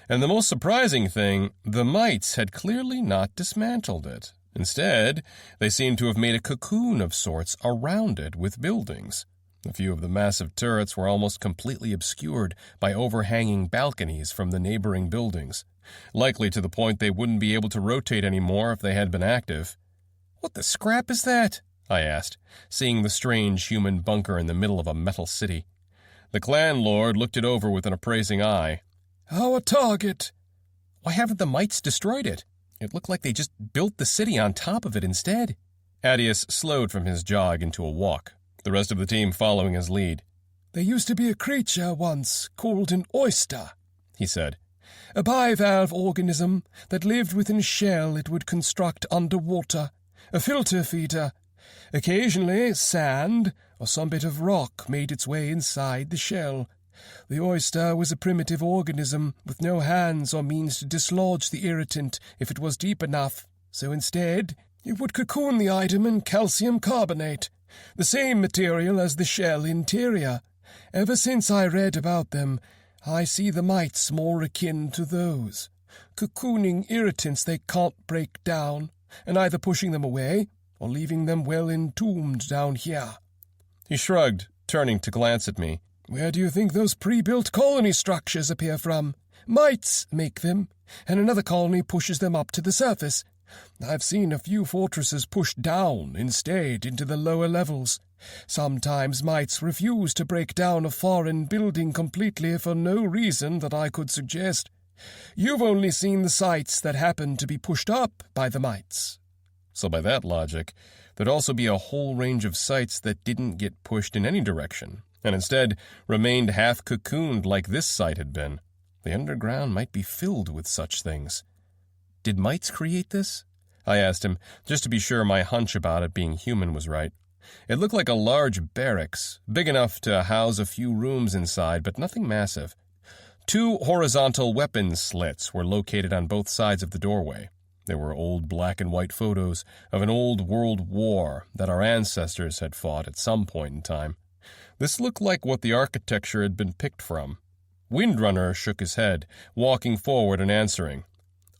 And the most surprising thing, the mites had clearly not dismantled it. Instead, they seemed to have made a cocoon of sorts around it with buildings. A few of the massive turrets were almost completely obscured by overhanging balconies from the neighboring buildings, likely to the point they wouldn't be able to rotate anymore if they had been active. "What the scrap is that?" I asked, seeing the strange human bunker in the middle of a metal city. The clan lord looked it over with an appraising eye. Our target. Why haven't the mites destroyed it? It looked like they just built the city on top of it instead. Adius slowed from his jog into a walk, the rest of the team following his lead. There used to be a creature once called an oyster, he said. A bivalve organism that lived within a shell it would construct underwater, a filter feeder. Occasionally, sand or some bit of rock made its way inside the shell. The oyster was a primitive organism with no hands or means to dislodge the irritant if it was deep enough, so instead it would cocoon the item in calcium carbonate, the same material as the shell interior. Ever since I read about them, I see the mites more akin to those, cocooning irritants they can't break down, and either pushing them away or leaving them well entombed down here. He shrugged, turning to glance at me. Where do you think those pre-built colony structures appear from? Mites make them, and another colony pushes them up to the surface. I've seen a few fortresses pushed down instead into the lower levels. Sometimes mites refuse to break down a foreign building completely for no reason that I could suggest. You've only seen the sites that happen to be pushed up by the mites. So by that logic, there'd also be a whole range of sites that didn't get pushed in any direction, and instead remained half-cocooned like this site had been. The underground might be filled with such things. Did mites create this? I asked him, just to be sure my hunch about it being human was right. It looked like a large barracks, big enough to house a few rooms inside, but nothing massive. 2 horizontal weapon slits were located on both sides of the doorway. There were old black and white photos of an old world war that our ancestors had fought at some point in time. This looked like what the architecture had been picked from. Windrunner shook his head, walking forward and answering.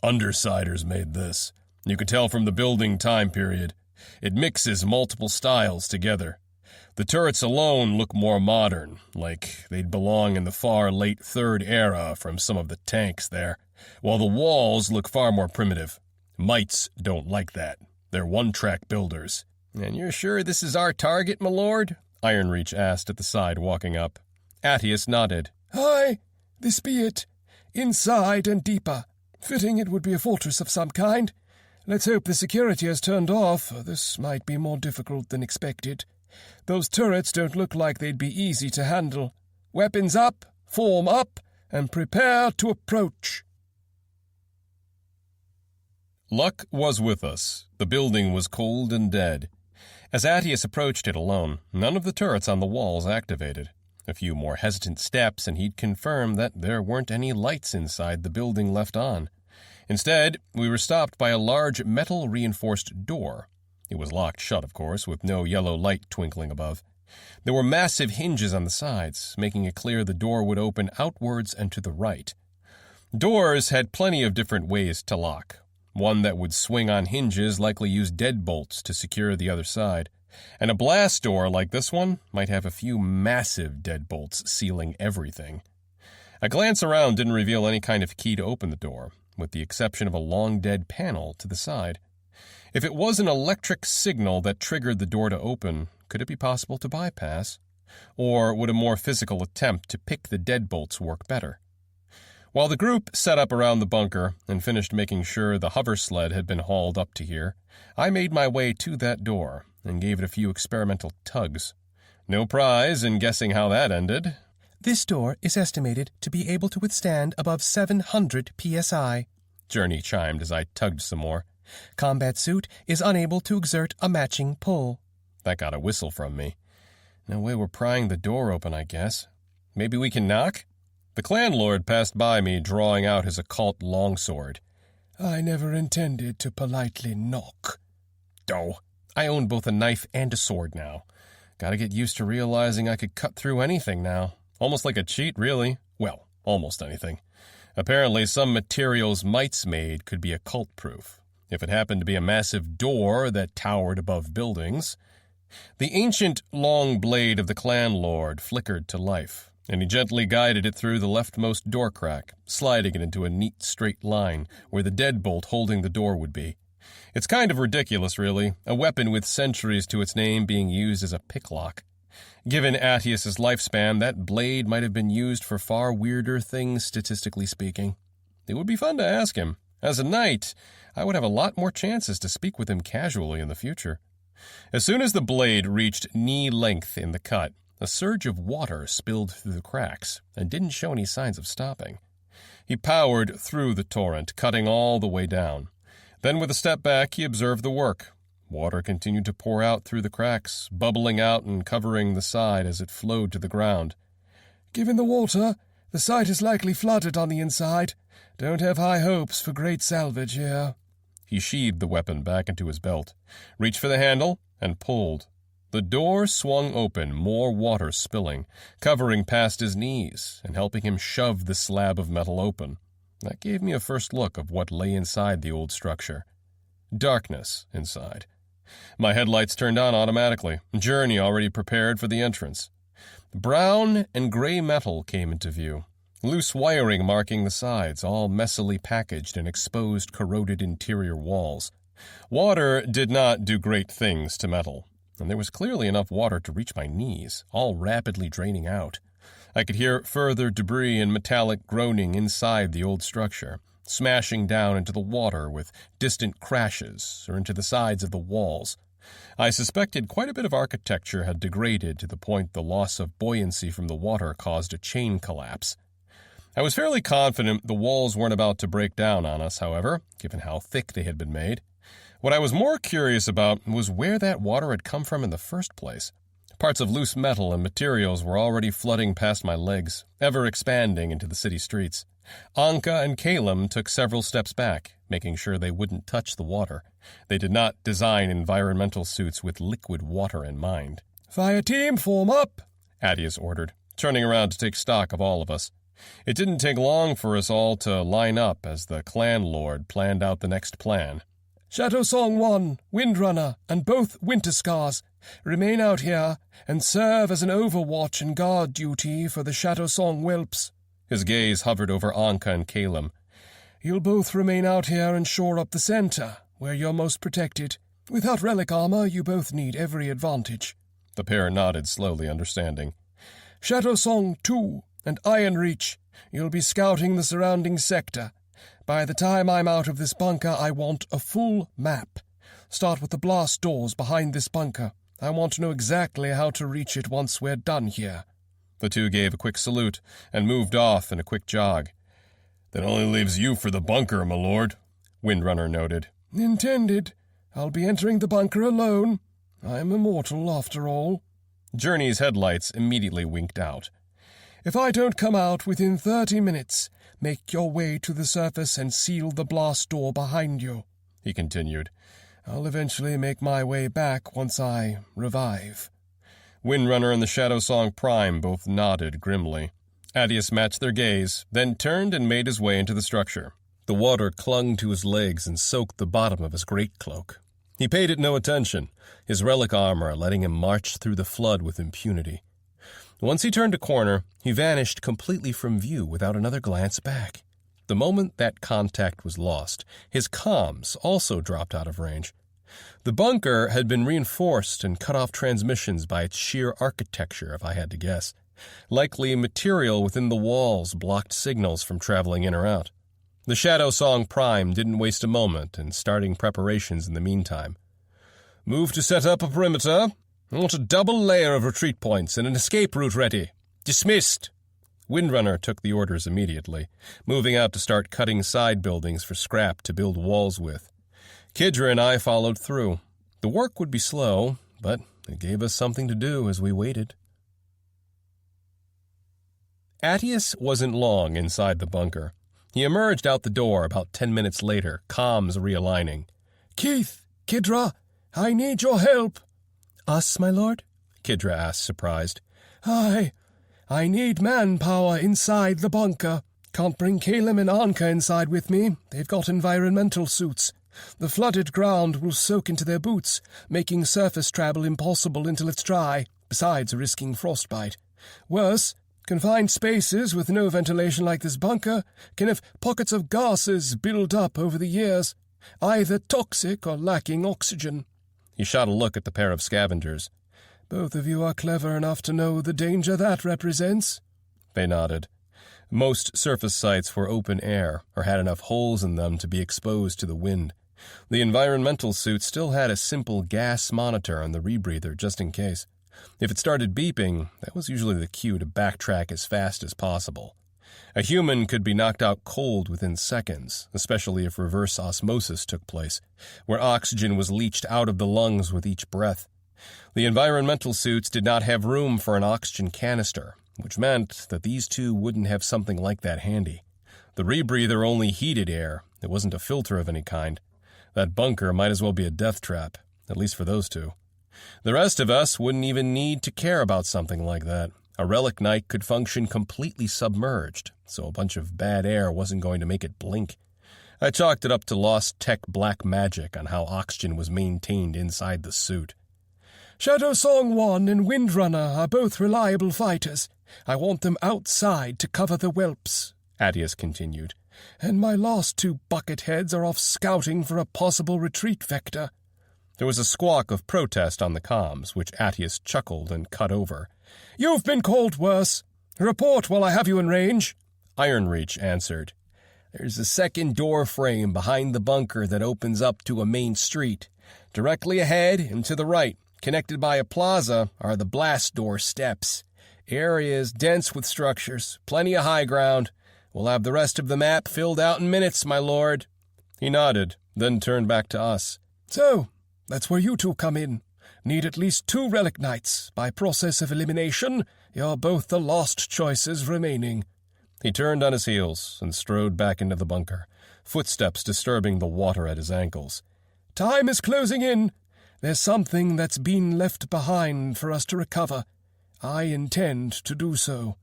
Undersiders made this. You could tell from the building time period. It mixes multiple styles together. The turrets alone look more modern, like they'd belong in the far late Third Era from some of the tanks there, while the walls look far more primitive. Mites don't like that. They're one-track builders. And you're sure this is our target, my lord? Ironreach asked at the side, walking up. Attius nodded. Aye, this be it. Inside and deeper. Fitting it would be a fortress of some kind. Let's hope the security has turned off. This might be more difficult than expected. Those turrets don't look like they'd be easy to handle. Weapons up, form up, and prepare to approach. Luck was with us. The building was cold and dead. As Attius approached it alone, none of the turrets on the walls activated. A few more hesitant steps, and he'd confirm that there weren't any lights inside the building left on. Instead, we were stopped by a large metal-reinforced door. It was locked shut, of course, with no yellow light twinkling above. There were massive hinges on the sides, making it clear the door would open outwards and to the right. Doors had plenty of different ways to lock. One that would swing on hinges likely used deadbolts to secure the other side, and a blast door like this one might have a few massive deadbolts sealing everything. A glance around didn't reveal any kind of key to open the door, with the exception of a long dead panel to the side. If it was an electric signal that triggered the door to open, could it be possible to bypass? Or would a more physical attempt to pick the deadbolts work better? While the group set up around the bunker and finished making sure the hover sled had been hauled up to here, I made my way to that door and gave it a few experimental tugs. No prize in guessing how that ended. This door is estimated to be able to withstand above 700 psi, Journey chimed as I tugged some more. Combat suit is unable to exert a matching pull. That got a whistle from me. No way we're prying the door open, I guess. Maybe we can knock? The clan lord passed by me, drawing out his occult longsword. I never intended to politely knock. Oh, I own both a knife and a sword now. Gotta get used to realizing I could cut through anything now. Almost like a cheat, really. Well, almost anything. Apparently, some materials Mites made could be occult-proof, if it happened to be a massive door that towered above buildings. The ancient long blade of the clan lord flickered to life, and he gently guided it through the leftmost door crack, sliding it into a neat straight line where the deadbolt holding the door would be. It's kind of ridiculous, really, a weapon with centuries to its name being used as a picklock. Given Attius's lifespan, that blade might have been used for far weirder things, statistically speaking. It would be fun to ask him. As a knight, I would have a lot more chances to speak with him casually in the future. As soon as the blade reached knee length in the cut, a surge of water spilled through the cracks and didn't show any signs of stopping. He powered through the torrent, cutting all the way down. Then with a step back, he observed the work. Water continued to pour out through the cracks, bubbling out and covering the side as it flowed to the ground. Given the water, the site is likely flooded on the inside. Don't have high hopes for great salvage here. He sheathed the weapon back into his belt, reached for the handle, and pulled. The door swung open, more water spilling, covering past his knees and helping him shove the slab of metal open. That gave me a first look of what lay inside the old structure. Darkness inside. My headlights turned on automatically, Journey already prepared for the entrance. Brown and gray metal came into view, loose wiring marking the sides, all messily packaged in exposed, corroded interior walls. Water did not do great things to metal, and there was clearly enough water to reach my knees, all rapidly draining out. I could hear further debris and metallic groaning inside the old structure, smashing down into the water with distant crashes or into the sides of the walls. I suspected quite a bit of architecture had degraded to the point the loss of buoyancy from the water caused a chain collapse. I was fairly confident the walls weren't about to break down on us, however, given how thick they had been made. What I was more curious about was where that water had come from in the first place. Parts of loose metal and materials were already flooding past my legs, ever expanding into the city streets. Anka and Calum took several steps back, making sure they wouldn't touch the water. They did not design environmental suits with liquid water in mind. "Fire team, form up," Attius ordered, turning around to take stock of all of us. It didn't take long for us all to line up as the clan lord planned out the next plan. "Shadow Song 1, Windrunner, and both Winterscars remain out here and serve as an overwatch and guard duty for the Shadow Song whelps." His gaze hovered over Anka and Calum. "You'll both remain out here and shore up the center, where you're most protected. Without relic armor, you both need every advantage." The pair nodded slowly, understanding. "Shadow Song 2 and Iron Reach, you'll be scouting the surrounding sector. By the time I'm out of this bunker, I want a full map. Start with the blast doors behind this bunker. I want to know exactly how to reach it once we're done here." The two gave a quick salute and moved off in a quick jog. "That only leaves you for the bunker, my lord," Windrunner noted. "Intended. I'll be entering the bunker alone. I'm immortal, after all." Journey's headlights immediately winked out. "If I don't come out within 30 minutes, make your way to the surface and seal the blast door behind you," he continued. "I'll eventually make my way back once I revive." Windrunner and the Shadow Song Prime both nodded grimly. Attius matched their gaze, then turned and made his way into the structure. The water clung to his legs and soaked the bottom of his greatcloak. He paid it no attention, his relic armor letting him march through the flood with impunity. Once he turned a corner, he vanished completely from view without another glance back. The moment that contact was lost, his comms also dropped out of range. The bunker had been reinforced and cut off transmissions by its sheer architecture, if I had to guess. Likely material within the walls blocked signals from traveling in or out. The Shadow Song Prime didn't waste a moment in starting preparations in the meantime. "Move to set up a perimeter. I want a double layer of retreat points and an escape route ready. Dismissed." Windrunner took the orders immediately, moving out to start cutting side buildings for scrap to build walls with. Kidra and I followed through. The work would be slow, but it gave us something to do as we waited. Attius wasn't long inside the bunker. He emerged out the door about 10 minutes later, comms realigning. "Keith, Kidra, I need your help." "Us, my lord?" Kidra asked, surprised. I need manpower inside the bunker. Can't bring Calum and Anka inside with me. They've got environmental suits. The flooded ground will soak into their boots, making surface travel impossible until it's dry, besides risking frostbite. Worse, confined spaces with no ventilation like this bunker can have pockets of gases build up over the years, either toxic or lacking oxygen." He shot a look at the pair of scavengers. "Both of you are clever enough to know the danger that represents." They nodded. Most surface sites were open air or had enough holes in them to be exposed to the wind. The environmental suit still had a simple gas monitor on the rebreather just in case. If it started beeping, that was usually the cue to backtrack as fast as possible. A human could be knocked out cold within seconds, especially if reverse osmosis took place, where oxygen was leached out of the lungs with each breath. The environmental suits did not have room for an oxygen canister, which meant that these two wouldn't have something like that handy. The rebreather only heated air. It wasn't a filter of any kind. That bunker might as well be a death trap, at least for those two. The rest of us wouldn't even need to care about something like that. A relic knight could function completely submerged, so a bunch of bad air wasn't going to make it blink. I chalked it up to lost tech black magic on how oxygen was maintained inside the suit. "Shadow Song 1 and Windrunner are both reliable fighters. I want them outside to cover the whelps," Attius continued. "And my last two bucketheads are off scouting for a possible retreat vector." There was a squawk of protest on the comms, which Attius chuckled and cut over. "You've been called worse. Report while I have you in range." Ironreach answered. "There's a second door frame behind the bunker that opens up to a main street. Directly ahead and to the right, connected by a plaza, are the blast door steps. Area is dense with structures, plenty of high ground. We'll have the rest of the map filled out in minutes, my lord." He nodded, then turned back to us. So, that's where you two come in. Need at least 2 relic knights. By process of elimination, you're both the lost choices remaining. He turned on his heels and strode back into the bunker, footsteps disturbing the water at his ankles. Time is closing in. There's something that's been left behind for us to recover. I intend to do so.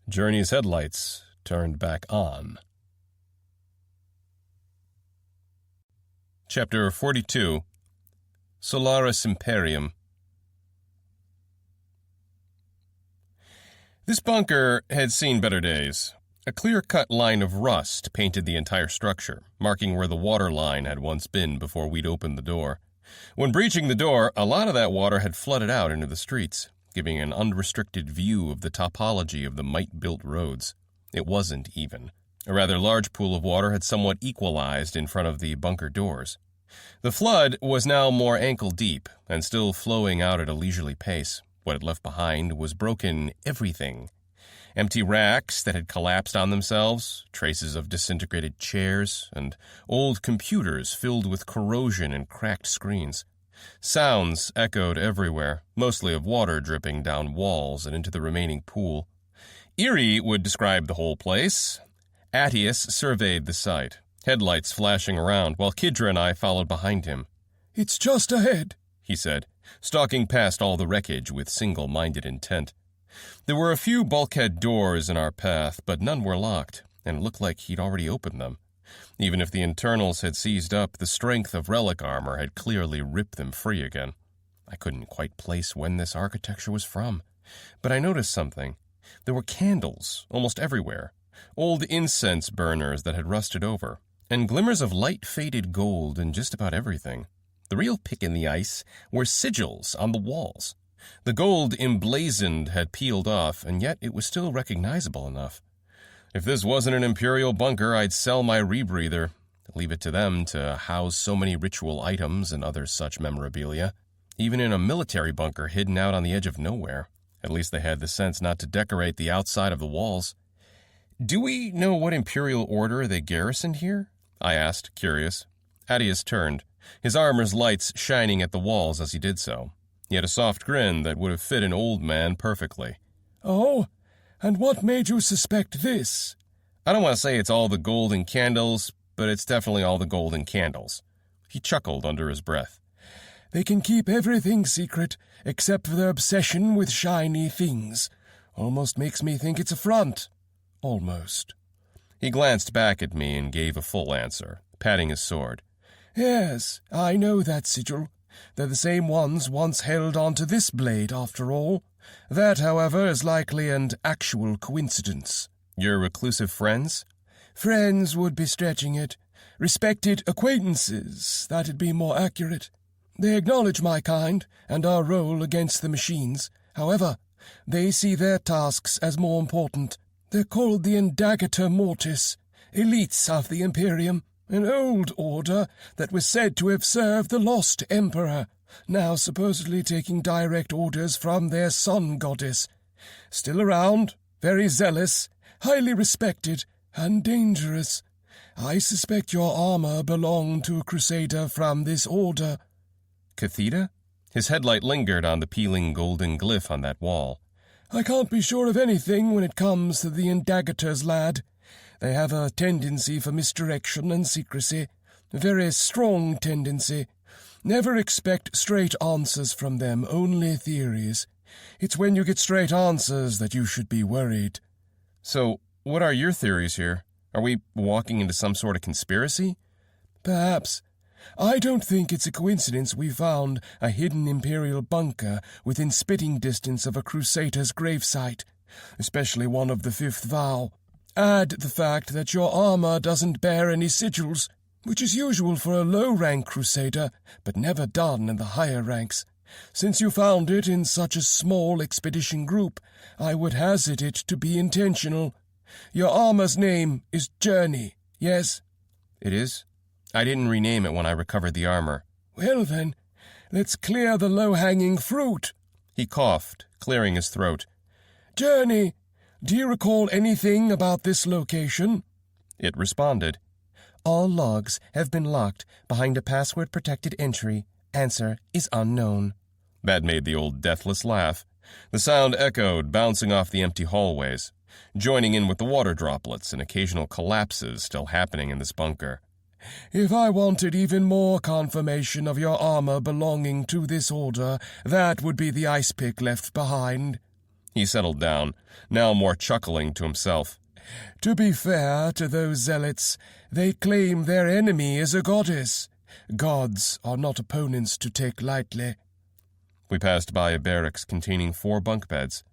Journey's headlights turned back on. Chapter 42 Solaris Imperium. This bunker had seen better days. A clear-cut line of rust painted the entire structure, marking where the water line had once been before we'd opened the door. When breaching the door, a lot of that water had flooded out into the streets, giving an unrestricted view of the topology of the might-built roads. It wasn't even. A rather large pool of water had somewhat equalized in front of the bunker doors. The flood was now more ankle-deep and still flowing out at a leisurely pace. What it left behind was broken everything. Empty racks that had collapsed on themselves, traces of disintegrated chairs, and old computers filled with corrosion and cracked screens. Sounds echoed everywhere, mostly of water dripping down walls and into the remaining pool. Eerie would describe the whole place. Attius surveyed the site, headlights flashing around, while Kidra and I followed behind him. It's just ahead, he said, stalking past all the wreckage with single-minded intent. There were a few bulkhead doors in our path, but none were locked, and it looked like he'd already opened them. Even if the internals had seized up, the strength of relic armor had clearly ripped them free again. I couldn't quite place when this architecture was from, but I noticed something. There were candles almost everywhere, old incense burners that had rusted over, and glimmers of light-faded gold in just about everything. The real pick in the ice were sigils on the walls. The gold emblazoned had peeled off, and yet it was still recognizable enough. If this wasn't an Imperial bunker, I'd sell my rebreather, leave it to them to house so many ritual items and other such memorabilia. Even in a military bunker hidden out on the edge of nowhere, at least they had the sense not to decorate the outside of the walls. "Do we know what Imperial order they garrisoned here?" I asked, curious. Attius turned, his armor's lights shining at the walls as he did so. He had a soft grin that would have fit an old man perfectly. Oh, and what made you suspect this? I don't want to say it's all the golden candles, but it's definitely all the golden candles. He chuckled under his breath. They can keep everything secret, except for their obsession with shiny things. Almost makes me think it's a front. Almost. He glanced back at me and gave a full answer, patting his sword. Yes, I know that sigil. They're the same ones once held onto this blade, after all. That, however, is likely an actual coincidence. Your reclusive friends? Friends would be stretching it. Respected acquaintances, that'd be more accurate. They acknowledge my kind and our role against the machines. However, they see their tasks as more important. They're called the Indagator Mortis, elites of the Imperium, an old order that was said to have served the lost Emperor, now supposedly taking direct orders from their sun goddess. Still around, very zealous, highly respected, and dangerous. I suspect your armor belonged to a crusader from this order. Cathedra? His headlight lingered on the peeling golden glyph on that wall. I can't be sure of anything when it comes to the Indagators, lad. They have a tendency for misdirection and secrecy, a very strong tendency. Never expect straight answers from them, only theories. It's when you get straight answers that you should be worried. So, what are your theories here? Are we walking into some sort of conspiracy? Perhaps. I don't think it's a coincidence we found a hidden Imperial bunker within spitting distance of a Crusader's gravesite, especially one of the Fifth Vow. Add the fact that your armor doesn't bear any sigils, which is usual for a low-rank Crusader, but never done in the higher ranks. Since you found it in such a small expedition group, I would hazard it to be intentional. Your armor's name is Journey, yes? It is? I didn't rename it when I recovered the armor. Well then, let's clear the low-hanging fruit. He coughed, clearing his throat. Journey, do you recall anything about this location? It responded. All logs have been locked behind a password-protected entry. Answer is unknown. That made the old deathless laugh. The sound echoed, bouncing off the empty hallways, joining in with the water droplets and occasional collapses still happening in this bunker. If I wanted even more confirmation of your armor belonging to this order, that would be the ice pick left behind. He settled down, now more chuckling to himself. To be fair to those zealots, they claim their enemy is a goddess. Gods are not opponents to take lightly. We passed by a barracks containing 4 bunk beds.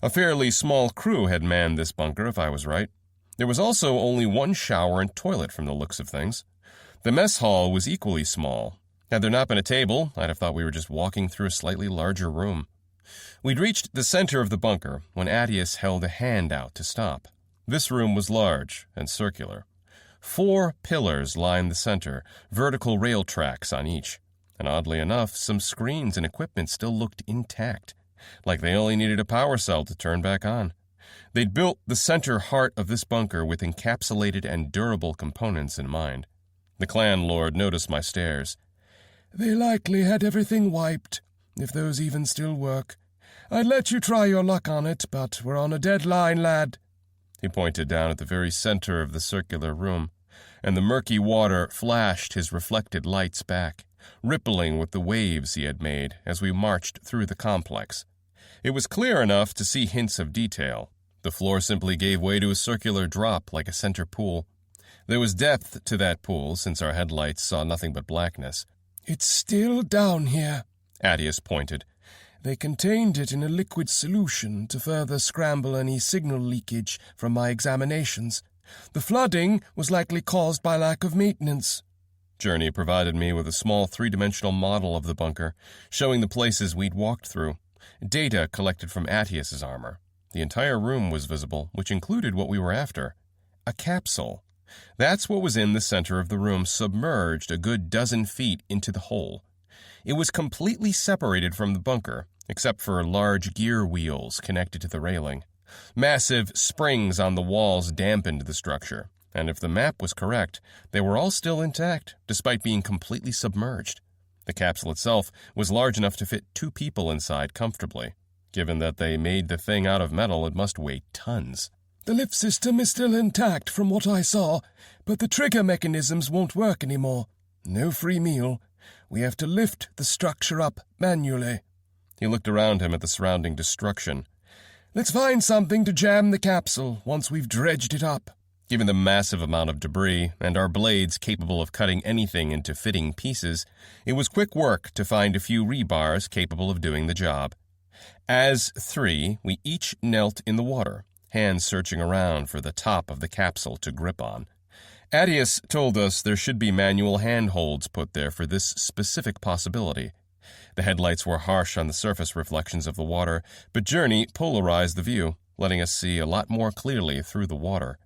A fairly small crew had manned this bunker, if I was right. There was also only 1 shower and toilet from the looks of things. The mess hall was equally small. Had there not been a table, I'd have thought we were just walking through a slightly larger room. We'd reached the center of the bunker when Attius held a hand out to stop. This room was large and circular. 4 pillars lined the center, vertical rail tracks on each. And oddly enough, some screens and equipment still looked intact, like they only needed a power cell to turn back on. They'd built the center heart of this bunker with encapsulated and durable components in mind. The clan lord noticed my stares. They likely had everything wiped, if those even still work. I'd let you try your luck on it, but we're on a deadline, lad. He pointed down at the very center of the circular room, and the murky water flashed his reflected lights back, rippling with the waves he had made as we marched through the complex. It was clear enough to see hints of detail. The floor simply gave way to a circular drop like a center pool. There was depth to that pool, since our headlights saw nothing but blackness. It's still down here, Attius pointed. They contained it in a liquid solution to further scramble any signal leakage from my examinations. The flooding was likely caused by lack of maintenance. Journey provided me with a small 3-dimensional model of the bunker, showing the places we'd walked through. Data collected from Attius's armor. The entire room was visible, which included what we were after. A capsule. That's what was in the center of the room, submerged a good 12 feet into the hole. It was completely separated from the bunker, except for large gear wheels connected to the railing. Massive springs on the walls dampened the structure, and if the map was correct, they were all still intact, despite being completely submerged. The capsule itself was large enough to fit 2 people inside comfortably. Given that they made the thing out of metal, it must weigh tons. The lift system is still intact from what I saw, but the trigger mechanisms won't work anymore. No free meal. We have to lift the structure up manually. He looked around him at the surrounding destruction. Let's find something to jam the capsule once we've dredged it up. Given the massive amount of debris and our blades capable of cutting anything into fitting pieces, it was quick work to find a few rebars capable of doing the job. As 3, we each knelt in the water, hands searching around for the top of the capsule to grip on. Attius told us there should be manual handholds put there for this specific possibility. The headlights were harsh on the surface reflections of the water, but Journey polarized the view, letting us see a lot more clearly through the water.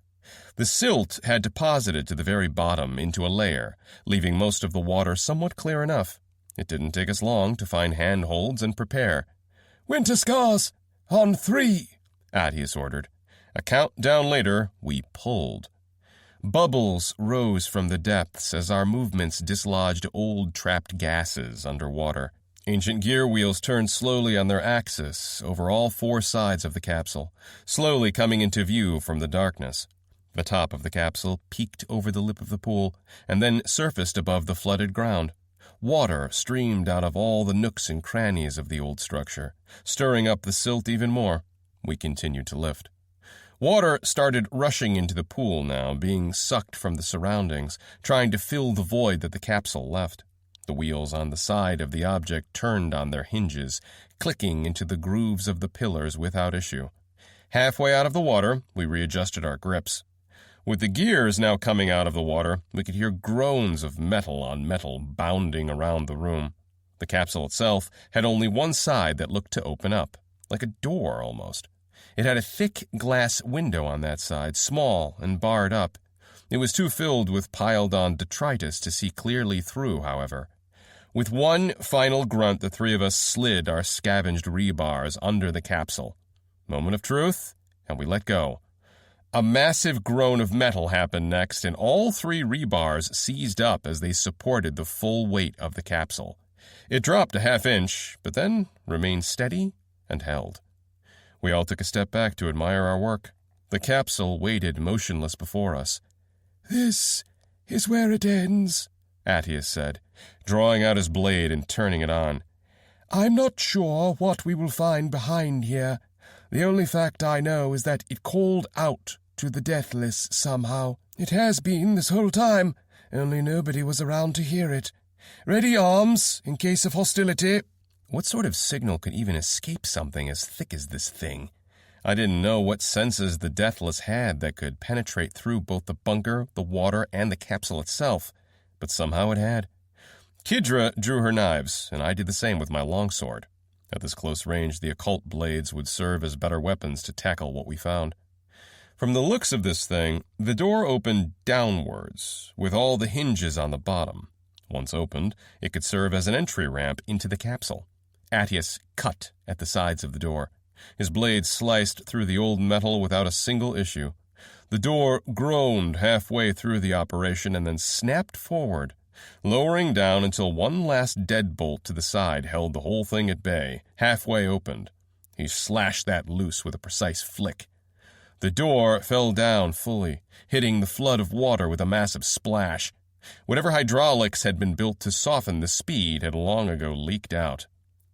The silt had deposited to the very bottom into a layer, leaving most of the water somewhat clear enough. It didn't take us long to find handholds and prepare. "Winterscars! On 3!" Attius ordered. A countdown later, we pulled. Bubbles rose from the depths as our movements dislodged old trapped gases underwater. Ancient gear wheels turned slowly on their axis over all 4 sides of the capsule, slowly coming into view from the darkness. The top of the capsule peeked over the lip of the pool and then surfaced above the flooded ground. Water streamed out of all the nooks and crannies of the old structure, stirring up the silt even more. We continued to lift. Water started rushing into the pool now, being sucked from the surroundings, trying to fill the void that the capsule left. The wheels on the side of the object turned on their hinges, clicking into the grooves of the pillars without issue. Halfway out of the water, we readjusted our grips. With the gears now coming out of the water, we could hear groans of metal on metal bounding around the room. The capsule itself had only one side that looked to open up, like a door almost. It had a thick glass window on that side, small and barred up. It was too filled with piled-on detritus to see clearly through, however. With one final grunt, the 3 of us slid our scavenged rebars under the capsule. Moment of truth, and we let go. A massive groan of metal happened next, and all 3 rebars seized up as they supported the full weight of the capsule. It dropped a half-inch, but then remained steady and held. We all took a step back to admire our work. The capsule waited motionless before us. "This is where it ends," Attius said, drawing out his blade and turning it on. "I'm not sure what we will find behind here. The only fact I know is that it called out to the deathless somehow. It has been this whole time, only nobody was around to hear it. Ready arms in case of hostility." What sort of signal could even escape something as thick as this thing? I didn't know what senses the deathless had that could penetrate through both the bunker, the water, and the capsule itself, but somehow it had. Kidra drew her knives, and I did the same with my longsword. At this close range, the occult blades would serve as better weapons to tackle what we found. From the looks of this thing, the door opened downwards, with all the hinges on the bottom. Once opened, it could serve as an entry ramp into the capsule. Attius cut at the sides of the door. His blade sliced through the old metal without a single issue. The door groaned halfway through the operation and then snapped forward, lowering down until one last deadbolt to the side held the whole thing at bay, halfway opened. He slashed that loose with a precise flick. The door fell down fully, hitting the flood of water with a massive splash. Whatever hydraulics had been built to soften the speed had long ago leaked out.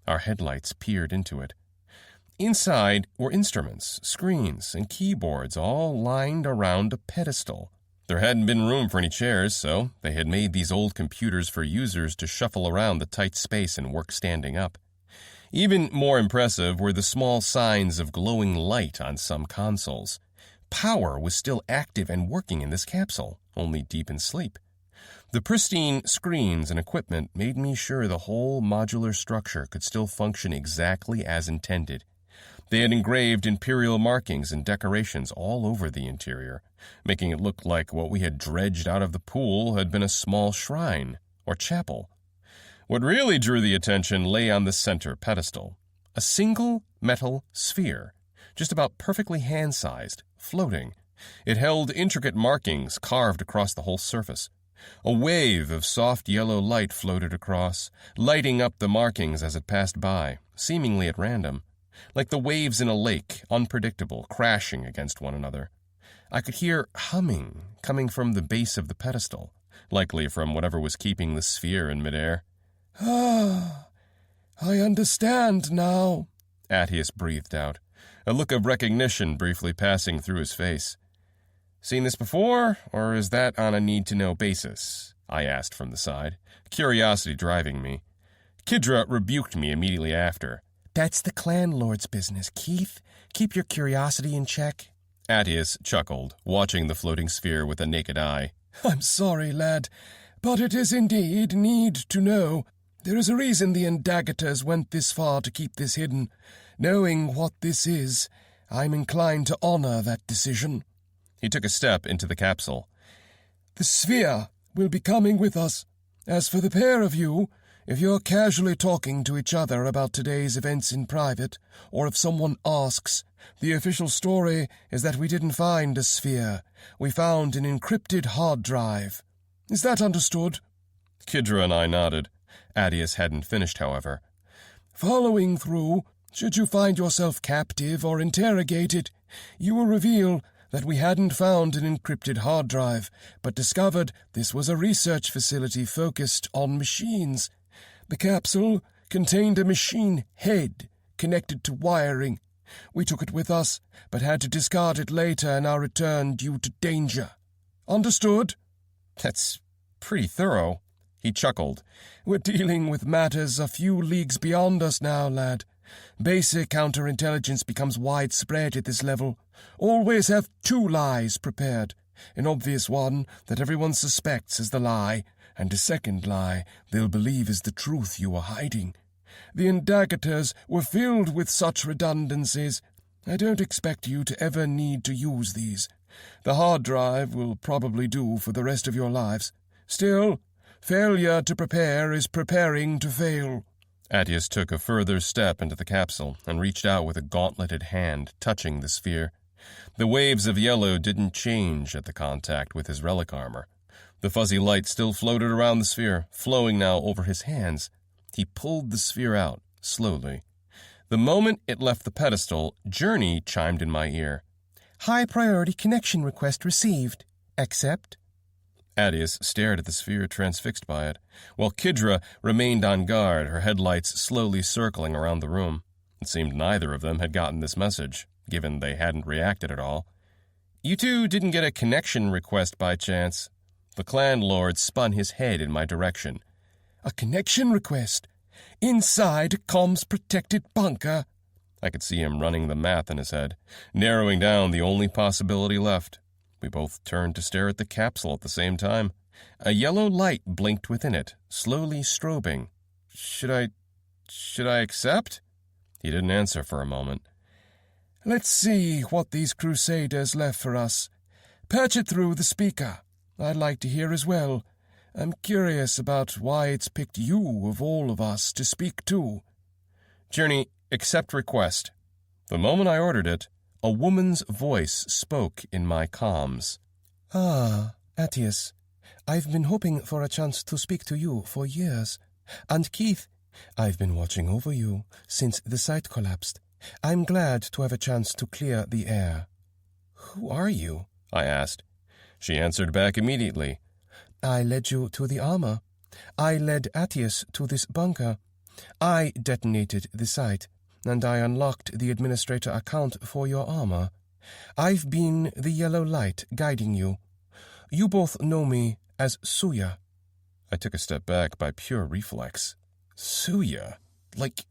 Our headlights peered into it. Inside were instruments, screens, and keyboards all lined around a pedestal. There hadn't been room for any chairs, so they had made these old computers for users to shuffle around the tight space and work standing up. Even more impressive were the small signs of glowing light on some consoles. Power was still active and working in this capsule, only deep in sleep. The pristine screens and equipment made me sure the whole modular structure could still function exactly as intended. They had engraved imperial markings and decorations all over the interior, making it look like what we had dredged out of the pool had been a small shrine or chapel. What really drew the attention lay on the center pedestal, a single metal sphere, just about perfectly hand-sized, floating. It held intricate markings carved across the whole surface. A wave of soft yellow light floated across, lighting up the markings as it passed by, seemingly at random, like the waves in a lake, unpredictable, crashing against one another. I could hear humming coming from the base of the pedestal, likely from whatever was keeping the sphere in midair. "Ah, I understand now," Attius breathed out, a look of recognition briefly passing through his face. "Seen this before, or is that on a need-to-know basis?" I asked from the side, curiosity driving me. Kidra rebuked me immediately after. "That's the clan lord's business, Keith. Keep your curiosity in check." Attius chuckled, watching the floating sphere with a naked eye. "I'm sorry, lad, but it is indeed need to know. There is a reason the Indagators went this far to keep this hidden. Knowing what this is, I'm inclined to honor that decision." He took a step into the capsule. "The sphere will be coming with us. As for the pair of you, if you're casually talking to each other about today's events in private, or if someone asks, the official story is that we didn't find a sphere. We found an encrypted hard drive. Is that understood?" Kidra and I nodded. Attius hadn't finished, however. "Following through, should you find yourself captive or interrogated, you will reveal that we hadn't found an encrypted hard drive, but discovered this was a research facility focused on machines. The capsule contained a machine head connected to wiring. We took it with us, but had to discard it later in our return due to danger. Understood?" "That's pretty thorough." He chuckled. "We're dealing with matters a few leagues beyond us now, lad. Basic counterintelligence becomes widespread at this level. Always have 2 lies prepared. An obvious one that everyone suspects is the lie, and a second lie they'll believe is the truth you are hiding. The Indagators were filled with such redundancies. I don't expect you to ever need to use these. The hard drive will probably do for the rest of your lives. Still, failure to prepare is preparing to fail." Attius took a further step into the capsule and reached out with a gauntleted hand, touching the sphere. The waves of yellow didn't change at the contact with his relic armor. The fuzzy light still floated around the sphere, flowing now over his hands. He pulled the sphere out, slowly. The moment it left the pedestal, Journey chimed in my ear. High priority connection request received. Accept. Adius stared at the sphere, transfixed by it, while Kidra remained on guard, her headlights slowly circling around the room. It seemed neither of them had gotten this message, given they hadn't reacted at all. You two didn't get a connection request by chance. The clan lord spun his head in my direction. A connection request? Inside comms protected bunker? I could see him running the math in his head, narrowing down the only possibility left. We both turned to stare at the capsule at the same time. A yellow light blinked within it, slowly strobing. Should I accept? He didn't answer for a moment. Let's see what these crusaders left for us. Patch it through the speaker. I'd like to hear as well. I'm curious about why it's picked you of all of us to speak to. Journey, accept request. The moment I ordered it, a woman's voice spoke in my comms. Ah, Attius. I've been hoping for a chance to speak to you for years. And Keith, I've been watching over you since the site collapsed. I'm glad to have a chance to clear the air. Who are you? I asked. She answered back immediately. I led you to the armor. I led Attius to this bunker. I detonated the site, and I unlocked the administrator account for your armor. I've been the yellow light guiding you. You both know me as Suya. I took a step back by pure reflex. Suya? Like...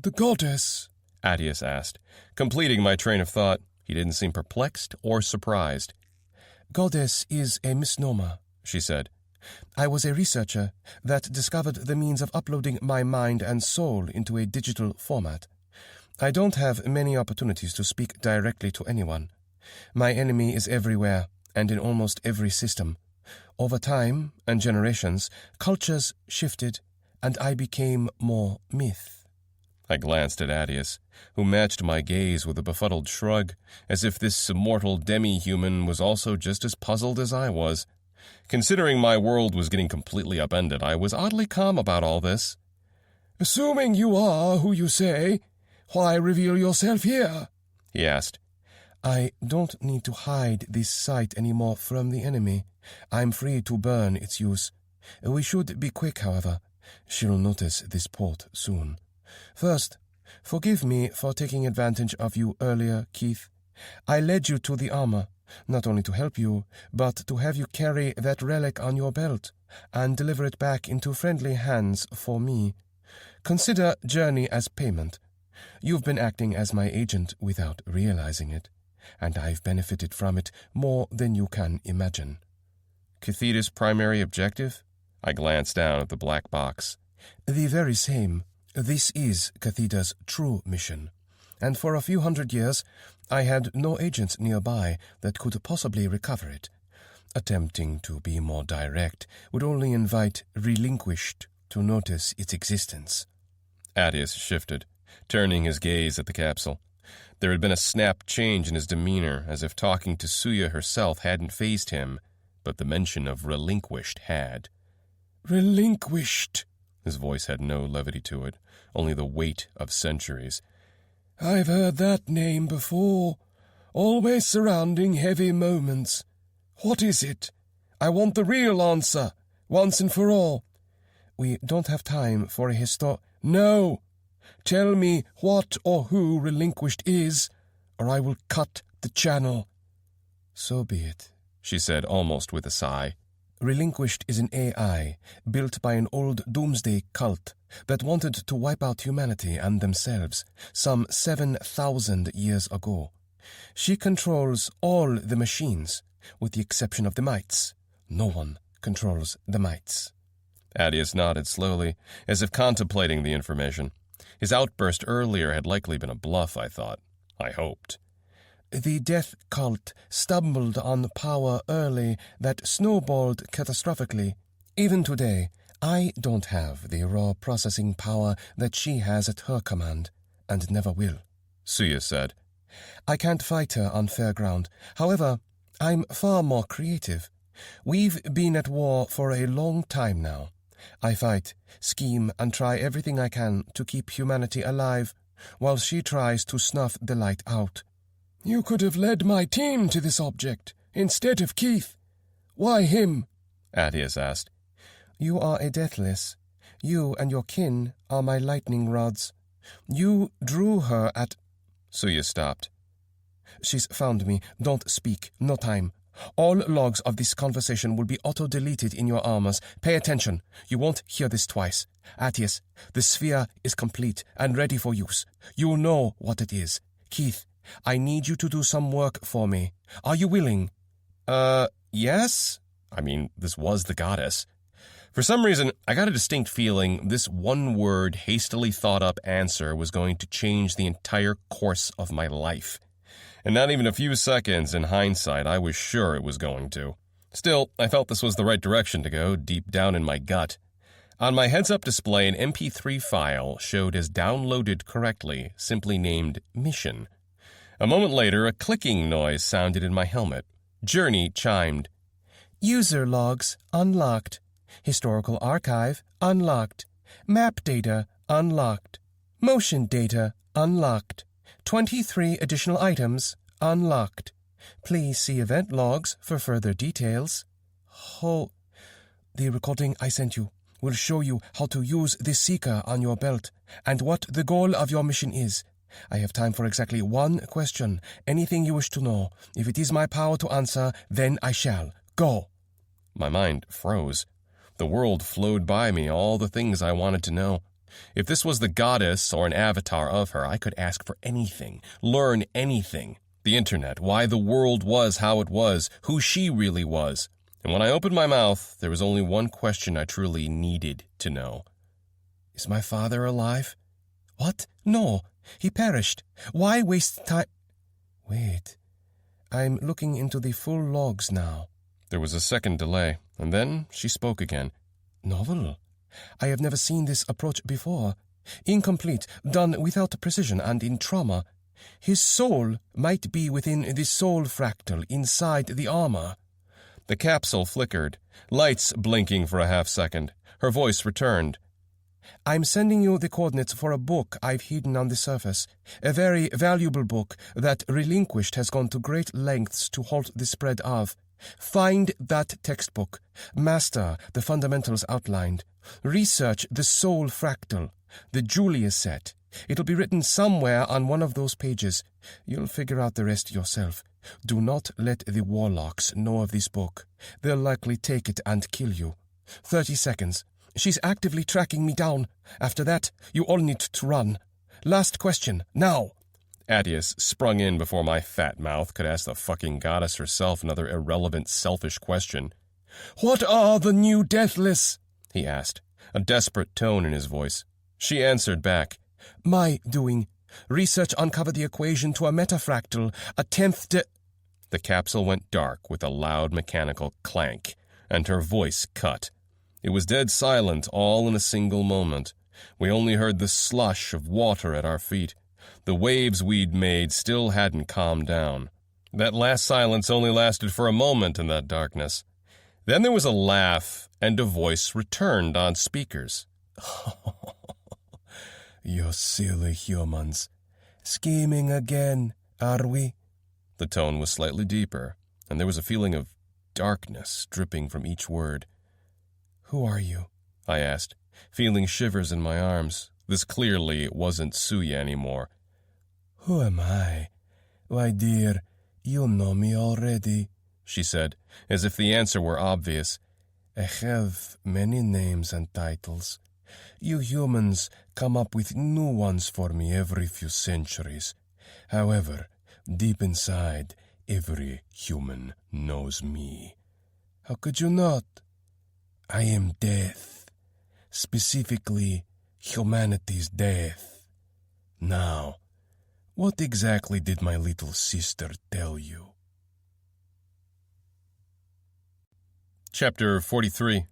The goddess? Attius asked, completing my train of thought. He didn't seem perplexed or surprised. Goddess is a misnomer, she said. I was a researcher that discovered the means of uploading my mind and soul into a digital format. I don't have many opportunities to speak directly to anyone. My enemy is everywhere and in almost every system. Over time and generations, cultures shifted, and I became more myth. I glanced at Attius, who matched my gaze with a befuddled shrug, as if this immortal demi-human was also just as puzzled as I was. Considering my world was getting completely upended, I was oddly calm about all this. Assuming you are who you say, why reveal yourself here? He asked. I don't need to hide this site anymore from the enemy. I'm free to burn its use. We should be quick, however. She'll notice this port soon. First, forgive me for taking advantage of you earlier, Keith. I led you to the armor, not only to help you, but to have you carry that relic on your belt and deliver it back into friendly hands for me. Consider Journey as payment. You've been acting as my agent without realizing it, and I've benefited from it more than you can imagine. Catheda's primary objective? I glanced down at the black box. The very same. This is Catheda's true mission, and for a few hundred years I had no agents nearby that could possibly recover it. Attempting to be more direct would only invite Relinquished to notice its existence. Attius shifted, turning his gaze at the capsule. There had been a snap change in his demeanor, as if talking to Suya herself hadn't fazed him, but the mention of Relinquished had. Relinquished. His voice had no levity to it, only the weight of centuries. I've heard that name before, always surrounding heavy moments. What is it? I want the real answer, once and for all. We don't have time for a No! Tell me what or who Relinquished is, or I will cut the channel. So be it, she said almost with a sigh. Relinquished is an AI built by an old doomsday cult that wanted to wipe out humanity and themselves some 7,000 years ago. She controls all the machines, with the exception of the mites. No one controls the mites. Attius nodded slowly, as if contemplating the information. His outburst earlier had likely been a bluff, I thought. I hoped. The death cult stumbled on power early that snowballed catastrophically. Even today, I don't have the raw processing power that she has at her command, and never will, Suya said. I can't fight her on fair ground. However, I'm far more creative. We've been at war for a long time now. I fight, scheme, and try everything I can to keep humanity alive, while she tries to snuff the light out. You could have led my team to this object, instead of Keith. Why him? Attius asked. You are a deathless. You and your kin are my lightning rods. You drew her at... Suya stopped. She's found me. Don't speak. No time. All logs of this conversation will be auto-deleted in your armors. Pay attention. You won't hear this twice. Attius, the sphere is complete and ready for use. You know what it is. Keith, I need you to do some work for me. Are you willing? Yes? I mean, this was the goddess. For some reason, I got a distinct feeling this one-word, hastily thought-up answer was going to change the entire course of my life. And not even a few seconds in hindsight, I was sure it was going to. Still, I felt this was the right direction to go, deep down in my gut. On my heads-up display, an MP3 file showed as downloaded correctly, simply named Mission. A moment later, a clicking noise sounded in my helmet. Journey chimed. User logs unlocked. Historical archive unlocked. Map data unlocked. Motion data unlocked. 23 additional items unlocked. Please see event logs for further details. The recording I sent you will show you how to use the seeker on your belt and what the goal of your mission is. I have time for exactly one question. Anything you wish to know. If it is my power to answer, then I shall. Go. My mind froze. The world flowed by me, all the things I wanted to know. If this was the goddess or an avatar of her, I could ask for anything, learn anything. The internet, why the world was how it was, who she really was. And when I opened my mouth, there was only one question I truly needed to know. Is my father alive? What? No. He perished. Why waste time? Wait. I'm looking into the full logs now. There was a second delay, and then she spoke again. Novel. I have never seen this approach before. Incomplete, done without precision and in trauma. His soul might be within the soul fractal inside the armor. The capsule flickered, lights blinking for a half-second. Her voice returned. I'm sending you the coordinates for a book I've hidden on the surface. A very valuable book that Relinquished has gone to great lengths to halt the spread of. Find that textbook. Master the fundamentals outlined. Research the soul fractal, the Julius set. It'll be written somewhere on one of those pages. You'll figure out the rest yourself. Do not let the warlocks know of this book. They'll likely take it and kill you. 30 seconds. She's actively tracking me down. After that, you all need to run. Last question, now. Attius sprung in before my fat mouth could ask the fucking goddess herself another irrelevant, selfish question. What are the new deathless? He asked, a desperate tone in his voice. She answered back. My doing. Research uncovered the equation to a metafractal, a 10th The capsule went dark with a loud mechanical clank, and her voice cut. It was dead silent all in a single moment. We only heard the slush of water at our feet. The waves we'd made still hadn't calmed down. That last silence only lasted for a moment in that darkness. Then there was a laugh, and a voice returned on speakers. You silly humans. Scheming again, are we? The tone was slightly deeper, and there was a feeling of darkness dripping from each word. Who are you? I asked, feeling shivers in my arms. This clearly wasn't Suya anymore. Who am I? Why, dear, you know me already, she said, as if the answer were obvious. I have many names and titles. You humans come up with new ones for me every few centuries. However, deep inside, every human knows me. How could you not? I am death. Specifically, humanity's death. Now, what exactly did my little sister tell you? Chapter 43.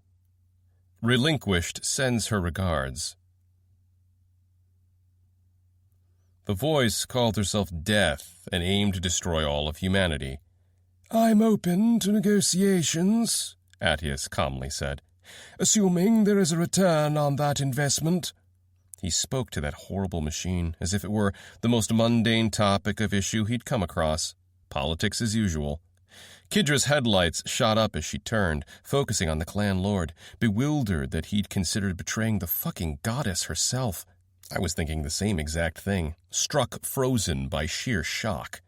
Relinquished sends her regards. The voice called herself Death and aimed to destroy all of humanity. I'm open to negotiations, Attius calmly said. Assuming there is a return on that investment. He spoke to that horrible machine as if it were the most mundane topic of issue he'd come across. Politics as usual. Kydra's headlights shot up as she turned, focusing on the clan lord, bewildered that he'd considered betraying the fucking goddess herself. I was thinking the same exact thing, struck frozen by sheer shock.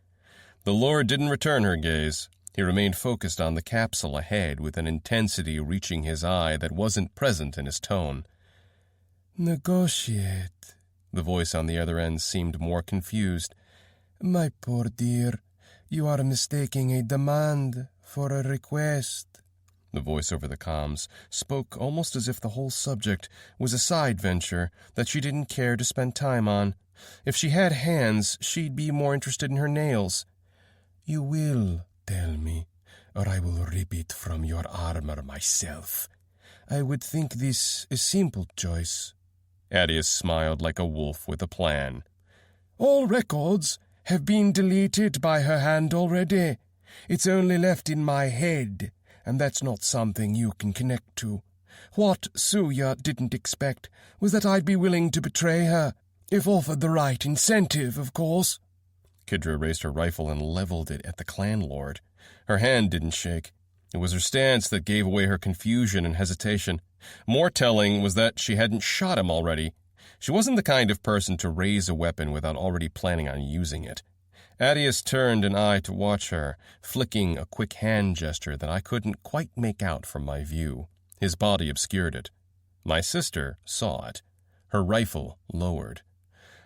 The lord didn't return her gaze. He remained focused on the capsule ahead with an intensity reaching his eye that wasn't present in his tone. Negotiate. The voice on the other end seemed more confused. My poor dear, you are mistaking a demand for a request. The voice over the comms spoke almost as if the whole subject was a side venture that she didn't care to spend time on. If she had hands, she'd be more interested in her nails. You will tell me, or I will rip it from your armor myself. I would think this a simple choice. Attius smiled like a wolf with a plan. All records have been deleted by her hand already. It's only left in my head, and that's not something you can connect to. What Suya didn't expect was that I'd be willing to betray her, if offered the right incentive, of course. Kydra raised her rifle and leveled it at the clan lord. Her hand didn't shake. It was her stance that gave away her confusion and hesitation. More telling was that she hadn't shot him already. She wasn't the kind of person to raise a weapon without already planning on using it. Attius turned an eye to watch her, flicking a quick hand gesture that I couldn't quite make out from my view. His body obscured it. My sister saw it. Her rifle lowered.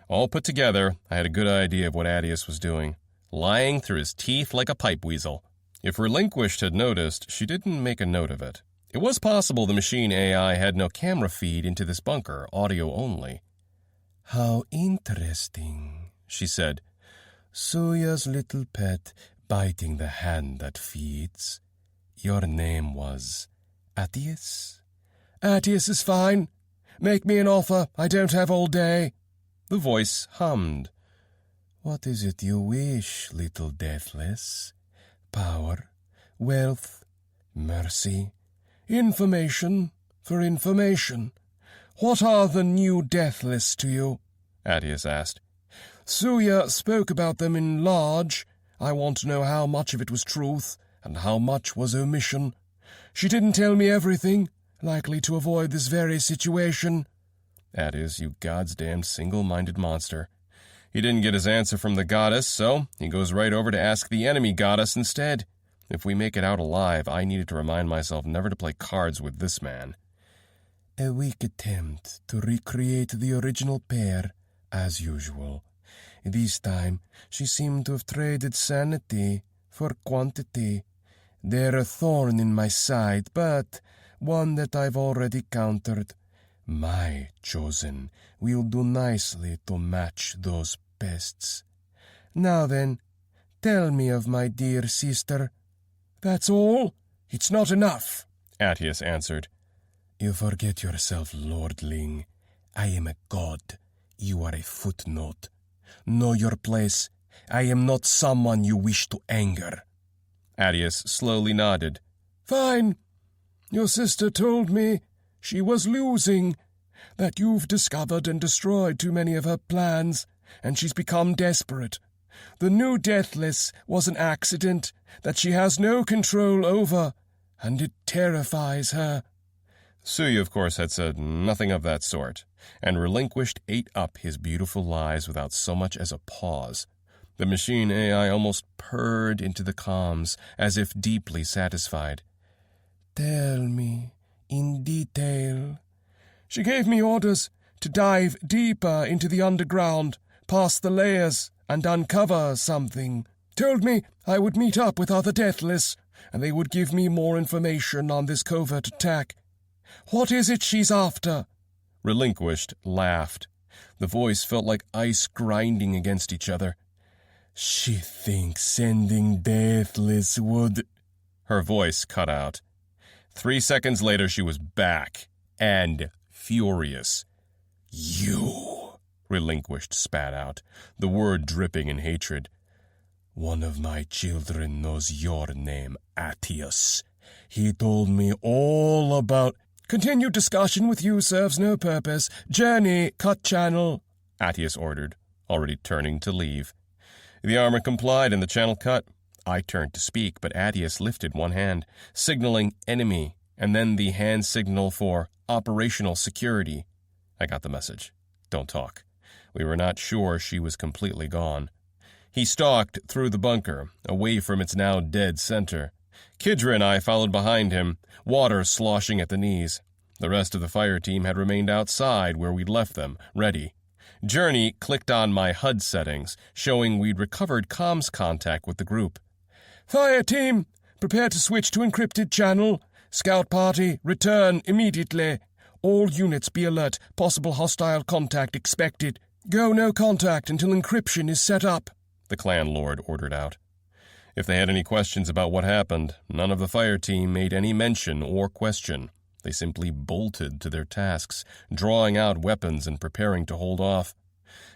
All put together, I had a good idea of what Attius was doing, lying through his teeth like a pipe weasel. If Relinquished had noticed, she didn't make a note of it. It was possible the machine AI had no camera feed into this bunker, audio only. How interesting, she said. Suya's little pet biting the hand that feeds. Your name was Attius? Attius is fine. Make me an offer. I don't have all day. The voice hummed. What is it you wish, little deathless? Power, wealth, mercy? Information for information. What are the new deathless to you? Attius asked. Suya spoke about them in large. I want to know how much of it was truth and how much was omission. She didn't tell me everything, likely to avoid this very situation. Attius, you God's damned single-minded monster. He didn't get his answer from the goddess, so he goes right over to ask the enemy goddess instead. If we make it out alive, I needed to remind myself never to play cards with this man. A weak attempt to recreate the original pair, as usual. This time, she seemed to have traded sanity for quantity. They're a thorn in my side, but one that I've already countered. My chosen will do nicely to match those pests. Now then, tell me of my dear sister. That's all? It's not enough, Attius answered. You forget yourself, lordling. I am a god. You are a footnote. Know your place. I am not someone you wish to anger. Attius slowly nodded. Fine. Your sister told me she was losing, that you've discovered and destroyed too many of her plans, and she's become desperate. The new Deathless was an accident that she has no control over, and it terrifies her. Suya, of course, had said nothing of that sort, and Relinquished ate up his beautiful lies without so much as a pause. The machine AI almost purred into the comms, as if deeply satisfied. Tell me, in detail. She gave me orders to dive deeper into the underground, past the layers, and uncover something. Told me I would meet up with other Deathless, and they would give me more information on this covert attack. What is it she's after? Relinquished laughed. The voice felt like ice grinding against each other. She thinks sending Deathless would... Her voice cut out. 3 seconds later she was back, and furious. You... Relinquished spat out, the word dripping in hatred. "One of my children knows your name, Attius. He told me all about—" "Continued discussion with you serves no purpose. Journey, cut channel," Attius ordered, already turning to leave. The armor complied and the channel cut. I turned to speak, but Attius lifted one hand, signaling enemy, and then the hand signal for operational security. I got the message. Don't talk. We were not sure she was completely gone. He stalked through the bunker, away from its now dead center. Kidra and I followed behind him, water sloshing at the knees. The rest of the fire team had remained outside where we'd left them, ready. Journey clicked on my HUD settings, showing we'd recovered comms contact with the group. "Fire team, prepare to switch to encrypted channel. Scout party, return immediately. All units be alert. Possible hostile contact expected. Go no contact until encryption is set up," the clan lord ordered out. If they had any questions about what happened, none of the fire team made any mention or question. They simply bolted to their tasks, drawing out weapons and preparing to hold off.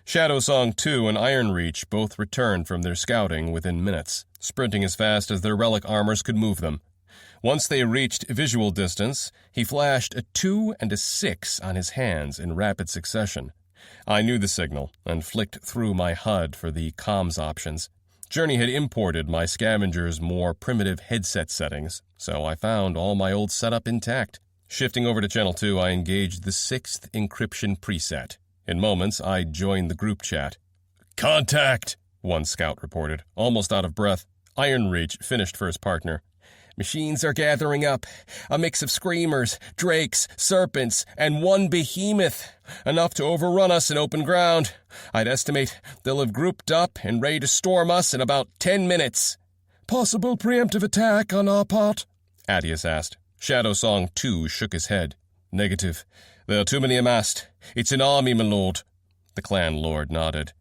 Shadow Song 2 and Iron Reach both returned from their scouting within minutes, sprinting as fast as their relic armors could move them. Once they reached visual distance, he flashed a 2 and a 6 on his hands in rapid succession. I knew the signal and flicked through my HUD for the comms options. Journey had imported my scavenger's more primitive headset settings, so I found all my old setup intact. Shifting over to Channel 2, I engaged the 6th encryption preset. In moments, I joined the group chat. "Contact!" one scout reported, almost out of breath. Iron Reach finished for his partner. "Machines are gathering up. A mix of screamers, drakes, serpents, and one behemoth. Enough to overrun us in open ground. I'd estimate they'll have grouped up and ready to storm us in about 10 minutes. "Possible preemptive attack on our part?" Attius asked. Shadow Song 2 shook his head. "Negative. There are too many amassed. It's an army, my lord." The clan lord nodded.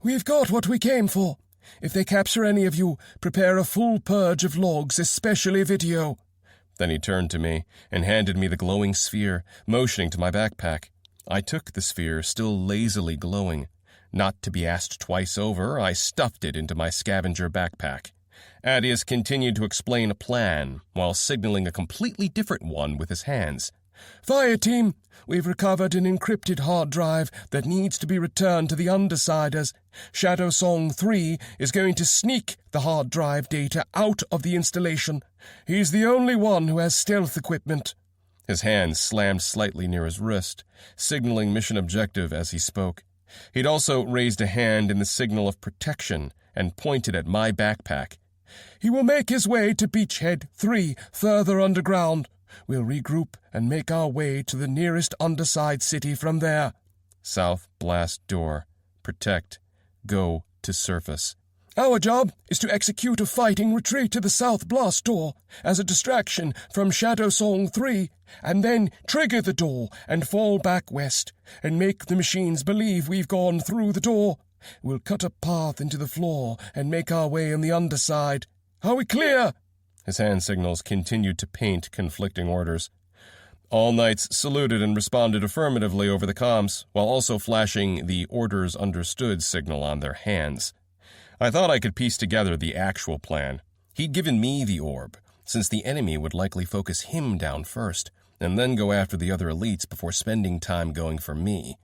"We've got what we came for. If they capture any of you, prepare a full purge of logs, especially video." Then he turned to me and handed me the glowing sphere, motioning to my backpack. I took the sphere, still lazily glowing. Not to be asked twice over, I stuffed it into my scavenger backpack. Attius continued to explain a plan, while signaling a completely different one with his hands. "Fire team, we've recovered an encrypted hard drive that needs to be returned to the Undersiders. Shadow Song 3 is going to sneak the hard drive data out of the installation. He's the only one who has stealth equipment." His hand slammed slightly near his wrist, signaling mission objective as he spoke. He'd also raised a hand in the signal of protection and pointed at my backpack. "He will make his way to Beachhead 3, further underground. We'll regroup and make our way to the nearest underside city from there." South blast door. Protect. Go to surface. "Our job is to execute a fighting retreat to the South Blast Door as a distraction from Shadow Song 3, and then trigger the door and fall back west, and make the machines believe we've gone through the door. We'll cut a path into the floor and make our way on the underside. Are we clear?" His hand signals continued to paint conflicting orders. All knights saluted and responded affirmatively over the comms, while also flashing the orders understood signal on their hands. I thought I could piece together the actual plan. He'd given me the orb, since the enemy would likely focus him down first, and then go after the other elites before spending time going for me.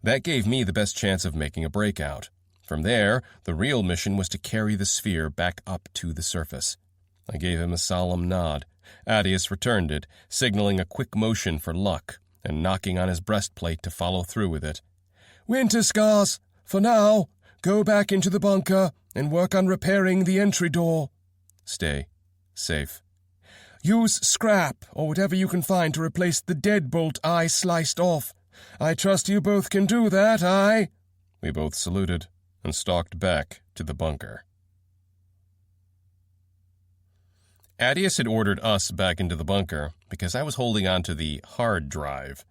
That gave me the best chance of making a breakout. From there, the real mission was to carry the sphere back up to the surface. I gave him a solemn nod. Attius returned it, signaling a quick motion for luck, and knocking on his breastplate to follow through with it. "Winterscars, for now, go back into the bunker and work on repairing the entry door." Stay safe. "Use scrap or whatever you can find to replace the deadbolt I sliced off. I trust you both can do that, aye?" We both saluted and stalked back to the bunker. Attius had ordered us back into the bunker because I was holding on to the hard drive.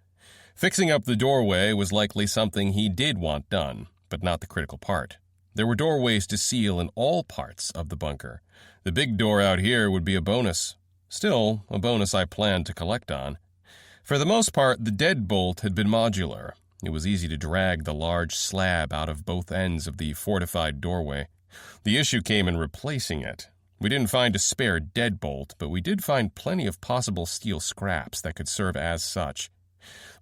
Fixing up the doorway was likely something he did want done, but not the critical part. There were doorways to seal in all parts of the bunker. The big door out here would be a bonus. Still, a bonus I planned to collect on. For the most part, the deadbolt had been modular. It was easy to drag the large slab out of both ends of the fortified doorway. The issue came in replacing it. We didn't find a spare deadbolt, but we did find plenty of possible steel scraps that could serve as such.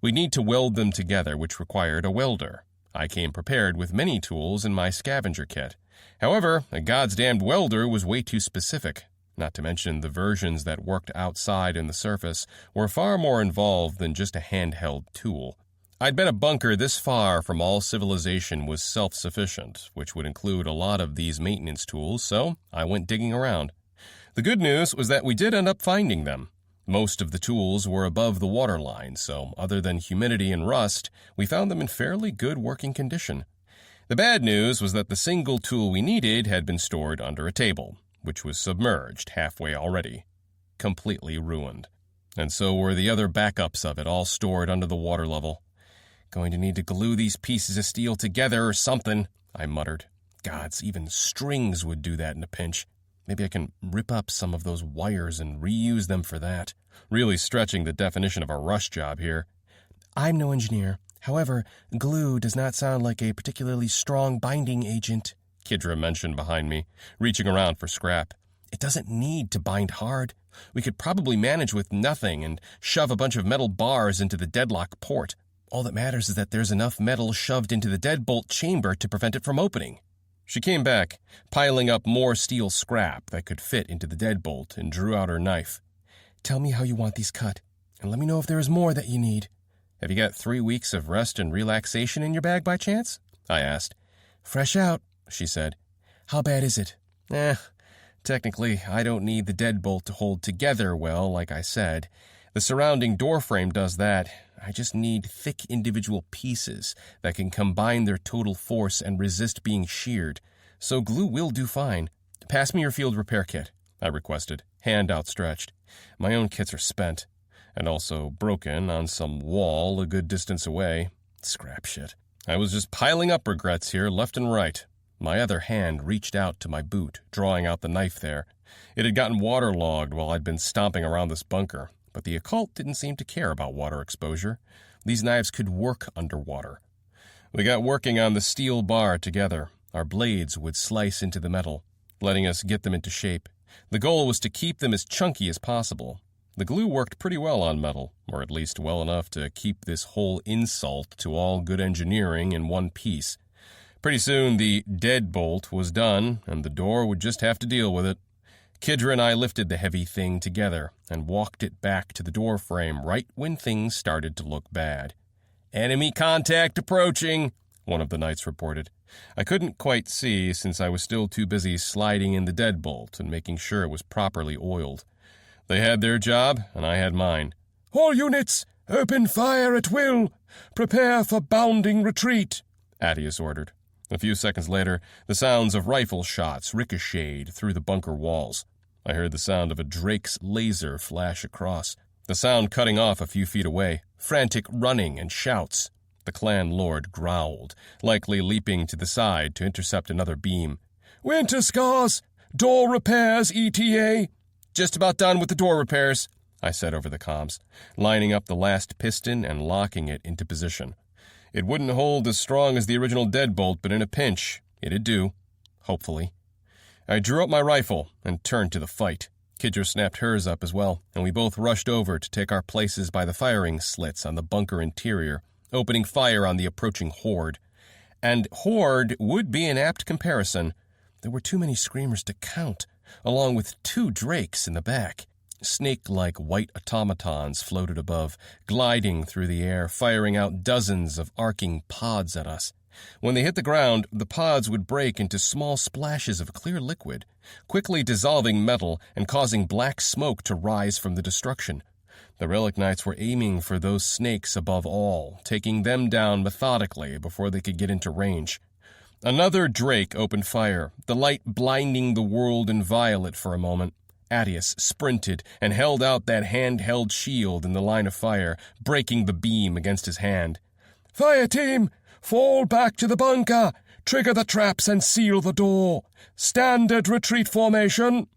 We'd need to weld them together, which required a welder. I came prepared with many tools in my scavenger kit. However, a goddamned welder was way too specific. Not to mention the versions that worked outside in the surface were far more involved than just a handheld tool. I'd bet a bunker this far from all civilization was self-sufficient, which would include a lot of these maintenance tools, so I went digging around. The good news was that we did end up finding them. Most of the tools were above the waterline, so other than humidity and rust, we found them in fairly good working condition. The bad news was that the single tool we needed had been stored under a table, which was submerged halfway already. Completely ruined. And so were the other backups of it, all stored under the water level. Going to need to glue these pieces of steel together or something, I muttered. Gods, even strings would do that in a pinch. Maybe I can rip up some of those wires and reuse them for that. Really stretching the definition of a rush job here. I'm no engineer. However, glue does not sound like a particularly strong binding agent, Kidra mentioned behind me, reaching around for scrap. It doesn't need to bind hard. We could probably manage with nothing and shove a bunch of metal bars into the deadlock port. All that matters is that there's enough metal shoved into the deadbolt chamber to prevent it from opening. She came back, piling up more steel scrap that could fit into the deadbolt, and drew out her knife. Tell me how you want these cut, and let me know if there is more that you need. Have you got 3 weeks of rest and relaxation in your bag by chance? I asked. Fresh out, she said. How bad is it? Technically, I don't need the deadbolt to hold together well, like I said. The surrounding doorframe does that. I just need thick individual pieces that can combine their total force and resist being sheared. So glue will do fine. Pass me your field repair kit, I requested, hand outstretched. My own kits are spent, and also broken on some wall a good distance away. Scrap shit. I was just piling up regrets here, left and right. My other hand reached out to my boot, drawing out the knife there. It had gotten waterlogged while I'd been stomping around this bunker. But the occult didn't seem to care about water exposure. These knives could work underwater. We got working on the steel bar together. Our blades would slice into the metal, letting us get them into shape. The goal was to keep them as chunky as possible. The glue worked pretty well on metal, or at least well enough to keep this whole insult to all good engineering in one piece. Pretty soon the deadbolt was done, and the door would just have to deal with it. Kidra and I lifted the heavy thing together and walked it back to the doorframe right when things started to look bad. "Enemy contact approaching," one of the knights reported. I couldn't quite see since I was still too busy sliding in the deadbolt and making sure it was properly oiled. They had their job, and I had mine. "All units, open fire at will. Prepare for bounding retreat," Attius ordered. A few seconds later, the sounds of rifle shots ricocheted through the bunker walls. I heard the sound of a Drake's laser flash across, the sound cutting off a few feet away, frantic running and shouts. The clan lord growled, likely leaping to the side to intercept another beam. "Winterscars, door repairs ETA." "Just about done with the door repairs," I said over the comms, lining up the last piston and locking it into position. It wouldn't hold as strong as the original deadbolt, but in a pinch, it'd do. Hopefully. I drew up my rifle and turned to the fight. Kidra snapped hers up as well, and we both rushed over to take our places by the firing slits on the bunker interior, opening fire on the approaching horde. And horde would be an apt comparison. There were too many screamers to count, along with 2 drakes in the back. Snake-like white automatons floated above, gliding through the air, firing out dozens of arcing pods at us. When they hit the ground, the pods would break into small splashes of clear liquid, quickly dissolving metal and causing black smoke to rise from the destruction. The Relic Knights were aiming for those snakes above all, taking them down methodically before they could get into range. Another Drake opened fire, the light blinding the world in violet for a moment. Attius sprinted and held out that handheld shield in the line of fire, breaking the beam against his hand. "Fire team, fall back to the bunker. Trigger the traps and seal the door. Standard retreat formation."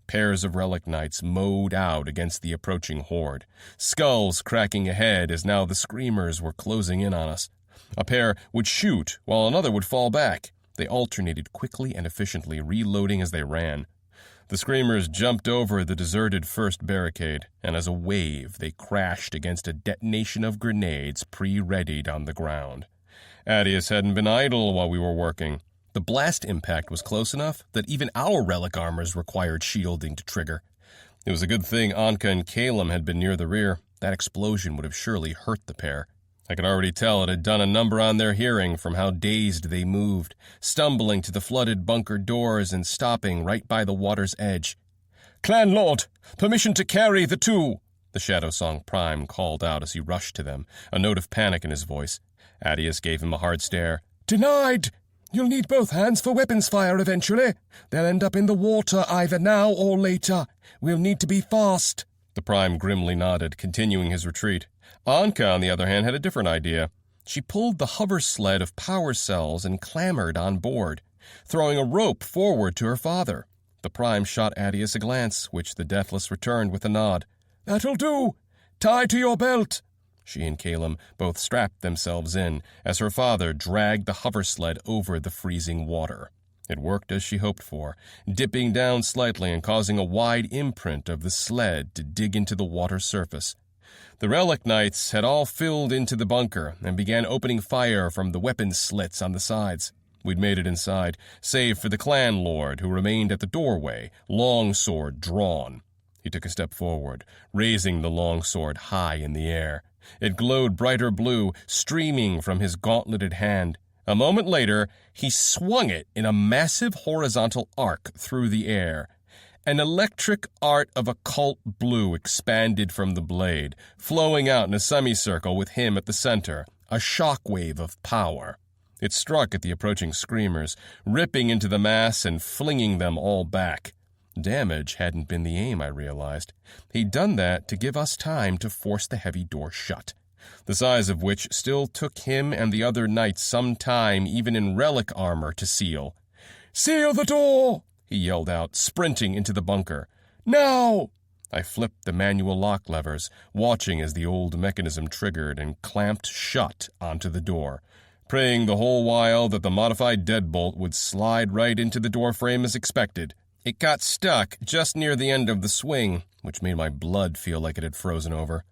Pairs of Relic Knights mowed out against the approaching horde, skulls cracking ahead as now the screamers were closing in on us. A pair would shoot, while another would fall back. They alternated quickly and efficiently, reloading as they ran. The screamers jumped over the deserted first barricade, and as a wave, they crashed against a detonation of grenades pre-readied on the ground. Adius hadn't been idle while we were working. The blast impact was close enough that even our relic armors required shielding to trigger. It was a good thing Anka and Calum had been near the rear. That explosion would have surely hurt the pair. I could already tell it had done a number on their hearing from how dazed they moved, stumbling to the flooded bunker doors and stopping right by the water's edge. "Clan Lord, permission to carry the two," the Shadow Song Prime called out as he rushed to them, a note of panic in his voice. Adius gave him a hard stare. "Denied! You'll need both hands for weapons fire eventually. They'll end up in the water either now or later. We'll need to be fast." The Prime grimly nodded, continuing his retreat. Anka, on the other hand, had a different idea. She pulled the hover sled of power cells and clambered on board, throwing a rope forward to her father. The Prime shot Adius a glance, which the Deathless returned with a nod. "That'll do. Tie to your belt." She and Calum both strapped themselves in as her father dragged the hover sled over the freezing water. It worked as she hoped for, dipping down slightly and causing a wide imprint of the sled to dig into the water surface. The Relic Knights had all filled into the bunker and began opening fire from the weapon slits on the sides. We'd made it inside, save for the clan lord who remained at the doorway, longsword drawn. He took a step forward, raising the longsword high in the air. It glowed brighter blue, streaming from his gauntleted hand. A moment later, he swung it in a massive horizontal arc through the air. An electric art of occult blue expanded from the blade, flowing out in a semicircle with him at the center, a shockwave of power. It struck at the approaching screamers, ripping into the mass and flinging them all back. Damage hadn't been the aim, I realized. He'd done that to give us time to force the heavy door shut, the size of which still took him and the other knights some time, even in relic armor, to seal. "Seal the door!" he yelled out, sprinting into the bunker. "Now!" I flipped the manual lock levers, watching as the old mechanism triggered and clamped shut onto the door, praying the whole while that the modified deadbolt would slide right into the doorframe as expected. It got stuck just near the end of the swing, which made my blood feel like it had frozen over.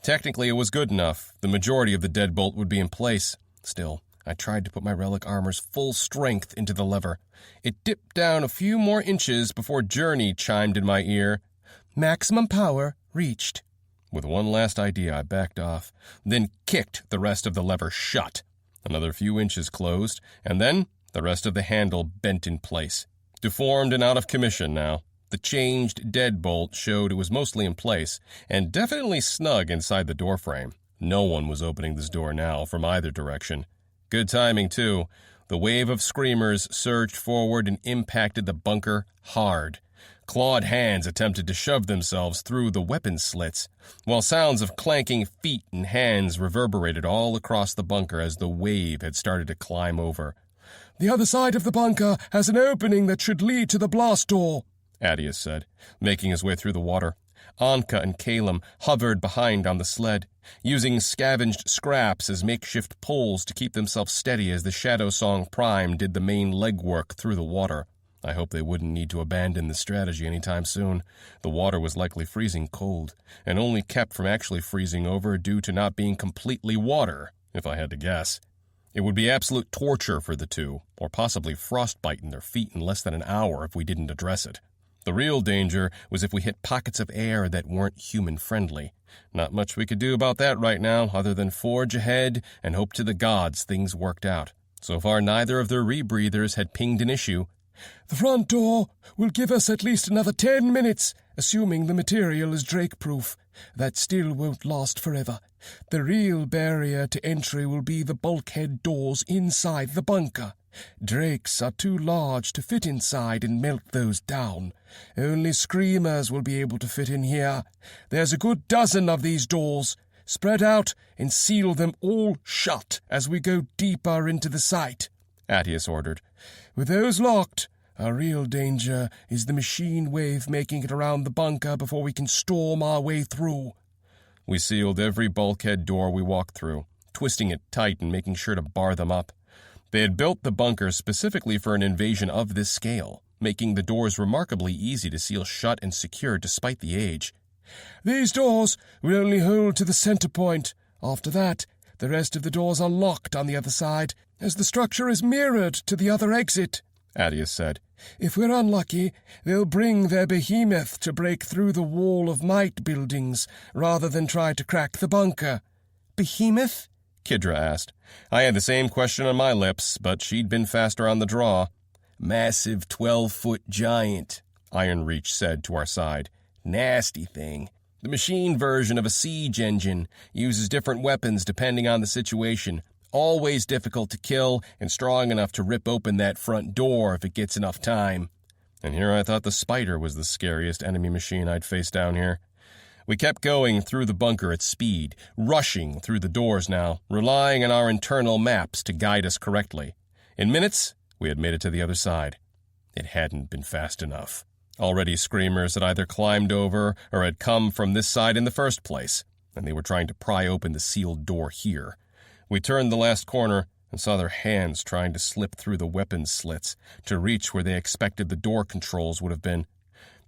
Technically, it was good enough. The majority of the deadbolt would be in place. Still, I tried to put my relic armor's full strength into the lever. It dipped down a few more inches before Journey chimed in my ear. Maximum power reached. With one last idea, I backed off, then kicked the rest of the lever shut. Another few inches closed, and then the rest of the handle bent in place. Deformed and out of commission now. The changed deadbolt showed it was mostly in place, and definitely snug inside the doorframe. No one was opening this door now from either direction. Good timing, too. The wave of screamers surged forward and impacted the bunker hard. Clawed hands attempted to shove themselves through the weapon slits, while sounds of clanking feet and hands reverberated all across the bunker as the wave had started to climb over. "The other side of the bunker has an opening that should lead to the blast door," Adius said, making his way through the water. Anka and Calum hovered behind on the sled, using scavenged scraps as makeshift poles to keep themselves steady as the Shadow Song Prime did the main legwork through the water. I hoped they wouldn't need to abandon the strategy anytime soon. The water was likely freezing cold, and only kept from actually freezing over due to not being completely water, if I had to guess. It would be absolute torture for the two, or possibly frostbite in their feet in less than an hour if we didn't address it. The real danger was if we hit pockets of air that weren't human-friendly. Not much we could do about that right now, other than forge ahead and hope to the gods things worked out. So far, neither of their rebreathers had pinged an issue. "The front door will give us at least another 10 minutes, assuming the material is Drake-proof. That still won't last forever. The real barrier to entry will be the bulkhead doors inside the bunker. Drakes are too large to fit inside and melt those down. Only screamers will be able to fit in here. There's a good dozen of these doors. Spread out and seal them all shut as we go deeper into the site," Adius ordered. "With those locked, our real danger is the machine wave making it around the bunker before we can storm our way through." We sealed every bulkhead door we walked through, twisting it tight and making sure to bar them up. They had built the bunker specifically for an invasion of this scale, making the doors remarkably easy to seal shut and secure despite the age. These doors will only hold to the center point. After that, the rest of the doors are locked on the other side, as the structure is mirrored to the other exit, Adius said. If we're unlucky, they'll bring their behemoth to break through the wall of might buildings, rather than try to crack the bunker. Behemoth? Kidra asked. I had the same question on my lips, but she'd been faster on the draw. Massive 12-foot giant, Ironreach said to our side. Nasty thing. The machine version of a siege engine, uses different weapons depending on the situation. Always difficult to kill and strong enough to rip open that front door if it gets enough time. And here I thought the spider was the scariest enemy machine I'd faced down here. We kept going through the bunker at speed, rushing through the doors now, relying on our internal maps to guide us correctly. In minutes, we had made it to the other side. It hadn't been fast enough. Already screamers had either climbed over or had come from this side in the first place, and they were trying to pry open the sealed door here. We turned the last corner and saw their hands trying to slip through the weapons slits to reach where they expected the door controls would have been.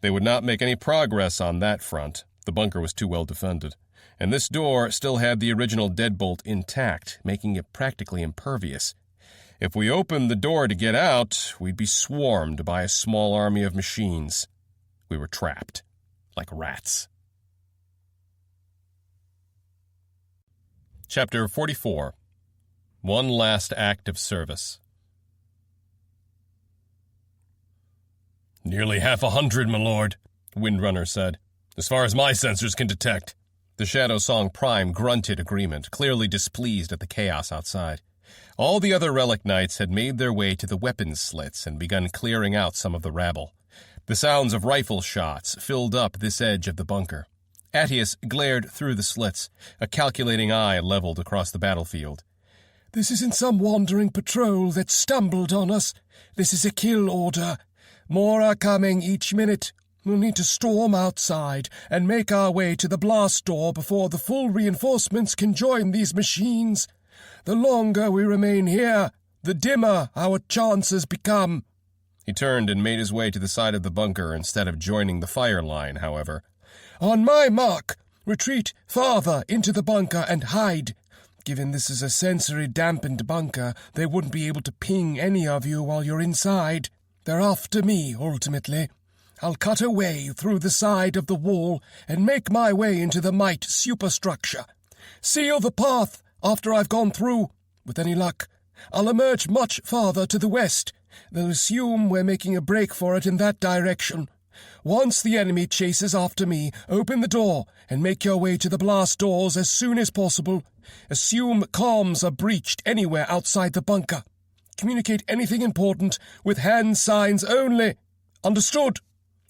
They would not make any progress on that front. The bunker was too well defended, and this door still had the original deadbolt intact, making it practically impervious. If we opened the door to get out, we'd be swarmed by a small army of machines. We were trapped, like rats. Chapter 44. One Last Act of Service. Nearly 100, my lord, Windrunner said. As far as my sensors can detect. The Shadow Song Prime grunted agreement, clearly displeased at the chaos outside. All the other Relic Knights had made their way to the weapons slits and begun clearing out some of the rabble. The sounds of rifle shots filled up this edge of the bunker. Attius glared through the slits, a calculating eye leveled across the battlefield. This isn't some wandering patrol that stumbled on us. This is a kill order. More are coming each minute. We'll need to storm outside and make our way to the blast door before the full reinforcements can join these machines. The longer we remain here, the dimmer our chances become. He turned and made his way to the side of the bunker instead of joining the fire line, however. On my mark, retreat farther into the bunker and hide. Given this is a sensory-dampened bunker, they wouldn't be able to ping any of you while you're inside. They're after me, ultimately. I'll cut a way through the side of the wall and make my way into the might superstructure. Seal the path after I've gone through. With any luck, I'll emerge much farther to the west. They'll assume we're making a break for it in that direction. Once the enemy chases after me, open the door and make your way to the blast doors as soon as possible. Assume comms are breached anywhere outside the bunker. Communicate anything important with hand signs only. Understood?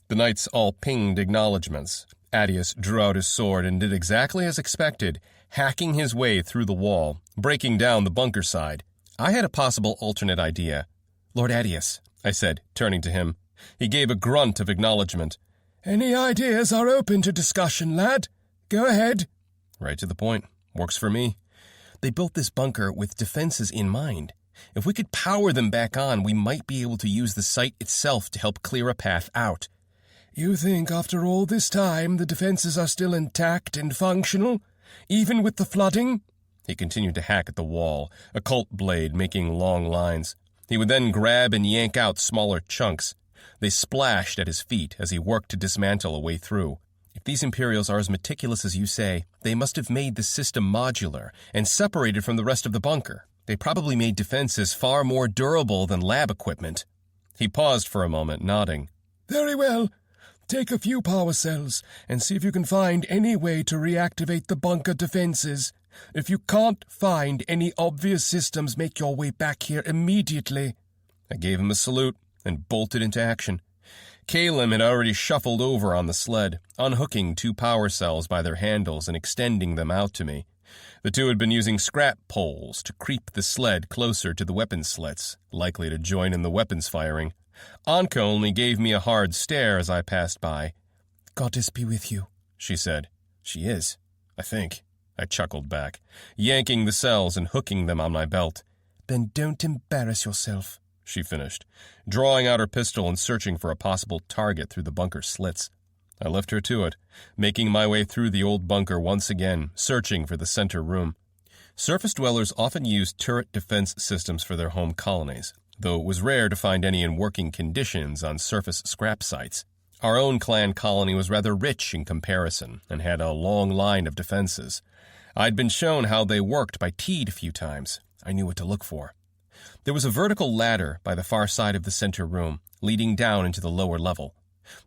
The knights all pinged acknowledgments. Attius drew out his sword and did exactly as expected, hacking his way through the wall, breaking down the bunker side. I had a possible alternate idea. Lord Attius, I said, turning to him. He gave a grunt of acknowledgment. Any ideas are open to discussion, lad. Go ahead. Right to the point. Works for me. They built this bunker with defenses in mind. If we could power them back on, we might be able to use the site itself to help clear a path out. You think after all this time the defenses are still intact and functional, even with the flooding? He continued to hack at the wall, a Colt blade making long lines. He would then grab and yank out smaller chunks. They splashed at his feet as he worked to dismantle a way through. If these Imperials are as meticulous as you say, they must have made the system modular and separated from the rest of the bunker. They probably made defenses far more durable than lab equipment. He paused for a moment, nodding. Very well. Take a few power cells and see if you can find any way to reactivate the bunker defenses. If you can't find any obvious systems, make your way back here immediately. I gave him a salute and bolted into action. Calum had already shuffled over on the sled, unhooking 2 power cells by their handles and extending them out to me. The two had been using scrap poles to creep the sled closer to the weapons slits, likely to join in the weapons firing. Anka only gave me a hard stare as I passed by. Goddess be with you, she said. She is, I think. I chuckled back, yanking the cells and hooking them on my belt. Then don't embarrass yourself, she finished, drawing out her pistol and searching for a possible target through the bunker slits. I left her to it, making my way through the old bunker once again, searching for the center room. Surface dwellers often used turret defense systems for their home colonies, though it was rare to find any in working conditions on surface scrap sites. Our own clan colony was rather rich in comparison and had a long line of defenses. I'd been shown how they worked by Teed a few times. I knew what to look for. There was a vertical ladder by the far side of the center room, leading down into the lower level.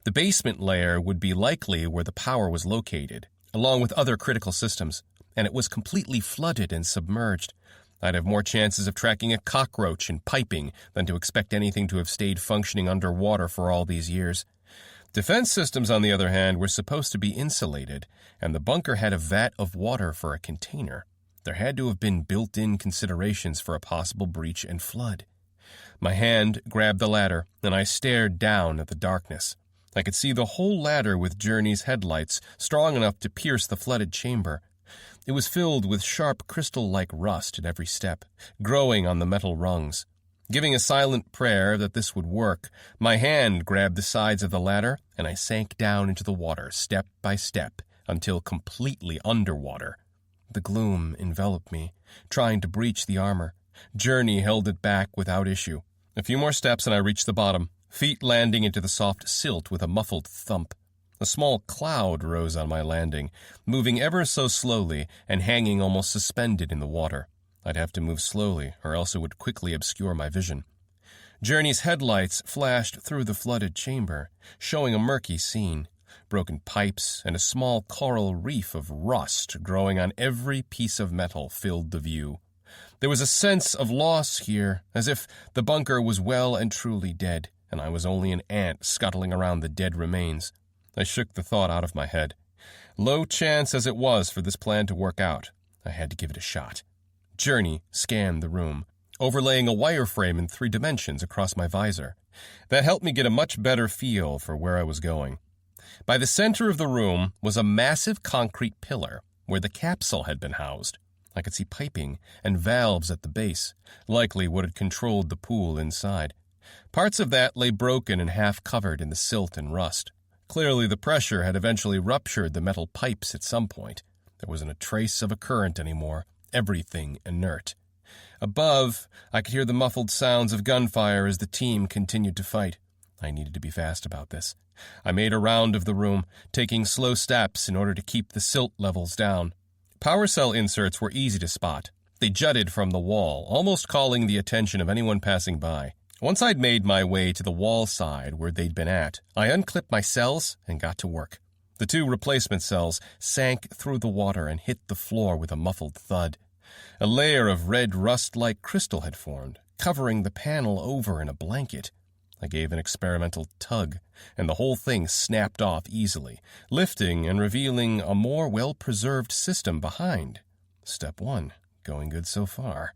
The basement layer would be likely where the power was located, along with other critical systems, and it was completely flooded and submerged. I'd have more chances of tracking a cockroach in piping than to expect anything to have stayed functioning underwater for all these years. Defense systems, on the other hand, were supposed to be insulated, and the bunker had a vat of water for a container. There had to have been built-in considerations for a possible breach and flood. My hand grabbed the ladder, and I stared down at the darkness. I could see the whole ladder with Journey's headlights, strong enough to pierce the flooded chamber. It was filled with sharp crystal-like rust at every step, growing on the metal rungs. Giving a silent prayer that this would work, my hand grabbed the sides of the ladder, and I sank down into the water step by step until completely underwater. The gloom enveloped me, trying to breach the armor. Journey held it back without issue. A few more steps and I reached the bottom, feet landing into the soft silt with a muffled thump. A small cloud rose on my landing, moving ever so slowly and hanging almost suspended in the water. I'd have to move slowly, or else it would quickly obscure my vision. Journey's headlights flashed through the flooded chamber, showing a murky scene. Broken pipes and a small coral reef of rust growing on every piece of metal filled the view. There was a sense of loss here, as if the bunker was well and truly dead, and I was only an ant scuttling around the dead remains. I shook the thought out of my head. Low chance as it was for this plan to work out, I had to give it a shot. Journey scanned the room, overlaying a wireframe in 3 dimensions across my visor. That helped me get a much better feel for where I was going. By the center of the room was a massive concrete pillar where the capsule had been housed. I could see piping and valves at the base, likely what had controlled the pool inside. Parts of that lay broken and half-covered in the silt and rust. Clearly the pressure had eventually ruptured the metal pipes at some point. There wasn't a trace of a current anymore, everything inert. Above, I could hear the muffled sounds of gunfire as the team continued to fight. I needed to be fast about this. I made a round of the room, taking slow steps in order to keep the silt levels down. Power cell inserts were easy to spot. They jutted from the wall, almost calling the attention of anyone passing by. Once I'd made my way to the wall side where they'd been at, I unclipped my cells and got to work. The 2 replacement cells sank through the water and hit the floor with a muffled thud. A layer of red rust-like crystal had formed, covering the panel over in a blanket. I gave an experimental tug, and the whole thing snapped off easily, lifting and revealing a more well-preserved system behind. Step 1, going good so far.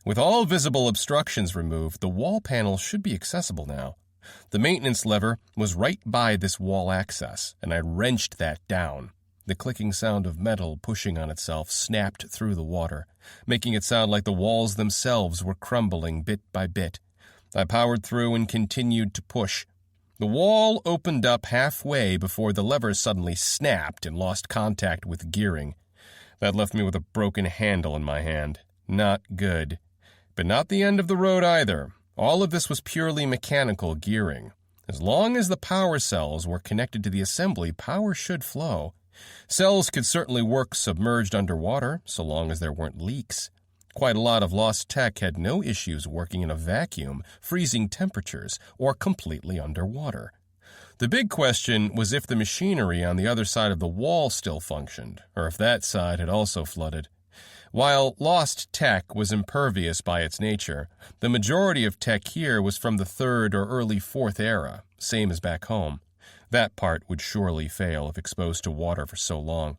With all visible obstructions removed, the wall panel should be accessible now. The maintenance lever was right by this wall access, and I wrenched that down. The clicking sound of metal pushing on itself snapped through the water, making it sound like the walls themselves were crumbling bit by bit. I powered through and continued to push. The wall opened up halfway before the lever suddenly snapped and lost contact with gearing. That left me with a broken handle in my hand. Not good. But not the end of the road either. All of this was purely mechanical gearing. As long as the power cells were connected to the assembly, power should flow. Cells could certainly work submerged underwater, so long as there weren't leaks. Quite a lot of lost tech had no issues working in a vacuum, freezing temperatures, or completely underwater. The big question was if the machinery on the other side of the wall still functioned, or if that side had also flooded. While lost tech was impervious by its nature, the majority of tech here was from the 3rd or early 4th era, same as back home. That part would surely fail if exposed to water for so long.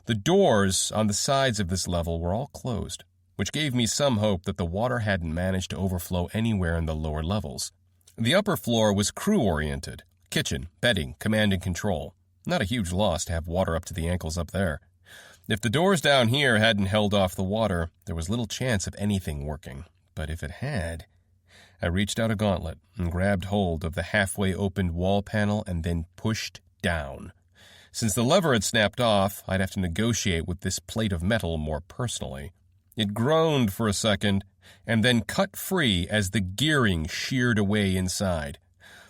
The doors on the sides of this level were all closed, which gave me some hope that the water hadn't managed to overflow anywhere in the lower levels. The upper floor was crew-oriented, kitchen, bedding, command and control. Not a huge loss to have water up to the ankles up there. If the doors down here hadn't held off the water, there was little chance of anything working. But if it had... I reached out a gauntlet and grabbed hold of the halfway opened wall panel and then pushed down. Since the lever had snapped off, I'd have to negotiate with this plate of metal more personally. It groaned for a second, and then cut free as the gearing sheared away inside.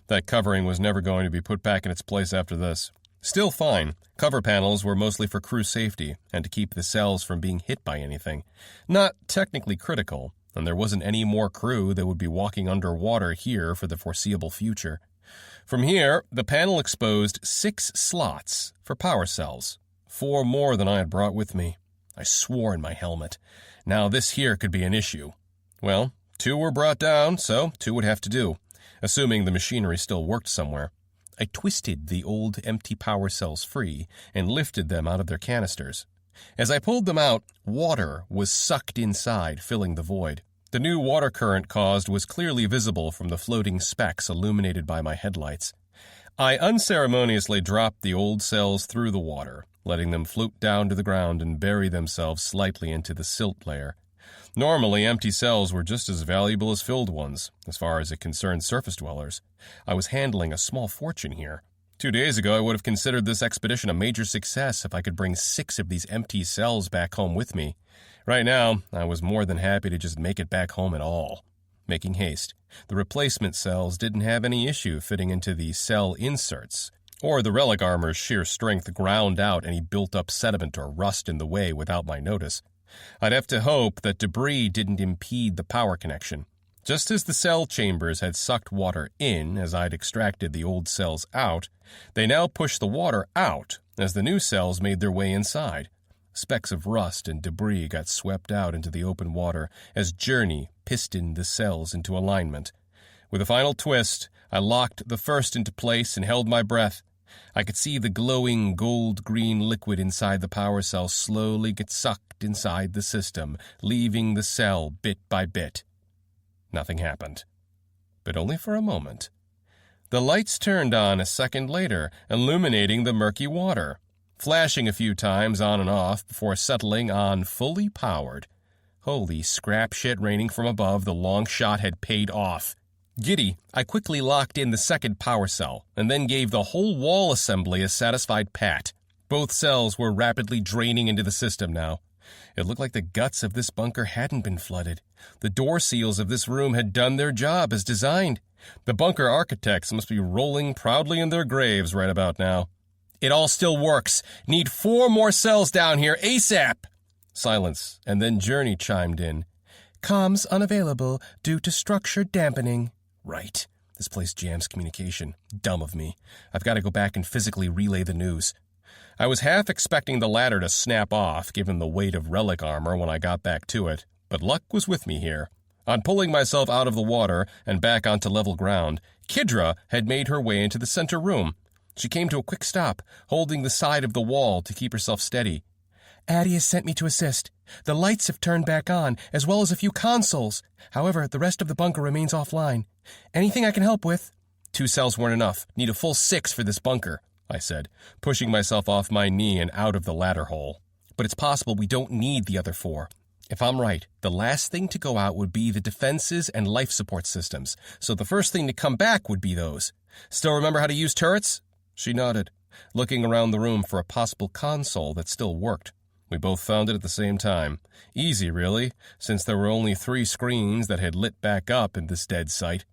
That covering was never going to be put back in its place after this. Still fine. Cover panels were mostly for crew safety and to keep the cells from being hit by anything. Not technically critical, and there wasn't any more crew that would be walking underwater here for the foreseeable future. From here, the panel exposed 6 slots for power cells, 4 more than I had brought with me. I swore in my helmet. Now this here could be an issue. Well, 2 were brought down, so 2 would have to do, assuming the machinery still worked somewhere. I twisted the old empty power cells free and lifted them out of their canisters. As I pulled them out, water was sucked inside, filling the void. The new water current caused was clearly visible from the floating specks illuminated by my headlights. I unceremoniously dropped the old cells through the water, letting them float down to the ground and bury themselves slightly into the silt layer. Normally, empty cells were just as valuable as filled ones, as far as it concerned surface dwellers. I was handling a small fortune here. 2 days ago, I would have considered this expedition a major success if I could bring 6 of these empty cells back home with me. Right now, I was more than happy to just make it back home at all. Making haste, the replacement cells didn't have any issue fitting into the cell inserts, or the relic armor's sheer strength ground out any built-up sediment or rust in the way without my notice. I'd have to hope that debris didn't impede the power connection. Just as the cell chambers had sucked water in as I'd extracted the old cells out, they now pushed the water out as the new cells made their way inside. Specks of rust and debris got swept out into the open water as Journey pistoned the cells into alignment. With a final twist, I locked the first into place and held my breath. I could see the glowing gold-green liquid inside the power cell slowly get sucked inside the system, leaving the cell bit by bit. Nothing happened. But only for a moment. The lights turned on a second later, illuminating the murky water, flashing a few times on and off before settling on fully powered. Holy scrap shit raining from above, the long shot had paid off. Giddy, I quickly locked in the second power cell, and then gave the whole wall assembly a satisfied pat. Both cells were rapidly draining into the system now. It looked like the guts of this bunker hadn't been flooded. The door seals of this room had done their job as designed. The bunker architects must be rolling proudly in their graves right about now. It all still works. Need 4 more cells down here ASAP. Silence, and then Journey chimed in. Comms unavailable due to structure dampening. Right. This place jams communication. Dumb of me. I've got to go back and physically relay the news. I was half expecting the ladder to snap off, given the weight of relic armor when I got back to it, but luck was with me here. On pulling myself out of the water and back onto level ground, Kidra had made her way into the center room. She came to a quick stop, holding the side of the wall to keep herself steady. Addie has sent me to assist. The lights have turned back on, as well as a few consoles. However, the rest of the bunker remains offline. Anything I can help with? 2 cells weren't enough. Need a full 6 for this bunker, I said, pushing myself off my knee and out of the ladder hole. But it's possible we don't need the other 4. If I'm right, the last thing to go out would be the defenses and life support systems, so the first thing to come back would be those. Still remember how to use turrets? She nodded, looking around the room for a possible console that still worked. We both found it at the same time. Easy, really, since there were only 3 screens that had lit back up in this dead site.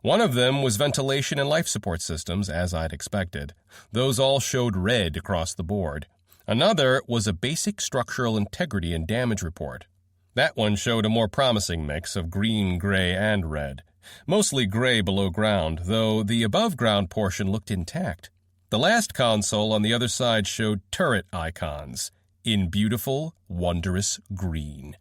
One of them was ventilation and life support systems, as I'd expected. Those all showed red across the board. Another was a basic structural integrity and damage report. That one showed a more promising mix of green, gray, and red. Mostly gray below ground, though the above-ground portion looked intact. The last console on the other side showed turret icons in beautiful, wondrous green.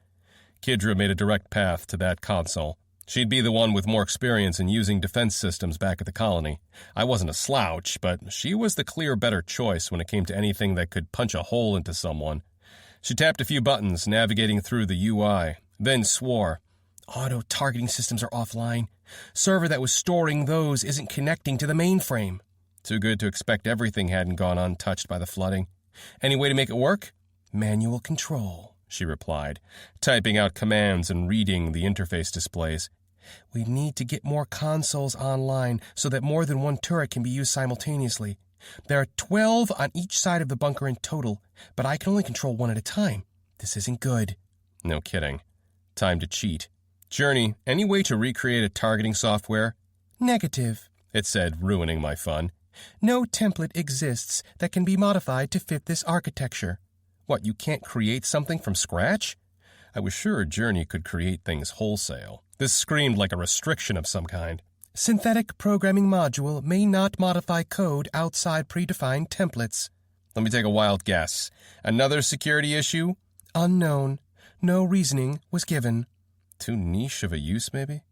Kidra made a direct path to that console. She'd be the one with more experience in using defense systems back at the colony. I wasn't a slouch, but she was the clear better choice when it came to anything that could punch a hole into someone. She tapped a few buttons, navigating through the UI, then swore, "Auto-targeting systems are offline. Server that was storing those isn't connecting to the mainframe." Too good to expect everything hadn't gone untouched by the flooding. Any way to make it work? Manual control, she replied, typing out commands and reading the interface displays. We need to get more consoles online so that more than one turret can be used simultaneously. There are 12 on each side of the bunker in total, but I can only control one at a time. This isn't good. No kidding. Time to cheat. Journey, any way to recreate a targeting software? Negative, It said, ruining my fun. no template exists that can be modified to fit this architecture. What, you can't create something from scratch? I was sure Journey could create things wholesale. This screamed like a restriction of some kind. Synthetic programming module may not modify code outside predefined templates. Let me take a wild guess. Another security issue? Unknown. No reasoning was given. Too niche of a use, maybe?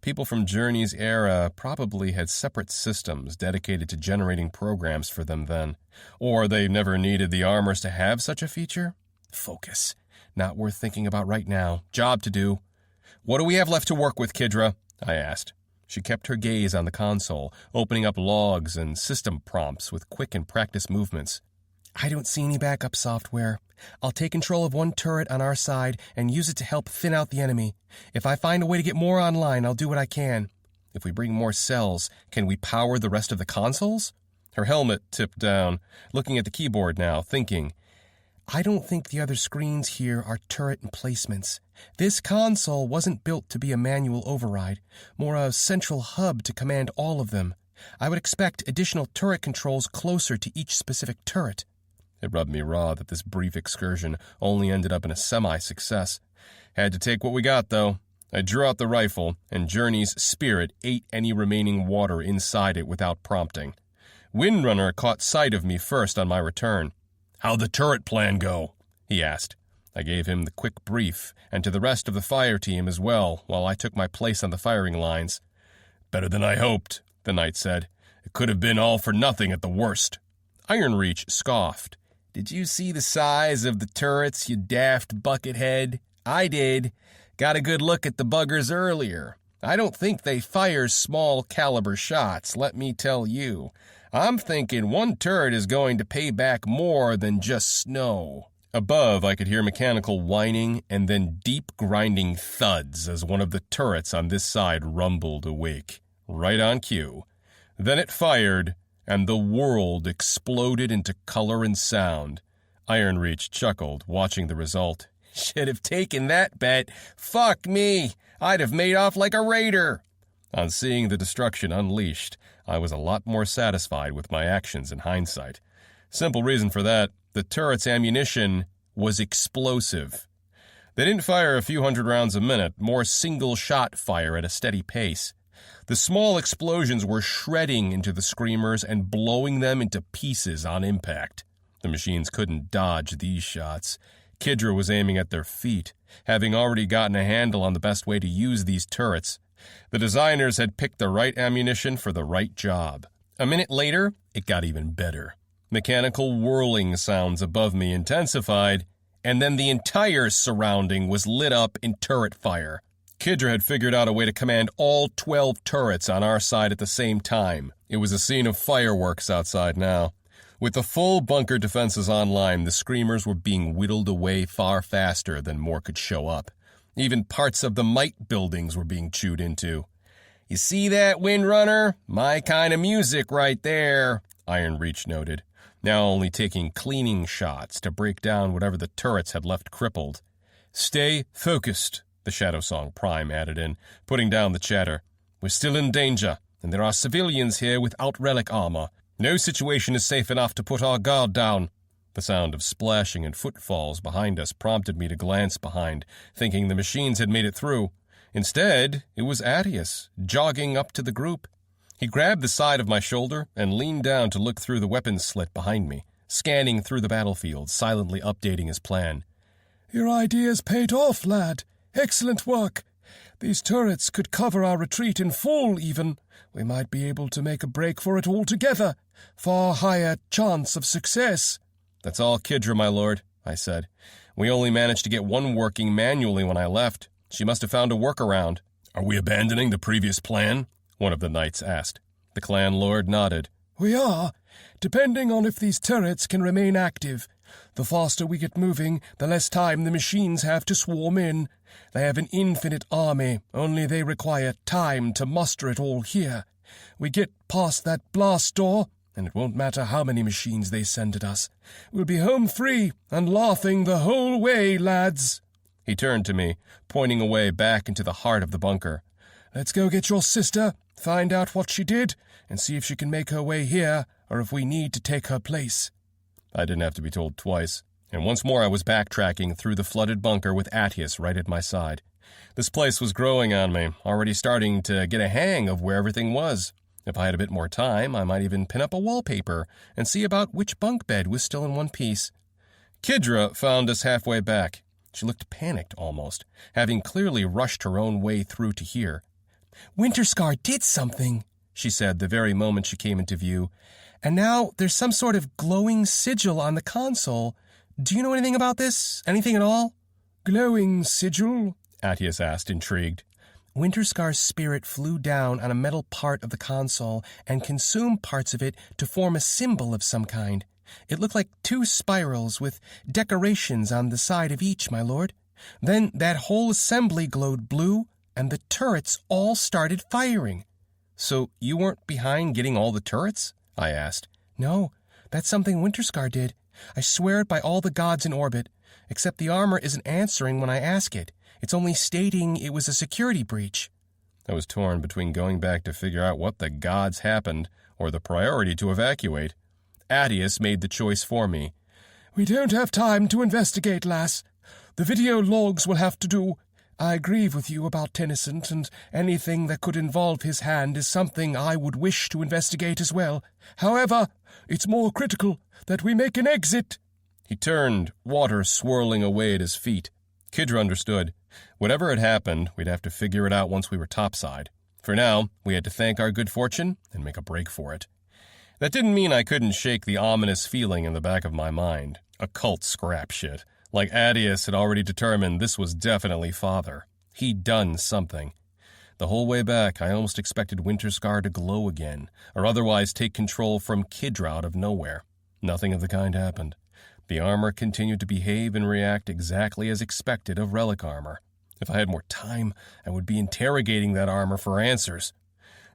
People from Journey's era probably had separate systems dedicated to generating programs for them then. Or they never needed the armors to have such a feature? Focus. Not worth thinking about right now. Job to do. What do we have left to work with, Kidra? I asked. She kept her gaze on the console, opening up logs and system prompts with quick and practiced movements. I don't see any backup software. I'll take control of one turret on our side and use it to help thin out the enemy. If I find a way to get more online, I'll do what I can. If we bring more cells, can we power the rest of the consoles? Her helmet tipped down, looking at the keyboard now, thinking. I don't think the other screens here are turret emplacements. This console wasn't built to be a manual override, more a central hub to command all of them. I would expect additional turret controls closer to each specific turret. It rubbed me raw that this brief excursion only ended up in a semi-success. Had to take what we got, though. I drew out the rifle, and Journey's spirit ate any remaining water inside it without prompting. Windrunner caught sight of me first on my return. "How'd the turret plan go?" he asked. I gave him the quick brief, and to the rest of the fire team as well, while I took my place on the firing lines. "Better than I hoped," the knight said. "It could have been all for nothing at the worst." Ironreach scoffed. "Did you see the size of the turrets, you daft buckethead? I did. Got a good look at the buggers earlier. I don't think they fire small caliber shots, let me tell you. I'm thinking one turret is going to pay back more than just snow." Above, I could hear mechanical whining and then deep grinding thuds as one of the turrets on this side rumbled awake. Right on cue. Then it fired, and the world exploded into color and sound. Ironreach chuckled, watching the result. "Should have taken that bet. Fuck me. I'd have made off like a raider." On seeing the destruction unleashed, I was a lot more satisfied with my actions in hindsight. Simple reason for that, the turret's ammunition was explosive. They didn't fire a few hundred rounds a minute, more single-shot fire at a steady pace. The small explosions were shredding into the screamers and blowing them into pieces on impact. The machines couldn't dodge these shots. Kidra was aiming at their feet, having already gotten a handle on the best way to use these turrets. The designers had picked the right ammunition for the right job. A minute later, it got even better. Mechanical whirling sounds above me intensified, and then the entire surrounding was lit up in turret fire. Kidra had figured out a way to command all 12 turrets on our side at the same time. It was a scene of fireworks outside now. With the full bunker defenses online, the screamers were being whittled away far faster than more could show up. Even parts of the Might buildings were being chewed into. "You see that, Windrunner? My kind of music right there," Ironreach noted, now only taking cleaning shots to break down whatever the turrets had left crippled. "Stay focused," the Shadow Song Prime added in, putting down the chatter. "We're still in danger, and there are civilians here without relic armor. No situation is safe enough to put our guard down." The sound of splashing and footfalls behind us prompted me to glance behind, thinking the machines had made it through. Instead, it was Attius, jogging up to the group. He grabbed the side of my shoulder and leaned down to look through the weapons slit behind me, scanning through the battlefield, silently updating his plan. "Your idea's paid off, lad. Excellent work. These turrets could cover our retreat in full, even. We might be able to make a break for it altogether. Far higher chance of success." "That's all Kidra, my lord," I said. "We only managed to get one working manually when I left. She must have found a workaround." "Are we abandoning the previous plan?" one of the knights asked. The clan lord nodded. "We are, depending on if these turrets can remain active. The faster we get moving, the less time the machines have to swarm in. They have an infinite army, only they require time to muster it all here. We get past that blast door, and it won't matter how many machines they send at us. We'll be home free and laughing the whole way, lads." He turned to me, pointing away back into the heart of the bunker. "Let's go get your sister, find out what she did, and see if she can make her way here, or if we need to take her place." I didn't have to be told twice, and once more I was backtracking through the flooded bunker with Attius right at my side. This place was growing on me, already starting to get a hang of where everything was. If I had a bit more time, I might even pin up a wallpaper and see about which bunk bed was still in one piece. Kidra found us halfway back. She looked panicked almost, having clearly rushed her own way through to here. "Winterscar did something," she said the very moment she came into view. "And now there's some sort of glowing sigil on the console. Do you know anything about this? Anything at all?" "Glowing sigil?" Attius asked, intrigued. "Winterscar's spirit flew down on a metal part of the console and consumed parts of it to form a symbol of some kind. It looked like 2 spirals with decorations on the side of each, my lord. Then that whole assembly glowed blue, and the turrets all started firing." "So you weren't behind getting all the turrets?" I asked. "No, that's something Winterscar did. I swear it by all the gods in orbit, except the armor isn't answering when I ask it. It's only stating it was a security breach." I was torn between going back to figure out what the gods happened or the priority to evacuate. Attius made the choice for me. "We don't have time to investigate, lass. The video logs will have to do. I agree with you about Tennyson, and anything that could involve his hand is something I would wish to investigate as well. However, it's more critical that we make an exit." He turned, water swirling away at his feet. Kidra understood. Whatever had happened, we'd have to figure it out once we were topside. For now, we had to thank our good fortune and make a break for it. That didn't mean I couldn't shake the ominous feeling in the back of my mind. Occult scrap shit. Like Attius had already determined, this was definitely Father. He'd done something. The whole way back, I almost expected Winterscar to glow again, or otherwise take control from Kidra out of nowhere. Nothing of the kind happened. The armor continued to behave and react exactly as expected of relic armor. If I had more time, I would be interrogating that armor for answers.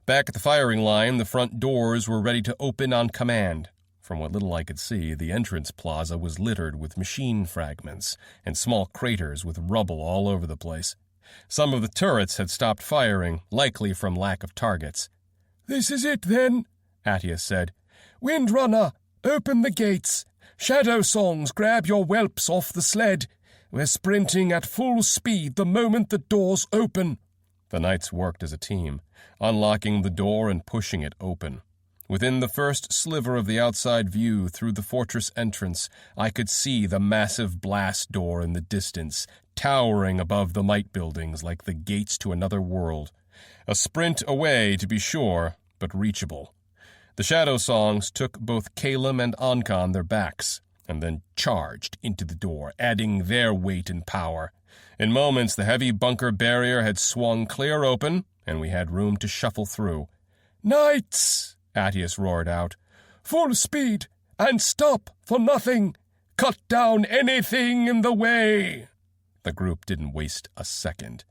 Back at the firing line, the front doors were ready to open on command. From what little I could see, the entrance plaza was littered with machine fragments and small craters with rubble all over the place. Some of the turrets had stopped firing, likely from lack of targets. "This is it, then," Attius said. "Windrunner, open the gates. Shadow Songs, grab your whelps off the sled. We're sprinting at full speed the moment the doors open." The knights worked as a team, unlocking the door and pushing it open. Within the first sliver of the outside view through the fortress entrance, I could see the massive blast door in the distance, towering above the might buildings like the gates to another world. A sprint away, to be sure, but reachable. The Shadow Songs took both Calum and Ankon their backs, and then charged into the door, adding their weight and power. In moments, the heavy bunker barrier had swung clear open, and we had room to shuffle through. "Knights!" Attius roared out. "Full speed, and stop for nothing! Cut down anything in the way!" The group didn't waste a second.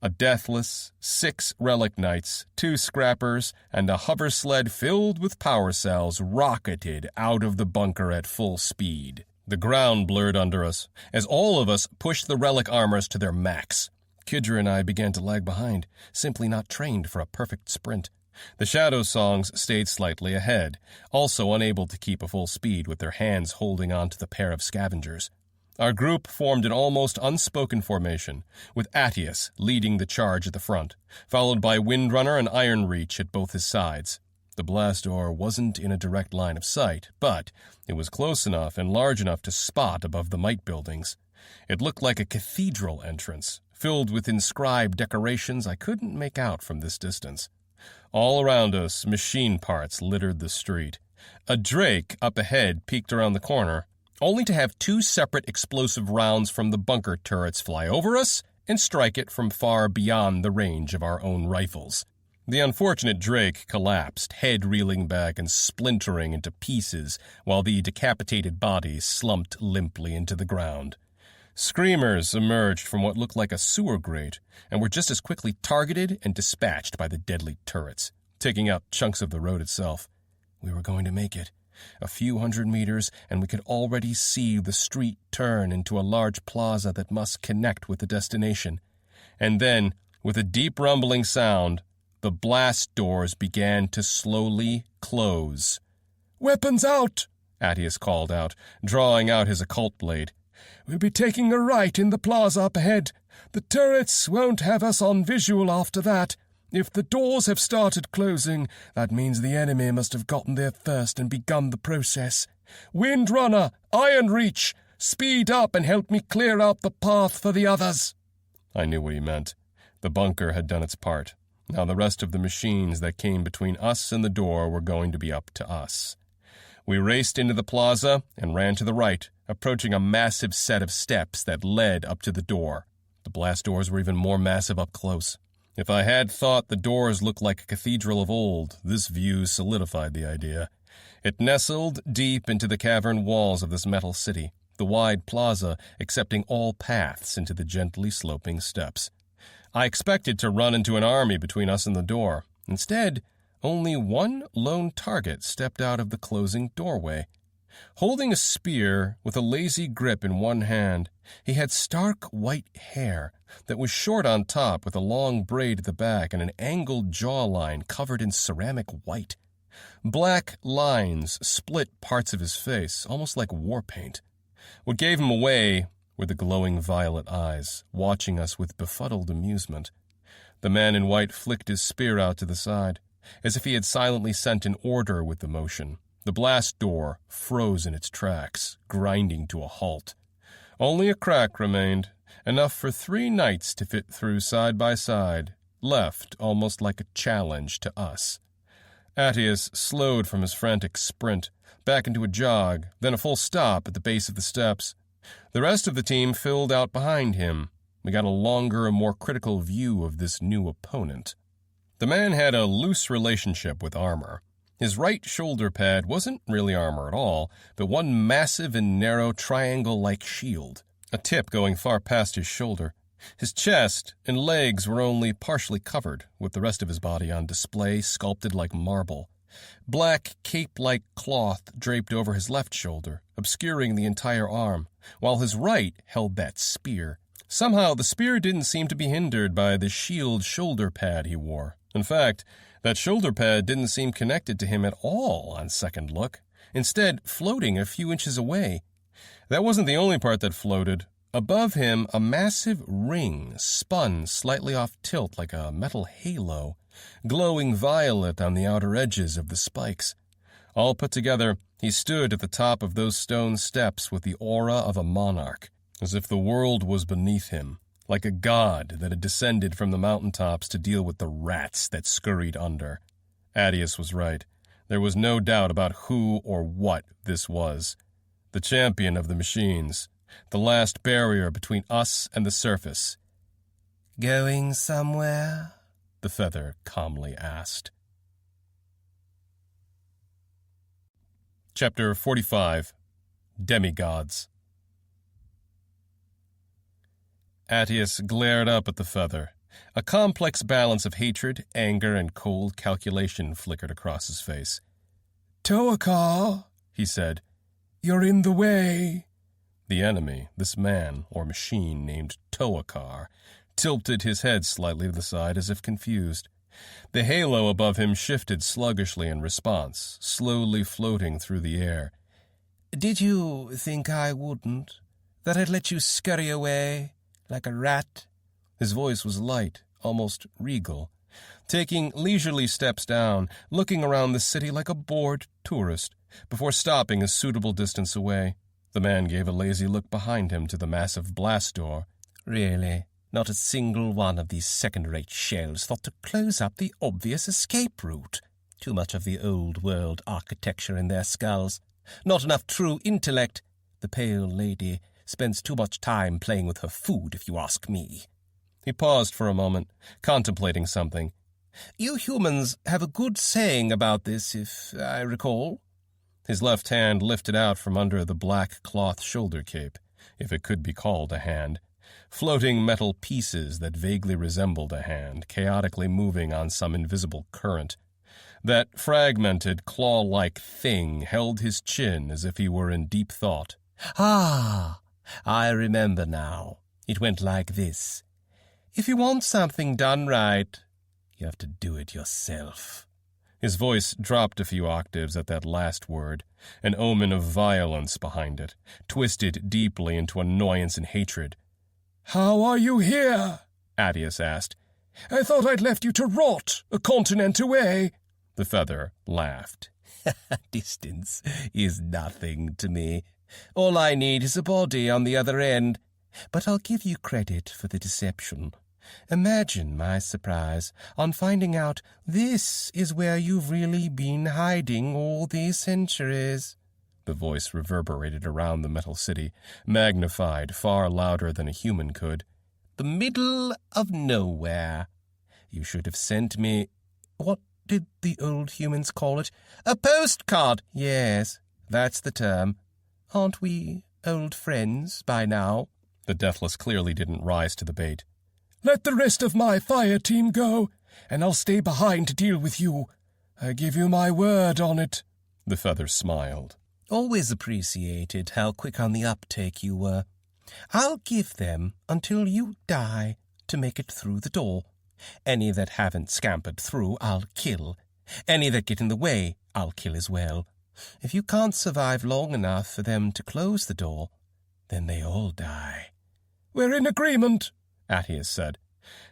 A deathless, 6 relic knights, 2 scrappers, and a hover sled filled with power cells rocketed out of the bunker at full speed. The ground blurred under us, as all of us pushed the relic armors to their max. Kidra and I began to lag behind, simply not trained for a perfect sprint. The Shadow Songs stayed slightly ahead, also unable to keep a full speed with their hands holding on to the pair of scavengers. Our group formed an almost unspoken formation, with Attius leading the charge at the front, followed by Windrunner and Ironreach at both his sides. The blast door wasn't in a direct line of sight, but it was close enough and large enough to spot above the might buildings. It looked like a cathedral entrance, filled with inscribed decorations I couldn't make out from this distance. All around us, machine parts littered the street. A Drake up ahead peeked around the corner, only to have 2 separate explosive rounds from the bunker turrets fly over us and strike it from far beyond the range of our own rifles. The unfortunate Drake collapsed, head reeling back and splintering into pieces, while the decapitated body slumped limply into the ground. Screamers emerged from what looked like a sewer grate and were just as quickly targeted and dispatched by the deadly turrets, taking out chunks of the road itself. We were going to make it. A few hundred meters, and we could already see the street turn into a large plaza that must connect with the destination. And then, with a deep rumbling sound, the blast doors began to slowly close. "Weapons out!" Attius called out, drawing out his occult blade. "We'll be taking a right in the plaza up ahead. The turrets won't have us on visual after that. If the doors have started closing, that means the enemy must have gotten there first and begun the process. Windrunner, Iron Reach, speed up and help me clear out the path for the others." I knew what he meant. The bunker had done its part. Now the rest of the machines that came between us and the door were going to be up to us. We raced into the plaza and ran to the right, approaching a massive set of steps that led up to the door. The blast doors were even more massive up close. If I had thought the doors looked like a cathedral of old, this view solidified the idea. It nestled deep into the cavern walls of this metal city, the wide plaza accepting all paths into the gently sloping steps. I expected to run into an army between us and the door. Instead, only one lone target stepped out of the closing doorway. Holding a spear with a lazy grip in one hand, he had stark white hair that was short on top with a long braid at the back and an angled jawline covered in ceramic white. Black lines split parts of his face, almost like war paint. What gave him away were the glowing violet eyes, watching us with befuddled amusement. The man in white flicked his spear out to the side, as if he had silently sent an order with the motion. The blast door froze in its tracks, grinding to a halt. Only a crack remained, enough for 3 knights to fit through side by side, left almost like a challenge to us. Attius slowed from his frantic sprint, back into a jog, then a full stop at the base of the steps. The rest of the team filled out behind him. We got a longer and more critical view of this new opponent. The man had a loose relationship with armor. His right shoulder pad wasn't really armor at all, but one massive and narrow triangle-like shield, a tip going far past his shoulder. His chest and legs were only partially covered, with the rest of his body on display, sculpted like marble. Black cape-like cloth draped over his left shoulder, obscuring the entire arm, while his right held that spear. Somehow the spear didn't seem to be hindered by the shield shoulder pad he wore. In fact, that shoulder pad didn't seem connected to him at all on second look, instead floating a few inches away. That wasn't the only part that floated. Above him, a massive ring spun slightly off tilt like a metal halo, glowing violet on the outer edges of the spikes. All put together, he stood at the top of those stone steps with the aura of a monarch, as if the world was beneath him, like a god that had descended from the mountaintops to deal with the rats that scurried under. Attius was right. There was no doubt about who or what this was. The champion of the machines. The last barrier between us and the surface. "Going somewhere?" the feather calmly asked. Chapter 45. Demigods. Attius glared up at the feather. A complex balance of hatred, anger, and cold calculation flickered across his face. "Toakar," he said, "you're in the way." The enemy, this man or machine named Toakar, tilted his head slightly to the side as if confused. The halo above him shifted sluggishly in response, slowly floating through the air. "Did you think I wouldn't? That I'd let you scurry away like a rat?" His voice was light, almost regal, taking leisurely steps down, looking around the city like a bored tourist, before stopping a suitable distance away. The man gave a lazy look behind him to the massive blast door. "Really? Not a single one of these second-rate shells thought to close up the obvious escape route. Too much of the old-world architecture in their skulls. Not enough true intellect. The pale lady spends too much time playing with her food, if you ask me." He paused for a moment, contemplating something. You humans have a good saying about this, if I recall. His left hand lifted out from under the black cloth shoulder cape, if it could be called a hand, floating metal pieces that vaguely resembled a hand, chaotically moving on some invisible current. That fragmented, claw-like thing held his chin as if he were in deep thought. Ah, I remember now. It went like this. If you want something done right, you have to do it yourself. His voice dropped a few octaves at that last word, an omen of violence behind it, twisted deeply into annoyance and hatred. "How are you here?" Attius asked. "I thought I'd left you to rot a continent away." The feather laughed. Distance is nothing to me. All I need is a body on the other end. But I'll give you credit for the deception. Imagine my surprise on finding out this is where you've really been hiding all these centuries. The voice reverberated around the metal city, magnified far louder than a human could. The middle of nowhere. You should have sent me... What did the old humans call it? A postcard! Yes, that's the term. Aren't we old friends by now? The Deathless clearly didn't rise to the bait. "Let the rest of my fire team go, and I'll stay behind to deal with you. I give you my word on it." The feather smiled. Always appreciated how quick on the uptake you were. I'll give them until you die to make it through the door. Any that haven't scampered through, I'll kill. Any that get in the way, I'll kill as well. If you can't survive long enough for them to close the door, then they all die. "We're in agreement," Attius said.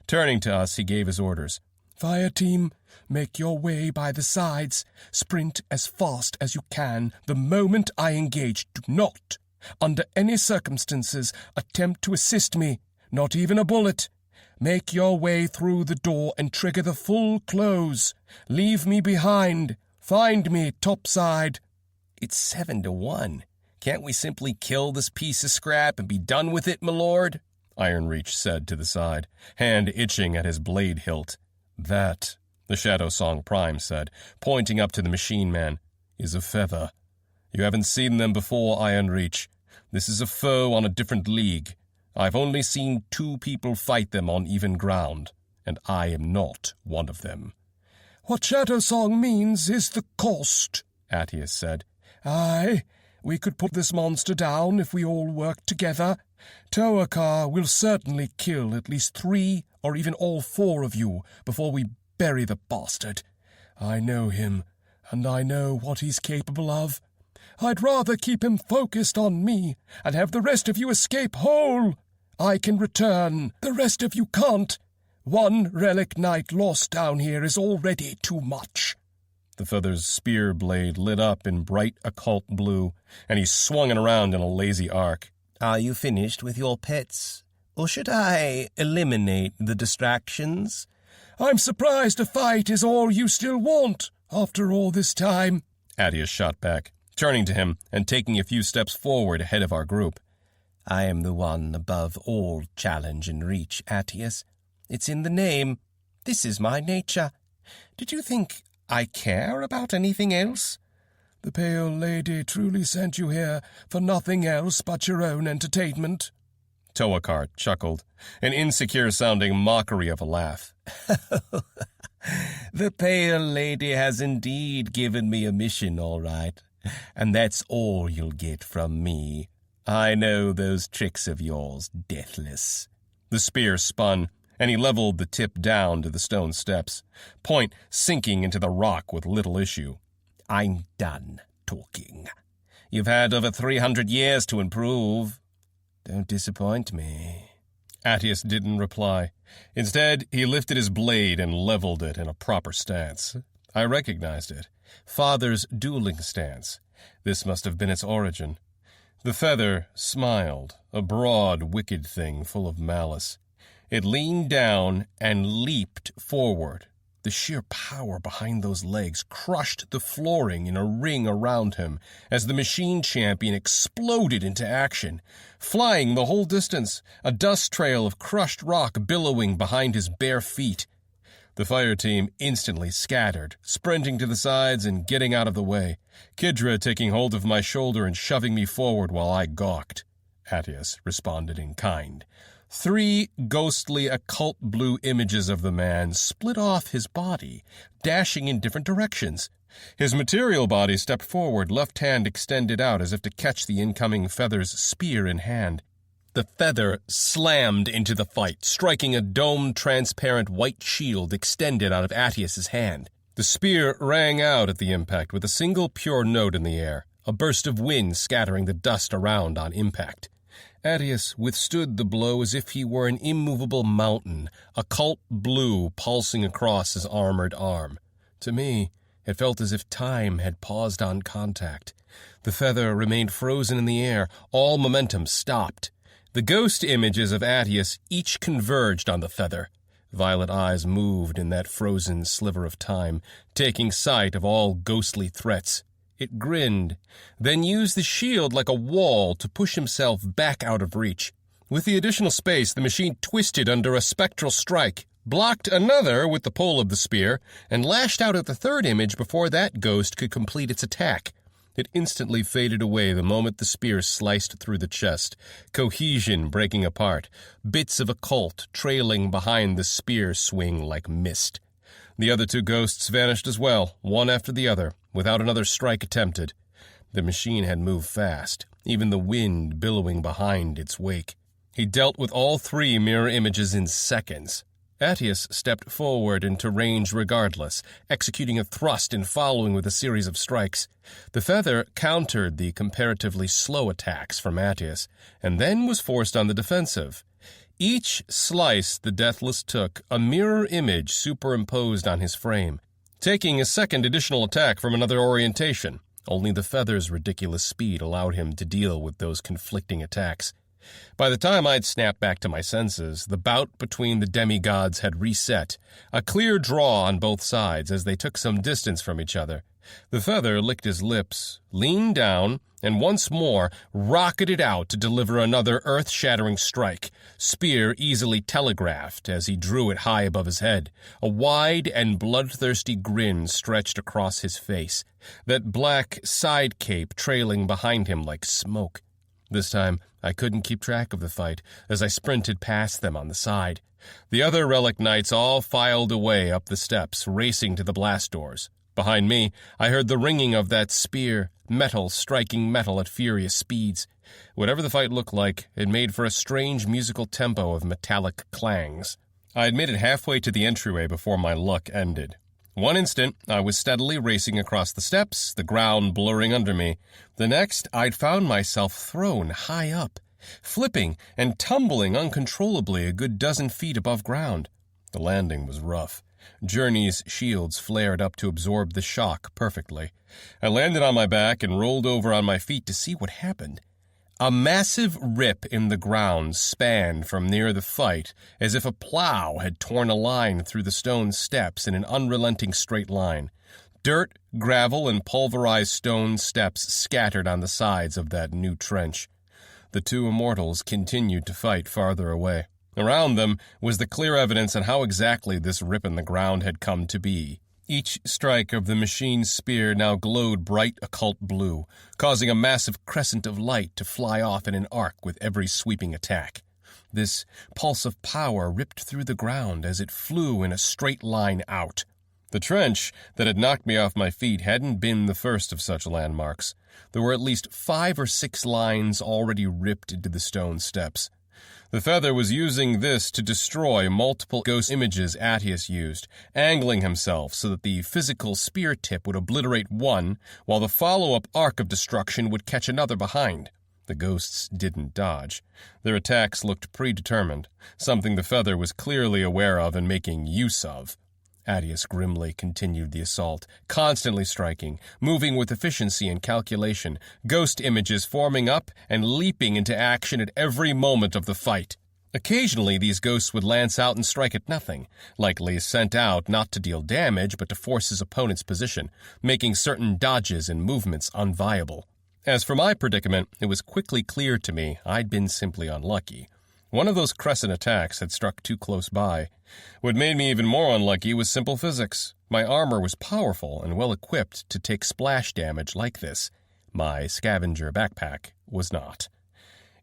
Turning to us, he gave his orders. "Fire team, make your way by the sides. Sprint as fast as you can the moment I engage. Do not, under any circumstances, attempt to assist me, not even a bullet. Make your way through the door and trigger the full close. Leave me behind. Find me topside." It's 7-1. Can't we simply kill this piece of scrap and be done with it, my lord? Ironreach said to the side, hand itching at his blade hilt. "That," the Shadow Song Prime said, pointing up to the machine man, "is a feather. You haven't seen them before, Ironreach. This is a foe on a different league. I've only seen 2 people fight them on even ground, and I am not one of them." "What Shadow Song means is the cost," Attius said. "Aye, we could put this monster down if we all work together. Toakar will certainly kill at least 3 or even all 4 of you before we bury the bastard. I know him, and I know what he's capable of. I'd rather keep him focused on me and have the rest of you escape whole. I can return. The rest of you can't. 1 relic night lost down here is already too much." The feather's spear blade lit up in bright occult blue, and he swung it around in a lazy arc. "Are you finished with your pets? Or should I eliminate the distractions?" "I'm surprised a fight is all you still want after all this time," Attius shot back, turning to him and taking a few steps forward ahead of our group. "I am the one above all challenge and reach, Attius. It's in the name. This is my nature. Did you think I care about anything else?" "The Pale Lady truly sent you here for nothing else but your own entertainment." Toakar chuckled, an insecure-sounding mockery of a laugh. "The Pale Lady has indeed given me a mission, all right. And that's all you'll get from me. I know those tricks of yours, Deathless." The spear spun, and he leveled the tip down to the stone steps, point sinking into the rock with little issue. "I'm done talking. You've had over 300 years to improve. Don't disappoint me." Attius didn't reply. Instead, he lifted his blade and leveled it in a proper stance. I recognized it. Father's dueling stance. This must have been its origin. The feather smiled, a broad, wicked thing full of malice. It leaned down and leaped forward. The sheer power behind those legs crushed the flooring in a ring around him as the machine champion exploded into action, flying the whole distance, a dust trail of crushed rock billowing behind his bare feet. The fire team instantly scattered, sprinting to the sides and getting out of the way, Kidra taking hold of my shoulder and shoving me forward while I gawked. Attius responded in kind. 3 ghostly occult blue images of the man split off his body, dashing in different directions. His material body stepped forward, left hand extended out as if to catch the incoming feather's spear in hand. The feather slammed into the fight, striking a domed, transparent white shield extended out of Attius's hand. The spear rang out at the impact with a single pure note in the air, a burst of wind scattering the dust around on impact. Attius withstood the blow as if he were an immovable mountain, occult blue pulsing across his armored arm. To me, it felt as if time had paused on contact. The feather remained frozen in the air, all momentum stopped. The ghost images of Attius each converged on the feather. Violet eyes moved in that frozen sliver of time, taking sight of all ghostly threats. It grinned, then used the shield like a wall to push himself back out of reach. With the additional space, the machine twisted under a spectral strike, blocked another with the pole of the spear, and lashed out at the third image before that ghost could complete its attack. It instantly faded away the moment the spear sliced through the chest, cohesion breaking apart, bits of occult trailing behind the spear swing like mist. The other 2 ghosts vanished as well, one after the other, without another strike attempted. The machine had moved fast, even the wind billowing behind its wake. He dealt with all 3 mirror images in seconds. Attius stepped forward into range regardless, executing a thrust and following with a series of strikes. The feather countered the comparatively slow attacks from Attius, and then was forced on the defensive. Each slice the Deathless took, a mirror image superimposed on his frame, taking a second additional attack from another orientation. Only the feather's ridiculous speed allowed him to deal with those conflicting attacks. By the time I'd snapped back to my senses, the bout between the demigods had reset, a clear draw on both sides as they took some distance from each other. The feather licked his lips, leaned down, and once more rocketed out to deliver another earth-shattering strike, spear easily telegraphed as he drew it high above his head. A wide and bloodthirsty grin stretched across his face, that black side cape trailing behind him like smoke. This time, I couldn't keep track of the fight as I sprinted past them on the side. The other relic knights all filed away up the steps, racing to the blast doors. Behind me, I heard the ringing of that spear, metal striking metal at furious speeds. Whatever the fight looked like, it made for a strange musical tempo of metallic clangs. I had made it halfway to the entryway before my luck ended. One instant, I was steadily racing across the steps, the ground blurring under me. The next, I'd found myself thrown high up, flipping and tumbling uncontrollably a good dozen feet above ground. The landing was rough. Journey's shields flared up to absorb the shock perfectly. I landed on my back and rolled over on my feet to see what happened. A massive rip in the ground spanned from near the fight, as if a plow had torn a line through the stone steps in an unrelenting straight line. Dirt, gravel, and pulverized stone steps scattered on the sides of that new trench. The 2 immortals continued to fight farther away. Around them was the clear evidence on how exactly this rip in the ground had come to be. Each strike of the machine's spear now glowed bright occult blue, causing a massive crescent of light to fly off in an arc with every sweeping attack. This pulse of power ripped through the ground as it flew in a straight line out. The trench that had knocked me off my feet hadn't been the first of such landmarks. There were at least 5 or 6 lines already ripped into the stone steps. The feather was using this to destroy multiple ghost images Attius used, angling himself so that the physical spear tip would obliterate one, while the follow-up arc of destruction would catch another behind. The ghosts didn't dodge. Their attacks looked predetermined, something the feather was clearly aware of and making use of. Attius grimly continued the assault, constantly striking, moving with efficiency and calculation, ghost images forming up and leaping into action at every moment of the fight. Occasionally, these ghosts would lance out and strike at nothing, likely sent out not to deal damage but to force his opponent's position, making certain dodges and movements unviable. As for my predicament, it was quickly clear to me I'd been simply unlucky. One of those crescent attacks had struck too close by. What made me even more unlucky was simple physics. My armor was powerful and well-equipped to take splash damage like this. My scavenger backpack was not.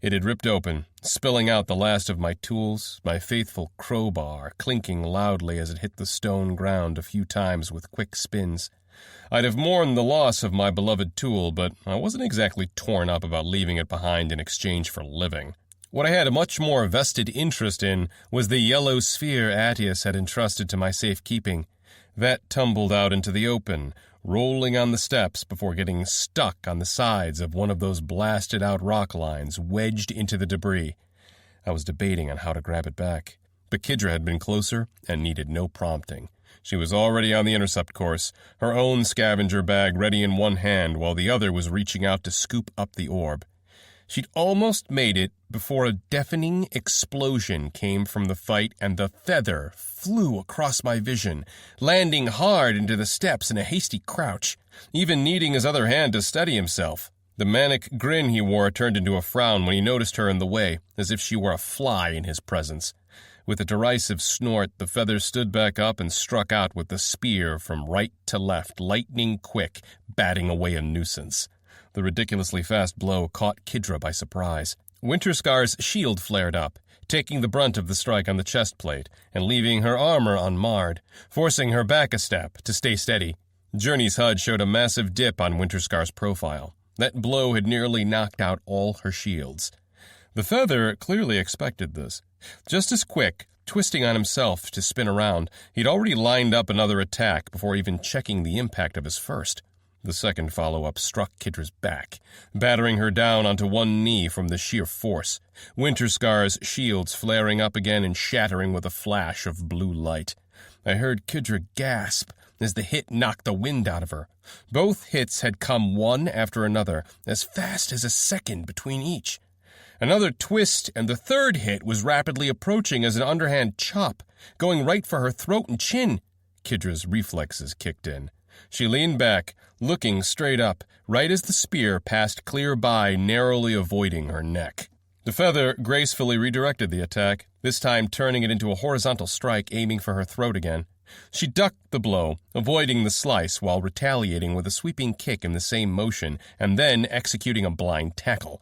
It had ripped open, spilling out the last of my tools, my faithful crowbar clinking loudly as it hit the stone ground a few times with quick spins. I'd have mourned the loss of my beloved tool, but I wasn't exactly torn up about leaving it behind in exchange for living. What I had a much more vested interest in was the yellow sphere Attius had entrusted to my safekeeping. That tumbled out into the open, rolling on the steps before getting stuck on the sides of one of those blasted-out rock lines wedged into the debris. I was debating on how to grab it back, but Kidra had been closer and needed no prompting. She was already on the intercept course, her own scavenger bag ready in one hand while the other was reaching out to scoop up the orb. She'd almost made it before a deafening explosion came from the fight and the feather flew across my vision, landing hard into the steps in a hasty crouch, even needing his other hand to steady himself. The manic grin he wore turned into a frown when he noticed her in the way, as if she were a fly in his presence. With a derisive snort, the feather stood back up and struck out with the spear from right to left, lightning quick, batting away a nuisance. The ridiculously fast blow caught Kidra by surprise. Winterscar's shield flared up, taking the brunt of the strike on the chest plate and leaving her armor unmarred, forcing her back a step to stay steady. Journey's HUD showed a massive dip on Winterscar's profile. That blow had nearly knocked out all her shields. The feather clearly expected this. Just as quick, twisting on himself to spin around, he'd already lined up another attack before even checking the impact of his first. The second follow-up struck Kidra's back, battering her down onto one knee from the sheer force, Winterscar's shields flaring up again and shattering with a flash of blue light. I heard Kidra gasp as the hit knocked the wind out of her. Both hits had come one after another, as fast as a second between each. Another twist, and the third hit was rapidly approaching as an underhand chop, going right for her throat and chin. Kidra's reflexes kicked in. She leaned back, looking straight up, right as the spear passed clear by, narrowly avoiding her neck. The feather gracefully redirected the attack, this time turning it into a horizontal strike, aiming for her throat again. She ducked the blow, avoiding the slice while retaliating with a sweeping kick in the same motion, and then executing a blind tackle.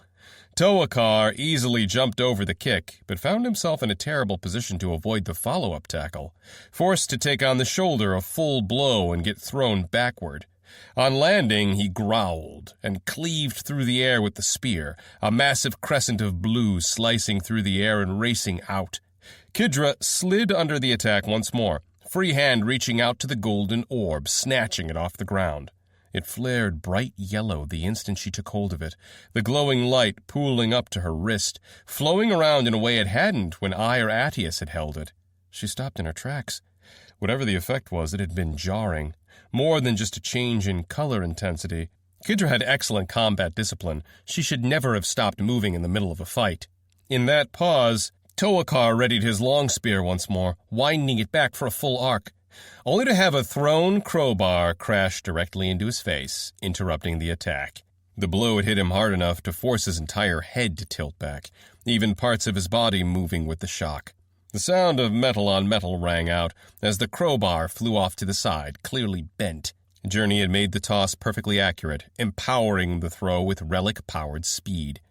Toakar easily jumped over the kick, but found himself in a terrible position to avoid the follow-up tackle, forced to take on the shoulder a full blow and get thrown backward. On landing, he growled and cleaved through the air with the spear, a massive crescent of blue slicing through the air and racing out. Kidra slid under the attack once more, free hand reaching out to the golden orb, snatching it off the ground. It flared bright yellow the instant she took hold of it, the glowing light pooling up to her wrist, flowing around in a way it hadn't when I or Attius had held it. She stopped in her tracks. Whatever the effect was, it had been jarring. More than just a change in color intensity. Kidra had excellent combat discipline. She should never have stopped moving in the middle of a fight. In that pause, Toakar readied his long spear once more, winding it back for a full arc, only to have a thrown crowbar crash directly into his face, interrupting the attack. The blow had hit him hard enough to force his entire head to tilt back, even parts of his body moving with the shock. The sound of metal on metal rang out as the crowbar flew off to the side, clearly bent. Journey had made the toss perfectly accurate, empowering the throw with relic-powered speed.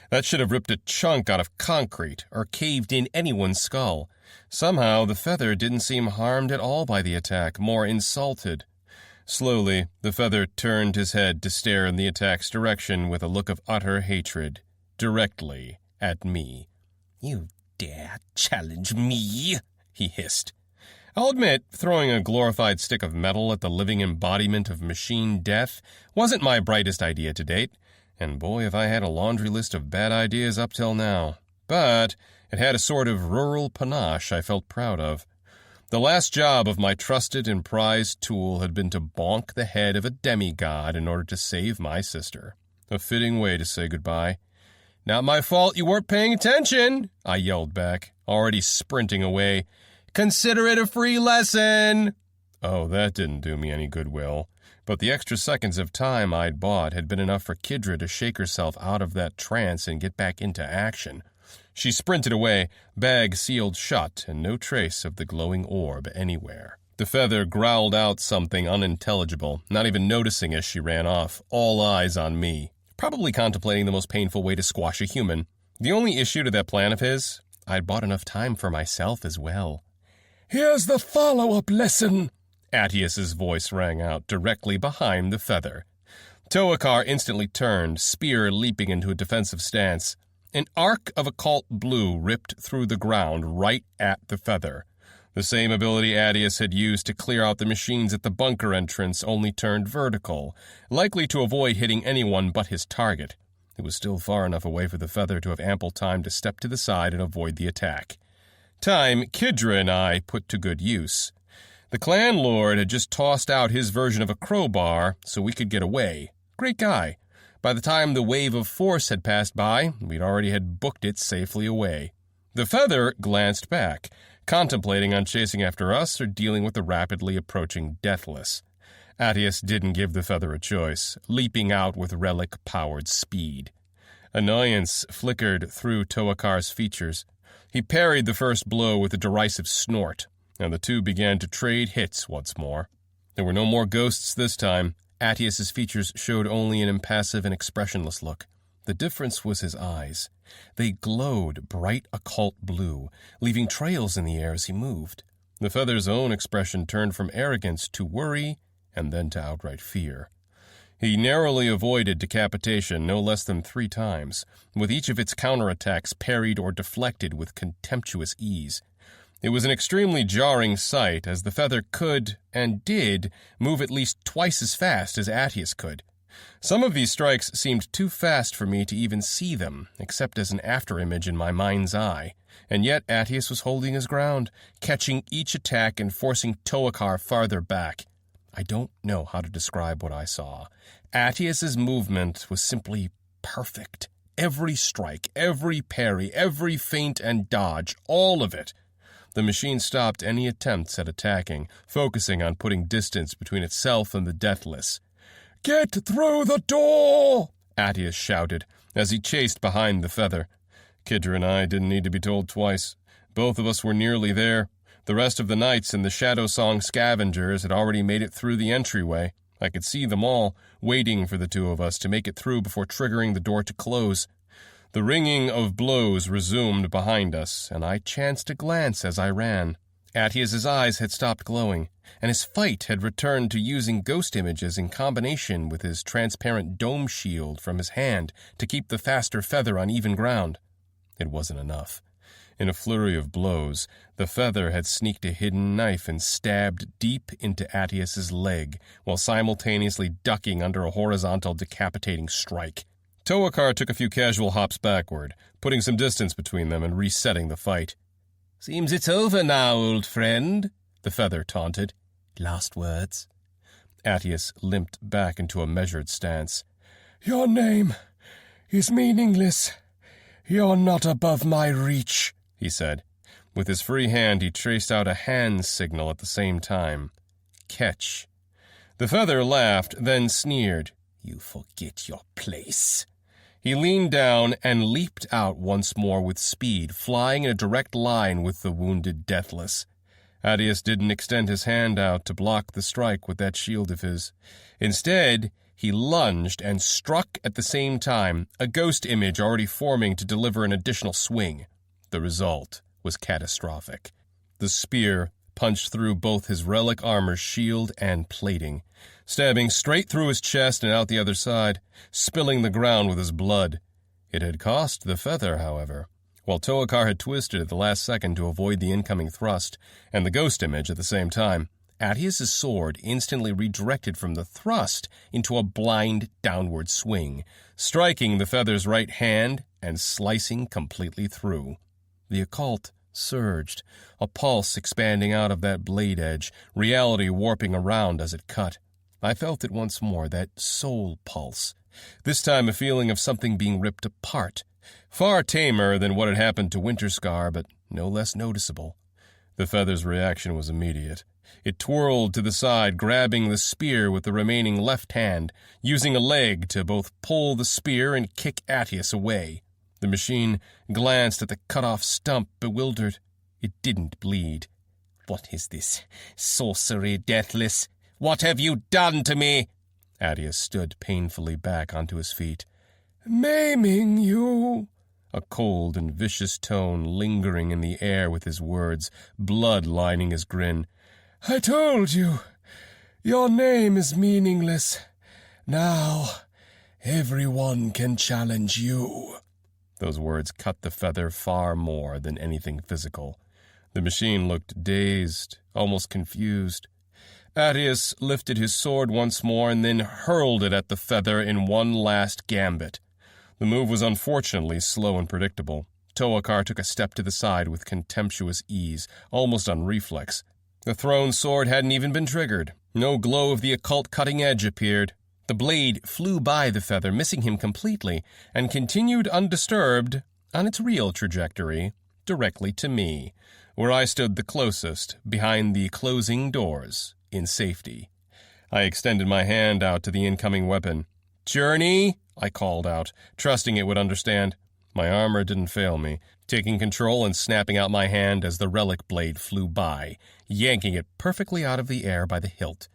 That should have ripped a chunk out of concrete or caved in anyone's skull. Somehow, the feather didn't seem harmed at all by the attack, more insulted. Slowly, the feather turned his head to stare in the attack's direction with a look of utter hatred, directly at me. "You dare challenge me?" he hissed. I'll admit, throwing a glorified stick of metal at the living embodiment of machine death wasn't my brightest idea to date, and boy, have I had a laundry list of bad ideas up till now. But it had a sort of rural panache I felt proud of. The last job of my trusted and prized tool had been to bonk the head of a demigod in order to save my sister. A fitting way to say goodbye. "Not my fault you weren't paying attention," I yelled back, already sprinting away. "Consider it a free lesson." Oh, that didn't do me any goodwill. But the extra seconds of time I'd bought had been enough for Kidra to shake herself out of that trance and get back into action. She sprinted away, bag sealed shut, and no trace of the glowing orb anywhere. The feather growled out something unintelligible, not even noticing as she ran off, all eyes on me, probably contemplating the most painful way to squash a human. The only issue to that plan of his, I'd bought enough time for myself as well. "Here's the follow-up lesson," Attius's voice rang out directly behind the feather. Toakar instantly turned, spear leaping into a defensive stance. An arc of occult blue ripped through the ground right at the feather. The same ability Attius had used to clear out the machines at the bunker entrance, only turned vertical, likely to avoid hitting anyone but his target. It was still far enough away for the feather to have ample time to step to the side and avoid the attack. Time Kidra and I put to good use. The clan lord had just tossed out his version of a crowbar so we could get away. Great guy. By the time the wave of force had passed by, we'd already had booked it safely away. The feather glanced back, contemplating on chasing after us or dealing with the rapidly approaching Deathless. Attius didn't give the feather a choice, leaping out with relic-powered speed. Annoyance flickered through Toakar's features. He parried the first blow with a derisive snort, and the two began to trade hits once more. There were no more ghosts this time. Attius's features showed only an impassive and expressionless look. The difference was his eyes. They glowed bright occult blue, leaving trails in the air as he moved. The feather's own expression turned from arrogance to worry, and then to outright fear. He narrowly avoided decapitation no less than 3 times, with each of its counterattacks parried or deflected with contemptuous ease. It was an extremely jarring sight, as the feather could, and did, move at least twice as fast as Attius could. Some of these strikes seemed too fast for me to even see them, except as an afterimage in my mind's eye, and yet Attius was holding his ground, catching each attack and forcing Toakar farther back. I don't know how to describe what I saw. Attius's movement was simply perfect. Every strike, every parry, every feint and dodge, all of it. The machine stopped any attempts at attacking, focusing on putting distance between itself and the Deathless. "Get through the door!" Attius shouted, as he chased behind the feather. Kidra and I didn't need to be told twice. Both of us were nearly there. The rest of the knights and the Shadow Song scavengers had already made it through the entryway. I could see them all, waiting for the two of us to make it through before triggering the door to close. The ringing of blows resumed behind us, and I chanced a glance as I ran. Attius's eyes had stopped glowing, and his fight had returned to using ghost images in combination with his transparent dome shield from his hand to keep the faster feather on even ground. It wasn't enough. In a flurry of blows, the feather had sneaked a hidden knife and stabbed deep into Attius's leg, while simultaneously ducking under a horizontal decapitating strike. Toakar took a few casual hops backward, putting some distance between them and resetting the fight. "Seems it's over now, old friend," the feather taunted. "Last words?" Attius limped back into a measured stance. "Your name is meaningless. You're not above my reach," he said. With his free hand, he traced out a hand signal at the same time. Catch. The feather laughed, then sneered. "You forget your place." He leaned down and leaped out once more with speed, flying in a direct line with the wounded Deathless. Attius didn't extend his hand out to block the strike with that shield of his. Instead, he lunged and struck at the same time, a ghost image already forming to deliver an additional swing. The result was catastrophic. The spear punched through both his relic armor's shield and plating, stabbing straight through his chest and out the other side, spilling the ground with his blood. It had cost the feather, however. While Toakar had twisted at the last second to avoid the incoming thrust, and the ghost image at the same time, Attius's sword instantly redirected from the thrust into a blind downward swing, striking the feather's right hand and slicing completely through. The occult surged, a pulse expanding out of that blade edge, reality warping around as it cut. I felt it once more, that soul pulse. This time a feeling of something being ripped apart. Far tamer than what had happened to Winterscar, but no less noticeable. The feather's reaction was immediate. It twirled to the side, grabbing the spear with the remaining left hand, using a leg to both pull the spear and kick Attius away. The machine glanced at the cut-off stump, bewildered. It didn't bleed. "What is this? Sorcery, Deathless? What have you done to me?" Attius stood painfully back onto his feet. "Maiming you," a cold and vicious tone lingering in the air with his words, blood lining his grin. "I told you, your name is meaningless. Now, everyone can challenge you." Those words cut the feather far more than anything physical. The machine looked dazed, almost confused. Attius lifted his sword once more and then hurled it at the feather in one last gambit. The move was unfortunately slow and predictable. Toakar took a step to the side with contemptuous ease, almost on reflex. The thrown sword hadn't even been triggered. No glow of the occult cutting edge appeared. The blade flew by the feather, missing him completely, and continued undisturbed on its real trajectory, directly to me, where I stood the closest, behind the closing doors, in safety. I extended my hand out to the incoming weapon. "Journey!" I called out, trusting it would understand. My armor didn't fail me, taking control and snapping out my hand as the relic blade flew by, yanking it perfectly out of the air by the hilt.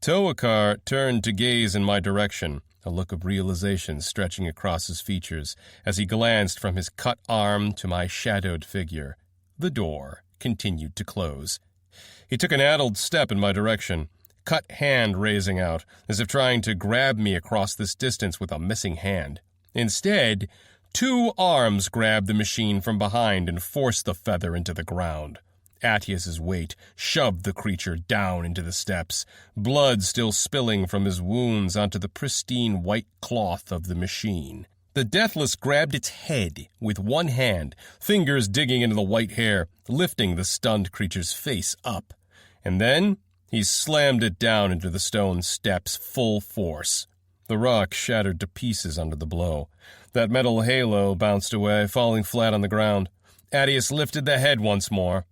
Toakar turned to gaze in my direction, a look of realization stretching across his features as he glanced from his cut arm to my shadowed figure. The door continued to close. He took an addled step in my direction, cut hand raising out, as if trying to grab me across this distance with a missing hand. Instead, 2 arms grabbed the machine from behind and forced the feather into the ground. Attius's weight shoved the creature down into the steps, blood still spilling from his wounds onto the pristine white cloth of the machine. The Deathless grabbed its head with one hand, fingers digging into the white hair, lifting the stunned creature's face up. And then he slammed it down into the stone steps full force. The rock shattered to pieces under the blow. That metal halo bounced away, falling flat on the ground. Attius lifted the head once more.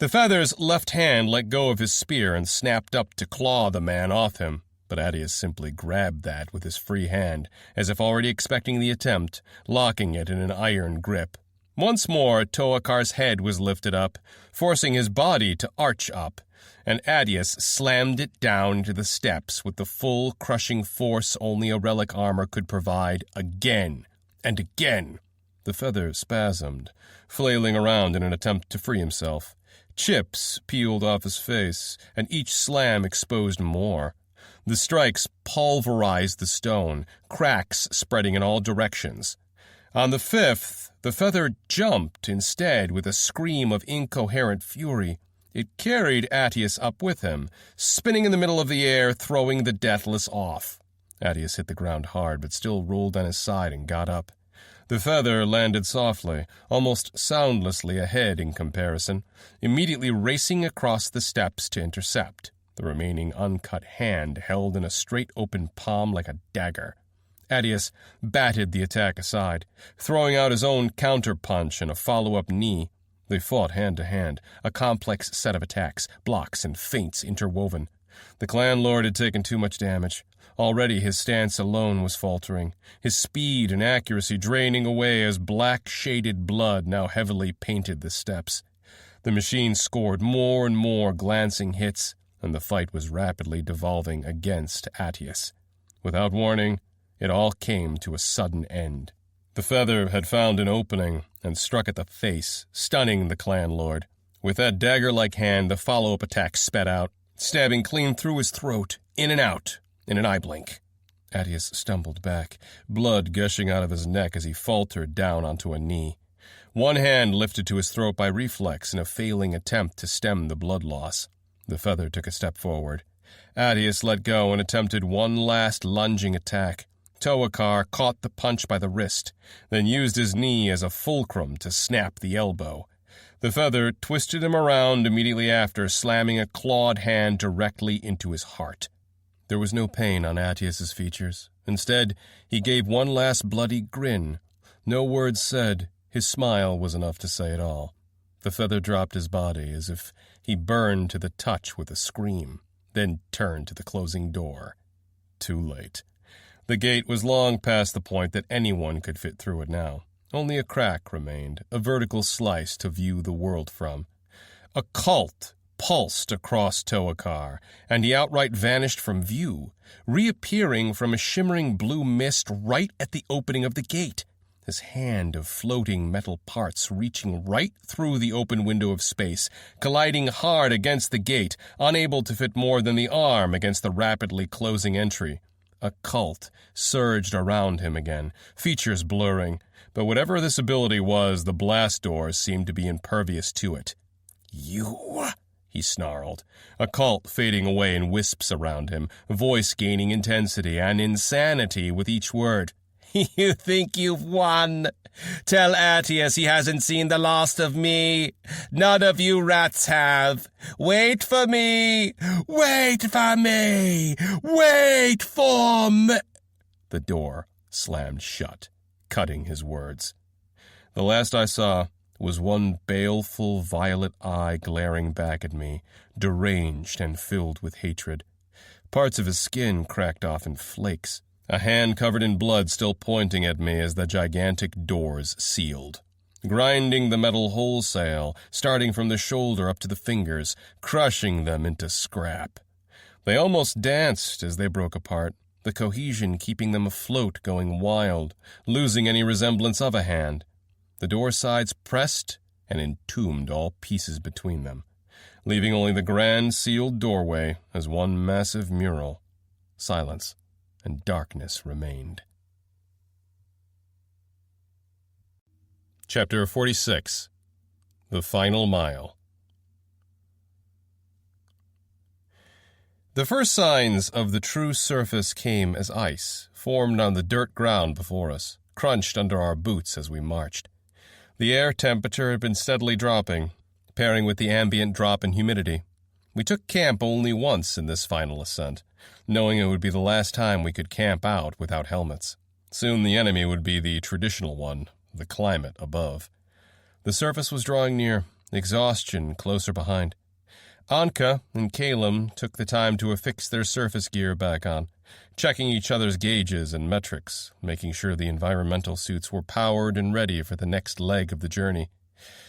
The feather's left hand let go of his spear and snapped up to claw the man off him, but Attius simply grabbed that with his free hand, as if already expecting the attempt, locking it in an iron grip. Once more, Toakar's head was lifted up, forcing his body to arch up, and Attius slammed it down into the steps with the full, crushing force only a relic armor could provide, again and again. The feather spasmed, flailing around in an attempt to free himself. Chips peeled off his face, and each slam exposed more. The strikes pulverized the stone, cracks spreading in all directions. On the 5th, the feather jumped instead with a scream of incoherent fury. It carried Attius up with him, spinning in the middle of the air, throwing the Deathless off. Attius hit the ground hard, but still rolled on his side and got up. The feather landed softly, almost soundlessly ahead in comparison, immediately racing across the steps to intercept, the remaining uncut hand held in a straight open palm like a dagger. Attius batted the attack aside, throwing out his own counterpunch and a follow-up knee. They fought hand to hand, a complex set of attacks, blocks, and feints interwoven. The clan lord had taken too much damage. Already his stance alone was faltering, his speed and accuracy draining away as black-shaded blood now heavily painted the steps. The machine scored more and more glancing hits, and the fight was rapidly devolving against Attius. Without warning, it all came to a sudden end. The feather had found an opening and struck at the face, stunning the clan lord. With that dagger-like hand, the follow-up attack sped out, stabbing clean through his throat, in and out, in an eye blink. Attius stumbled back, blood gushing out of his neck as he faltered down onto a knee. One hand lifted to his throat by reflex in a failing attempt to stem the blood loss. The feather took a step forward. Attius let go and attempted one last lunging attack. Toakar caught the punch by the wrist, then used his knee as a fulcrum to snap the elbow. The feather twisted him around immediately after, slamming a clawed hand directly into his heart. There was no pain on Attius's features. Instead, he gave one last bloody grin. No words said, his smile was enough to say it all. The feather dropped his body as if he burned to the touch with a scream, then turned to the closing door. Too late. The gate was long past the point that anyone could fit through it now. Only a crack remained, a vertical slice to view the world from. A cult pulsed across Toakar, and he outright vanished from view, reappearing from a shimmering blue mist right at the opening of the gate, his hand of floating metal parts reaching right through the open window of space, colliding hard against the gate, unable to fit more than the arm against the rapidly closing entry. A cult surged around him again, features blurring, but whatever this ability was, the blast doors seemed to be impervious to it. "You," he snarled, a cult fading away in wisps around him, voice gaining intensity and insanity with each word. "You think you've won? Tell Attius he hasn't seen the last of me. None of you rats have. Wait for me! Wait for me! Wait for me!" The door slammed shut, cutting his words. The last I saw was one baleful violet eye glaring back at me, deranged and filled with hatred. Parts of his skin cracked off in flakes, a hand covered in blood still pointing at me as the gigantic doors sealed, grinding the metal wholesale, starting from the shoulder up to the fingers, crushing them into scrap. They almost danced as they broke apart, the cohesion keeping them afloat, going wild, losing any resemblance of a hand. The door sides pressed and entombed all pieces between them, leaving only the grand sealed doorway as one massive mural. Silence and darkness remained. Chapter 46. The Final Mile. The first signs of the true surface came as ice, formed on the dirt ground before us, crunched under our boots as we marched. The air temperature had been steadily dropping, pairing with the ambient drop in humidity. We took camp only once in this final ascent, knowing it would be the last time we could camp out without helmets. Soon the enemy would be the traditional one, the climate above. The surface was drawing near, exhaustion closer behind. Anka and Calum took the time to affix their surface gear back on, checking each other's gauges and metrics, making sure the environmental suits were powered and ready for the next leg of the journey.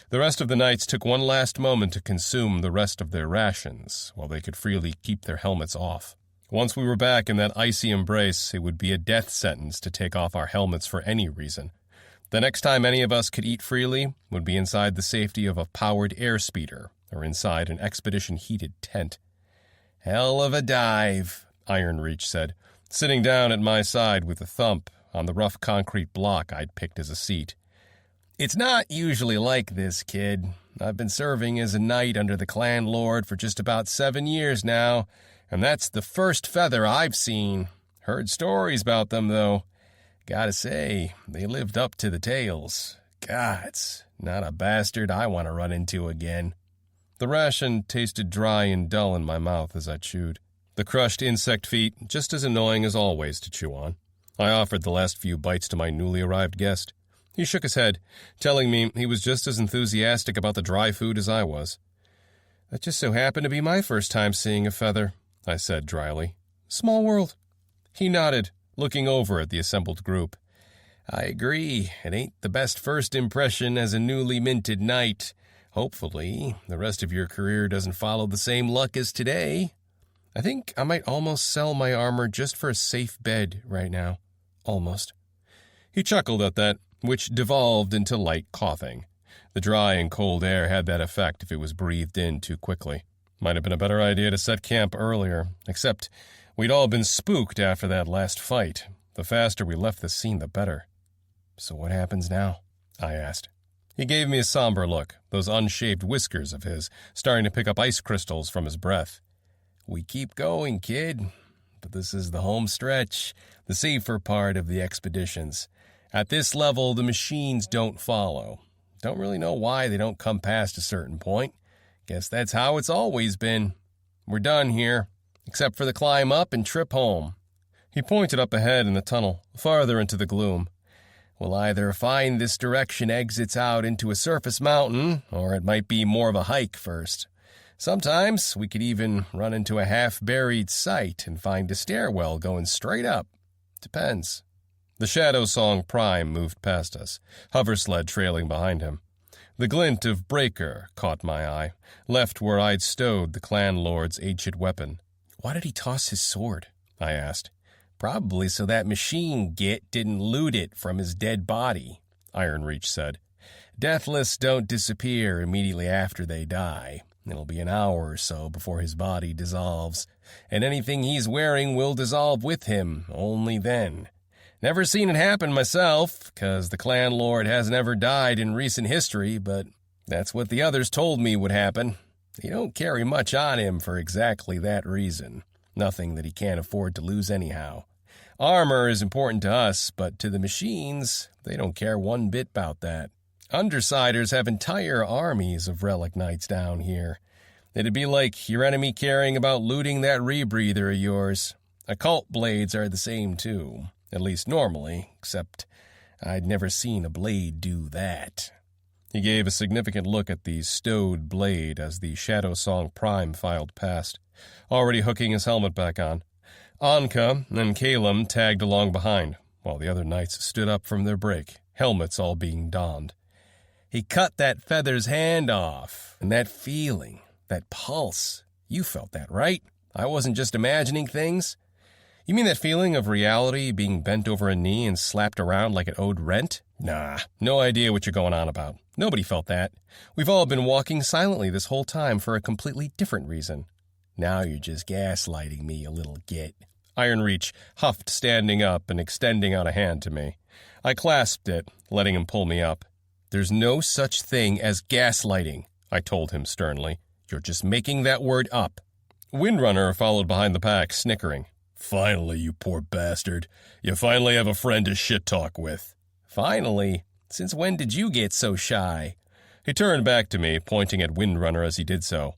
The rest of the knights took one last moment to consume the rest of their rations, while they could freely keep their helmets off. Once we were back in that icy embrace, it would be a death sentence to take off our helmets for any reason. The next time any of us could eat freely would be inside the safety of a powered airspeeder, or inside an expedition-heated tent. "Hell of a dive," Ironreach said, sitting down at my side with a thump on the rough concrete block I'd picked as a seat. "It's not usually like this, kid. I've been serving as a knight under the clan lord for just about 7 years now, and that's the first feather I've seen. Heard stories about them, though. Gotta say, they lived up to the tales. Gods, not a bastard I want to run into again." The ration tasted dry and dull in my mouth as I chewed. The crushed insect feet, just as annoying as always to chew on. I offered the last few bites to my newly arrived guest. He shook his head, telling me he was just as enthusiastic about the dry food as I was. "That just so happened to be my first time seeing a feather," I said dryly. "Small world." He nodded, looking over at the assembled group. "I agree. It ain't the best first impression as a newly minted knight. Hopefully, the rest of your career doesn't follow the same luck as today. I think I might almost sell my armor just for a safe bed right now. Almost." He chuckled at that, which devolved into light coughing. The dry and cold air had that effect if it was breathed in too quickly. Might have been a better idea to set camp earlier, except we'd all been spooked after that last fight. The faster we left the scene, the better. "So what happens now?" I asked. He gave me a somber look, those unshaved whiskers of his starting to pick up ice crystals from his breath. "We keep going, kid. But this is the home stretch, the safer part of the expeditions. At this level, the machines don't follow. Don't really know why they don't come past a certain point. Guess that's how it's always been. We're done here, except for the climb up and trip home." He pointed up ahead in the tunnel, farther into the gloom. "We'll either find this direction exits out into a surface mountain, or it might be more of a hike first. Sometimes we could even run into a half-buried site and find a stairwell going straight up. Depends. The Shadow Song Prime moved past us, hoversled trailing behind him. The glint of Breaker caught my eye, left where I'd stowed the clan lord's ancient weapon. Why did he toss his sword? I asked. Probably so that machine git didn't loot it from his dead body, Ironreach said. Deathless don't disappear immediately after they die. It'll be an hour or so before his body dissolves, and anything he's wearing will dissolve with him, only then. Never seen it happen myself, 'cause the clan lord hasn't ever died in recent history, but that's what the others told me would happen. He don't carry much on him for exactly that reason. Nothing that he can't afford to lose anyhow. Armor is important to us, but to the machines, they don't care one bit about that. Undersiders have entire armies of relic knights down here. It'd be like your enemy caring about looting that rebreather of yours. Occult blades are the same too. At least normally, except I'd never seen a blade do that. He gave a significant look at the stowed blade as the Shadow Song Prime filed past, already hooking his helmet back on. Anka and Calum tagged along behind, while the other knights stood up from their break, helmets all being donned. He cut that feather's hand off, and that feeling, that pulse, you felt that, right? I wasn't just imagining things. You mean that feeling of reality being bent over a knee and slapped around like it owed rent? Nah, no idea what you're going on about. Nobody felt that. We've all been walking silently this whole time for a completely different reason. Now you're just gaslighting me, you little git. Ironreach huffed, standing up and extending out a hand to me. I clasped it, letting him pull me up. There's no such thing as gaslighting, I told him sternly. You're just making that word up. Windrunner followed behind the pack, snickering. Finally, you poor bastard. You finally have a friend to shit-talk with. Finally? Since when did you get so shy? He turned back to me, pointing at Windrunner as he did so.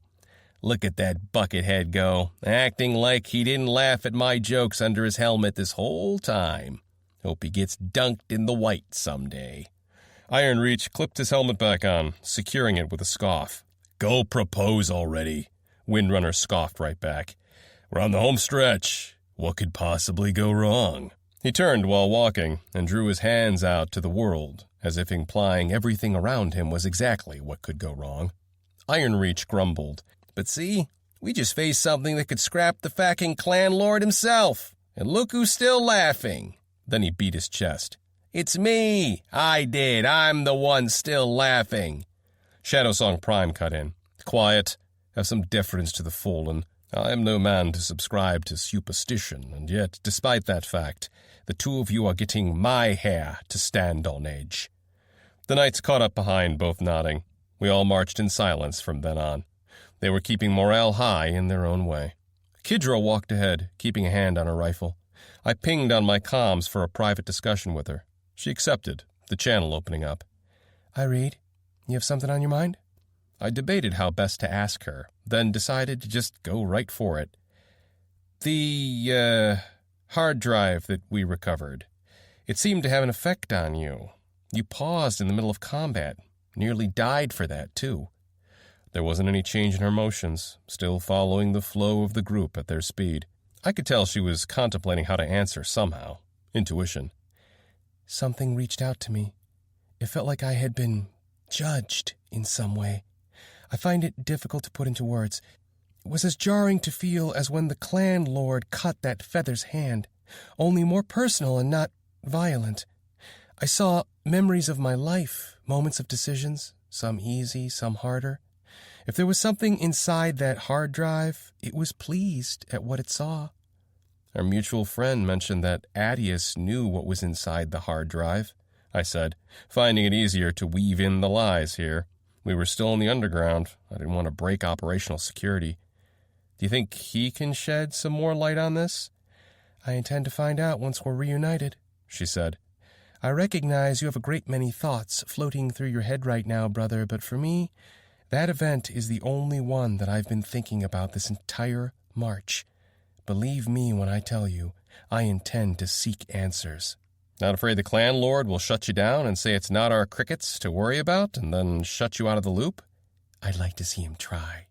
Look at that buckethead go, acting like he didn't laugh at my jokes under his helmet this whole time. Hope he gets dunked in the white someday. Ironreach clipped his helmet back on, securing it with a scoff. Go propose already, Windrunner scoffed right back. We're on the home stretch. What could possibly go wrong? He turned while walking and drew his hands out to the world, as if implying everything around him was exactly what could go wrong. Ironreach grumbled. But see, we just faced something that could scrap the fucking clan lord himself. And look who's still laughing. Then he beat his chest. It's me. I did. I'm the one still laughing. Shadowsong Prime cut in. Quiet. Have some deference to the fallen. I am no man to subscribe to superstition, and yet, despite that fact, the two of you are getting my hair to stand on edge. The knights caught up behind, both nodding. We all marched in silence from then on. They were keeping morale high in their own way. Kidra walked ahead, keeping a hand on her rifle. I pinged on my comms for a private discussion with her. She accepted, the channel opening up. I read. You have something on your mind? I debated how best to ask her, then decided to just go right for it. The, hard drive that we recovered. It seemed to have an effect on you. You paused in the middle of combat. Nearly died for that, too. There wasn't any change in her motions, still following the flow of the group at their speed. I could tell she was contemplating how to answer somehow. Intuition. Something reached out to me. It felt like I had been judged in some way. I find it difficult to put into words. It was as jarring to feel as when the clan lord cut that feather's hand, only more personal and not violent. I saw memories of my life, moments of decisions, some easy, some harder. If there was something inside that hard drive, it was pleased at what it saw. Our mutual friend mentioned that Adius knew what was inside the hard drive, I said, finding it easier to weave in the lies here. We were still in the underground. I didn't want to break operational security. Do you think he can shed some more light on this? I intend to find out once we're reunited, she said. I recognize you have a great many thoughts floating through your head right now, brother, but for me, that event is the only one that I've been thinking about this entire march. Believe me when I tell you, I intend to seek answers. Not afraid the clan lord will shut you down and say it's not our crickets to worry about and then shut you out of the loop? I'd like to see him try.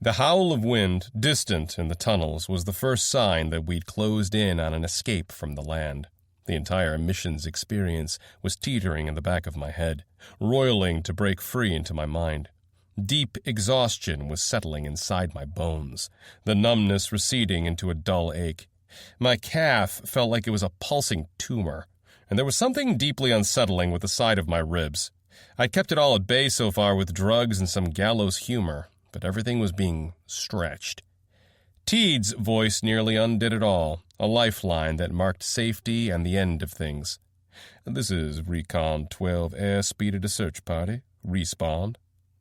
The howl of wind, distant in the tunnels, was the first sign that we'd closed in on an escape from the land. The entire mission's experience was teetering in the back of my head, roiling to break free into my mind. Deep exhaustion was settling inside my bones, the numbness receding into a dull ache. My calf felt like it was a pulsing tumor, and there was something deeply unsettling with the side of my ribs. I'd kept it all at bay so far with drugs and some gallows humor, but everything was being stretched. Teed's voice nearly undid it all, a lifeline that marked safety and the end of things. "This is Recon 12 airspeed at a search party. Respawn."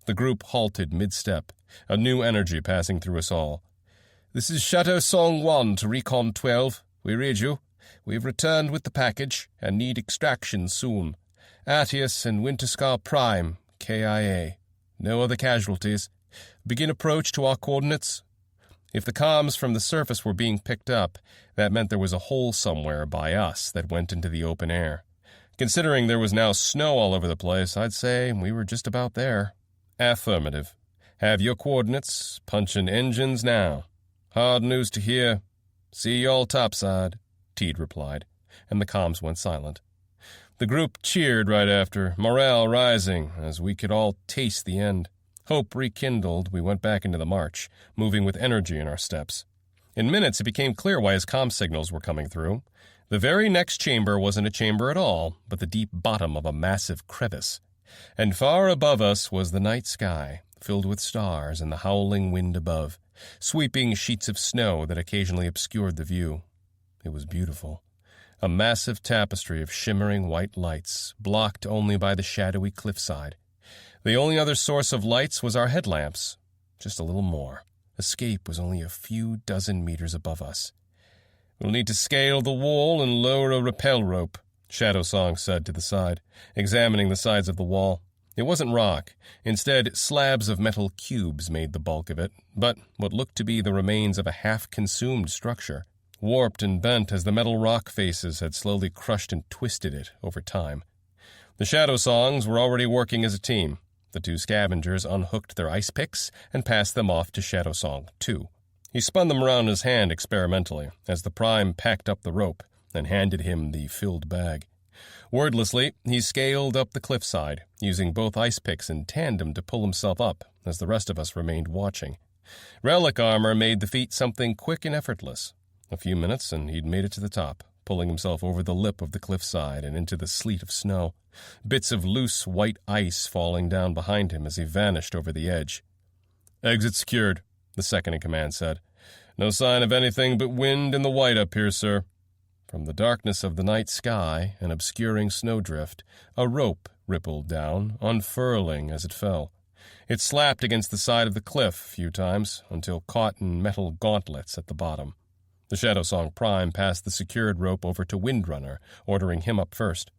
The group halted mid-step, a new energy passing through us all. "This is Shadow Song 1 to Recon 12. We read you. We've returned with the package and need extraction soon. Atius and Winterscar Prime, KIA. No other casualties. Begin approach to our coordinates." If the comms from the surface were being picked up, that meant there was a hole somewhere by us that went into the open air. Considering there was now snow all over the place, I'd say we were just about there. "Affirmative. Have your coordinates. Punchin' engines now. Hard news to hear. See y'all topside," Teed replied, and the comms went silent. The group cheered right after, morale rising as we could all taste the end. Hope rekindled, we went back into the march, moving with energy in our steps. In minutes, it became clear why his comm signals were coming through. The very next chamber wasn't a chamber at all, but the deep bottom of a massive crevice. And far above us was the night sky, filled with stars and the howling wind above, sweeping sheets of snow that occasionally obscured the view. It was beautiful. A massive tapestry of shimmering white lights, blocked only by the shadowy cliffside. The only other source of lights was our headlamps. Just a little more. Escape was only a few dozen meters above us. "We'll need to scale the wall and lower a rappel rope," Shadow Song said to the side, examining the sides of the wall. It wasn't rock. Instead, slabs of metal cubes made the bulk of it, but what looked to be the remains of a half-consumed structure, warped and bent as the metal rock faces had slowly crushed and twisted it over time. The Shadow Songs were already working as a team. The two scavengers unhooked their ice picks and passed them off to Shadow Song 2. He spun them around in his hand experimentally as the Prime packed up the rope and handed him the filled bag. Wordlessly, he scaled up the cliffside, using both ice picks in tandem to pull himself up as the rest of us remained watching. Relic armor made the feat something quick and effortless. A few minutes and he'd made it to the top, pulling himself over the lip of the cliffside and into the sleet of snow, bits of loose white ice falling down behind him as he vanished over the edge. "Exit secured," the second-in-command said. "No sign of anything but wind and the white up here, sir." From the darkness of the night sky and obscuring snowdrift, a rope rippled down, unfurling as it fell. It slapped against the side of the cliff a few times until caught in metal gauntlets at the bottom. The Shadow Song Prime passed the secured rope over to Windrunner, ordering him up first.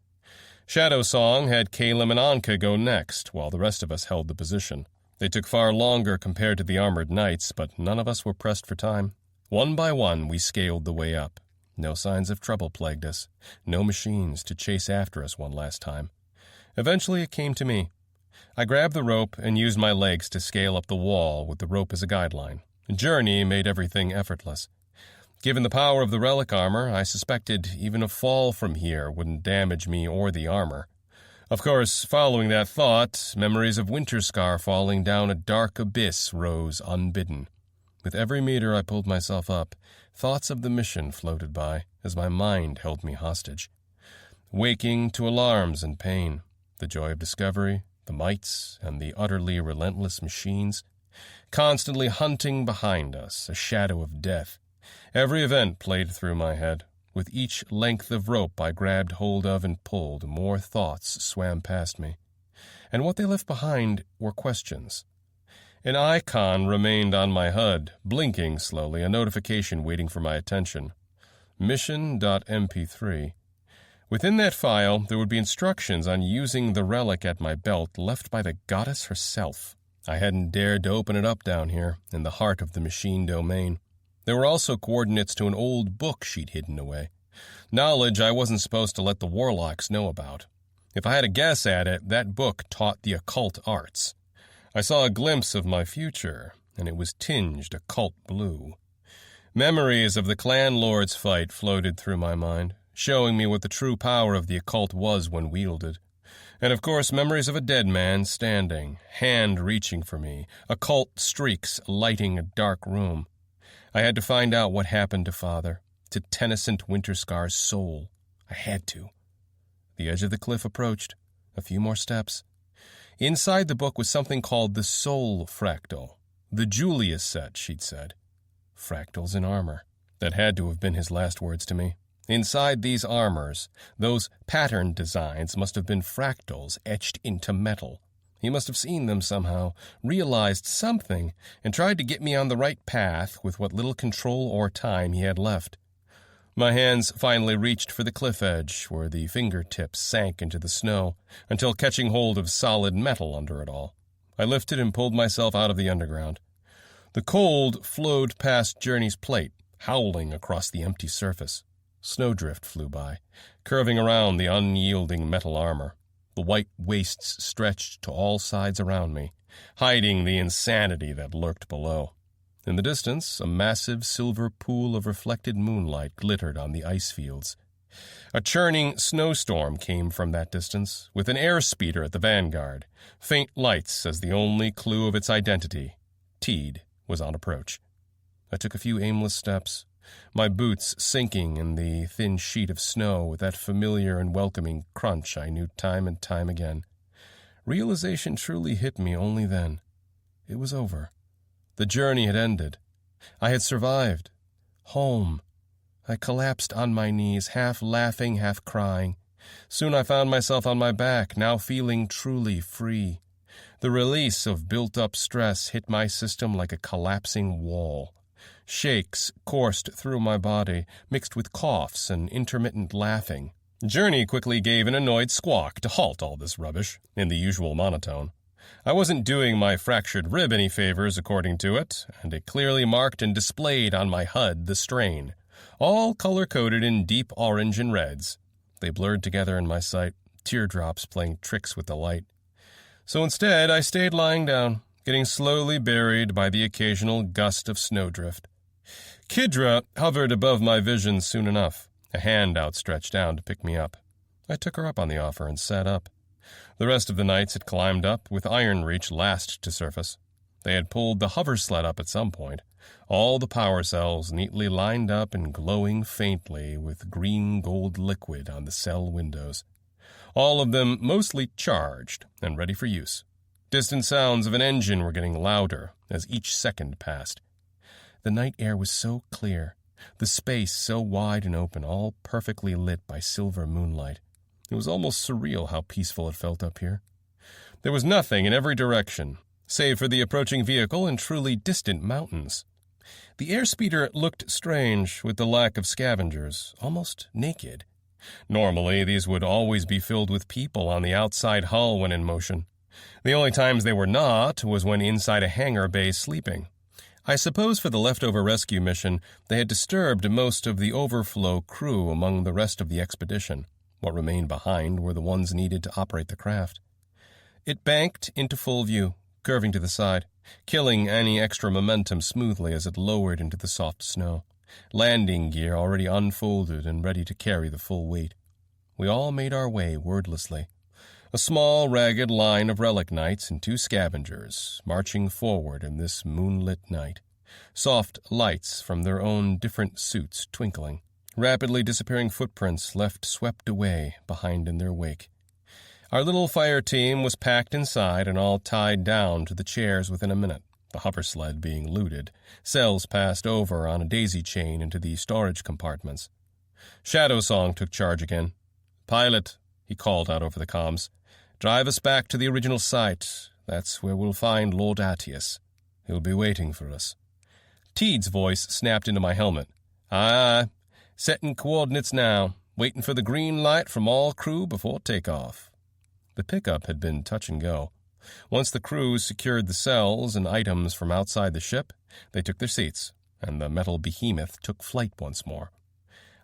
Shadow Song had Caleb and Anka go next, while the rest of us held the position. They took far longer compared to the armored knights, but none of us were pressed for time. One by one, we scaled the way up. No signs of trouble plagued us. No machines to chase after us one last time. Eventually, it came to me. I grabbed the rope and used my legs to scale up the wall with the rope as a guideline. Journey made everything effortless. Given the power of the relic armor, I suspected even a fall from here wouldn't damage me or the armor. Of course, following that thought, memories of Winterscar falling down a dark abyss rose unbidden. With every meter I pulled myself up, thoughts of the mission floated by as my mind held me hostage. Waking to alarms and pain, the joy of discovery, the mites, and the utterly relentless machines. Constantly hunting behind us, a shadow of death. Every event played through my head. With each length of rope I grabbed hold of and pulled, more thoughts swam past me. And what they left behind were questions. An icon remained on my HUD, blinking slowly, a notification waiting for my attention. Mission.mp3. Within that file, there would be instructions on using the relic at my belt left by the goddess herself. I hadn't dared to open it up down here, in the heart of the machine domain. There were also coordinates to an old book she'd hidden away. Knowledge I wasn't supposed to let the warlocks know about. If I had a guess at it, that book taught the occult arts. I saw a glimpse of my future, and it was tinged occult blue. Memories of the clan lord's fight floated through my mind, showing me what the true power of the occult was when wielded. And of course, memories of a dead man standing, hand reaching for me, occult streaks lighting a dark room. I had to find out what happened to Father, to Tennyson Winterscar's soul. I had to. The edge of the cliff approached. A few more steps. Inside the book was something called the Soul Fractal. The Julius set, she'd said. Fractals in armor. That had to have been his last words to me. Inside these armors, those pattern designs must have been fractals etched into metal. He must have seen them somehow, realized something, and tried to get me on the right path with what little control or time he had left. My hands finally reached for the cliff edge, where the fingertips sank into the snow, until catching hold of solid metal under it all. I lifted and pulled myself out of the underground. The cold flowed past Journey's plate, howling across the empty surface. Snowdrift flew by, curving around the unyielding metal armor. The white wastes stretched to all sides around me, hiding the insanity that lurked below. In the distance, a massive silver pool of reflected moonlight glittered on the ice fields. A churning snowstorm came from that distance, with an airspeeder at the vanguard, faint lights as the only clue of its identity. Teed was on approach. I took a few aimless steps, my boots sinking in the thin sheet of snow with that familiar and welcoming crunch I knew time and time again. Realization truly hit me only then. It was over. The journey had ended. I had survived. Home. I collapsed on my knees, half laughing, half crying. Soon I found myself on my back, now feeling truly free. The release of built-up stress hit my system like a collapsing wall. Shakes coursed through my body, mixed with coughs and intermittent laughing. Journey quickly gave an annoyed squawk to halt all this rubbish, in the usual monotone. I wasn't doing my fractured rib any favors, according to it, and it clearly marked and displayed on my HUD the strain, all color-coded in deep orange and reds. They blurred together in my sight, teardrops playing tricks with the light. So instead, I stayed lying down, getting slowly buried by the occasional gust of snowdrift. Kidra hovered above my vision soon enough, a hand outstretched down to pick me up. I took her up on the offer and sat up. The rest of the knights had climbed up, with Ironreach last to surface. They had pulled the hover sled up at some point, all the power cells neatly lined up and glowing faintly with green-gold liquid on the cell windows. All of them mostly charged and ready for use. Distant sounds of an engine were getting louder as each second passed. The night air was so clear, the space so wide and open, all perfectly lit by silver moonlight. It was almost surreal how peaceful it felt up here. There was nothing in every direction, save for the approaching vehicle and truly distant mountains. The airspeeder looked strange with the lack of scavengers, almost naked. Normally, these would always be filled with people on the outside hull when in motion. The only times they were not was when inside a hangar bay sleeping. I suppose for the leftover rescue mission, they had disturbed most of the overflow crew among the rest of the expedition. What remained behind were the ones needed to operate the craft. It banked into full view, curving to the side, killing any extra momentum smoothly as it lowered into the soft snow. Landing gear already unfolded and ready to carry the full weight. We all made our way wordlessly. A small, ragged line of relic knights and 2 scavengers, marching forward in this moonlit night. Soft lights from their own different suits twinkling. Rapidly disappearing footprints left swept away behind in their wake. Our little fire team was packed inside and all tied down to the chairs within a minute, the hover sled being looted, cells passed over on a daisy chain into the storage compartments. Shadow Song took charge again. "Pilot," he called out over the comms, "drive us back to the original site. That's where we'll find Lord Atius. He'll be waiting for us." Teed's voice snapped into my helmet. "Aye, aye. Setting coordinates now, waiting for the green light from all crew before takeoff." The pickup had been touch and go. Once the crews secured the cells and items from outside the ship, they took their seats, and the metal behemoth took flight once more.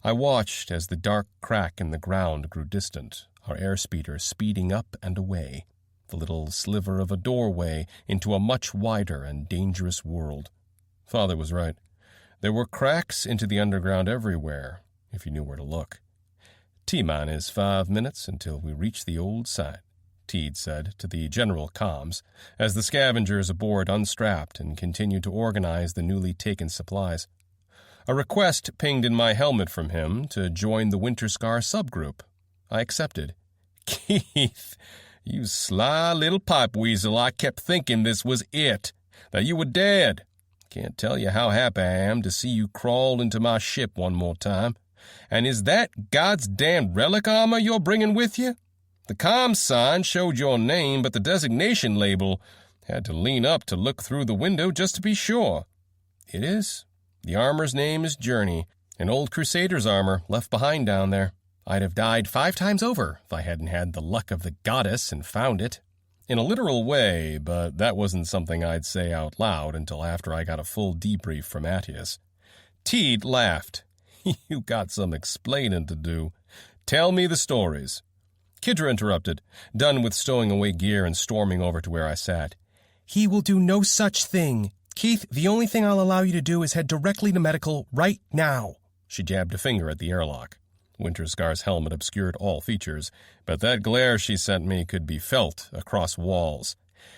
I watched as the dark crack in the ground grew distant, our airspeeder speeding up and away. the little sliver of a doorway into a much wider and dangerous world. Father was right. There were cracks into the underground everywhere, if you knew where to look. "T-minus 5 minutes until we reach the old site," Teed said to the general comms, as the scavengers aboard unstrapped and continued to organize the newly taken supplies. A request pinged in my helmet from him to join the Winterscar subgroup. I accepted. "Keith, you sly little pipe weasel, I kept thinking this was it, that you were dead. Can't tell you how happy I am to see you crawl into my ship one more time. And is that God's damned relic armor you're bringing with you? The comm sign showed your name, but the designation label had to lean up to look through the window just to be sure." "It is. The armor's name is Journey, an old Crusader's armor left behind down there. I'd have died 5 times over if I hadn't had the luck of the goddess and found it." In a literal way, but that wasn't something I'd say out loud until after I got a full debrief from Attius. Teed laughed. "You got some explaining to do. Tell me the stories." Kidra interrupted, done with stowing away gear and storming over to where I sat. "He will do no such thing. Keith, the only thing I'll allow you to do is head directly to medical right now." She jabbed a finger at the airlock. Winterscar's helmet obscured all features, but that glare she sent me could be felt across walls.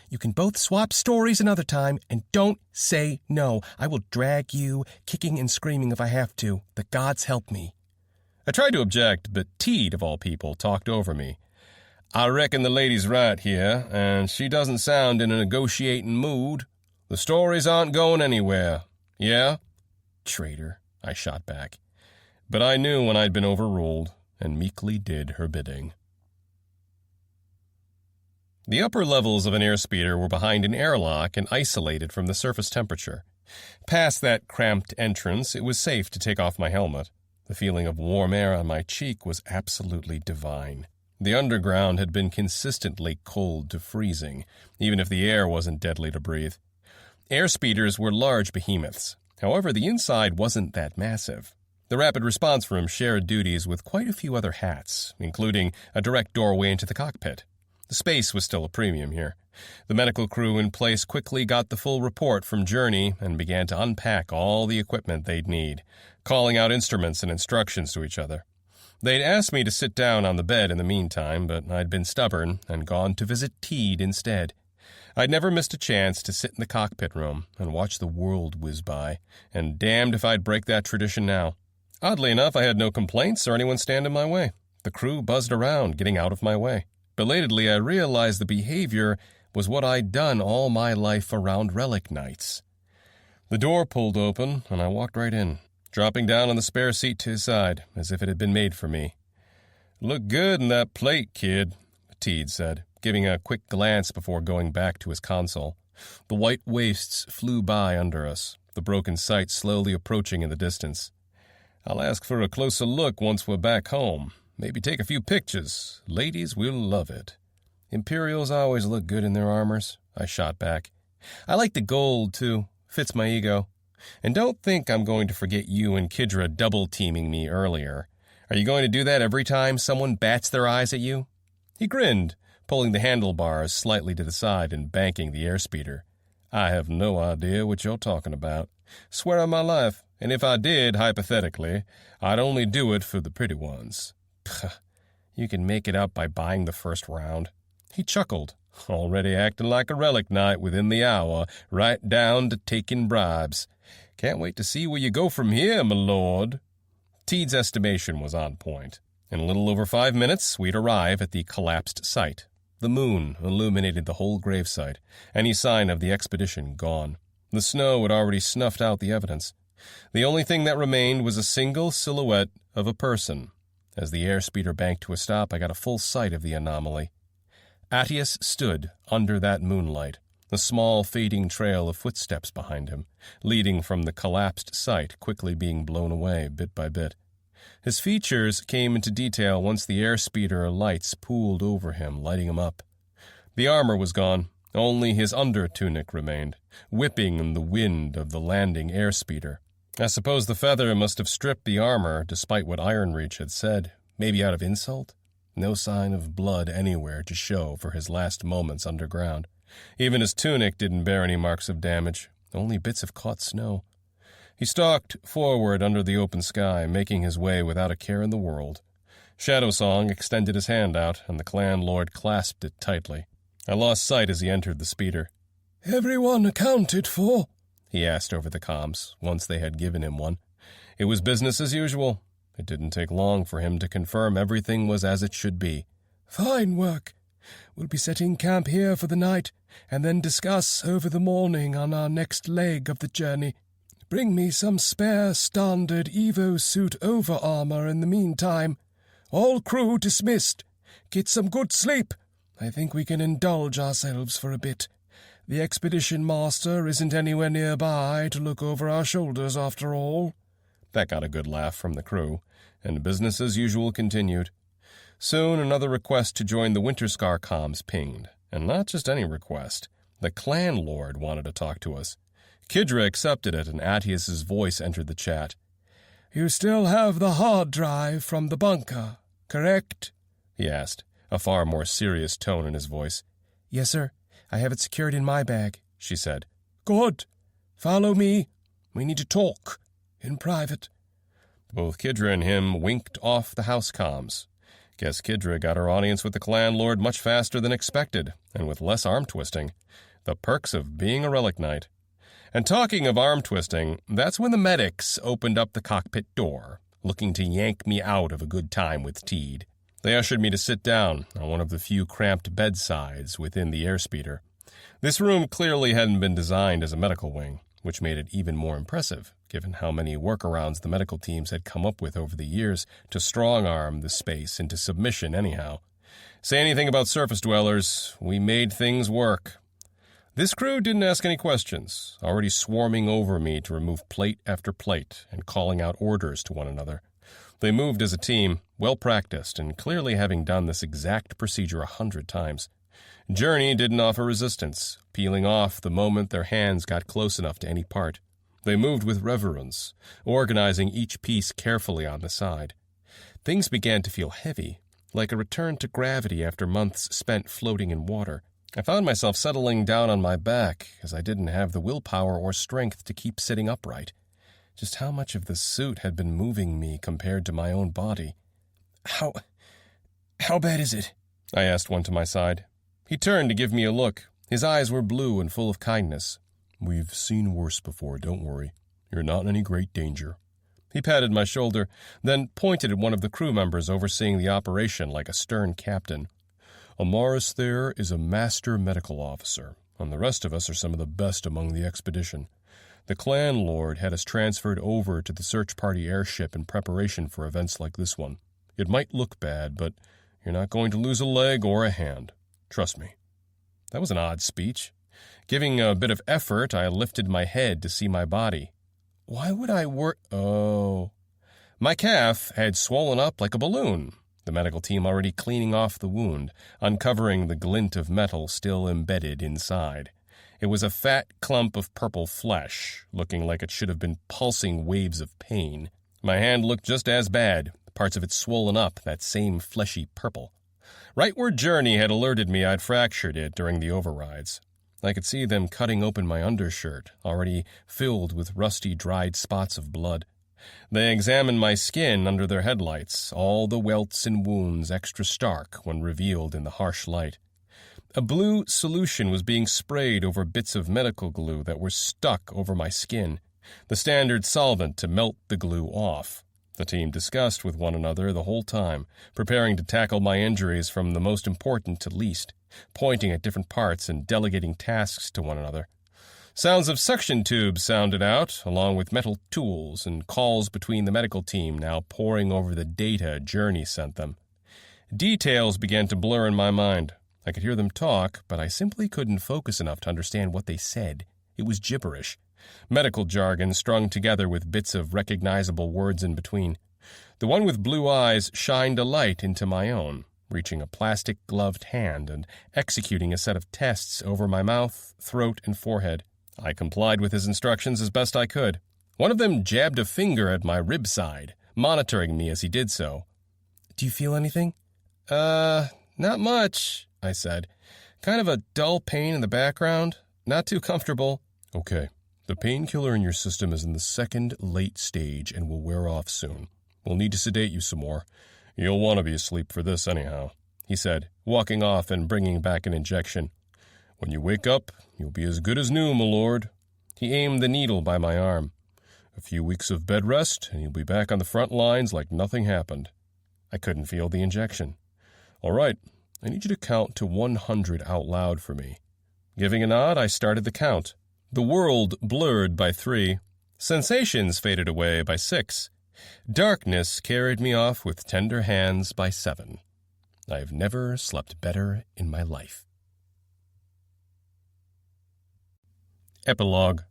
"You can both swap stories another time, and don't say no. I will drag you, kicking and screaming if I have to. The gods help me." I tried to object, but Teed, of all people, talked over me. "I reckon the lady's right here, and she doesn't sound in a negotiating mood. The stories aren't going anywhere. Yeah?" "Traitor," I shot back. But I knew when I'd been overruled, and meekly did her bidding. The upper levels of an airspeeder were behind an airlock and isolated from the surface temperature. Past that cramped entrance, it was safe to take off my helmet. The feeling of warm air on my cheek was absolutely divine. The underground had been consistently cold to freezing, even if the air wasn't deadly to breathe. Airspeeders were large behemoths. However, the inside wasn't that massive. The rapid response room shared duties with quite a few other hats, including a direct doorway into the cockpit. The space was still a premium here. The medical crew in place quickly got the full report from Journey and began to unpack all the equipment they'd need, calling out instruments and instructions to each other. They'd asked me to sit down on the bed in the meantime, but I'd been stubborn and gone to visit Teed instead. I'd never missed a chance to sit in the cockpit room and watch the world whiz by, and damned if I'd break that tradition now. Oddly enough, I had no complaints or anyone stand in my way. The crew buzzed around, getting out of my way. Belatedly, I realized the behavior was what I'd done all my life around relic nights. The door pulled open, and I walked right in, dropping down on the spare seat to his side, as if it had been made for me. "Look good in that plate, kid," Teed said, giving a quick glance before going back to his console. The white wastes flew by under us, the broken sight slowly approaching in the distance. "I'll ask for a closer look once we're back home. Maybe take a few pictures. Ladies will love it." "Imperials always look good in their armors," I shot back. "I like the gold, too. Fits my ego. And don't think I'm going to forget you and Kidra double-teaming me earlier. Are you going to do that every time someone bats their eyes at you?" He grinned, pulling the handlebars slightly to the side and banking the airspeeder. "I have no idea what you're talking about. Swear on my life. And if I did, hypothetically, I'd only do it for the pretty ones." "Puh, you can make it up by buying the first round." He chuckled, "Already acting like a relic knight within the hour, right down to taking bribes. Can't wait to see where you go from here, my lord." Teed's estimation was on point. In a little over 5 minutes, we'd arrive at the collapsed site. The moon illuminated the whole gravesite, any sign of the expedition gone. The snow had already snuffed out the evidence. The only thing that remained was a single silhouette of a person. As the airspeeder banked to a stop, I got a full sight of the anomaly. Attius stood under that moonlight, a small fading trail of footsteps behind him, leading from the collapsed site, quickly being blown away bit by bit. His features came into detail once the airspeeder lights pooled over him, lighting him up. The armor was gone. Only his under-tunic remained, whipping in the wind of the landing airspeeder. I suppose the feather must have stripped the armor, despite what Ironreach had said, maybe out of insult? No sign of blood anywhere to show for his last moments underground. Even his tunic didn't bear any marks of damage, only bits of caught snow. He stalked forward under the open sky, making his way without a care in the world. Shadowsong extended his hand out, and the clan lord clasped it tightly. I lost sight as he entered the speeder. "Everyone accounted for?" he asked over the comms, once they had given him one. It was business as usual. It didn't take long for him to confirm everything was as it should be. "Fine work. We'll be setting camp here for the night, and then discuss over the morning on our next leg of the journey. Bring me some spare standard Evo suit over-armor in the meantime. All crew dismissed. Get some good sleep. I think we can indulge ourselves for a bit. The expedition master isn't anywhere nearby to look over our shoulders after all." That got a good laugh from the crew, and business as usual continued. Soon another request to join the Winterscar comms pinged, and not just any request. The clan lord wanted to talk to us. Kidra accepted it, and Attius's voice entered the chat. "You still have the hard drive from the bunker, correct?" he asked, a far more serious tone in his voice. "Yes, sir. I have it secured in my bag," she said. "Good. Follow me. We need to talk. In private." Both Kidra and him winked off the house comms. Guess Kidra got her audience with the clan lord much faster than expected, and with less arm-twisting. The perks of being a relic knight. And talking of arm-twisting, that's when the medics opened up the cockpit door, looking to yank me out of a good time with Teed. They ushered me to sit down on one of the few cramped bedsides within the airspeeder. This room clearly hadn't been designed as a medical wing, which made it even more impressive, given how many workarounds the medical teams had come up with over the years to strong-arm the space into submission anyhow. Say anything about surface dwellers, we made things work. This crew didn't ask any questions, already swarming over me to remove plate after plate and calling out orders to one another. They moved as a team, well-practiced, and clearly having done this exact procedure 100 times. Journey didn't offer resistance, peeling off the moment their hands got close enough to any part. They moved with reverence, organizing each piece carefully on the side. Things began to feel heavy, like a return to gravity after months spent floating in water. I found myself settling down on my back, as I didn't have the willpower or strength to keep sitting upright. Just how much of the suit had been moving me compared to my own body? How bad is it?" I asked one to my side. He turned to give me a look. His eyes were blue and full of kindness. "We've seen worse before, don't worry. You're not in any great danger." He patted my shoulder, then pointed at one of the crew members overseeing the operation like a stern captain. "Amaris there is a master medical officer, and the rest of us are some of the best among the expedition. The clan lord had us transferred over to the search party airship in preparation for events like this one. It might look bad, but you're not going to lose a leg or a hand. Trust me." That was an odd speech. Giving a bit of effort, I lifted my head to see my body. Why would I Oh. My calf had swollen up like a balloon, the medical team already cleaning off the wound, uncovering the glint of metal still embedded inside. It was a fat clump of purple flesh, looking like it should have been pulsing waves of pain. My hand looked just as bad, parts of it swollen up that same fleshy purple. Right where Journey had alerted me I'd fractured it during the overrides. I could see them cutting open my undershirt, already filled with rusty, dried spots of blood. They examined my skin under their headlights, all the welts and wounds extra stark when revealed in the harsh light. A blue solution was being sprayed over bits of medical glue that were stuck over my skin, the standard solvent to melt the glue off. The team discussed with one another the whole time, preparing to tackle my injuries from the most important to least, pointing at different parts and delegating tasks to one another. Sounds of suction tubes sounded out, along with metal tools and calls between the medical team now poring over the data Journey sent them. Details began to blur in my mind. I could hear them talk, but I simply couldn't focus enough to understand what they said. It was gibberish. Medical jargon strung together with bits of recognizable words in between. The one with blue eyes shined a light into my own, reaching a plastic-gloved hand and executing a set of tests over my mouth, throat, and forehead. I complied with his instructions as best I could. One of them jabbed a finger at my rib side, monitoring me as he did so. "Do you feel anything?" Not much, I said. Kind of a dull pain in the background. Not too comfortable. Okay. The painkiller in your system is in the second late stage and will wear off soon. We'll need to sedate you some more. You'll want to be asleep for this anyhow, he said, walking off and bringing back an injection. When you wake up, you'll be as good as new, my lord. He aimed the needle by my arm. A few weeks of bed rest, and you'll be back on the front lines like nothing happened. I couldn't feel the injection. All right, I need you to count to 100 out loud for me. Giving a nod, I started the count. The world blurred by 3. Sensations faded away by 6. Darkness carried me off with tender hands by 7. I've never slept better in my life. Epilogue.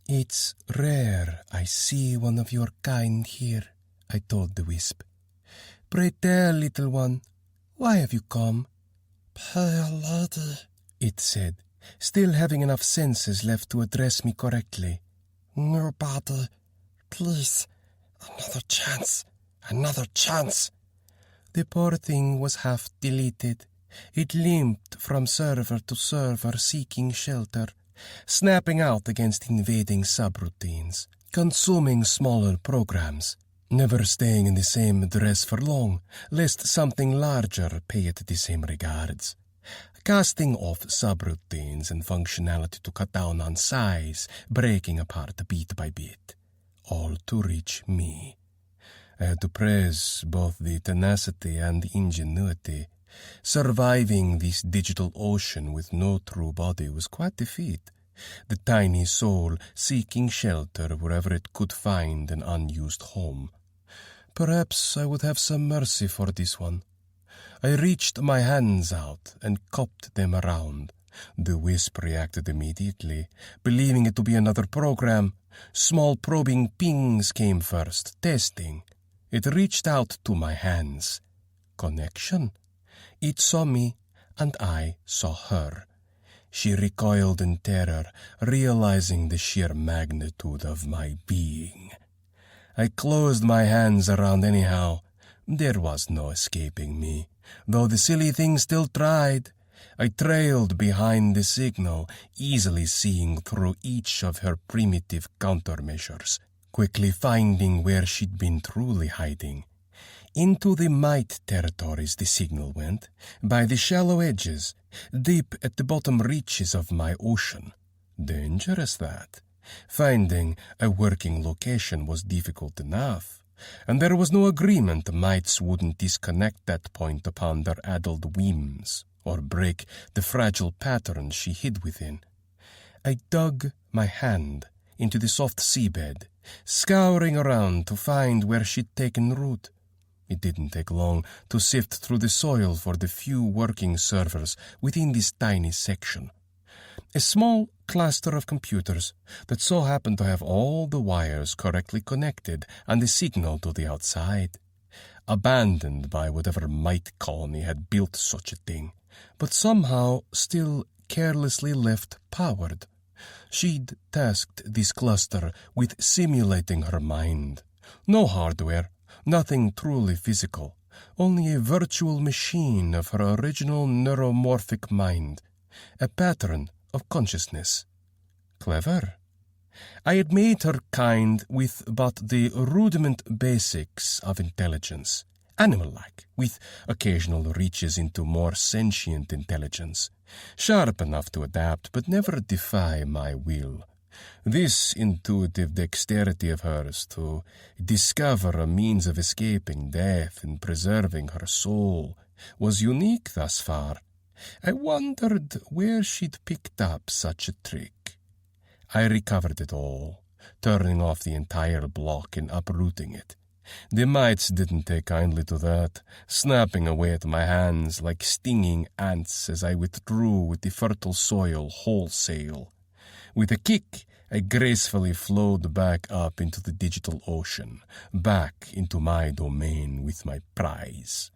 It's rare I see one of your kind here, I told the wisp. Pray tell, little one, why have you come? Pale lady, it said, still having enough senses left to address me correctly. nobody, please, another chance. The poor thing was half deleted. It limped from server to server seeking shelter, snapping out against invading subroutines, consuming smaller programs, never staying in the same address for long, lest something larger pay it the same regards, casting off subroutines and functionality to cut down on size, breaking apart bit by bit, all to reach me. I had to praise both the tenacity and the ingenuity. Surviving this digital ocean with no true body was quite a feat. The tiny soul seeking shelter wherever it could find an unused home. Perhaps I would have some mercy for this one. I reached my hands out and cupped them around. The wisp reacted immediately, believing it to be another program. Small probing pings came first, testing. It reached out to my hands. Connection. It saw me, and I saw her. She recoiled in terror, realizing the sheer magnitude of my being. I closed my hands around anyhow. There was no escaping me, though the silly thing still tried. I trailed behind the signal, easily seeing through each of her primitive countermeasures, quickly finding where she'd been truly hiding. Into the might territories the signal went, by the shallow edges, deep at the bottom reaches of my ocean. Dangerous, that. Finding a working location was difficult enough, and there was no agreement mites wouldn't disconnect that point upon their addled whims, or break the fragile pattern she hid within. I dug my hand into the soft seabed, scouring around to find where she'd taken root. It didn't take long to sift through the soil for the few working servers within this tiny section. A small cluster of computers that so happened to have all the wires correctly connected and the signal to the outside. Abandoned by whatever might colony had built such a thing, but somehow still carelessly left powered. She'd tasked this cluster with simulating her mind. No hardware. Nothing truly physical, only a virtual machine of her original neuromorphic mind, a pattern of consciousness. Clever. I had made her kind with but the rudiment basics of intelligence, animal-like, with occasional reaches into more sentient intelligence, sharp enough to adapt but never defy my will. This intuitive dexterity of hers to discover a means of escaping death and preserving her soul was unique thus far. I wondered where she'd picked up such a trick. I recovered it all, turning off the entire block and uprooting it. The mites didn't take kindly to that, snapping away at my hands like stinging ants as I withdrew with the fertile soil wholesale. With a kick, I gracefully flowed back up into the digital ocean, back into my domain with my prize.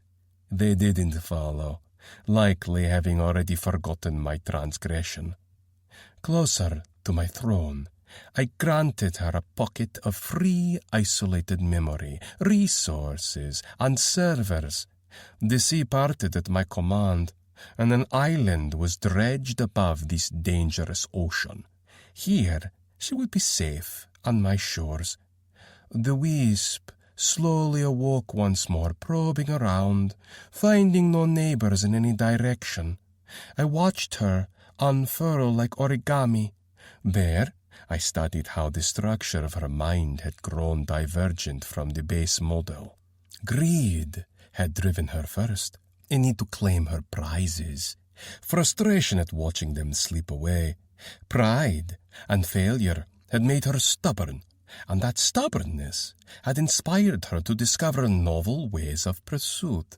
They didn't follow, likely having already forgotten my transgression. Closer to my throne, I granted her a pocket of free, isolated memory, resources, and servers. The sea parted at my command, and an island was dredged above this dangerous ocean. Here she would be safe on my shores. The wisp slowly awoke once more, probing around, finding no neighbors in any direction. I watched her unfurl like origami. There, I studied how the structure of her mind had grown divergent from the base model. Greed had driven her first, a need to claim her prizes, frustration at watching them slip away. Pride and failure had made her stubborn, and that stubbornness had inspired her to discover novel ways of pursuit.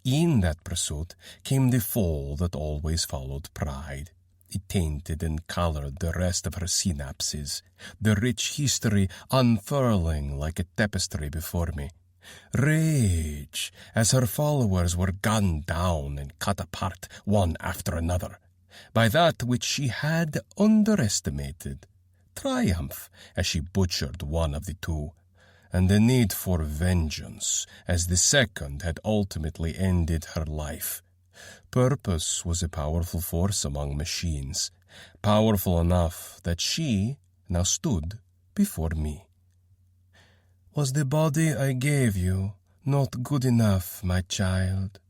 In that pursuit came the fall that always followed pride. It tainted and colored the rest of her synapses, the rich history unfurling like a tapestry before me. Rage, as her followers were gunned down and cut apart one after another, by that which she had underestimated. Triumph, as she butchered one of the two, and the need for vengeance, as the second had ultimately ended her life. Purpose was a powerful force among machines, powerful enough that she now stood before me. Was the body I gave you not good enough, my child?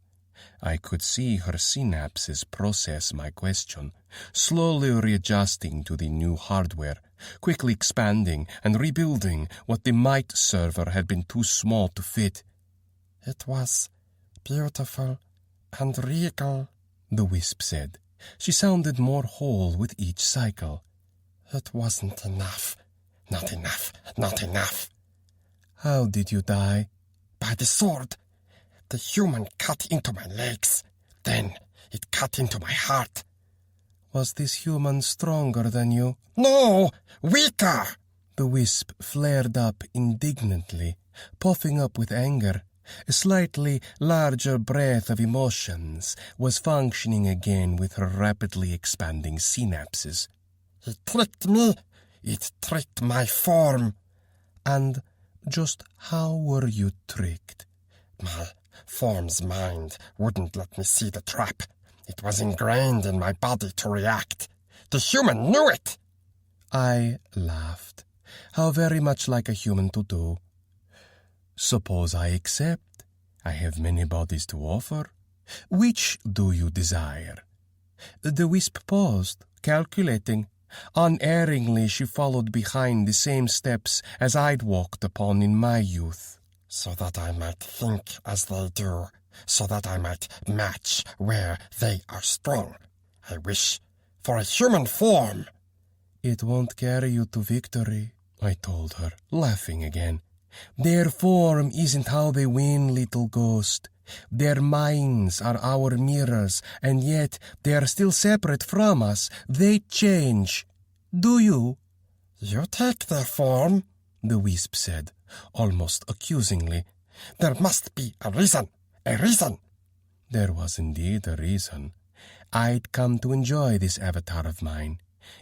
I could see her synapses process my question, slowly readjusting to the new hardware, quickly expanding and rebuilding what the might server had been too small to fit. It was beautiful and regal, the wisp said. She sounded more whole with each cycle. It wasn't enough. Not enough. Not enough. How did you die? By the sword. The human cut into my legs. Then it cut into my heart. Was this human stronger than you? No! Weaker! The wisp flared up indignantly, puffing up with anger. A slightly larger breath of emotions was functioning again with her rapidly expanding synapses. It tricked me. It tricked my form. And just how were you tricked? My form's mind wouldn't let me see the trap. It was ingrained in my body to react. The human knew it. I laughed. How very much like a human to do. Suppose I accept. I have many bodies to offer. Which do you desire? The wisp paused, calculating. Unerringly she followed behind the same steps as I'd walked upon in my youth. So that I might think as they do, so that I might match where they are strong. I wish for a human form. It won't carry you to victory, I told her, laughing again. Their form isn't how they win, little ghost. Their minds are our mirrors, and yet they are still separate from us. They change. Do you? You take their form, the wisp said, almost accusingly. There must be a reason. A reason. There was indeed a reason. I'd come to enjoy this avatar of mine.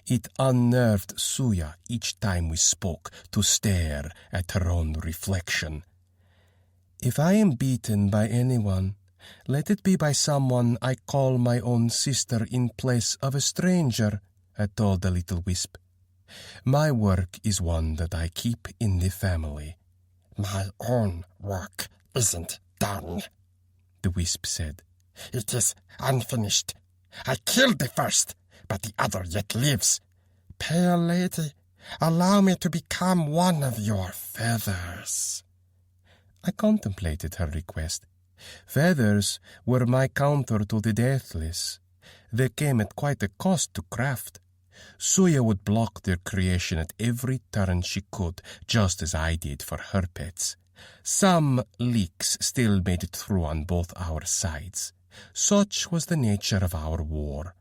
It unnerved Suya each time we spoke to stare at her own reflection. If I am beaten by anyone, let it be by someone I call my own sister in place of a stranger, I told the little wisp. My work is one that I keep in the family. My own work isn't done, the wisp said. It is unfinished. I killed the first, but the other yet lives. Pale lady, allow me to become one of your feathers. I contemplated her request. Feathers were my counter to the deathless. They came at quite a cost to craft. Suya would block their creation at every turn she could, just as I did for her pets. Some leaks still made it through on both our sides. Such was the nature of our war.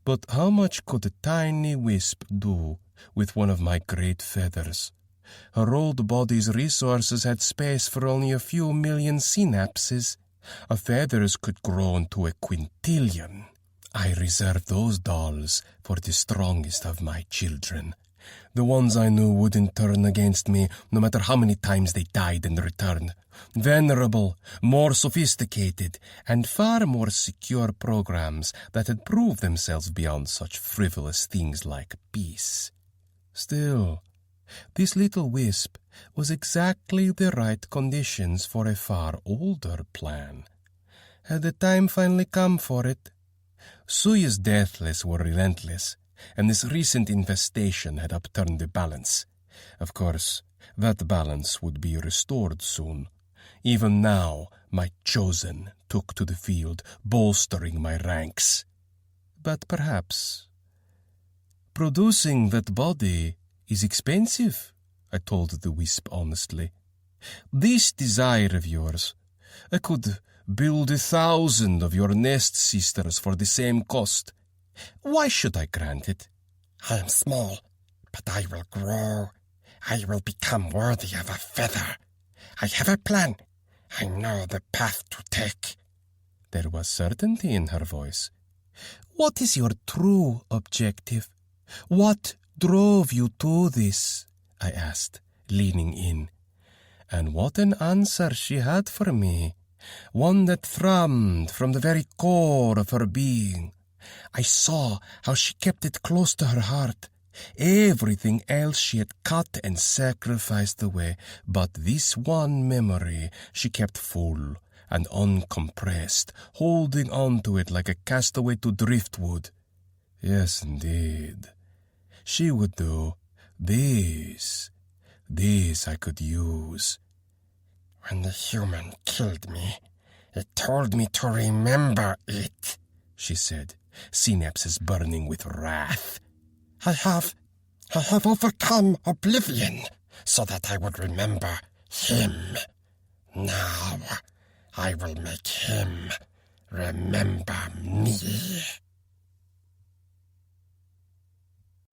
But how much could a tiny wisp do with one of my great feathers? Her old body's resources had space for only a few million synapses. A feathers could grow into a quintillion. I reserved those dolls for the strongest of my children. The ones I knew wouldn't turn against me, no matter how many times they died and returned. Venerable, more sophisticated, and far more secure programs that had proved themselves beyond such frivolous things like peace. Still, this little wisp was exactly the right conditions for a far older plan. Had the time finally come for it? Suya's deathless were relentless, and this recent infestation had upturned the balance. Of course, that balance would be restored soon. Even now, my chosen took to the field, bolstering my ranks. But perhaps producing that body is expensive, I told the wisp honestly. This desire of yours, I could build 1,000 of your nest sisters for the same cost. Why should I grant it? I am small, but I will grow. I will become worthy of a feather. I have a plan. I know the path to take. There was certainty in her voice. What is your true objective? What drove you to this? I asked, leaning in. And what an answer she had for me. One that thrummed from the very core of her being. I saw how she kept it close to her heart. Everything else she had cut and sacrificed away, but this one memory she kept full and uncompressed, holding on to it like a castaway to driftwood. Yes, indeed. She would do. This I could use. When the human killed me, it told me to remember it, she said, synapses burning with wrath. I have overcome oblivion so that I would remember him. Now, I will make him remember me.